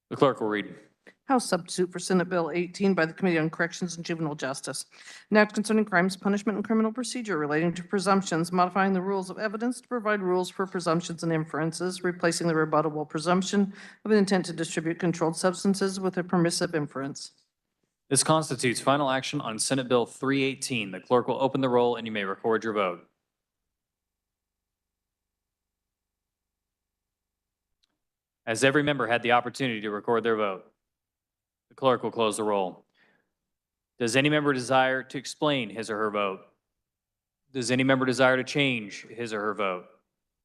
The clerk will read. House substitute for Senate Bill 18 by the Committee on Corrections and Juvenile Justice, an act concerning crimes, punishment, and criminal procedure relating to presumptions, modifying the rules of evidence to provide rules for presumptions and inferences, replacing the rebuttable presumption of an intent to distribute controlled substances with a permissive inference. This constitutes final action on Senate Bill 318. The clerk will open the roll and you may record your vote. Has every member had the opportunity to record their vote? The clerk will close the roll. Does any member desire to explain his or her vote? Does any member desire to change his or her vote?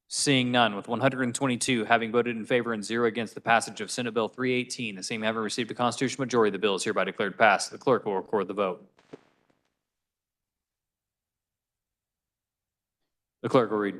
Seeing none, with 122 having voted in favor and 0 against the passage of Senate Bill 318, the same having received a constitutional majority, the bill is hereby declared passed. The clerk will record the vote. The clerk will read.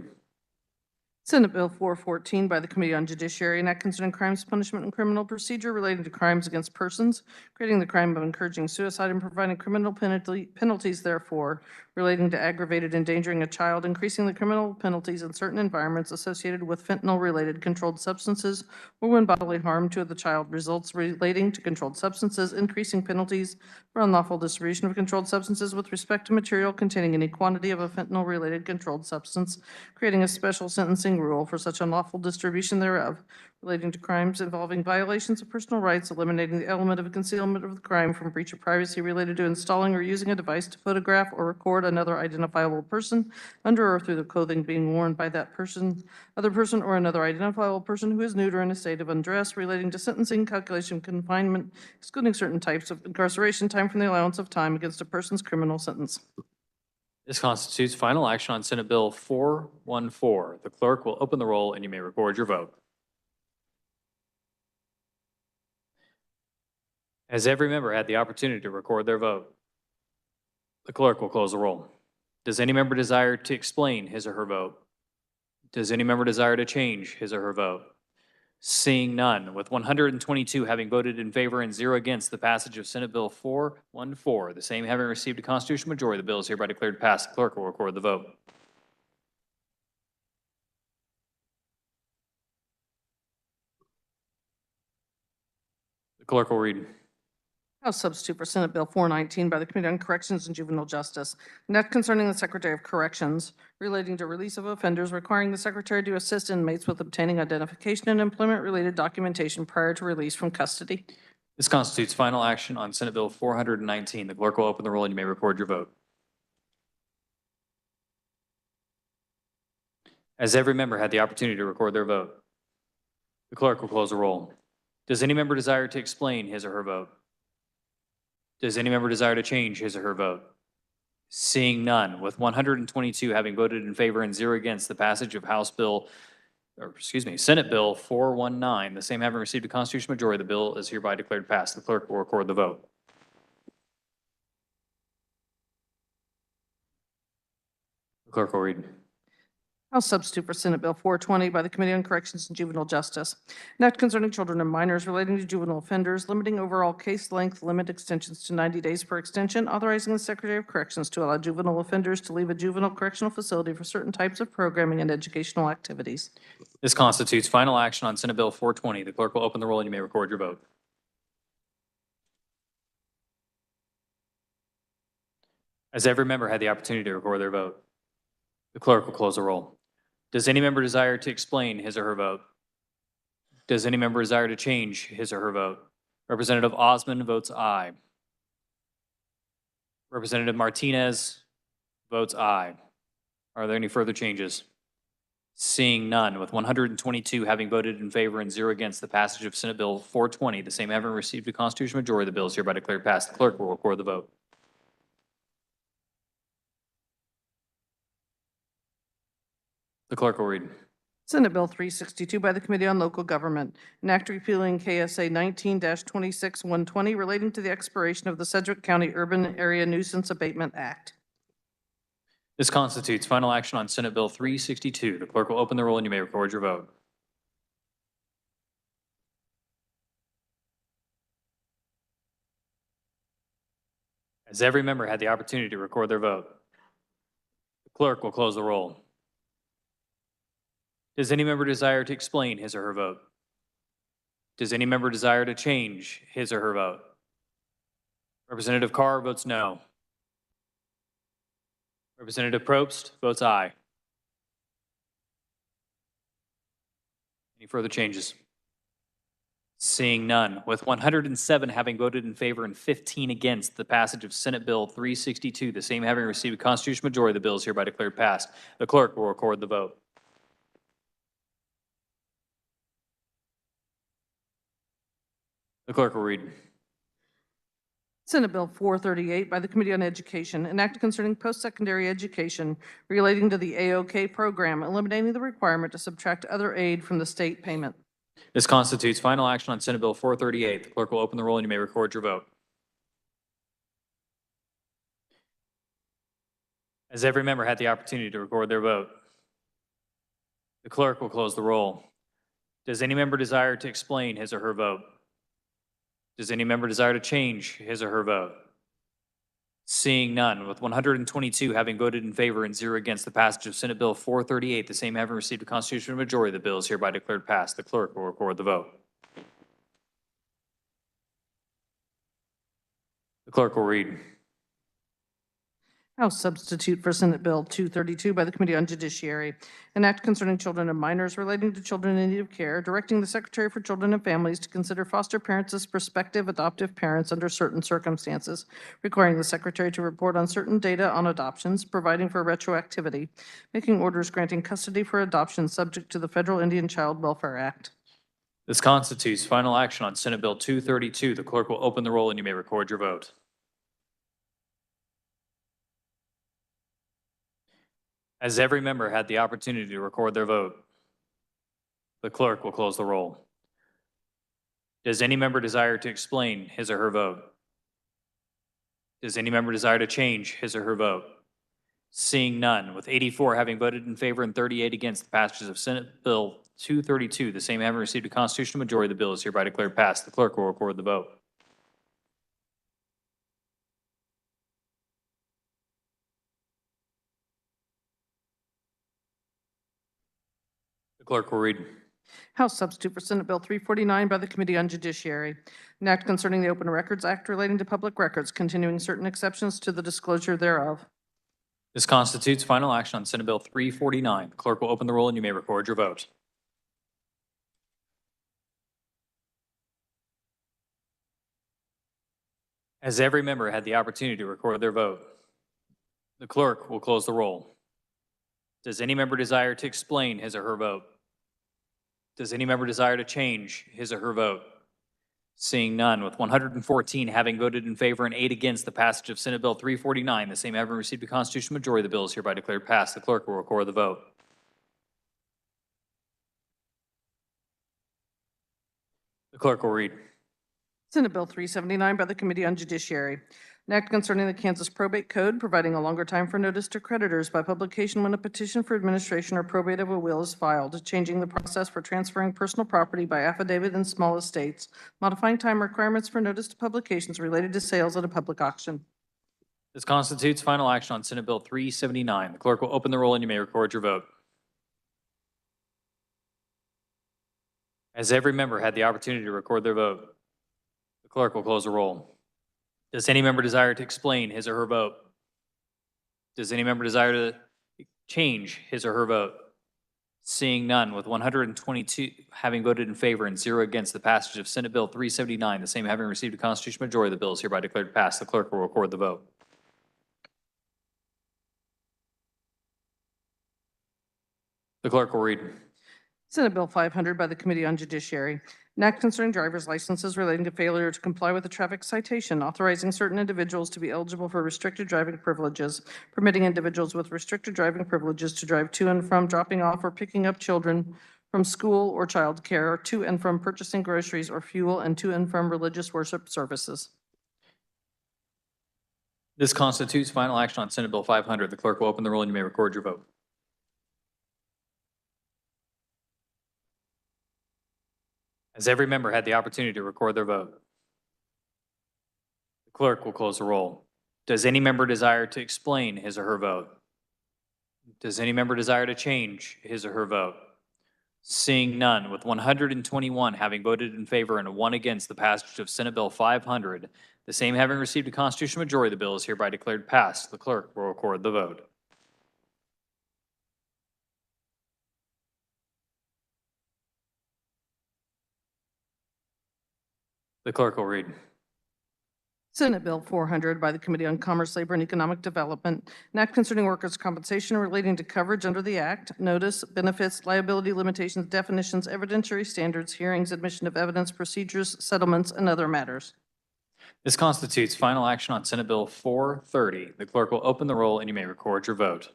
Senate Bill 414 by the Committee on Judiciary, an act concerning crimes, punishment, and criminal procedure relating to crimes against persons, creating the crime of encouraging suicide and providing criminal penalties therefore, relating to aggravated endangering a child, increasing the criminal penalties in certain environments associated with fentanyl-related controlled substances, or when bodily harm to the child results relating to controlled substances, increasing penalties for unlawful distribution of controlled substances with respect to material containing any quantity of a fentanyl-related controlled substance, creating a special sentencing rule for such unlawful distribution thereof, relating to crimes involving violations of personal rights, eliminating the element of concealment of the crime from breach of privacy related to installing or using a device to photograph or record another identifiable person under or through the clothing being worn by that person, other person, or another identifiable person who is nude or in a state of undress, relating to sentencing, calculation of confinement, excluding certain types of incarceration time from the allowance of time against a person's criminal sentence. This constitutes final action on Senate Bill 414. The clerk will open the roll and you may record your vote. Has every member had the opportunity to record their vote? The clerk will close the roll. Does any member desire to explain his or her vote? Does any member desire to change his or her vote? Seeing none, with 122 having voted in favor and 0 against the passage of Senate Bill 414, the same having received a constitutional majority, the bill is hereby declared passed. The clerk will record the vote. The clerk will read. House substitute for Senate Bill 419 by the Committee on Corrections and Juvenile Justice, an act concerning the Secretary of Corrections relating to release of offenders, requiring the Secretary to assist inmates with obtaining identification and employment-related documentation prior to release from custody. This constitutes final action on Senate Bill 419. The clerk will open the roll and you may record your vote. Has every member had the opportunity to record their vote? The clerk will close the roll. Does any member desire to explain his or her vote? Does any member desire to change his or her vote? Seeing none, with 122 having voted in favor and 0 against the passage of Senate Bill 419, the same having received a constitutional majority, the bill is hereby declared passed. The clerk will record the vote. The clerk will read. House substitute for Senate Bill 420 by the Committee on Corrections and Juvenile Justice. An act concerning children and minors relating to juvenile offenders, limiting overall case length limit extensions to 90 days per extension, authorizing the Secretary of Corrections to allow juvenile offenders to leave a juvenile correctional facility for certain types of programming and educational activities. This constitutes final action on Senate Bill 420. The clerk will open the roll and you may record your vote. Has every member had the opportunity to record their vote? The clerk will close the roll. Does any member desire to explain his or her vote? Does any member desire to change his or her vote? Representative Osmond votes aye. Representative Martinez votes aye. Are there any further changes? Seeing none, with 122 having voted in favor and 0 against the passage of Senate Bill 420, the same having received a constitutional majority, the bill is hereby declared passed. The clerk will record the vote. The clerk will read. Senate Bill 362 by the Committee on Local Government, an act repealing KSA 19-26-120 relating to the expiration of the Sedgwick County Urban Area Nuisance Abatement Act. This constitutes final action on Senate Bill 362. The clerk will open the roll and you may record your vote. Has every member had the opportunity to record their vote? The clerk will close the roll. Does any member desire to explain his or her vote? Does any member desire to change his or her vote? Representative Carr votes no. Representative Probst votes aye. Any further changes? Seeing none, with 107 having voted in favor and 15 against the passage of Senate Bill 362, the same having received a constitutional majority, the bill is hereby declared passed. The clerk will record the vote. The clerk will read. Senate Bill 438 by the Committee on Education, an act concerning post-secondary education relating to the AOK program, eliminating the requirement to subtract other aid from the state payment. This constitutes final action on Senate Bill 438. The clerk will open the roll and you may record your vote. Has every member had the opportunity to record their vote? The clerk will close the roll. Does any member desire to explain his or her vote? Does any member desire to change his or her vote? Seeing none, with 122 having voted in favor and 0 against the passage of Senate Bill 438, the same having received a constitutional majority, the bill is hereby declared passed. The clerk will record the vote. The clerk will read. House substitute for Senate Bill 232 by the Committee on Judiciary, an act concerning children and minors relating to children in need of care, directing the Secretary for Children and Families to consider foster parents as prospective adoptive parents under certain circumstances, requiring the Secretary to report on certain data on adoptions, providing for retroactivity, making orders granting custody for adoption subject to the Federal Indian Child Welfare Act. This constitutes final action on Senate Bill 232. The clerk will open the roll and you may record your vote. Has every member had the opportunity to record their vote? The clerk will close the roll. Does any member desire to explain his or her vote? Does any member desire to change his or her vote? Seeing none, with 84 having voted in favor and 38 against the passage of Senate Bill 232, the same having received a constitutional majority, the bill is hereby declared passed. The clerk will record the vote. The clerk will read. House substitute for Senate Bill 349 by the Committee on Judiciary, an act concerning the Open Records Act relating to public records, continuing certain exceptions to the disclosure thereof. This constitutes final action on Senate Bill 349. The clerk will open the roll and you may record your vote. Has every member had the opportunity to record their vote? The clerk will close the roll. Does any member desire to explain his or her vote? Does any member desire to change his or her vote? Seeing none, with 114 having voted in favor and 8 against the passage of Senate Bill 349, the same having received a constitutional majority, the bill is hereby declared passed. The clerk will record the vote. The clerk will read. Senate Bill 379 by the Committee on Judiciary. An act concerning the Kansas Probate Code, providing a longer time for notice to creditors by publication when a petition for administration or probate of a will is filed, changing the process for transferring personal property by affidavit in small estates, modifying time requirements for notice to publications related to sales at a public auction. This constitutes final action on Senate Bill 379. The clerk will open the roll and you may record your vote. Has every member had the opportunity to record their vote? The clerk will close the roll. Does any member desire to explain his or her vote? Does any member desire to change his or her vote? Seeing none, with 122 having voted in favor and 0 against the passage of Senate Bill 379, the same having received a constitutional majority, the bill is hereby declared passed. The clerk will record the vote. The clerk will read. Senate Bill 500 by the Committee on Judiciary. An act concerning driver's licenses relating to failure to comply with a traffic citation, authorizing certain individuals to be eligible for restricted driving privileges, permitting individuals with restricted driving privileges to drive to and from dropping off or picking up children from school or childcare, to and from purchasing groceries or fuel, and to and from religious worship services. This constitutes final action on Senate Bill 500. The clerk will open the roll and you may record your vote. Has every member had the opportunity to record their vote? The clerk will close the roll. Does any member desire to explain his or her vote? Does any member desire to change his or her vote? Seeing none, with 121 having voted in favor and 1 against the passage of Senate Bill 500, the same having received a constitutional majority, the bill is hereby declared passed. The clerk will record the vote. The clerk will read. Senate Bill 400 by the Committee on Commerce, Labor, and Economic Development. An act concerning workers' compensation relating to coverage under the act, notice, benefits, liability limitations, definitions, evidentiary standards, hearings, admission of evidence, procedures, settlements, and other matters. This constitutes final action on Senate Bill 430. The clerk will open the roll and you may record your vote.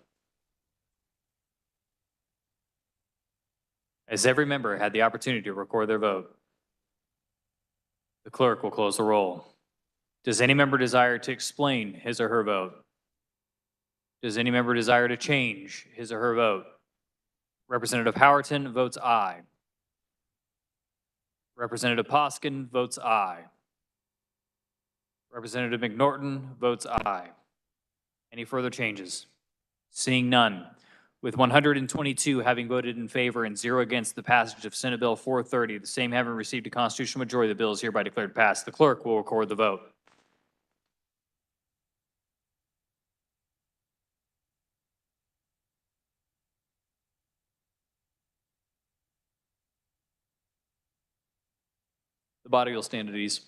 Has every member had the opportunity to record their vote? The clerk will close the roll. Does any member desire to explain his or her vote? Does any member desire to change his or her vote? Representative Howerton votes aye. Representative Poskin votes aye. Representative McNorton votes aye. Any further changes? Seeing none, with 122 having voted in favor and 0 against the passage of Senate Bill 430, the same having received a constitutional majority, the bill is hereby declared passed. The clerk will record the vote. The body will stand at ease.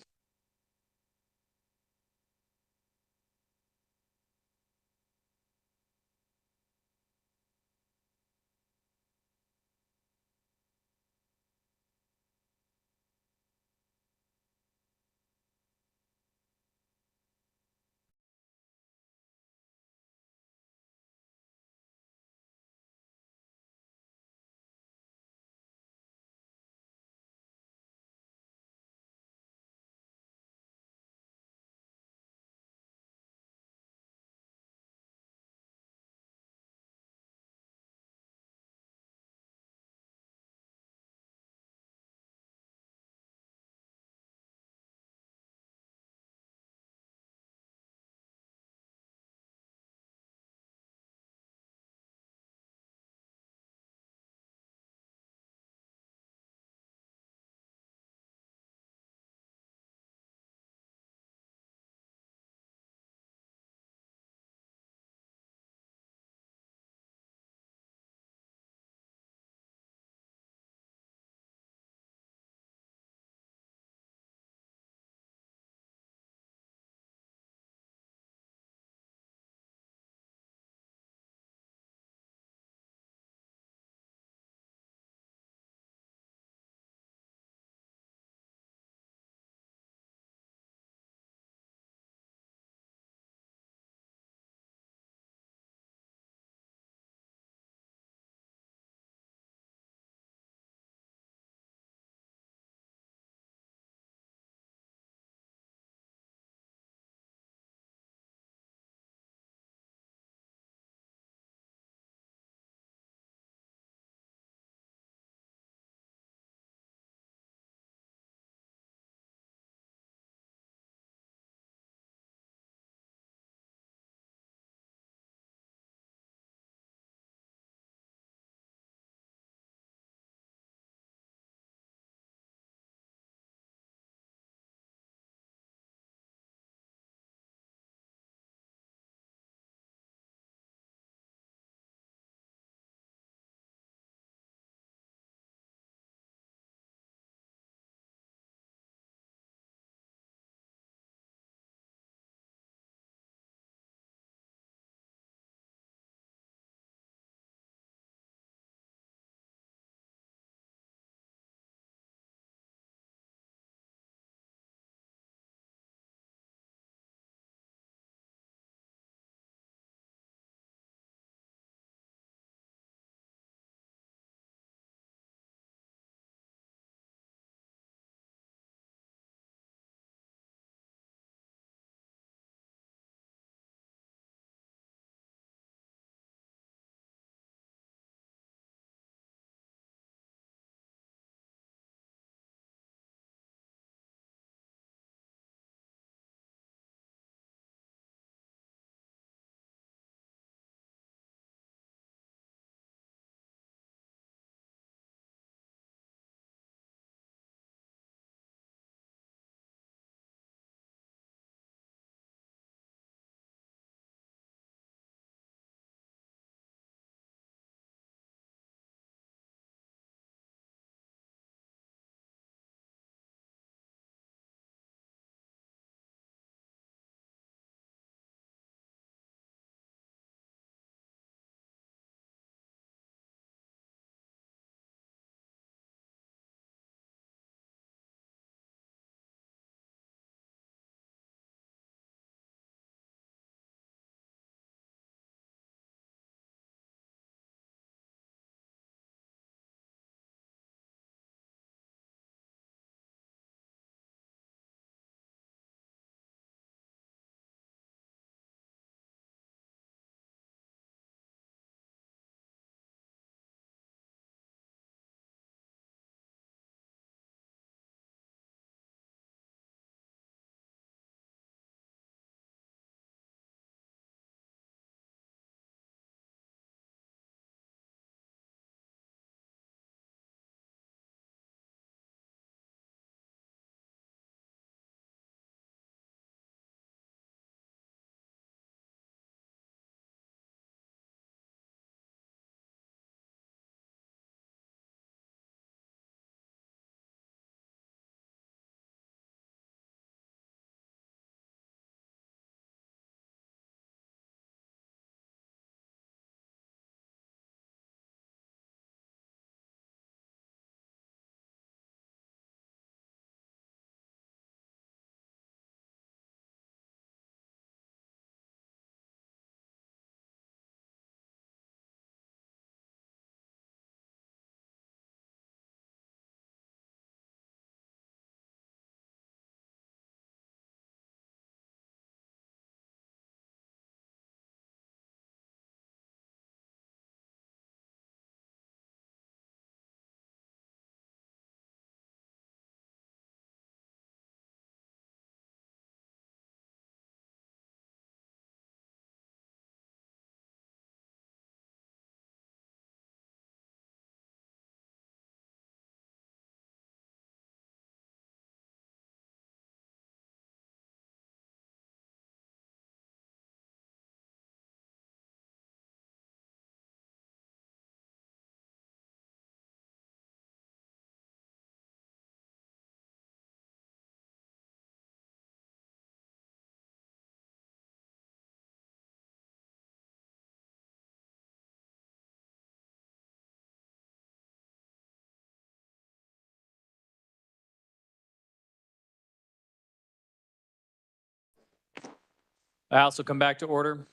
The House will come back to order.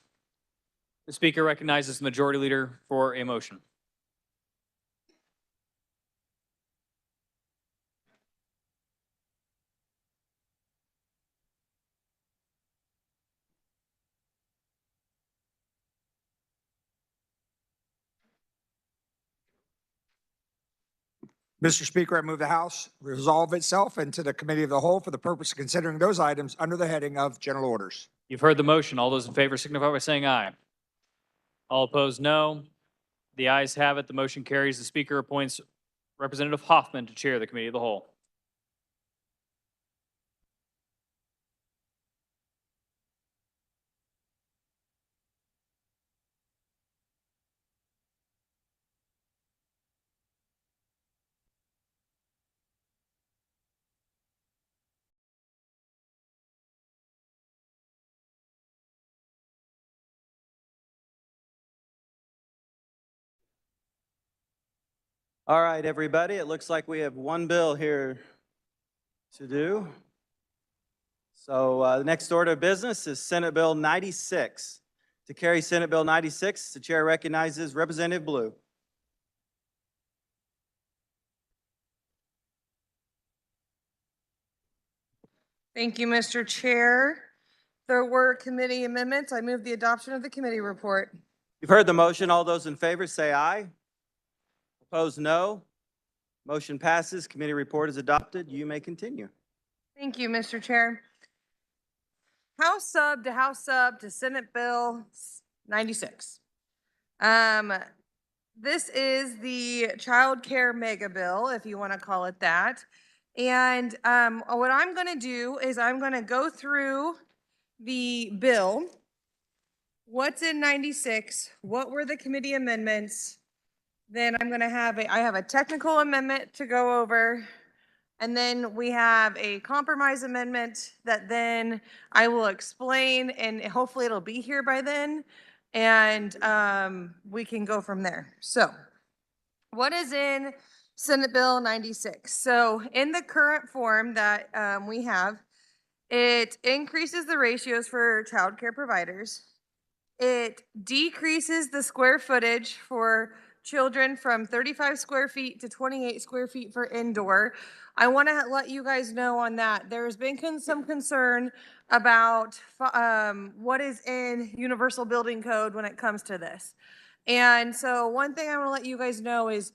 The Speaker recognizes the Majority Leader for a motion. Mr. Speaker, I move the House resolve itself into the Committee of the Whole for the purpose of considering those items under the heading of General Orders. You've heard the motion. All those in favor signify by saying aye. All opposed, no. The ayes have it. The motion carries. The Speaker appoints Representative Hoffman to chair the Committee of the Whole. All right, everybody, it looks like we have one bill here to do. So the next order of business is Senate Bill 96. To carry Senate Bill 96, the chair recognizes Representative Blue. Thank you, Mr. Chair. There were committee amendments. I move the adoption of the committee report. You've heard the motion. All those in favor say aye. Opposed, no. Motion passes. Committee report is adopted. You may continue. Thank you, Mr. Chair. House sub to Senate Bill 96. This is the child care mega bill, if you want to call it that. And what I'm going to do is I'm going to go through the bill. What's in 96? What were the committee amendments? Then I'm going to have I have a technical amendment to go over. And then we have a compromise amendment that then I will explain, and hopefully it'll be here by then. And we can go from there. So what is in Senate Bill 96? So in the current form that we have, it increases the ratios for child care providers. It decreases the square footage for children from 35 square feet to 28 square feet for indoor. I want to let you guys know on that. There's been some concern about what is in Universal Building Code when it comes to this. And so one thing I want to let you guys know is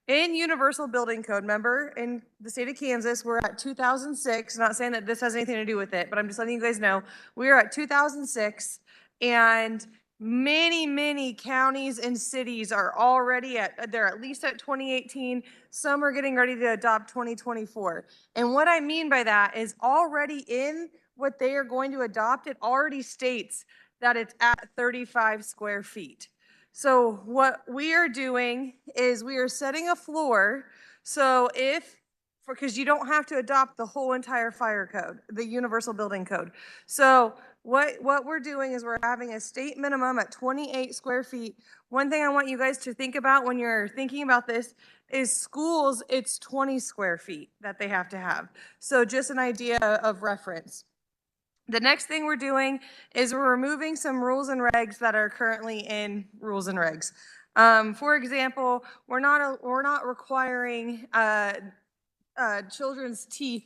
in Universal Building Code, remember, in the state of Kansas, we're at 2006. Not saying that this has anything to do with it, but I'm just letting you guys know we are at 2006, and many counties and cities are already they're at least at 2018. Some are getting ready to adopt 2024. And what I mean by that is already in what they are going to adopt, it already states that it's at 35 square feet. So what we are doing is we are setting a floor. So because you don't have to adopt the whole entire fire code, the Universal Building Code. So what we're doing is we're having a state minimum at 28 square feet. One thing I want you guys to think about when you're thinking about this is schools, it's 20 square feet that they have to have. So just an idea of reference. The next thing we're doing is we're removing some rules and regs that are currently in rules and regs. For example, we're not requiring children's teeth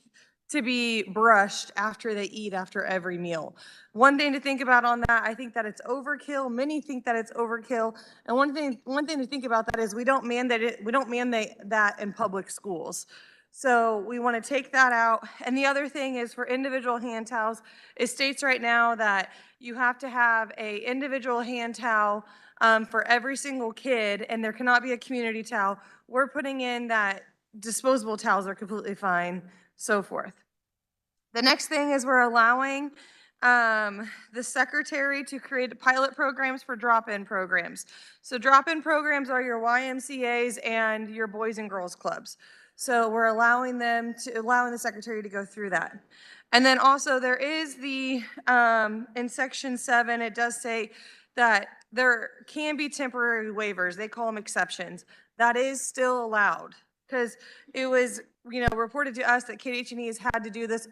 to be brushed after they eat after every meal. One thing to think about on that, I think that it's overkill. Many think that it's overkill. And one thing to think about that is we don't mandate that in public schools. So we want to take that out. And the other thing is for individual hand towels, it states right now that you have to have an individual hand towel for every single kid, and there cannot be a community towel. We're putting in that disposable towels are completely fine, so forth. The next thing is we're allowing the secretary to create pilot programs for drop-in programs. So drop-in programs are your YMCAs and your Boys and Girls Clubs. So we're allowing the secretary to go through that. And then also there is in section 7, it does say that there can be temporary waivers. They call them exceptions. That is still allowed. because it was, reported to us that KDH&E has had to do this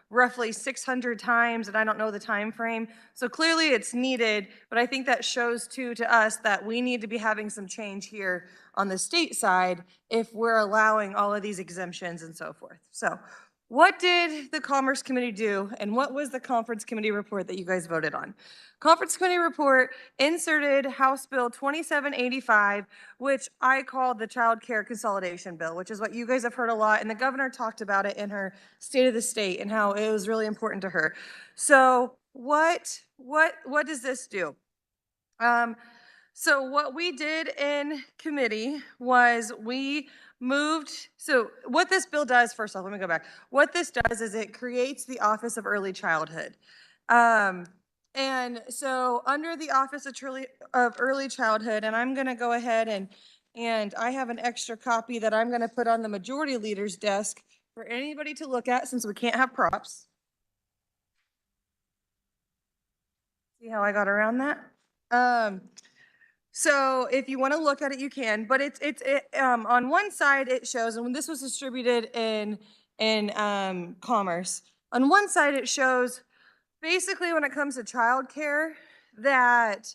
roughly 600 times, and I don't know the time frame. So clearly it's needed, but I think that shows too to us that we need to be having some change here on the state side if we're allowing all of these exemptions and so forth. So what did the Commerce Committee do, and what was the Conference Committee report that you guys voted on? Conference Committee report inserted House Bill 2785, which I called the Child Care Consolidation Bill, which is what you guys have heard a lot, and the governor talked about it in her State of the State and how it was really important to her. So what does this do? So what we did in committee was we moved, so what this bill does, first off, let me go back. What this does is it creates the Office of Early Childhood. And so under the Office of Early Childhood, and I'm gonna go ahead and I have an extra copy that I'm gonna put on the majority leader's desk for anybody to look at since we can't have props. See how I got around that? So if you want to look at it, you can, but it's on one side it shows, and when this was distributed in Commerce, on one side it shows basically when it comes to childcare that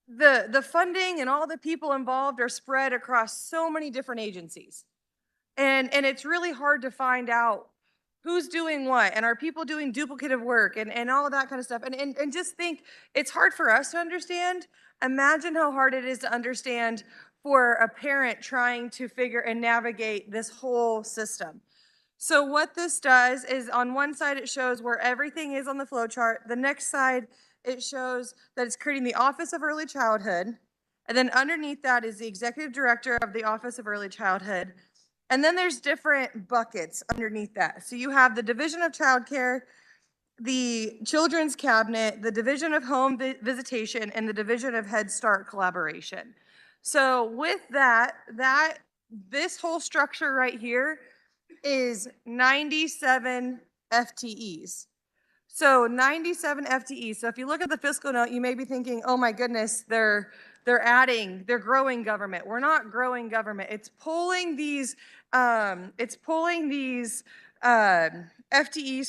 the funding and all the people involved are spread across so many different agencies, and it's really hard to find out who's doing what, and are people doing duplicative work, and all of that kind of stuff. And just think, it's hard for us to understand. Imagine how hard it is to understand for a parent trying to figure and navigate this whole system. So what this does is on one side it shows where everything is on the flow chart. The next side, it shows that it's creating the Office of Early Childhood. And then underneath that is the Executive Director of the Office of Early Childhood. And then there's different buckets underneath that. So you have the Division of Child Care, the Children's Cabinet, the Division of Home Visitation, and the Division of Head Start Collaboration. So with that, this whole structure right here is 97 FTEs. So 97 FTEs. So if you look at the fiscal note, you may be thinking, oh my goodness, they're growing government. We're not growing government. It's pulling these FTEs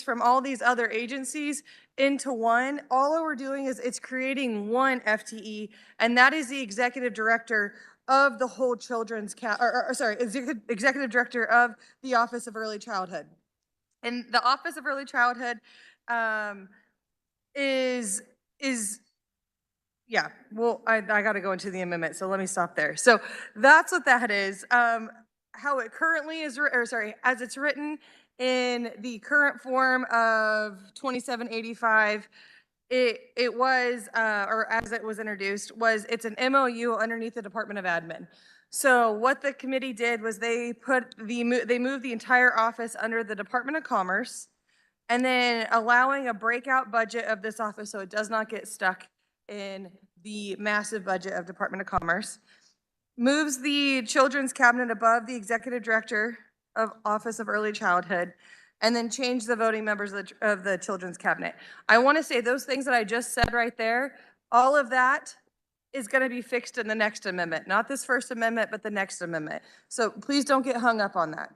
from all these other agencies into one. All we're doing is it's creating one FTE, and that is the Executive Director of the whole Executive Director of the Office of Early Childhood. And the Office of Early Childhood yeah, well, I got to go into the amendment, so let me stop there. So that's what that is. How it currently is, as it's written in the current form of 2785, it was, or as it was introduced, it's an MOU underneath the Department of Admin. So what the committee did was they moved the entire office under the Department of Commerce, and then allowing a breakout budget of this office so it does not get stuck in the massive budget of Department of Commerce. Moves the Children's Cabinet above the Executive Director of Office of Early Childhood, and then change the voting members of the Children's Cabinet. I want to say those things that I just said right there, all of that is going to be fixed in the next amendment. Not this first amendment, but the next amendment. So please don't get hung up on that.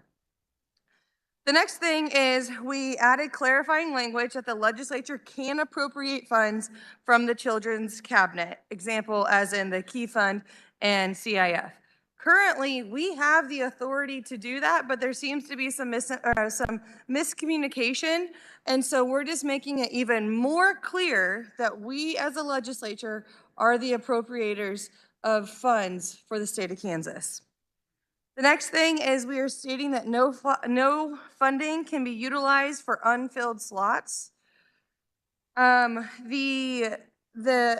The next thing is we added clarifying language that the legislature can appropriate funds from the Children's Cabinet, example as in the Key Fund and CIF. Currently, we have the authority to do that, but there seems to be some miscommunication, and so we're just making it even more clear that we as a legislature are the appropriators of funds for the state of Kansas. The next thing is we are stating that no funding can be utilized for unfilled slots. The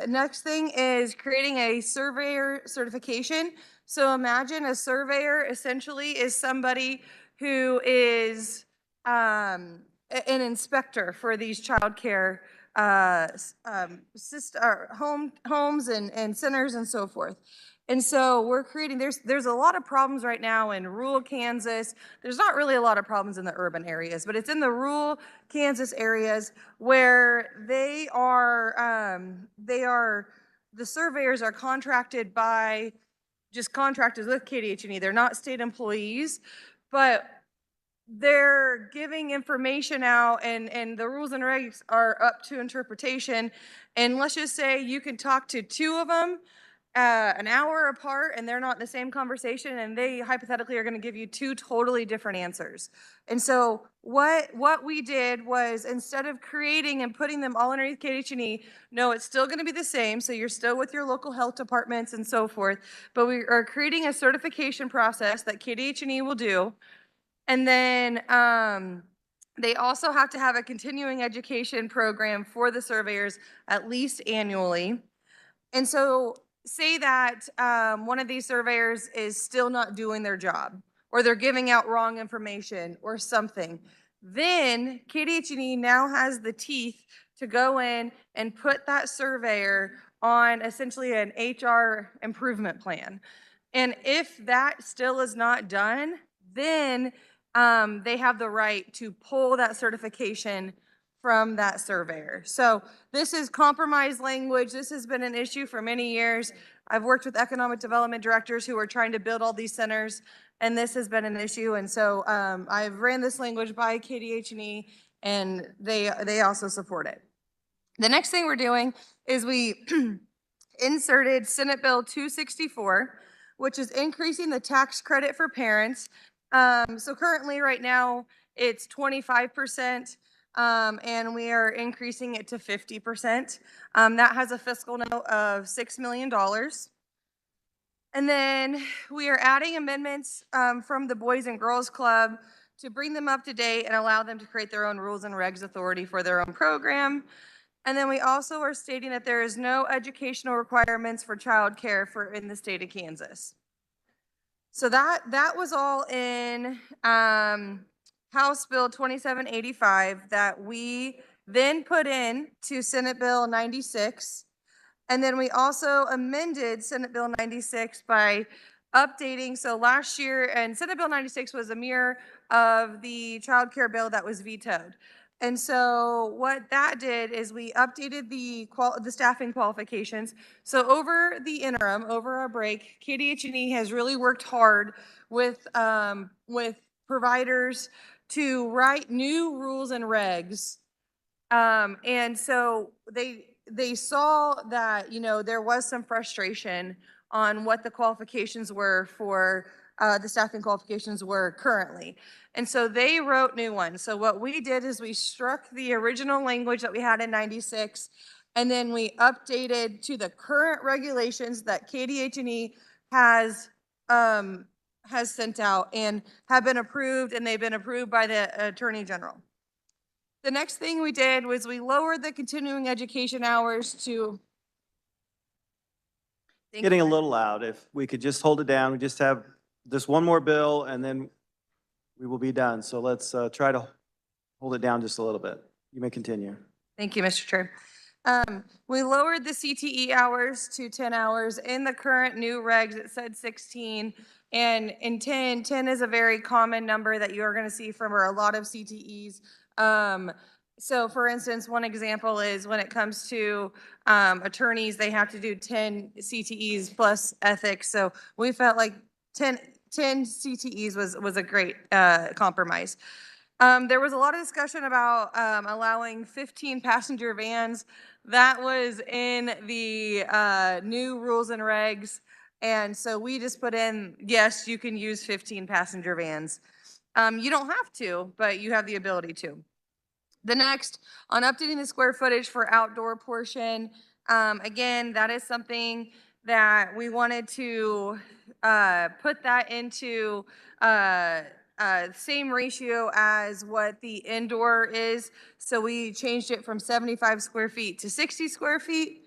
next thing is creating a surveyor certification. So imagine a surveyor essentially is somebody who is an inspector for these child care homes and centers and so forth. And so we're creating, there's a lot of problems right now in rural Kansas. There's not really a lot of problems in the urban areas, but it's in the rural Kansas areas where the surveyors are contracted by just contractors with KDH&E. They're not state employees, but they're giving information out and the rules and regs are up to interpretation. And let's just say you can talk to two of them an hour apart and they're not in the same conversation and they hypothetically are going to give you two totally different answers. And so what we did was, instead of creating and putting them all underneath KDH&E, no, it's still going to be the same. So you're still with your local health departments and so forth, but we are creating a certification process that KDH&E will do. And then they also have to have a continuing education program for the surveyors at least annually. And so say that one of these surveyors is still not doing their job, or they're giving out wrong information or something, then KDH&E now has the teeth to go in and put that surveyor on essentially an HR improvement plan. And if that still is not done, then they have the right to pull that certification from that surveyor. So this is compromise language. This has been an issue for many years. I've worked with economic development directors who are trying to build all these centers, and this has been an issue. And so I've ran this language by KDH&E, and they also support it. The next thing we're doing is we inserted Senate Bill 264, which is increasing the tax credit for parents. So currently, right now, it's 25%, and we are increasing it to 50%. That has a fiscal note of $6 million. And then we are adding amendments from the Boys and Girls Club to bring them up to date and allow them to create their own rules and regs authority for their own program. And then we also are stating that there is no educational requirements for childcare in the state of Kansas. So that was all in House Bill 2785 that we then put in to Senate Bill 96. And then we also amended Senate Bill 96 by updating. So last year, and Senate Bill 96 was a mirror of the child care bill that was vetoed. And so what that did is we updated the staffing qualifications. So over the interim, over our break, KDH&E has really worked hard with providers to write new rules and regs. And so they saw that, there was some frustration on what the qualifications were for the staffing qualifications were currently. And so they wrote new ones. So what we did is we struck the original language that we had in 96, and then we updated to the current regulations that KDH&E has sent out and have been approved, and they've been approved by the Attorney General. The next thing we did was we lowered the continuing education hours to... Getting a little loud. If we could just hold it down, we just have this one more bill and then we will be done. So let's try to hold it down just a little bit. You may continue. Thank you, Mr. Chair. We lowered the CTE hours to 10 hours. In the current new regs, it said 16. And in 10 is a very common number that you are going to see from a lot of CTEs. So for instance, one example is when it comes to attorneys, they have to do 10 CTEs plus ethics. So we felt like 10 CTEs was a great compromise. There was a lot of discussion about allowing 15 passenger vans. That was in the new rules and regs. And so we just put in, yes, you can use 15 passenger vans. You don't have to, but you have the ability to. The next, on updating the square footage for outdoor portion, again, that is something that we wanted to put that into same ratio as what the indoor is. So we changed it from 75 square feet to 60 square feet.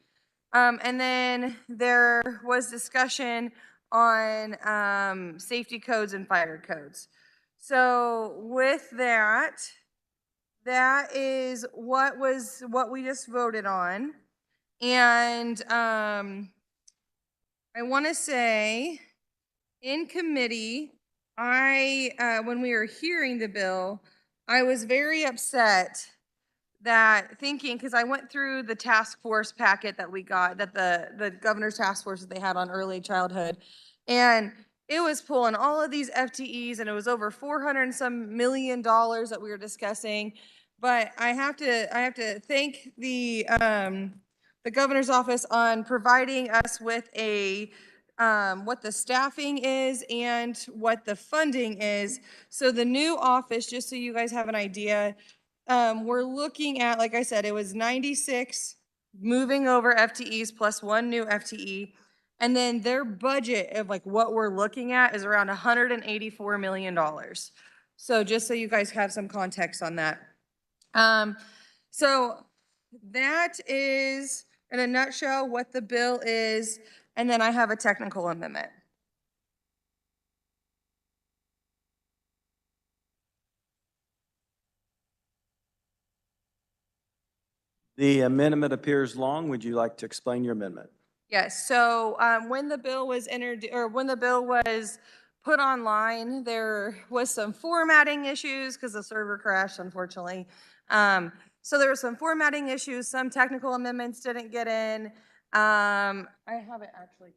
And then there was discussion on safety codes and fire codes. So with that is what we just voted on. And I want to say in committee, when we were hearing the bill, I was very upset that because I went through the task force packet that we got, that the governor's task force that they had on early childhood. And it was pulling all of these FTEs, and it was over 400 and some million dollars that we were discussing. But I have to thank the governor's office on providing us with a what the staffing is and what the funding is. So the new office, just so you guys have an idea, we're looking at, like I said, it was 96 moving over FTEs plus one new FTE. And then their budget of like what we're looking at is around $184 million. So just so you guys have some context on that. So that is in a nutshell what the bill is. And then I have a technical amendment. The amendment appears long. Would you like to explain your amendment? Yes, so when the bill was when the bill was put online, there was some formatting issues because the server crashed, unfortunately. So there were some formatting issues, some technical amendments didn't get in. I have it actually.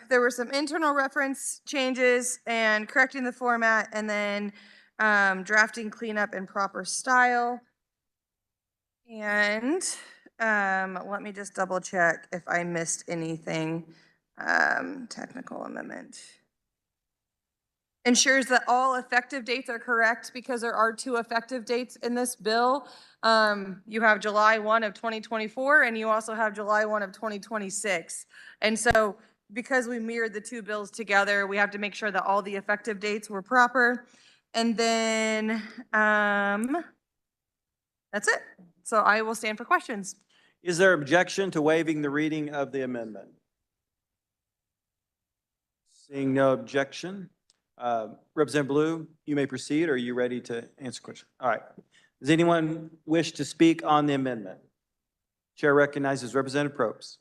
There were some internal reference changes and correcting the format, and then drafting cleanup in proper style. And let me just double check if I missed anything. Technical amendment. Ensures that all effective dates are correct because there are two effective dates in this bill. You have July 1 of 2024 and you also have July 1 of 2026. And so because we mirrored the two bills together, we have to make sure that all the effective dates were proper. And then that's it. So I will stand for questions. Is there objection to waiving the reading of the amendment? Seeing no objection. Representative Blue, you may proceed. Or are you ready to answer questions? All right. Does anyone wish to speak on the amendment? Chair recognizes Representative Probst.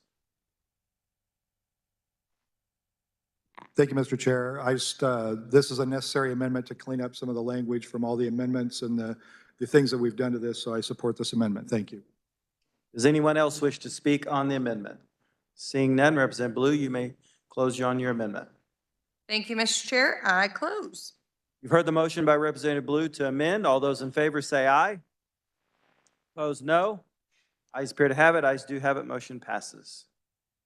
Thank you, Mr. Chair. This is a necessary amendment to clean up some of the language from all the amendments and the things that we've done to this, so I support this amendment. Thank you. Does anyone else wish to speak on the amendment? Seeing none, Representative Blue, you may close on your amendment. Thank you, Mr. Chair. I close. You've heard the motion by Representative Blue to amend. All those in favor say aye. Opposed, no. Ayes appear to have it. Ayes do have it. Motion passes.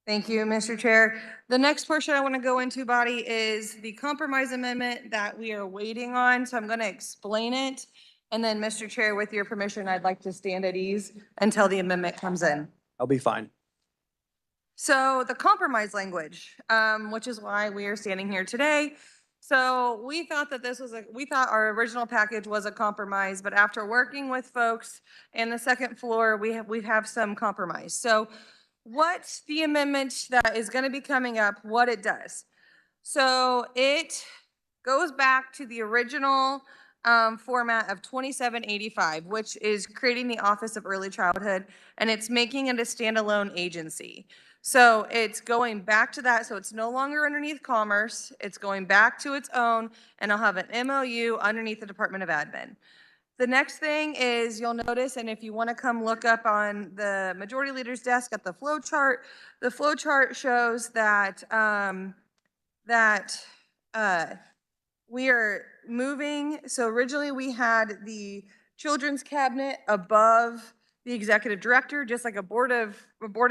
Thank you, Mr. Chair. The next portion I want to go into, body, is the compromise amendment that we are waiting on. So I'm going to explain it. And then, Mr. Chair, with your permission, I'd like to stand at ease until the amendment comes in. I'll be fine. So the compromise language, which is why we are standing here today. So we thought that we thought our original package was a compromise, but after working with folks in the second floor, we have some compromise. So what the amendment that is going to be coming up, what it does. So it goes back to the original format of 2785, which is creating the Office of Early Childhood, and it's making it a standalone agency. So it's going back to that, so it's no longer underneath Commerce, it's going back to its own, and I'll have an MOU underneath the Department of Admin. The next thing is you'll notice, and if you want to come look up on the Majority Leader's desk at the flow chart, the flow chart shows that we are moving. So originally we had the Children's Cabinet above the Executive Director, just like a board of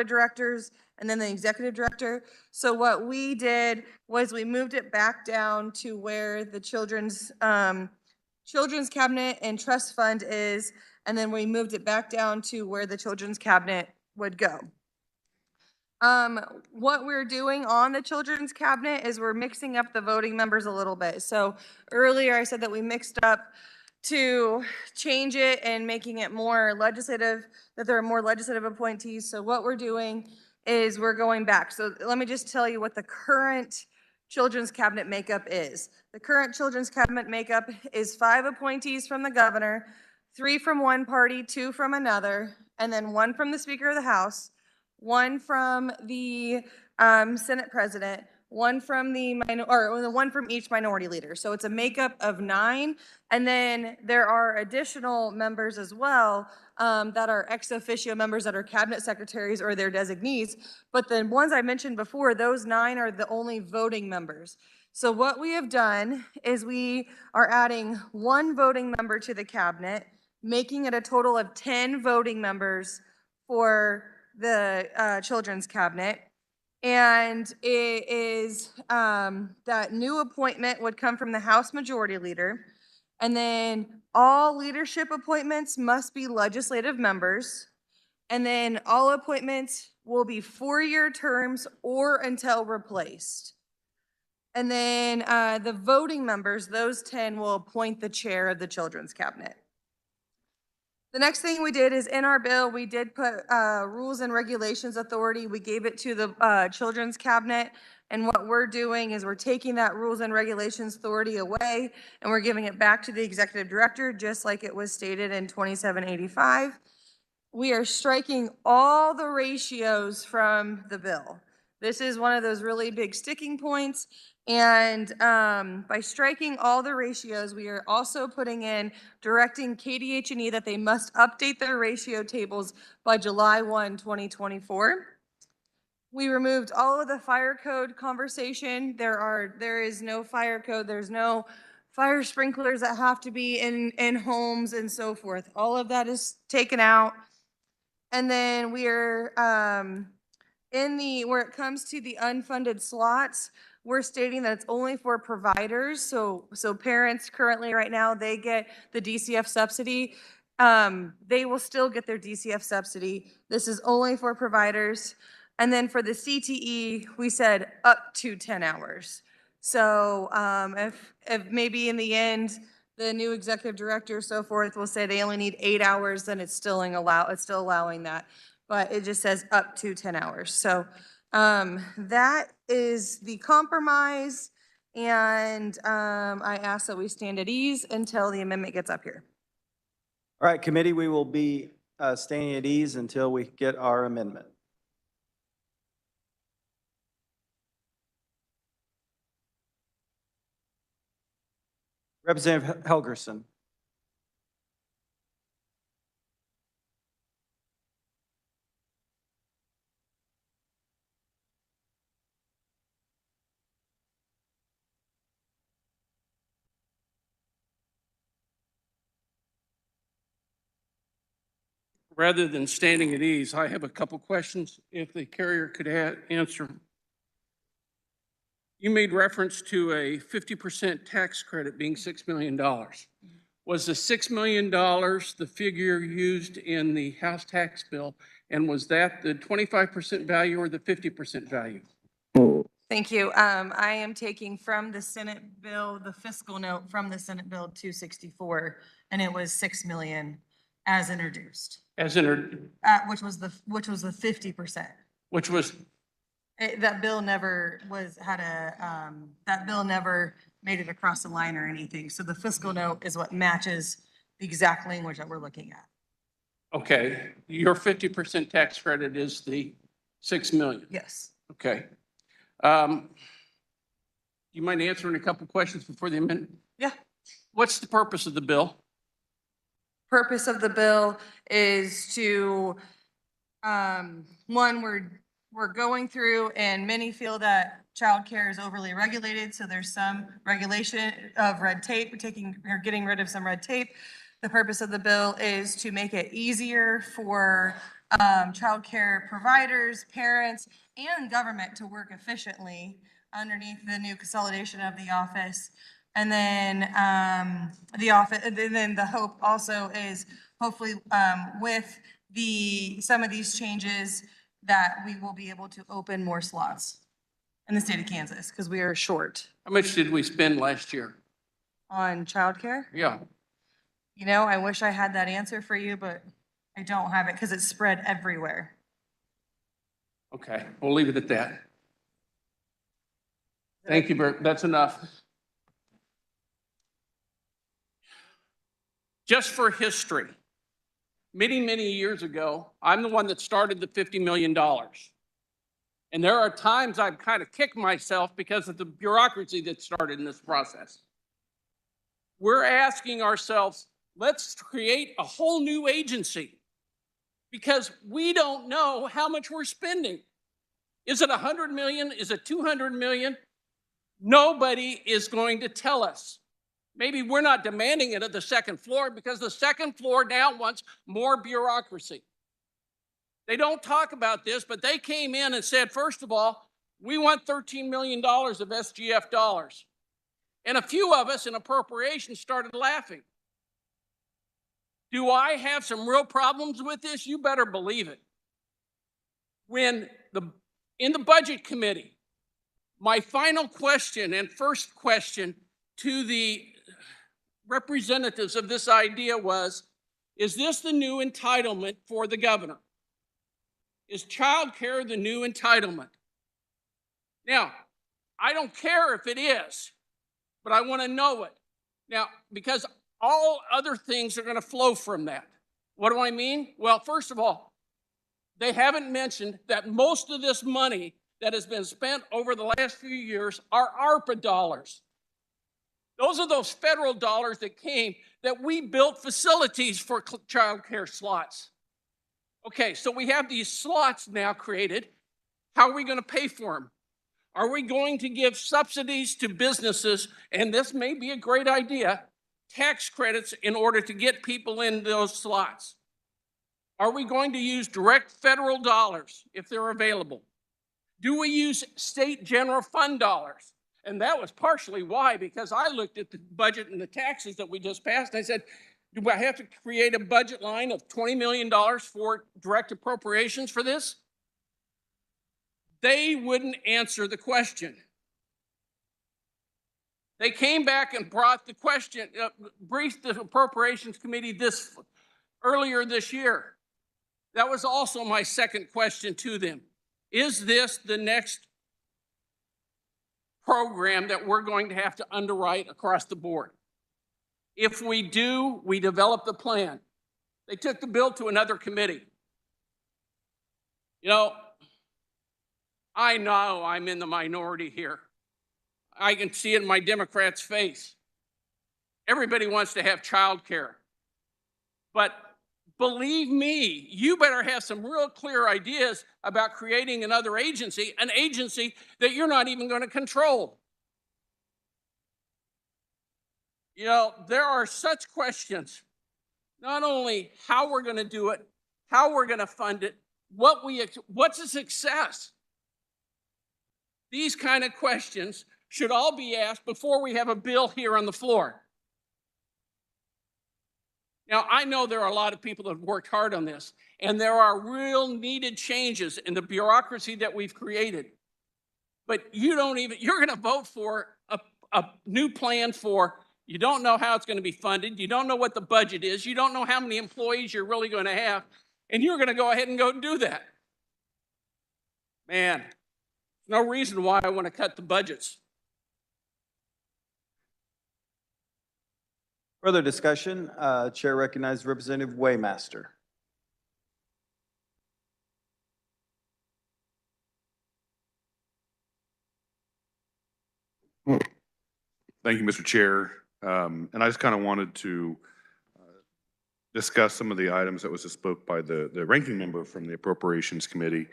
directors, and then the Executive Director. So what we did was we moved it back down to where the Children's Cabinet and Trust Fund is, and then we moved it back down to where the Children's Cabinet would go. What we're doing on the Children's Cabinet is we're mixing up the voting members a little bit. So earlier I said that we mixed up to change it and making it more legislative, that there are more legislative appointees. So what we're doing is we're going back. So let me just tell you what the current Children's Cabinet makeup is. The current Children's Cabinet makeup is 5 appointees from the governor, 3 from one party, 2 from another, and then 1 from the Speaker of the House, 1 from the Senate President, one from the one from each minority leader. So it's a makeup of 9. And then there are additional members as well that are ex officio members that are cabinet secretaries or their designees. But the ones I mentioned before, those 9 are the only voting members. So what we have done is we are adding 1 voting member to the cabinet, making it a total of 10 voting members for the Children's Cabinet. And it is that new appointment would come from the House Majority Leader. And then all leadership appointments must be legislative members. And then all appointments will be 4-year terms or until replaced. And then the voting members, those 10 will appoint the chair of the Children's Cabinet. The next thing we did is in our bill, we did put rules and regulations authority. We gave it to the Children's Cabinet. And what we're doing is we're taking that rules and regulations authority away and we're giving it back to the executive director, just like it was stated in 2785. We are striking all the ratios from the bill. This is one of those really big sticking points. And by striking all the ratios, we are also putting in directing KDH&E that they must update their ratio tables by July 1, 2024. We removed all of the fire code conversation. There is no fire code. There's no fire sprinklers that have to be in homes and so forth. All of that is taken out. And then we are where it comes to the unfunded slots, we're stating that it's only for providers. So parents currently right now, they get the DCF subsidy. They will still get their DCF subsidy. This is only for providers. And then for the CTE, we said up to 10 hours. So if maybe in the end, the new executive director, so forth, will say they only need 8 hours, then it's still allowing that. But it just says up to 10 hours. So that is the compromise. And I ask that we stand at ease until the amendment gets up here. All right, committee, we will be staying at ease until we get our amendment. Representative Helgerson. Rather than standing at ease, I have a couple questions, if the carrier could answer. You made reference to a 50% tax credit being $6 million. Was the $6 million the figure used in the House tax bill? And was that the 25% value or the 50% value? Thank you. I am taking from the Senate bill, the fiscal note from the Senate bill 264, and it was 6 million as introduced. As in, which was the 50%. which was, That bill never that bill never made it across the line or anything. So the fiscal note is what matches the exact language that we're looking at. okay, your 50% tax credit is the 6 million? Yes. Okay. You mind answering a couple questions before the amendment? Yeah. What's the purpose of the bill? Purpose of the bill is to, one, we're going through and many feel that childcare is overly regulated. So there's some regulation of red tape. We're getting rid of some red tape. The purpose of the bill is to make it easier for childcare providers, parents, and government to work efficiently underneath the new consolidation of the office. And then the hope also is hopefully with some of these changes that we will be able to open more slots in the state of Kansas because we are short. How much did we spend last year? On childcare? Yeah. You know, I wish I had that answer for you, but I don't have it because it's spread everywhere. Okay, we'll leave it at that. Thank you, Bert. That's enough. Just for history, many, many years ago, I'm the one that started the $50 million. And there are times I've kind of kicked myself because of the bureaucracy that started in this process. We're asking ourselves, let's create a whole new agency because we don't know how much we're spending. Is it 100 million? Is it 200 million? Nobody is going to tell us. Maybe we're not demanding it at the second floor because the second floor now wants more bureaucracy. They don't talk about this, but they came in and said, first of all, we want $13 million of SGF dollars. And a few of us in appropriations started laughing. Do I have some real problems with this? You better believe it. In the budget committee, my final question and first question to the representatives of this idea was, is this the new entitlement for the governor? Is childcare the new entitlement? Now, I don't care if it is, but I want to know it. Now, because all other things are going to flow from that. What do I mean? Well, first of all, they haven't mentioned that most of this money that has been spent over the last few years are ARPA dollars. Those are those federal dollars that came that we built facilities for child care slots. Okay, so we have these slots now created. How are we going to pay for them? Are we going to give subsidies to businesses, and this may be a great idea, tax credits in order to get people in those slots? Are we going to use direct federal dollars if they're available? Do we use state general fund dollars? And that was partially why, because I looked at the budget and the taxes that we just passed, and I said, do I have to create a budget line of $20 million for direct appropriations for this? They wouldn't answer the question. They came back and brought the question, briefed the Appropriations Committee earlier this year. That was also my second question to them. Is this the next program that we're going to have to underwrite across the board? If we do, we develop the plan. They took the bill to another committee. You know, I know I'm in the minority here. I can see it in my Democrats' face. Everybody wants to have child care. But believe me, you better have some real clear ideas about creating another agency, an agency that you're not even going to control. You know, there are such questions, not only how we're going to do it, how we're going to fund it, what's a success? These kind of questions should all be asked before we have a bill here on the floor. Now, I know there are a lot of people that have worked hard on this, and there are real needed changes in the bureaucracy that we've created. But you're going to vote for a new plan for, you don't know how it's going to be funded, you don't know what the budget is, you don't know how many employees you're really going to have, and you're going to go ahead and go do that. Man, no reason why I want to cut the budgets. Further discussion, Chair recognizes Representative Waymaster. Thank you, Mr. Chair. And I just kind of wanted to discuss some of the items that was spoke by the ranking member from the Appropriations Committee.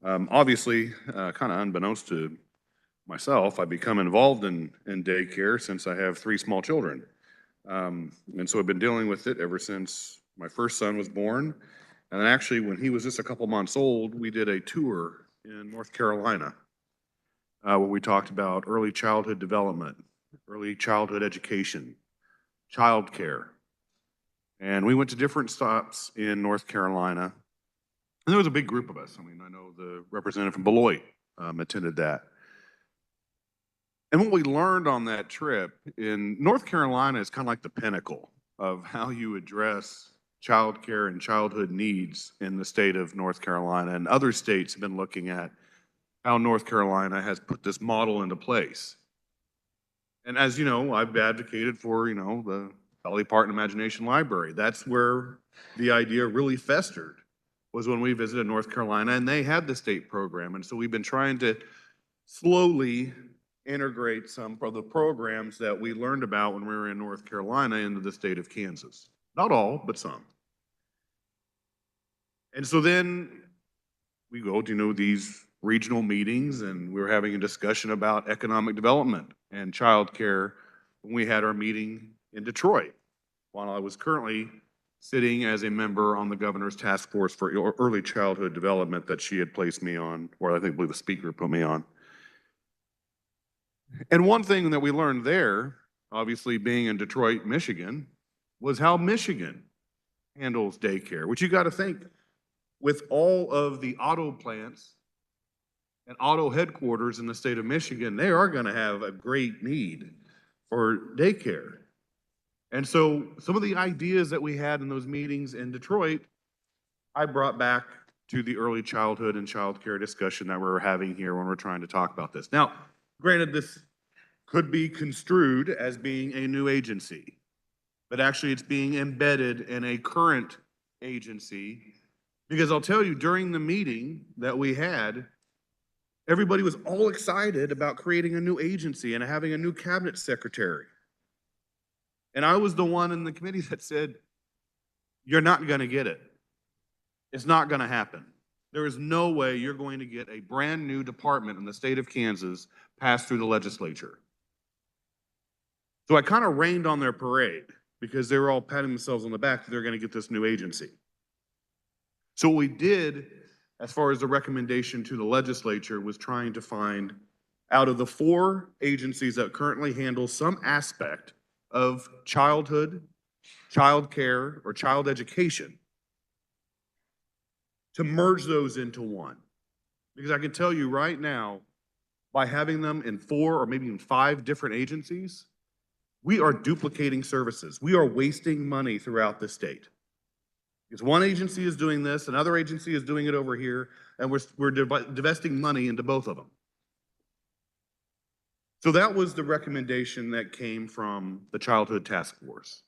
Obviously, kind of unbeknownst to myself, I become involved in daycare since I have 3 small children. And so I've been dealing with it ever since my first son was born. And then actually, when he was just a couple months old, we did a tour in North Carolina where we talked about early childhood development, early childhood education, childcare. And we went to different stops in North Carolina. And there was a big group of us. I mean, I know the representative from Beloit attended that. And what we learned on that trip in North Carolina is kind of like the pinnacle of how you address childcare and childhood needs in the state of North Carolina. And other states have been looking at how North Carolina has put this model into place. And as you know, I've advocated for, the Dolly Parton Imagination Library. That's where the idea really festered. was when we visited North Carolina, and they had the state program. And so we've been trying to slowly integrate some of the programs that we learned about when we were in North Carolina into the state of Kansas. Not all, but some. And so then we go to, these regional meetings, and we were having a discussion about economic development and childcare when we had our meeting in Detroit, while I was currently sitting as a member on the governor's task force for early childhood development that she had placed me on, or I believe the speaker put me on. And one thing that we learned there, obviously being in Detroit, Michigan, was how Michigan handles daycare, which you got to think, with all of the auto plants and auto headquarters in the state of Michigan, they are going to have a great need for daycare. And so some of the ideas that we had in those meetings in Detroit, I brought back to the early childhood and childcare discussion that we're having here when we're trying to talk about this. Now, granted, this could be construed as being a new agency, but actually it's being embedded in a current agency, because I'll tell you, during the meeting that we had, everybody was all excited about creating a new agency and having a new cabinet secretary. And I was the one in the committee that said, you're not going to get it. It's not going to happen. There is no way you're going to get a brand new department in the state of Kansas passed through the legislature. So I kind of rained on their parade because they were all patting themselves on the back that they're going to get this new agency. So what we did, as far as the recommendation to the legislature, was trying to find, out of the 4 agencies that currently handle some aspect of childhood, child care, or child education, to merge those into one. Because I can tell you right now, by having them in 4 or maybe even 5 different agencies, we are duplicating services. We are wasting money throughout the state. Because one agency is doing this, another agency is doing it over here, and we're divesting money into both of them. So that was the recommendation that came from the Childhood Task Force.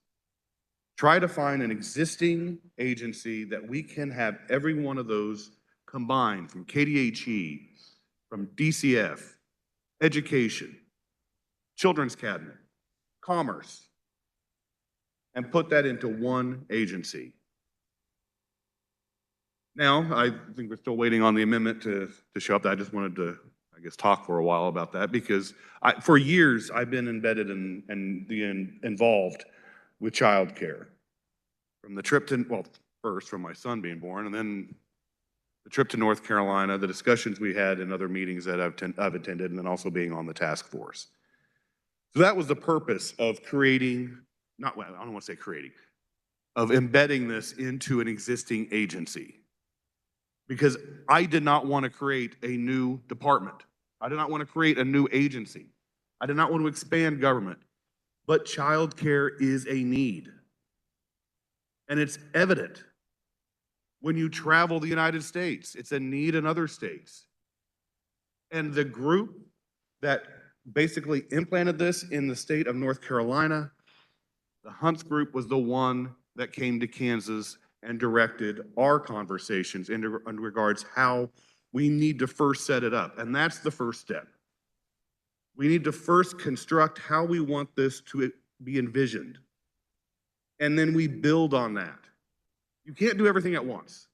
Try to find an existing agency that we can have every one of those combined, from KDHE, from DCF, Education, Children's Cabinet, Commerce, and put that into one agency. Now, I think we're still waiting on the amendment to show up. I just wanted to, I guess, talk for a while about that, because for years I've been embedded and involved with childcare. From the trip to, well, first from my son being born, and then the trip to North Carolina, the discussions we had in other meetings that I've attended, and then also being on the task force. So that was the purpose of creating, I don't want to say creating, of embedding this into an existing agency. Because I did not want to create a new department. I did not want to create a new agency. I did not want to expand government. But childcare is a need. And it's evident when you travel the United States. It's a need in other states. And the group that basically implanted this in the state of North Carolina, the Hunts group, was the one that came to Kansas and directed our conversations in regards how we need to first set it up. And that's the first step. We need to first construct how we want this to be envisioned. And then we build on that. You can't do everything at once.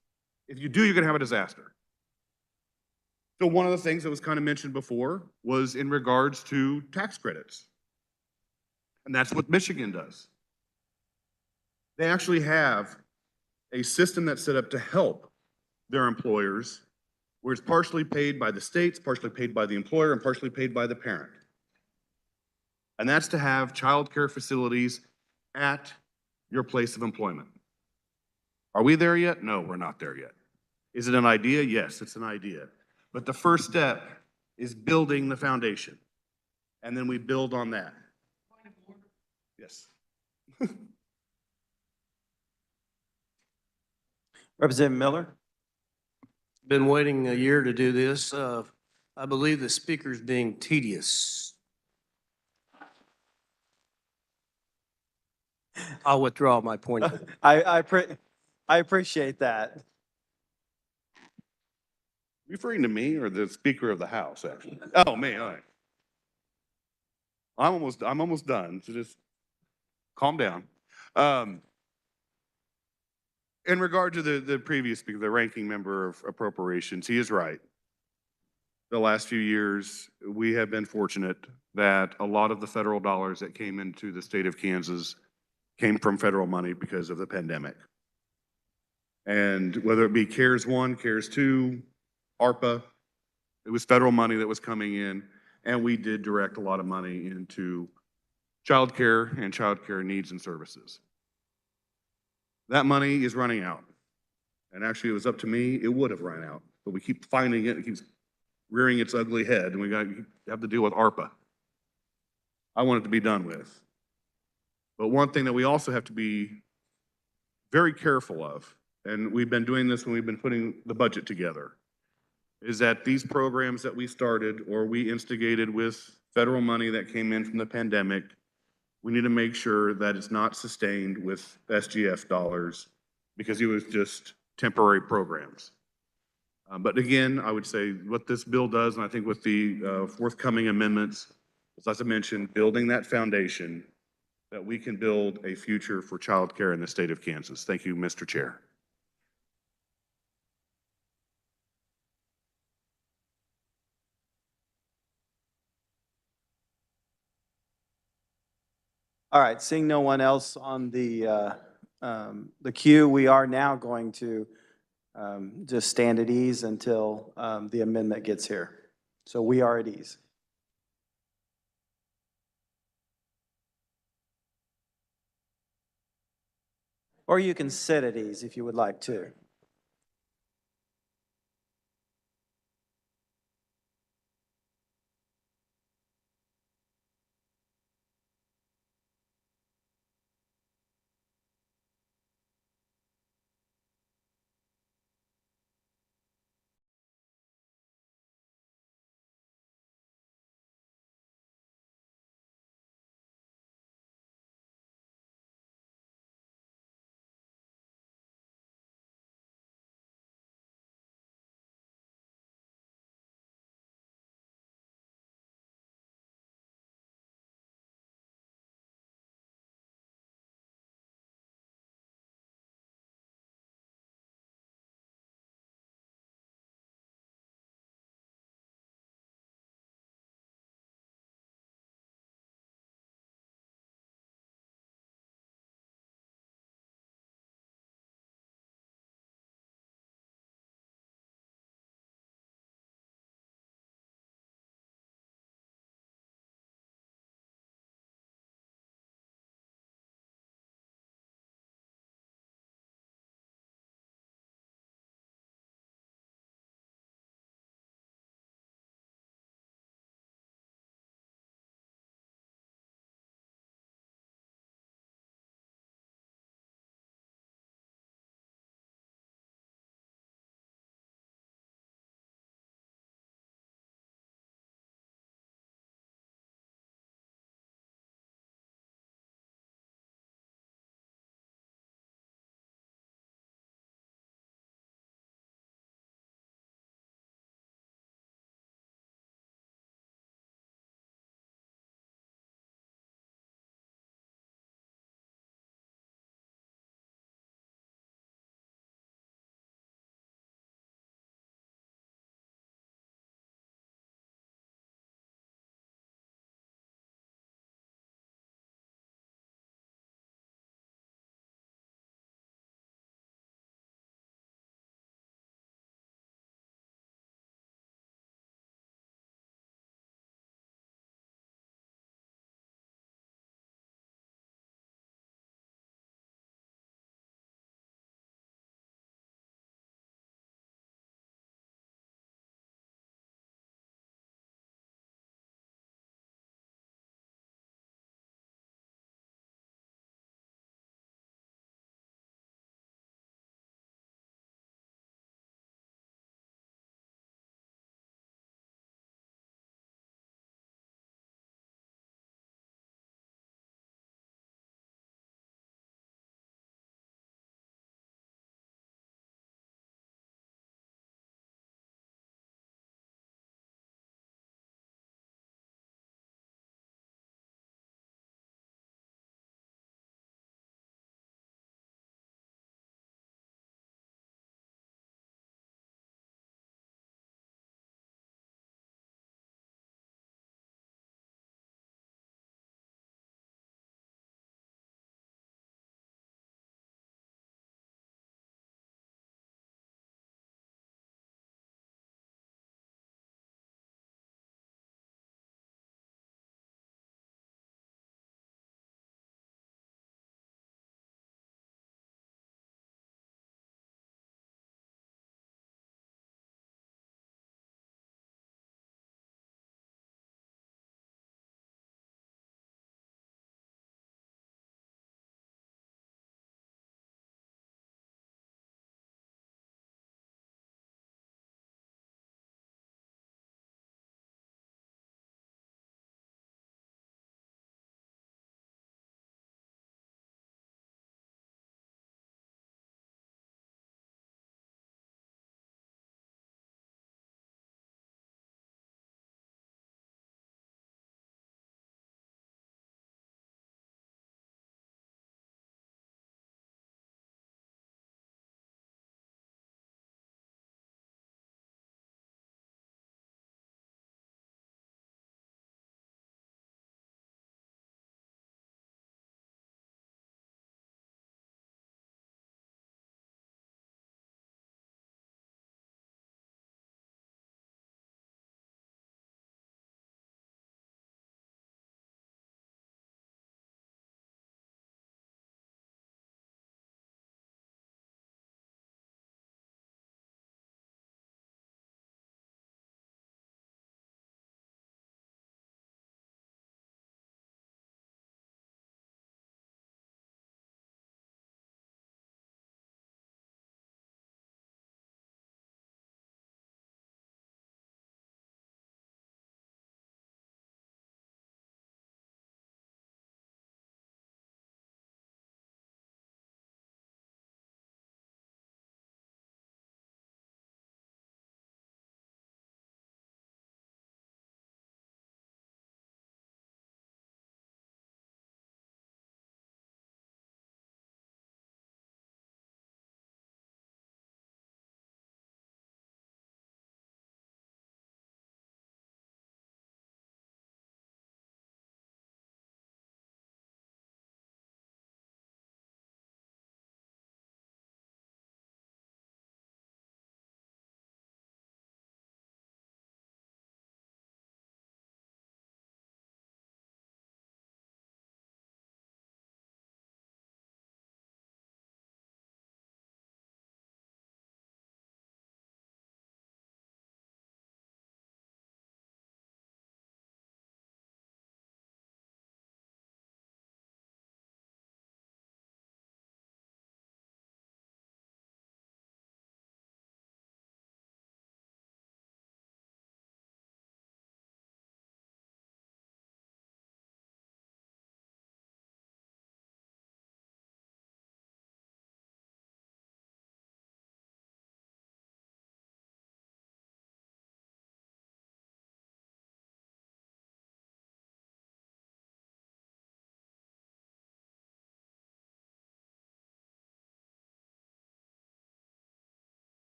If you do, you're going to have a disaster. So one of the things that was kind of mentioned before was in regards to tax credits. And that's what Michigan does. They actually have a system that's set up to help their employers, where it's partially paid by the states, partially paid by the employer, and partially paid by the parent. And that's to have child care facilities at your place of employment. Are we there yet? No, we're not there yet. Is it an idea? Yes, it's an idea. But the first step is building the foundation. And then we build on that. Yes. Representative Miller? Been waiting a year to do this. I believe the speaker's being tedious. I'll withdraw my point. I appreciate that. Referring to me or the Speaker of the House, actually? Oh, me, all right. I'm almost done, so just calm down. In regard to the previous speaker, the ranking member of appropriations, he is right. The last few years, we have been fortunate that a lot of the federal dollars that came into the state of Kansas came from federal money because of the pandemic. And whether it be CARES 1, CARES 2, ARPA, it was federal money that was coming in, and we did direct a lot of money into childcare and childcare needs and services. That money is running out. And actually, it was up to me, it would have run out. But we keep finding it keeps rearing its ugly head, and we have to deal with ARPA. I want it to be done with. But one thing that we also have to be very careful of, and we've been doing this when we've been putting the budget together, is that these programs that we started or we instigated with federal money that came in from the pandemic, we need to make sure that it's not sustained with SGF dollars because it was just temporary programs. But again, I would say what this bill does, and I think with the forthcoming amendments, is, as I mentioned, building that foundation that we can build a future for childcare in the state of Kansas. Thank you, Mr. Chair. All right, seeing no one else on the queue, we are now going to just stand at ease until the amendment gets here. So we are at ease. Or you can sit at ease if you would like to.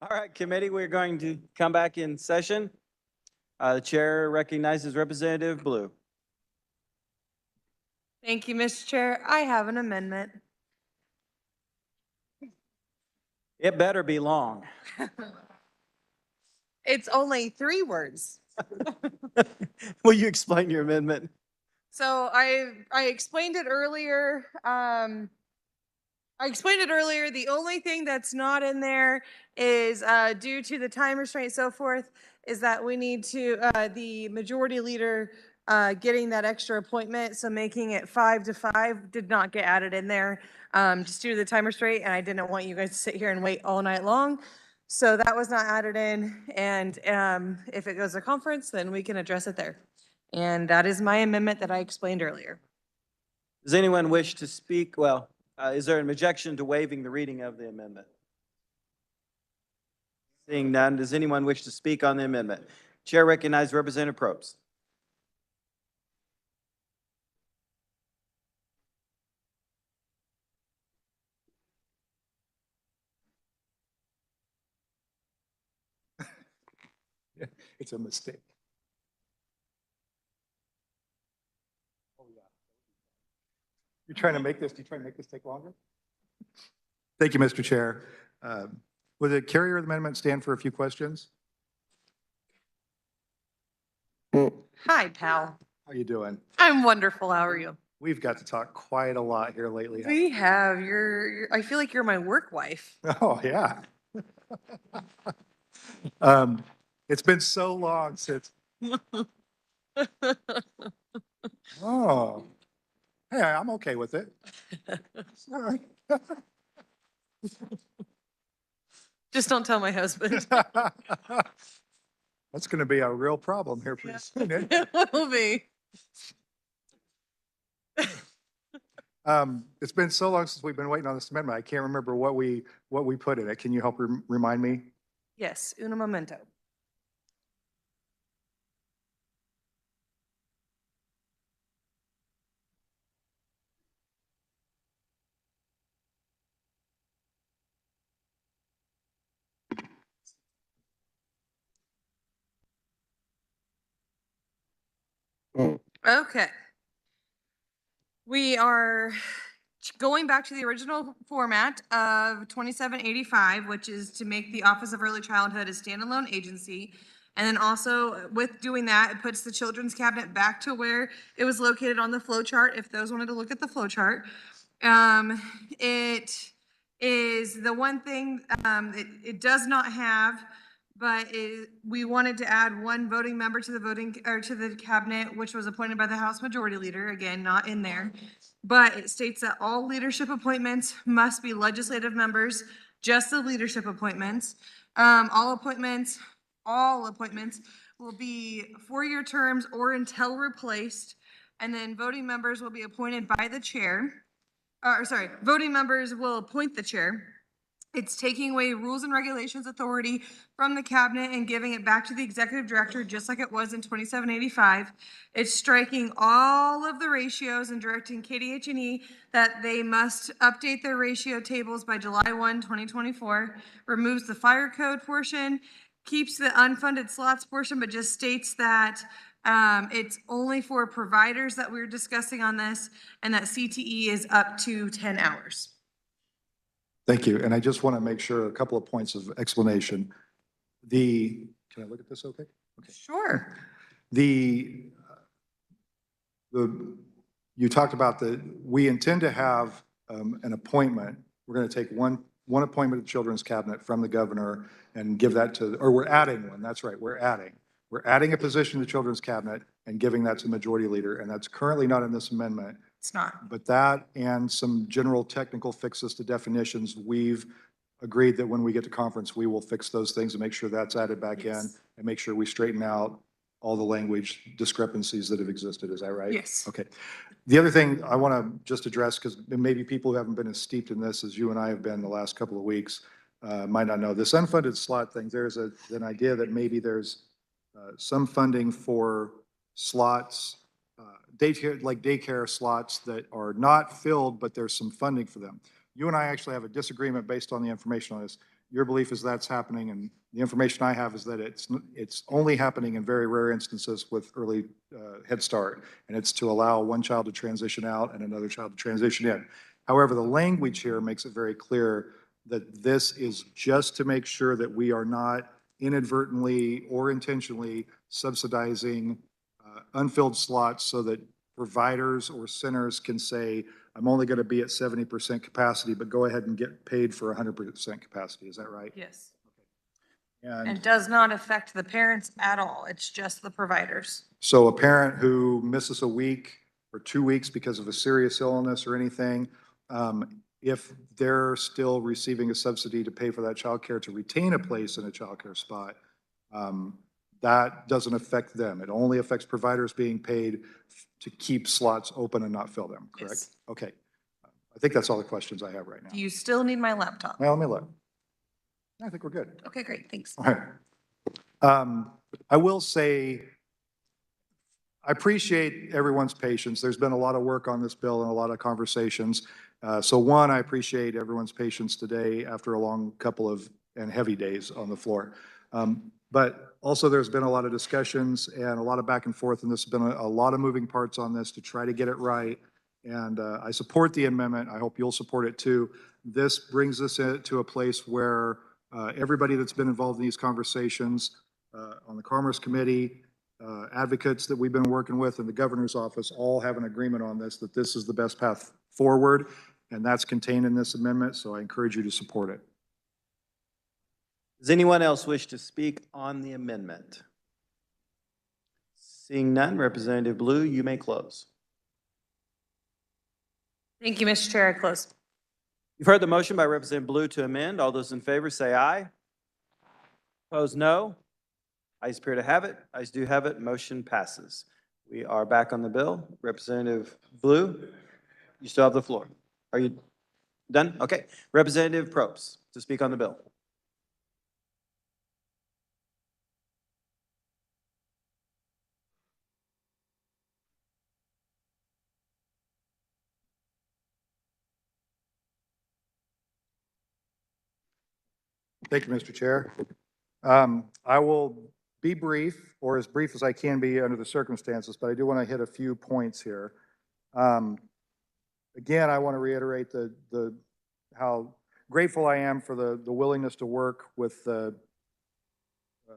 All right, committee, we're going to come back in session. The chair recognizes Representative Blue. Thank you, Mr. Chair. I have an amendment. It better be long. It's only 3 words. Will you explain your amendment? So I explained it earlier. The only thing that's not in there is due to the time restraint, so forth, is that we need to, the majority leader getting that extra appointment, so making it 5 to 5 did not get added in there, just due to the time restraint, and I didn't want you guys to sit here and wait all night long. So that was not added in, and if it goes to conference, then we can address it there. And that is my amendment that I explained earlier. Does anyone wish to speak? Well, is there an objection to waiving the reading of the amendment? Seeing none, does anyone wish to speak on the amendment? Chair recognizes Representative Probst. It's a mistake. Oh, yeah. You trying to make this take longer? Thank you, Mr. Chair. Would the carrier amendment stand for a few questions? Hi, pal. How you doing? I'm wonderful. How are you? We've got to talk quite a lot here lately. We have I feel like you're my work wife. Oh, yeah. It's been so long since, oh, hey, I'm okay with it. Just don't tell my husband. That's going to be a real problem here pretty soon. Isn't it? It will be. It's been so long since we've been waiting on this amendment. I can't remember what we put in it. Can you help remind me? Yes, un momento. Okay. We are going back to the original format of 2785, which is to make the Office of Early Childhood a standalone agency. And then also with doing that, it puts the Children's Cabinet back to where it was located on the flow chart, if those wanted to look at the flow chart. It is the one thing it does not have, but we wanted to add 1 voting member to the cabinet, which was appointed by the House Majority Leader, again, not in there. But it states that all leadership appointments must be legislative members, just the leadership appointments. All appointments will be 4-year terms or until replaced. And then voting members will be appointed by the chair. Voting members will appoint the chair. It's taking away rules and regulations authority from the cabinet and giving it back to the executive director, just like it was in 2785. It's striking all of the ratios and directing KDH&E that they must update their ratio tables by July 1, 2024. Removes the fire code portion, keeps the unfunded slots portion, but just states that it's only for providers that we're discussing on this, and that CTE is up to 10 hours. Thank you. And I just want to make sure a couple of points of explanation. Can I look at this okay? Okay. Sure. You talked about we intend to have an appointment. We're going to take one appointment to the Children's Cabinet from the governor and give that or we're adding one. That's right. We're adding a position to the Children's Cabinet and giving that to the Majority Leader. And that's currently not in this amendment. It's not. But that and some general technical fixes to definitions, we've agreed that when we get to conference, we will fix those things and make sure that's added back in and make sure we straighten out all the language discrepancies that have existed. Is that right? Yes. Okay. The other thing I want to just address, because maybe people who haven't been as steeped in this as you and I have been the last couple of weeks might not know. This unfunded slot thing, there's an idea that maybe there's some funding for slots, daycare slots that are not filled, but there's some funding for them. You and I actually have a disagreement based on the information on this. your belief is that's happening, and the information I have is that it's only happening in very rare instances with early Head Start, and it's to allow one child to transition out and another child to transition in. However, the language here makes it very clear that this is just to make sure that we are not inadvertently or intentionally subsidizing unfilled slots so that providers or centers can say, I'm only going to be at 70% capacity, but go ahead and get paid for 100% capacity. Is that right? Yes. And And does not affect the parents at all. It's just the providers. so a parent who misses a week or 2 weeks because of a serious illness or anything, if they're still receiving a subsidy to pay for that childcare to retain a place in a childcare spot, that doesn't affect them. It only affects providers being paid to keep slots open and not fill them, correct? Yes. Okay. I think that's all the questions I have right now. Do you still need my laptop? Well, let me look. I think we're good. Okay, great. Thanks. All right. I will say, I appreciate everyone's patience. There's been a lot of work on this bill and a lot of conversations. So one, I appreciate everyone's patience today after a long couple of and heavy days on the floor. But also there's been a lot of discussions and a lot of back and forth, and there's been a lot of moving parts on this to try to get it right. And I support the amendment. I hope you'll support it too. This brings us to a place where everybody that's been involved in these conversations on the Commerce Committee, advocates that we've been working with in the governor's office all have an agreement on this, that this is the best path forward, and that's contained in this amendment, so I encourage you to support it. Does anyone else wish to speak on the amendment? Seeing none, Representative Blue, you may close. Thank you, Mr. Chair. I close. You've heard the motion by Representative Blue to amend. All those in favor say aye. Opposed, no. Ayes appear to have it. Ayes do have it. Motion passes. We are back on the bill. Representative Blue, you still have the floor. Are you done? Okay. Representative Probst to speak on the bill. Thank you, Mr. Chair. I will be brief, or as brief as I can be under the circumstances, but I do want to hit a few points here. Again, I want to reiterate how grateful I am for the willingness to work with the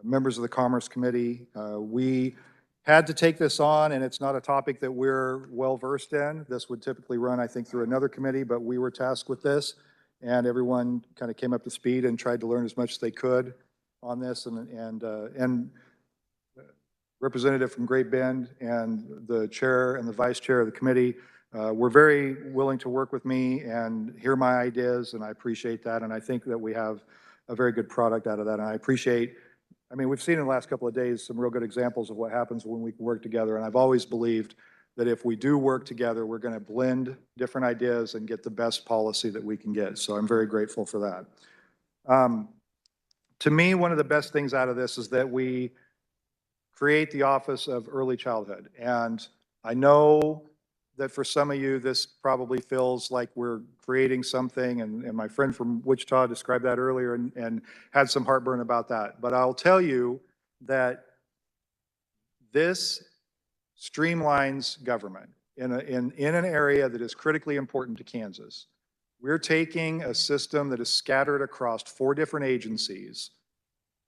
members of the Commerce Committee. We had to take this on, and it's not a topic that we're well-versed in. This would typically run, I think, through another committee, but we were tasked with this, and everyone kind of came up to speed and tried to learn as much as they could on this. And Representative from Great Bend and the chair and the vice chair of the committee were very willing to work with me and hear my ideas, and I appreciate that. And I think that we have a very good product out of that. And I appreciate, I mean, we've seen in the last couple of days some real good examples of what happens when we work together. And I've always believed that if we do work together, we're going to blend different ideas and get the best policy that we can get. So I'm very grateful for that. To me, one of the best things out of this is that we create the Office of Early Childhood. And I know that for some of you, this probably feels like we're creating something, and my friend from Wichita described that earlier and had some heartburn about that. But I'll tell you that this streamlines government in an area that is critically important to Kansas. We're taking a system that is scattered across 4 different agencies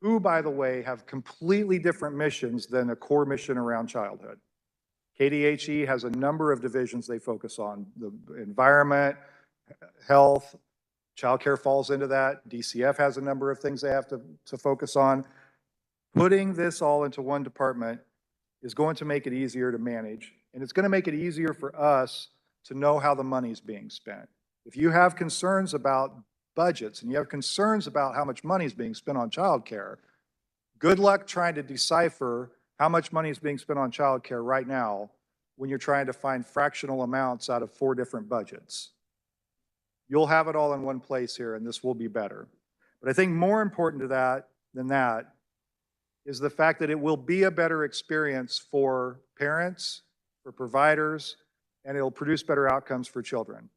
who, by the way, have completely different missions than a core mission around childhood. KDHE has a number of divisions they focus on: the environment, health, childcare falls into that. DCF has a number of things they have to focus on. Putting this all into one department is going to make it easier to manage, and it's going to make it easier for us to know how the money's being spent. If you have concerns about budgets and you have concerns about how much money is being spent on childcare, good luck trying to decipher how much money is being spent on childcare right now when you're trying to find fractional amounts out of 4 different budgets. You'll have it all in one place here, and this will be better. But I think more important to that than that is the fact that it will be a better experience for parents, for providers, and it'll produce better outcomes for children.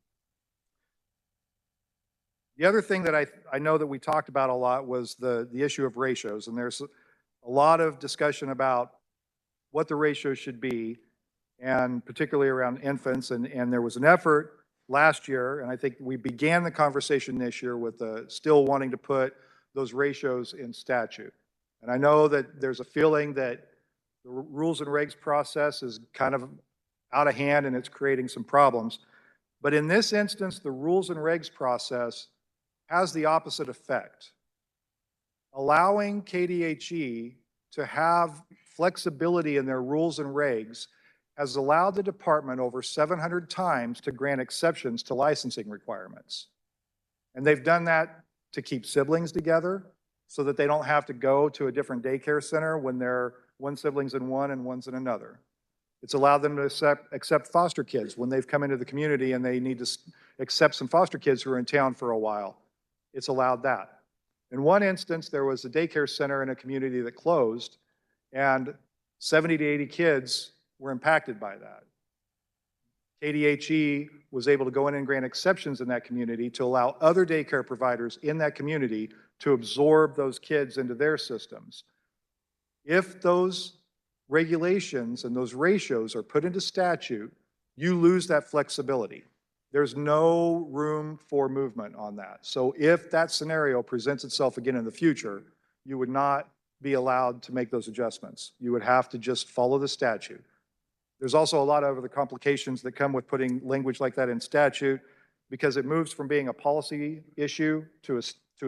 The other thing that I know that we talked about a lot was the issue of ratios, and there's a lot of discussion about what the ratio should be, and particularly around infants, and there was an effort last year, and I think we began the conversation this year with still wanting to put those ratios in statute. And I know that there's a feeling that the rules and regs process is kind of out of hand and it's creating some problems. But in this instance, the rules and regs process has the opposite effect. Allowing KDHE to have flexibility in their rules and regs has allowed the department over 700 times to grant exceptions to licensing requirements. And they've done that to keep siblings together so that they don't have to go to a different daycare center when one sibling's in one and one's in another. It's allowed them to accept foster kids when they've come into the community and they need to accept some foster kids who are in town for a while. It's allowed that. In one instance, there was a daycare center in a community that closed, and 70 to 80 kids were impacted by that. KDHE was able to go in and grant exceptions in that community to allow other daycare providers in that community to absorb those kids into their systems. If those regulations and those ratios are put into statute, you lose that flexibility. There's no room for movement on that. So if that scenario presents itself again in the future, you would not be allowed to make those adjustments. You would have to just follow the statute. There's also a lot of other complications that come with putting language like that in statute, because it moves from being a policy issue to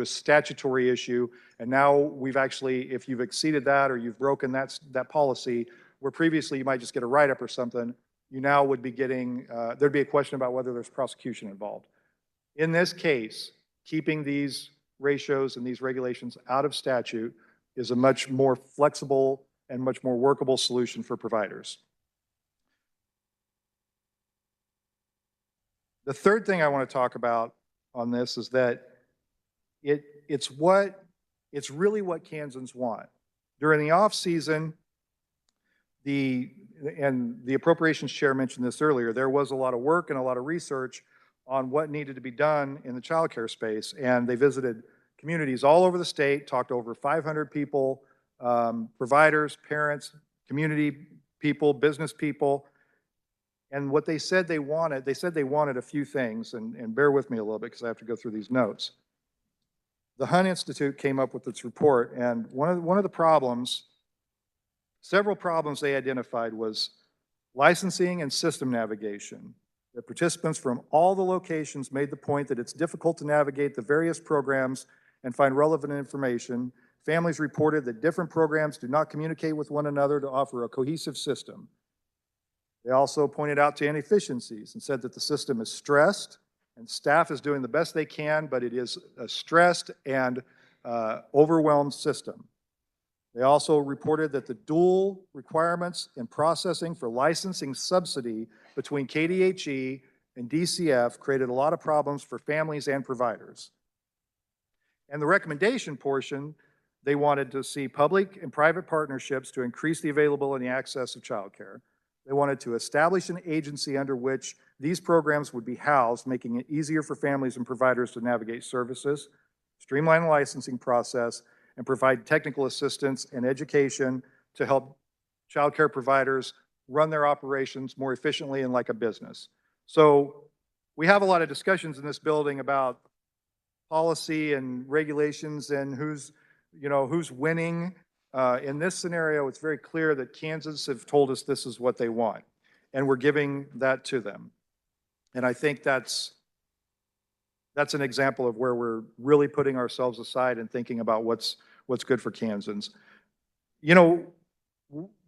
a statutory issue. And now we've actually, if you've exceeded that or you've broken that policy, where previously you might just get a write-up or something, you now would be getting, there'd be a question about whether there's prosecution involved. In this case, keeping these ratios and these regulations out of statute is a much more flexible and much more workable solution for providers. The third thing I want to talk about on this is that it's really what Kansans want. During the off season, and the appropriations chair mentioned this earlier, there was a lot of work and a lot of research on what needed to be done in the childcare space. And they visited communities all over the state, talked to over 500 people, providers, parents, community people, business people. And what they said they wanted a few things, and bear with me a little bit because I have to go through these notes. The Hunt Institute came up with its report, and one of the problems, several problems they identified, was licensing and system navigation. The participants from all the locations made the point that it's difficult to navigate the various programs and find relevant information. Families reported that different programs do not communicate with one another to offer a cohesive system. They also pointed out to inefficiencies and said that the system is stressed and staff is doing the best they can, but it is a stressed and overwhelmed system. They also reported that the dual requirements in processing for licensing subsidy between KDHE and DCF created a lot of problems for families and providers. And the recommendation portion, they wanted to see public and private partnerships to increase the availability and access of childcare. They wanted to establish an agency under which these programs would be housed, making it easier for families and providers to navigate services, streamline the licensing process, and provide technical assistance and education to help childcare providers run their operations more efficiently and like a business. So we have a lot of discussions in this building about policy and regulations and who's winning. In this scenario, it's very clear that Kansas have told us this is what they want, and we're giving that to them. And I think that's an example of where we're really putting ourselves aside and thinking about what's good for Kansans. You know,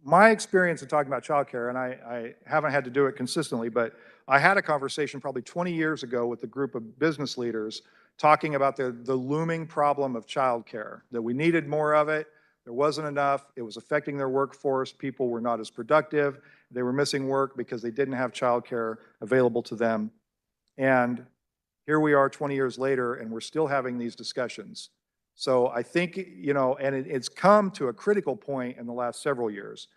my experience in talking about childcare, and I haven't had to do it consistently, but I had a conversation probably 20 years ago with a group of business leaders talking about the looming problem of childcare, that we needed more of it. There wasn't enough. It was affecting their workforce. People were not as productive. They were missing work because they didn't have childcare available to them. And here we are 20 years later, and we're still having these discussions. So I think, and it's come to a critical point in the last several years,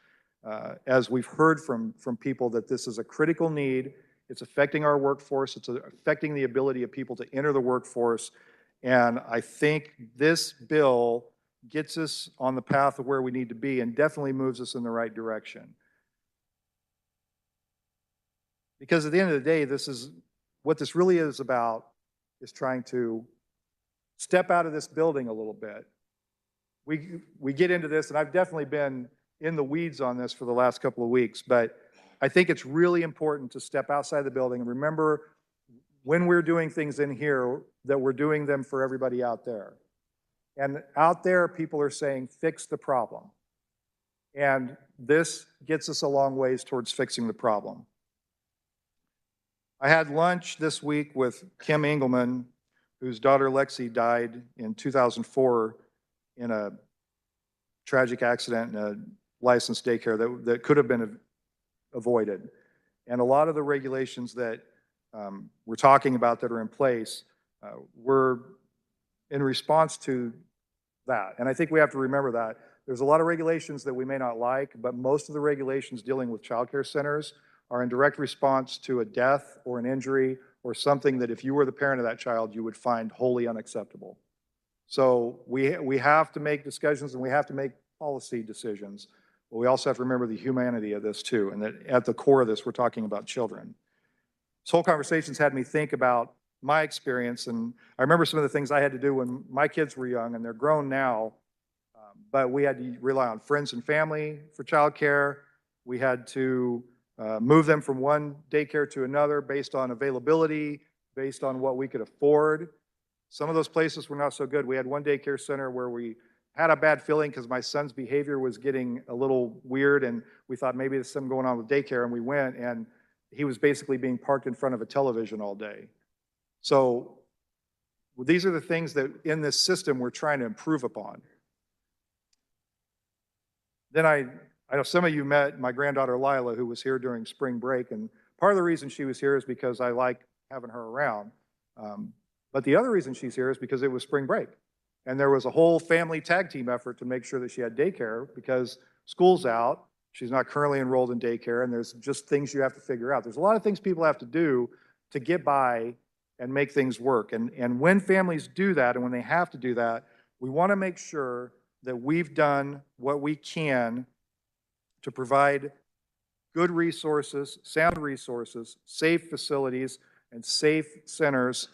as we've heard from people that this is a critical need. It's affecting our workforce. It's affecting the ability of people to enter the workforce. And I think this bill gets us on the path of where we need to be and definitely moves us in the right direction. Because at the end of the day, what this really is about is trying to step out of this building a little bit. We get into this, and I've definitely been in the weeds on this for the last couple of weeks, but I think it's really important to step outside the building and remember when we're doing things in here that we're doing them for everybody out there. And out there, people are saying, fix the problem. And this gets us a long ways towards fixing the problem. I had lunch this week with Kim Engelman, whose daughter Lexi died in 2004 in a tragic accident in a licensed daycare that could have been avoided. And a lot of the regulations that we're talking about that are in place were in response to that. And I think we have to remember that. There's a lot of regulations that we may not like, but most of the regulations dealing with childcare centers are in direct response to a death or an injury or something that if you were the parent of that child, you would find wholly unacceptable. So we have to make discussions and we have to make policy decisions, but we also have to remember the humanity of this too, and that at the core of this, we're talking about children. This whole conversation's had me think about my experience, and I remember some of the things I had to do when my kids were young, and they're grown now, but we had to rely on friends and family for childcare. We had to move them from one daycare to another based on availability, based on what we could afford. Some of those places were not so good. We had one daycare center where we had a bad feeling because my son's behavior was getting a little weird, and we thought maybe there's something going on with daycare, and we went, and he was basically being parked in front of a television all day. So these are the things that in this system we're trying to improve upon. Then I know some of you met my granddaughter Lila, who was here during spring break, and part of the reason she was here is because I like having her around. But the other reason she's here is because it was spring break. And there was a whole family tag team effort to make sure that she had daycare because school's out. She's not currently enrolled in daycare, and there's just things you have to figure out. There's a lot of things people have to do to get by and make things work. And when families do that and when they have to do that, we want to make sure that we've done what we can to provide good resources, sound resources, safe facilities, and safe centers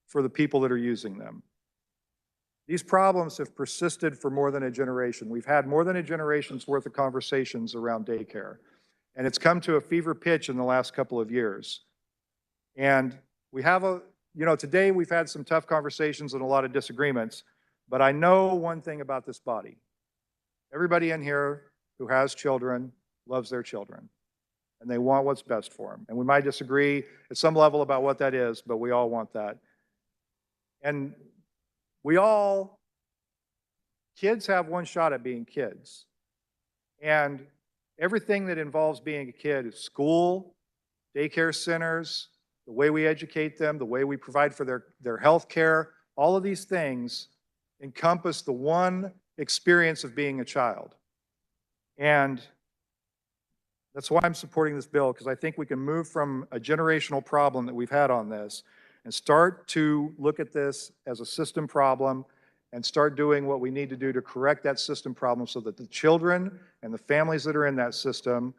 for the people that are using them. These problems have persisted for more than a generation. We've had more than a generation's worth of conversations around daycare, and it's come to a fever pitch in the last couple of years. And we have today we've had some tough conversations and a lot of disagreements, but I know one thing about this body. Everybody in here who has children loves their children, and they want what's best for them. And we might disagree at some level about what that is, but we all want that. And kids have one shot at being kids. And everything that involves being a kid is school, daycare centers, the way we educate them, the way we provide for their health care, all of these things encompass the one experience of being a child. And that's why I'm supporting this bill, because I think we can move from a generational problem that we've had on this and start to look at this as a system problem and start doing what we need to do to correct that system problem so that the children and the families that are in that system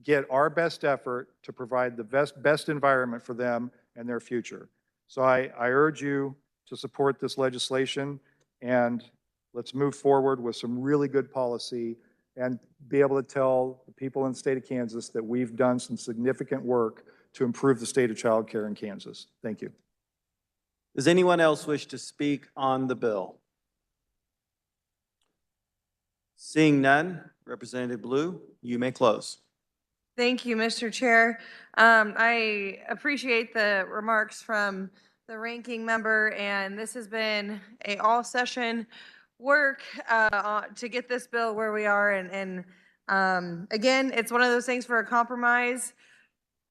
get our best effort to provide the best environment for them and their future. So I urge you to support this legislation, and let's move forward with some really good policy and be able to tell the people in the state of Kansas that we've done some significant work to improve the state of child care in Kansas. Thank you. Does anyone else wish to speak on the bill? Seeing none, Representative Blue, you may close. Thank you, Mr. Chair. I appreciate the remarks from the ranking member, and this has been a all-session work to get this bill where we are. And again, it's one of those things for a compromise.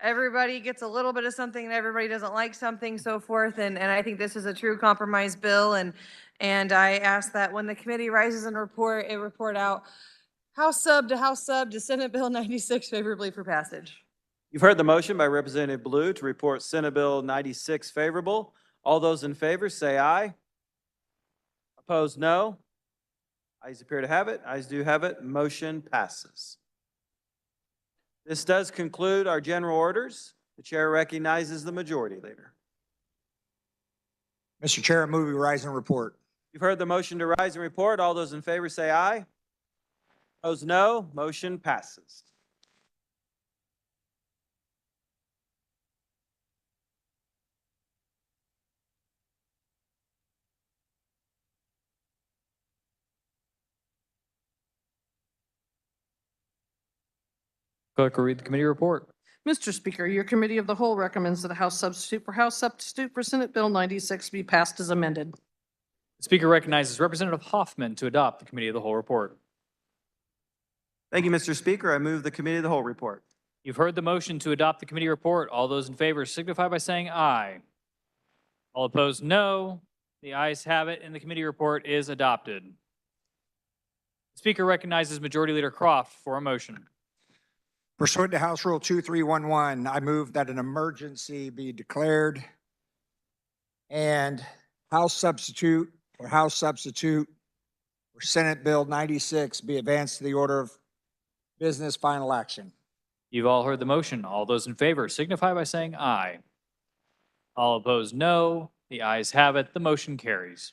Everybody gets a little bit of something and everybody doesn't like something, so forth. And I think this is a true compromise bill. And I ask that when the committee rises and report out House sub to Senate Bill 96 favorably for passage. You've heard the motion by Representative Blue to report Senate Bill 96 favorable. All those in favor say aye. Opposed, no. Ayes appear to have it. Ayes do have it. Motion passes. This does conclude our general orders. The chair recognizes the majority leader. Mr. Chair, I move we rise and report. You've heard the motion to rise and report. All those in favor say aye. Opposed, no. Motion passes. Clerk will read the committee report. Mr. Speaker, your committee of the whole recommends that a House substitute for Senate Bill 96 be passed as amended. The speaker recognizes Representative Hoffman to adopt the committee of the whole report. Thank you, Mr. Speaker. I move the committee of the whole report. You've heard the motion to adopt the committee report. All those in favor signify by saying aye. All opposed, no. The ayes have it, and the committee report is adopted. The speaker recognizes Majority Leader Croft for a motion. Pursuant to House Rule 2311, I move that an emergency be declared and House substitute for Senate Bill 96 be advanced to the order of business final action. You've all heard the motion. All those in favor signify by saying aye. All opposed, no. The ayes have it. The motion carries.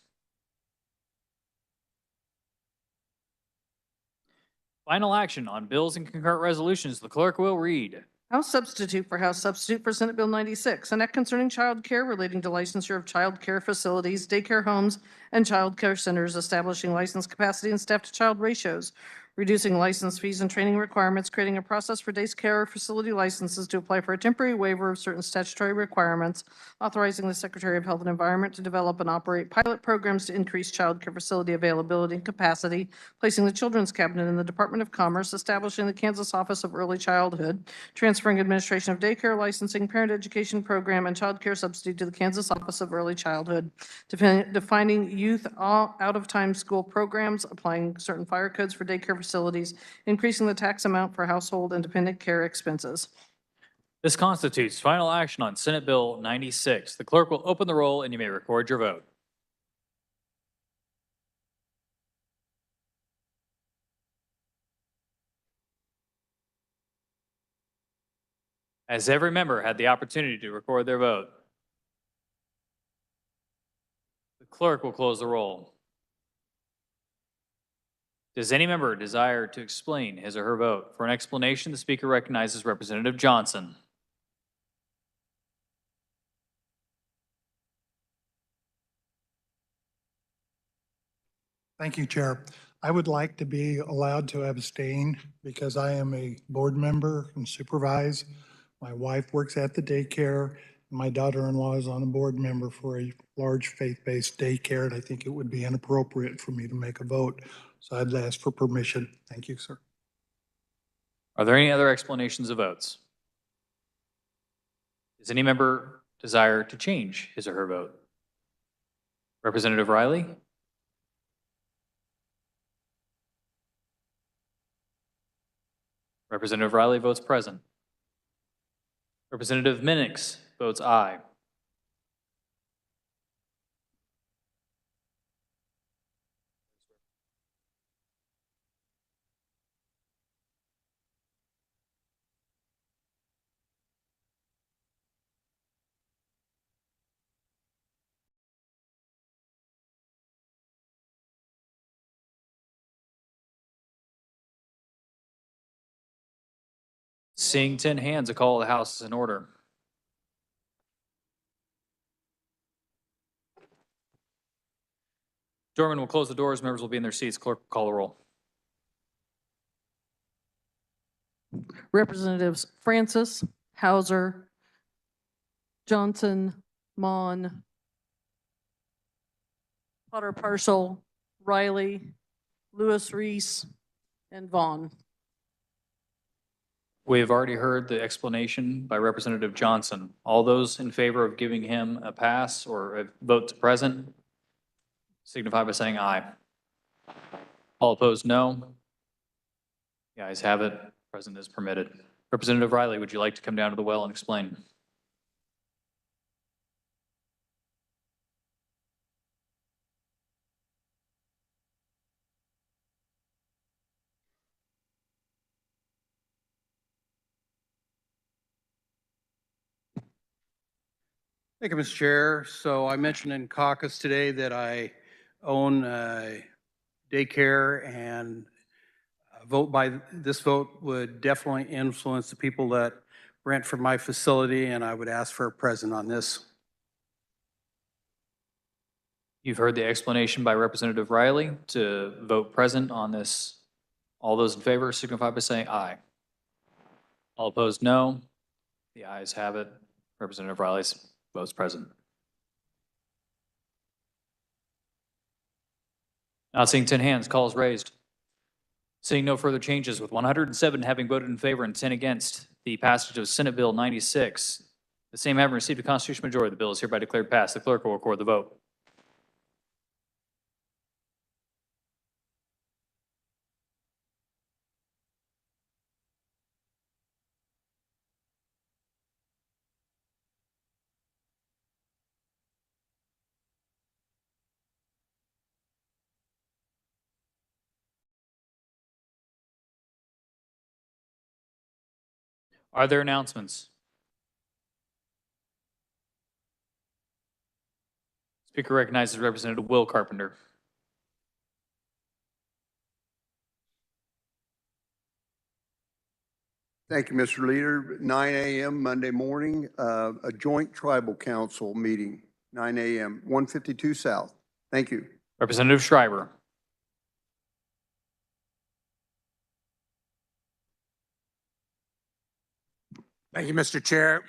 Final action on bills and concurrent resolutions. The clerk will read. House substitute for Senate Bill 96, an act concerning child care relating to licensure of child care facilities, daycare homes, and child care centers, establishing license capacity and staff-to-child ratios, reducing license fees and training requirements, creating a process for daycare facility licenses to apply for a temporary waiver of certain statutory requirements, authorizing the Secretary of Health and Environment to develop and operate pilot programs to increase child care facility availability and capacity, placing the Children's Cabinet in the Department of Commerce, establishing the Kansas Office of Early Childhood, transferring administration of daycare licensing, parent education program, and child care subsidy to the Kansas Office of Early Childhood, defining youth out-of-time school programs, applying certain fire codes for daycare facilities, increasing the tax amount for household and dependent care expenses. This constitutes final action on Senate Bill 96. The clerk will open the roll and you may record your vote. Has every member had the opportunity to record their vote? The clerk will close the roll. Does any member desire to explain his or her vote? For an explanation, the speaker recognizes Representative Johnson. Thank you, Chair. I would like to be allowed to abstain because I am a board member and supervise. My wife works at the daycare. My daughter-in-law is on a board member for a large faith-based daycare, and I think it would be inappropriate for me to make a vote. So I'd ask for permission. Thank you, sir. Are there any other explanations of votes? Does any member desire to change his or her vote? Representative Riley? Representative Riley votes present. Representative Minix votes aye. Seeing 10 hands, a call of the House is in order. Adjournment will close the doors. Members will be in their seats. Clerk will call the roll. Representatives Francis, Hauser, Johnson, Mon, Potter Parcel, Riley, Lewis Reese, and Vaughn. We have already heard the explanation by Representative Johnson. All those in favor of giving him a pass or a vote to present signify by saying aye. All opposed, no. The ayes have it. Present is permitted. Representative Riley, would you like to come down to the well and explain? Thank you, Mr. Chair. So I mentioned in caucus today that I own a daycare, and this vote would definitely influence the people that rent from my facility, and I would ask for a present on this. You've heard the explanation by Representative Riley to vote present on this. All those in favor signify by saying aye. All opposed, no. The ayes have it. Representative Riley votes present. Not seeing 10 hands, call is raised. Seeing no further changes, with 107 having voted in favor and 10 against the passage of Senate Bill 96, the same having received a constitutional majority, the bill is hereby declared passed. The clerk will record the vote. Are there announcements? Speaker recognizes Representative Will Carpenter. Thank you, Mr. Leader. 9 a.m. Monday morning, a joint tribal council meeting, 9 a.m., 152 South. Thank you. Representative Schreiber. Thank you, Mr. Chair.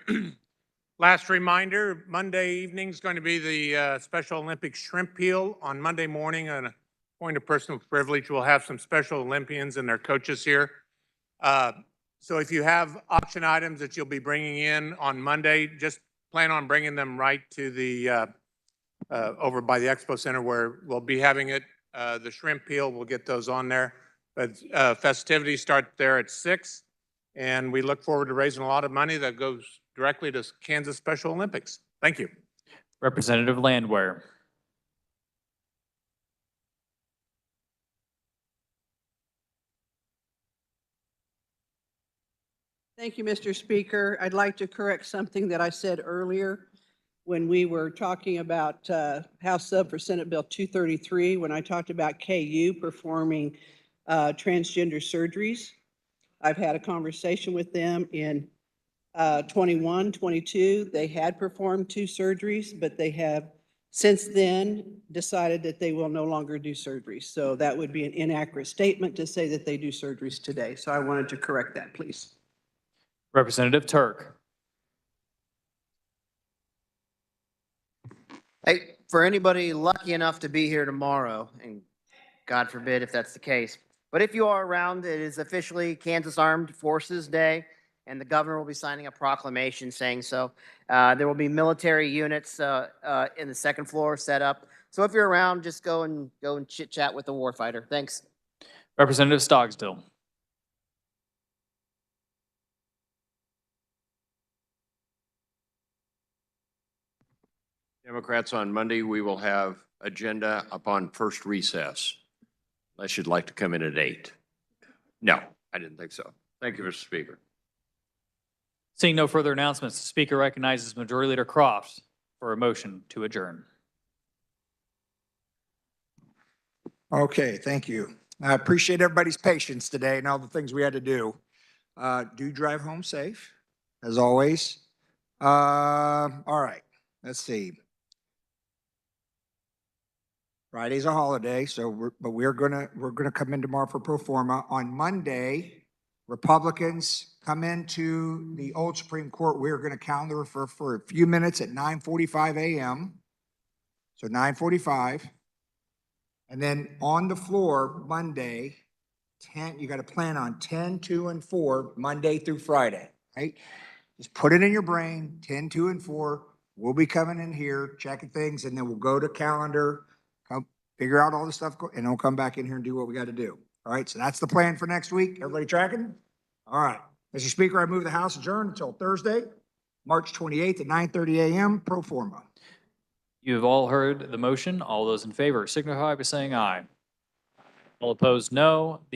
Last reminder, Monday evening is going to be the Special Olympics shrimp peel. On Monday morning, on a point of personal privilege, we'll have some Special Olympians and their coaches here. So if you have auction items that you'll be bringing in on Monday, just plan on bringing them right to the over by the Expo Center where we'll be having it. The shrimp peel, we'll get those on there. But festivities start there at 6, and we look forward to raising a lot of money that goes directly to Kansas Special Olympics. Thank you. Representative Landwehr. Thank you, Mr. Speaker. I'd like to correct something that I said earlier when we were talking about House Sub for Senate Bill 233, when I talked about KU performing transgender surgeries. I've had a conversation with them in 21, 22. They had performed 2 surgeries, but they have since then decided that they will no longer do surgeries. So that would be an inaccurate statement to say that they do surgeries today. So I wanted to correct that, please. Representative Turk. Hey, for anybody lucky enough to be here tomorrow, and God forbid if that's the case, but if you are around, it is officially Kansas Armed Forces Day, and the governor will be signing a proclamation saying so. There will be military units in the second floor set up. So if you're around, just go and chit chat with the warfighter. Thanks. Representative Stogsdill. Democrats, on Monday, we will have agenda upon first recess. Unless you'd like to come in at 8. No, I didn't think so. Thank you, Mr. Speaker. Seeing no further announcements, the Speaker recognizes Majority Leader Croft for a motion to adjourn. Okay, thank you. I appreciate everybody's patience today and all the things we had to do. Do drive home safe, as always. All right, let's see. Friday's a holiday, so we're gonna come in tomorrow for pro forma. On Monday, Republicans come into the old Supreme Court. We're gonna calendar for a few minutes at 9:45 a.m. So 9:45. And then on the floor, Monday, 10, you got to plan on 10, 2, and 4, Monday through Friday, right? Just put it in your brain, 10, 2, and 4. We'll be coming in here, checking things, and then we'll go to calendar, figure out all the stuff, and then we'll come back in here and do what we got to do. All right, so that's the plan for next week. Everybody tracking? All right. Mr. Speaker, I move the House adjourn until Thursday, March 28th at 9:30 a.m. pro forma. You have all heard the motion. All those in favor signify by saying aye. All opposed, no. The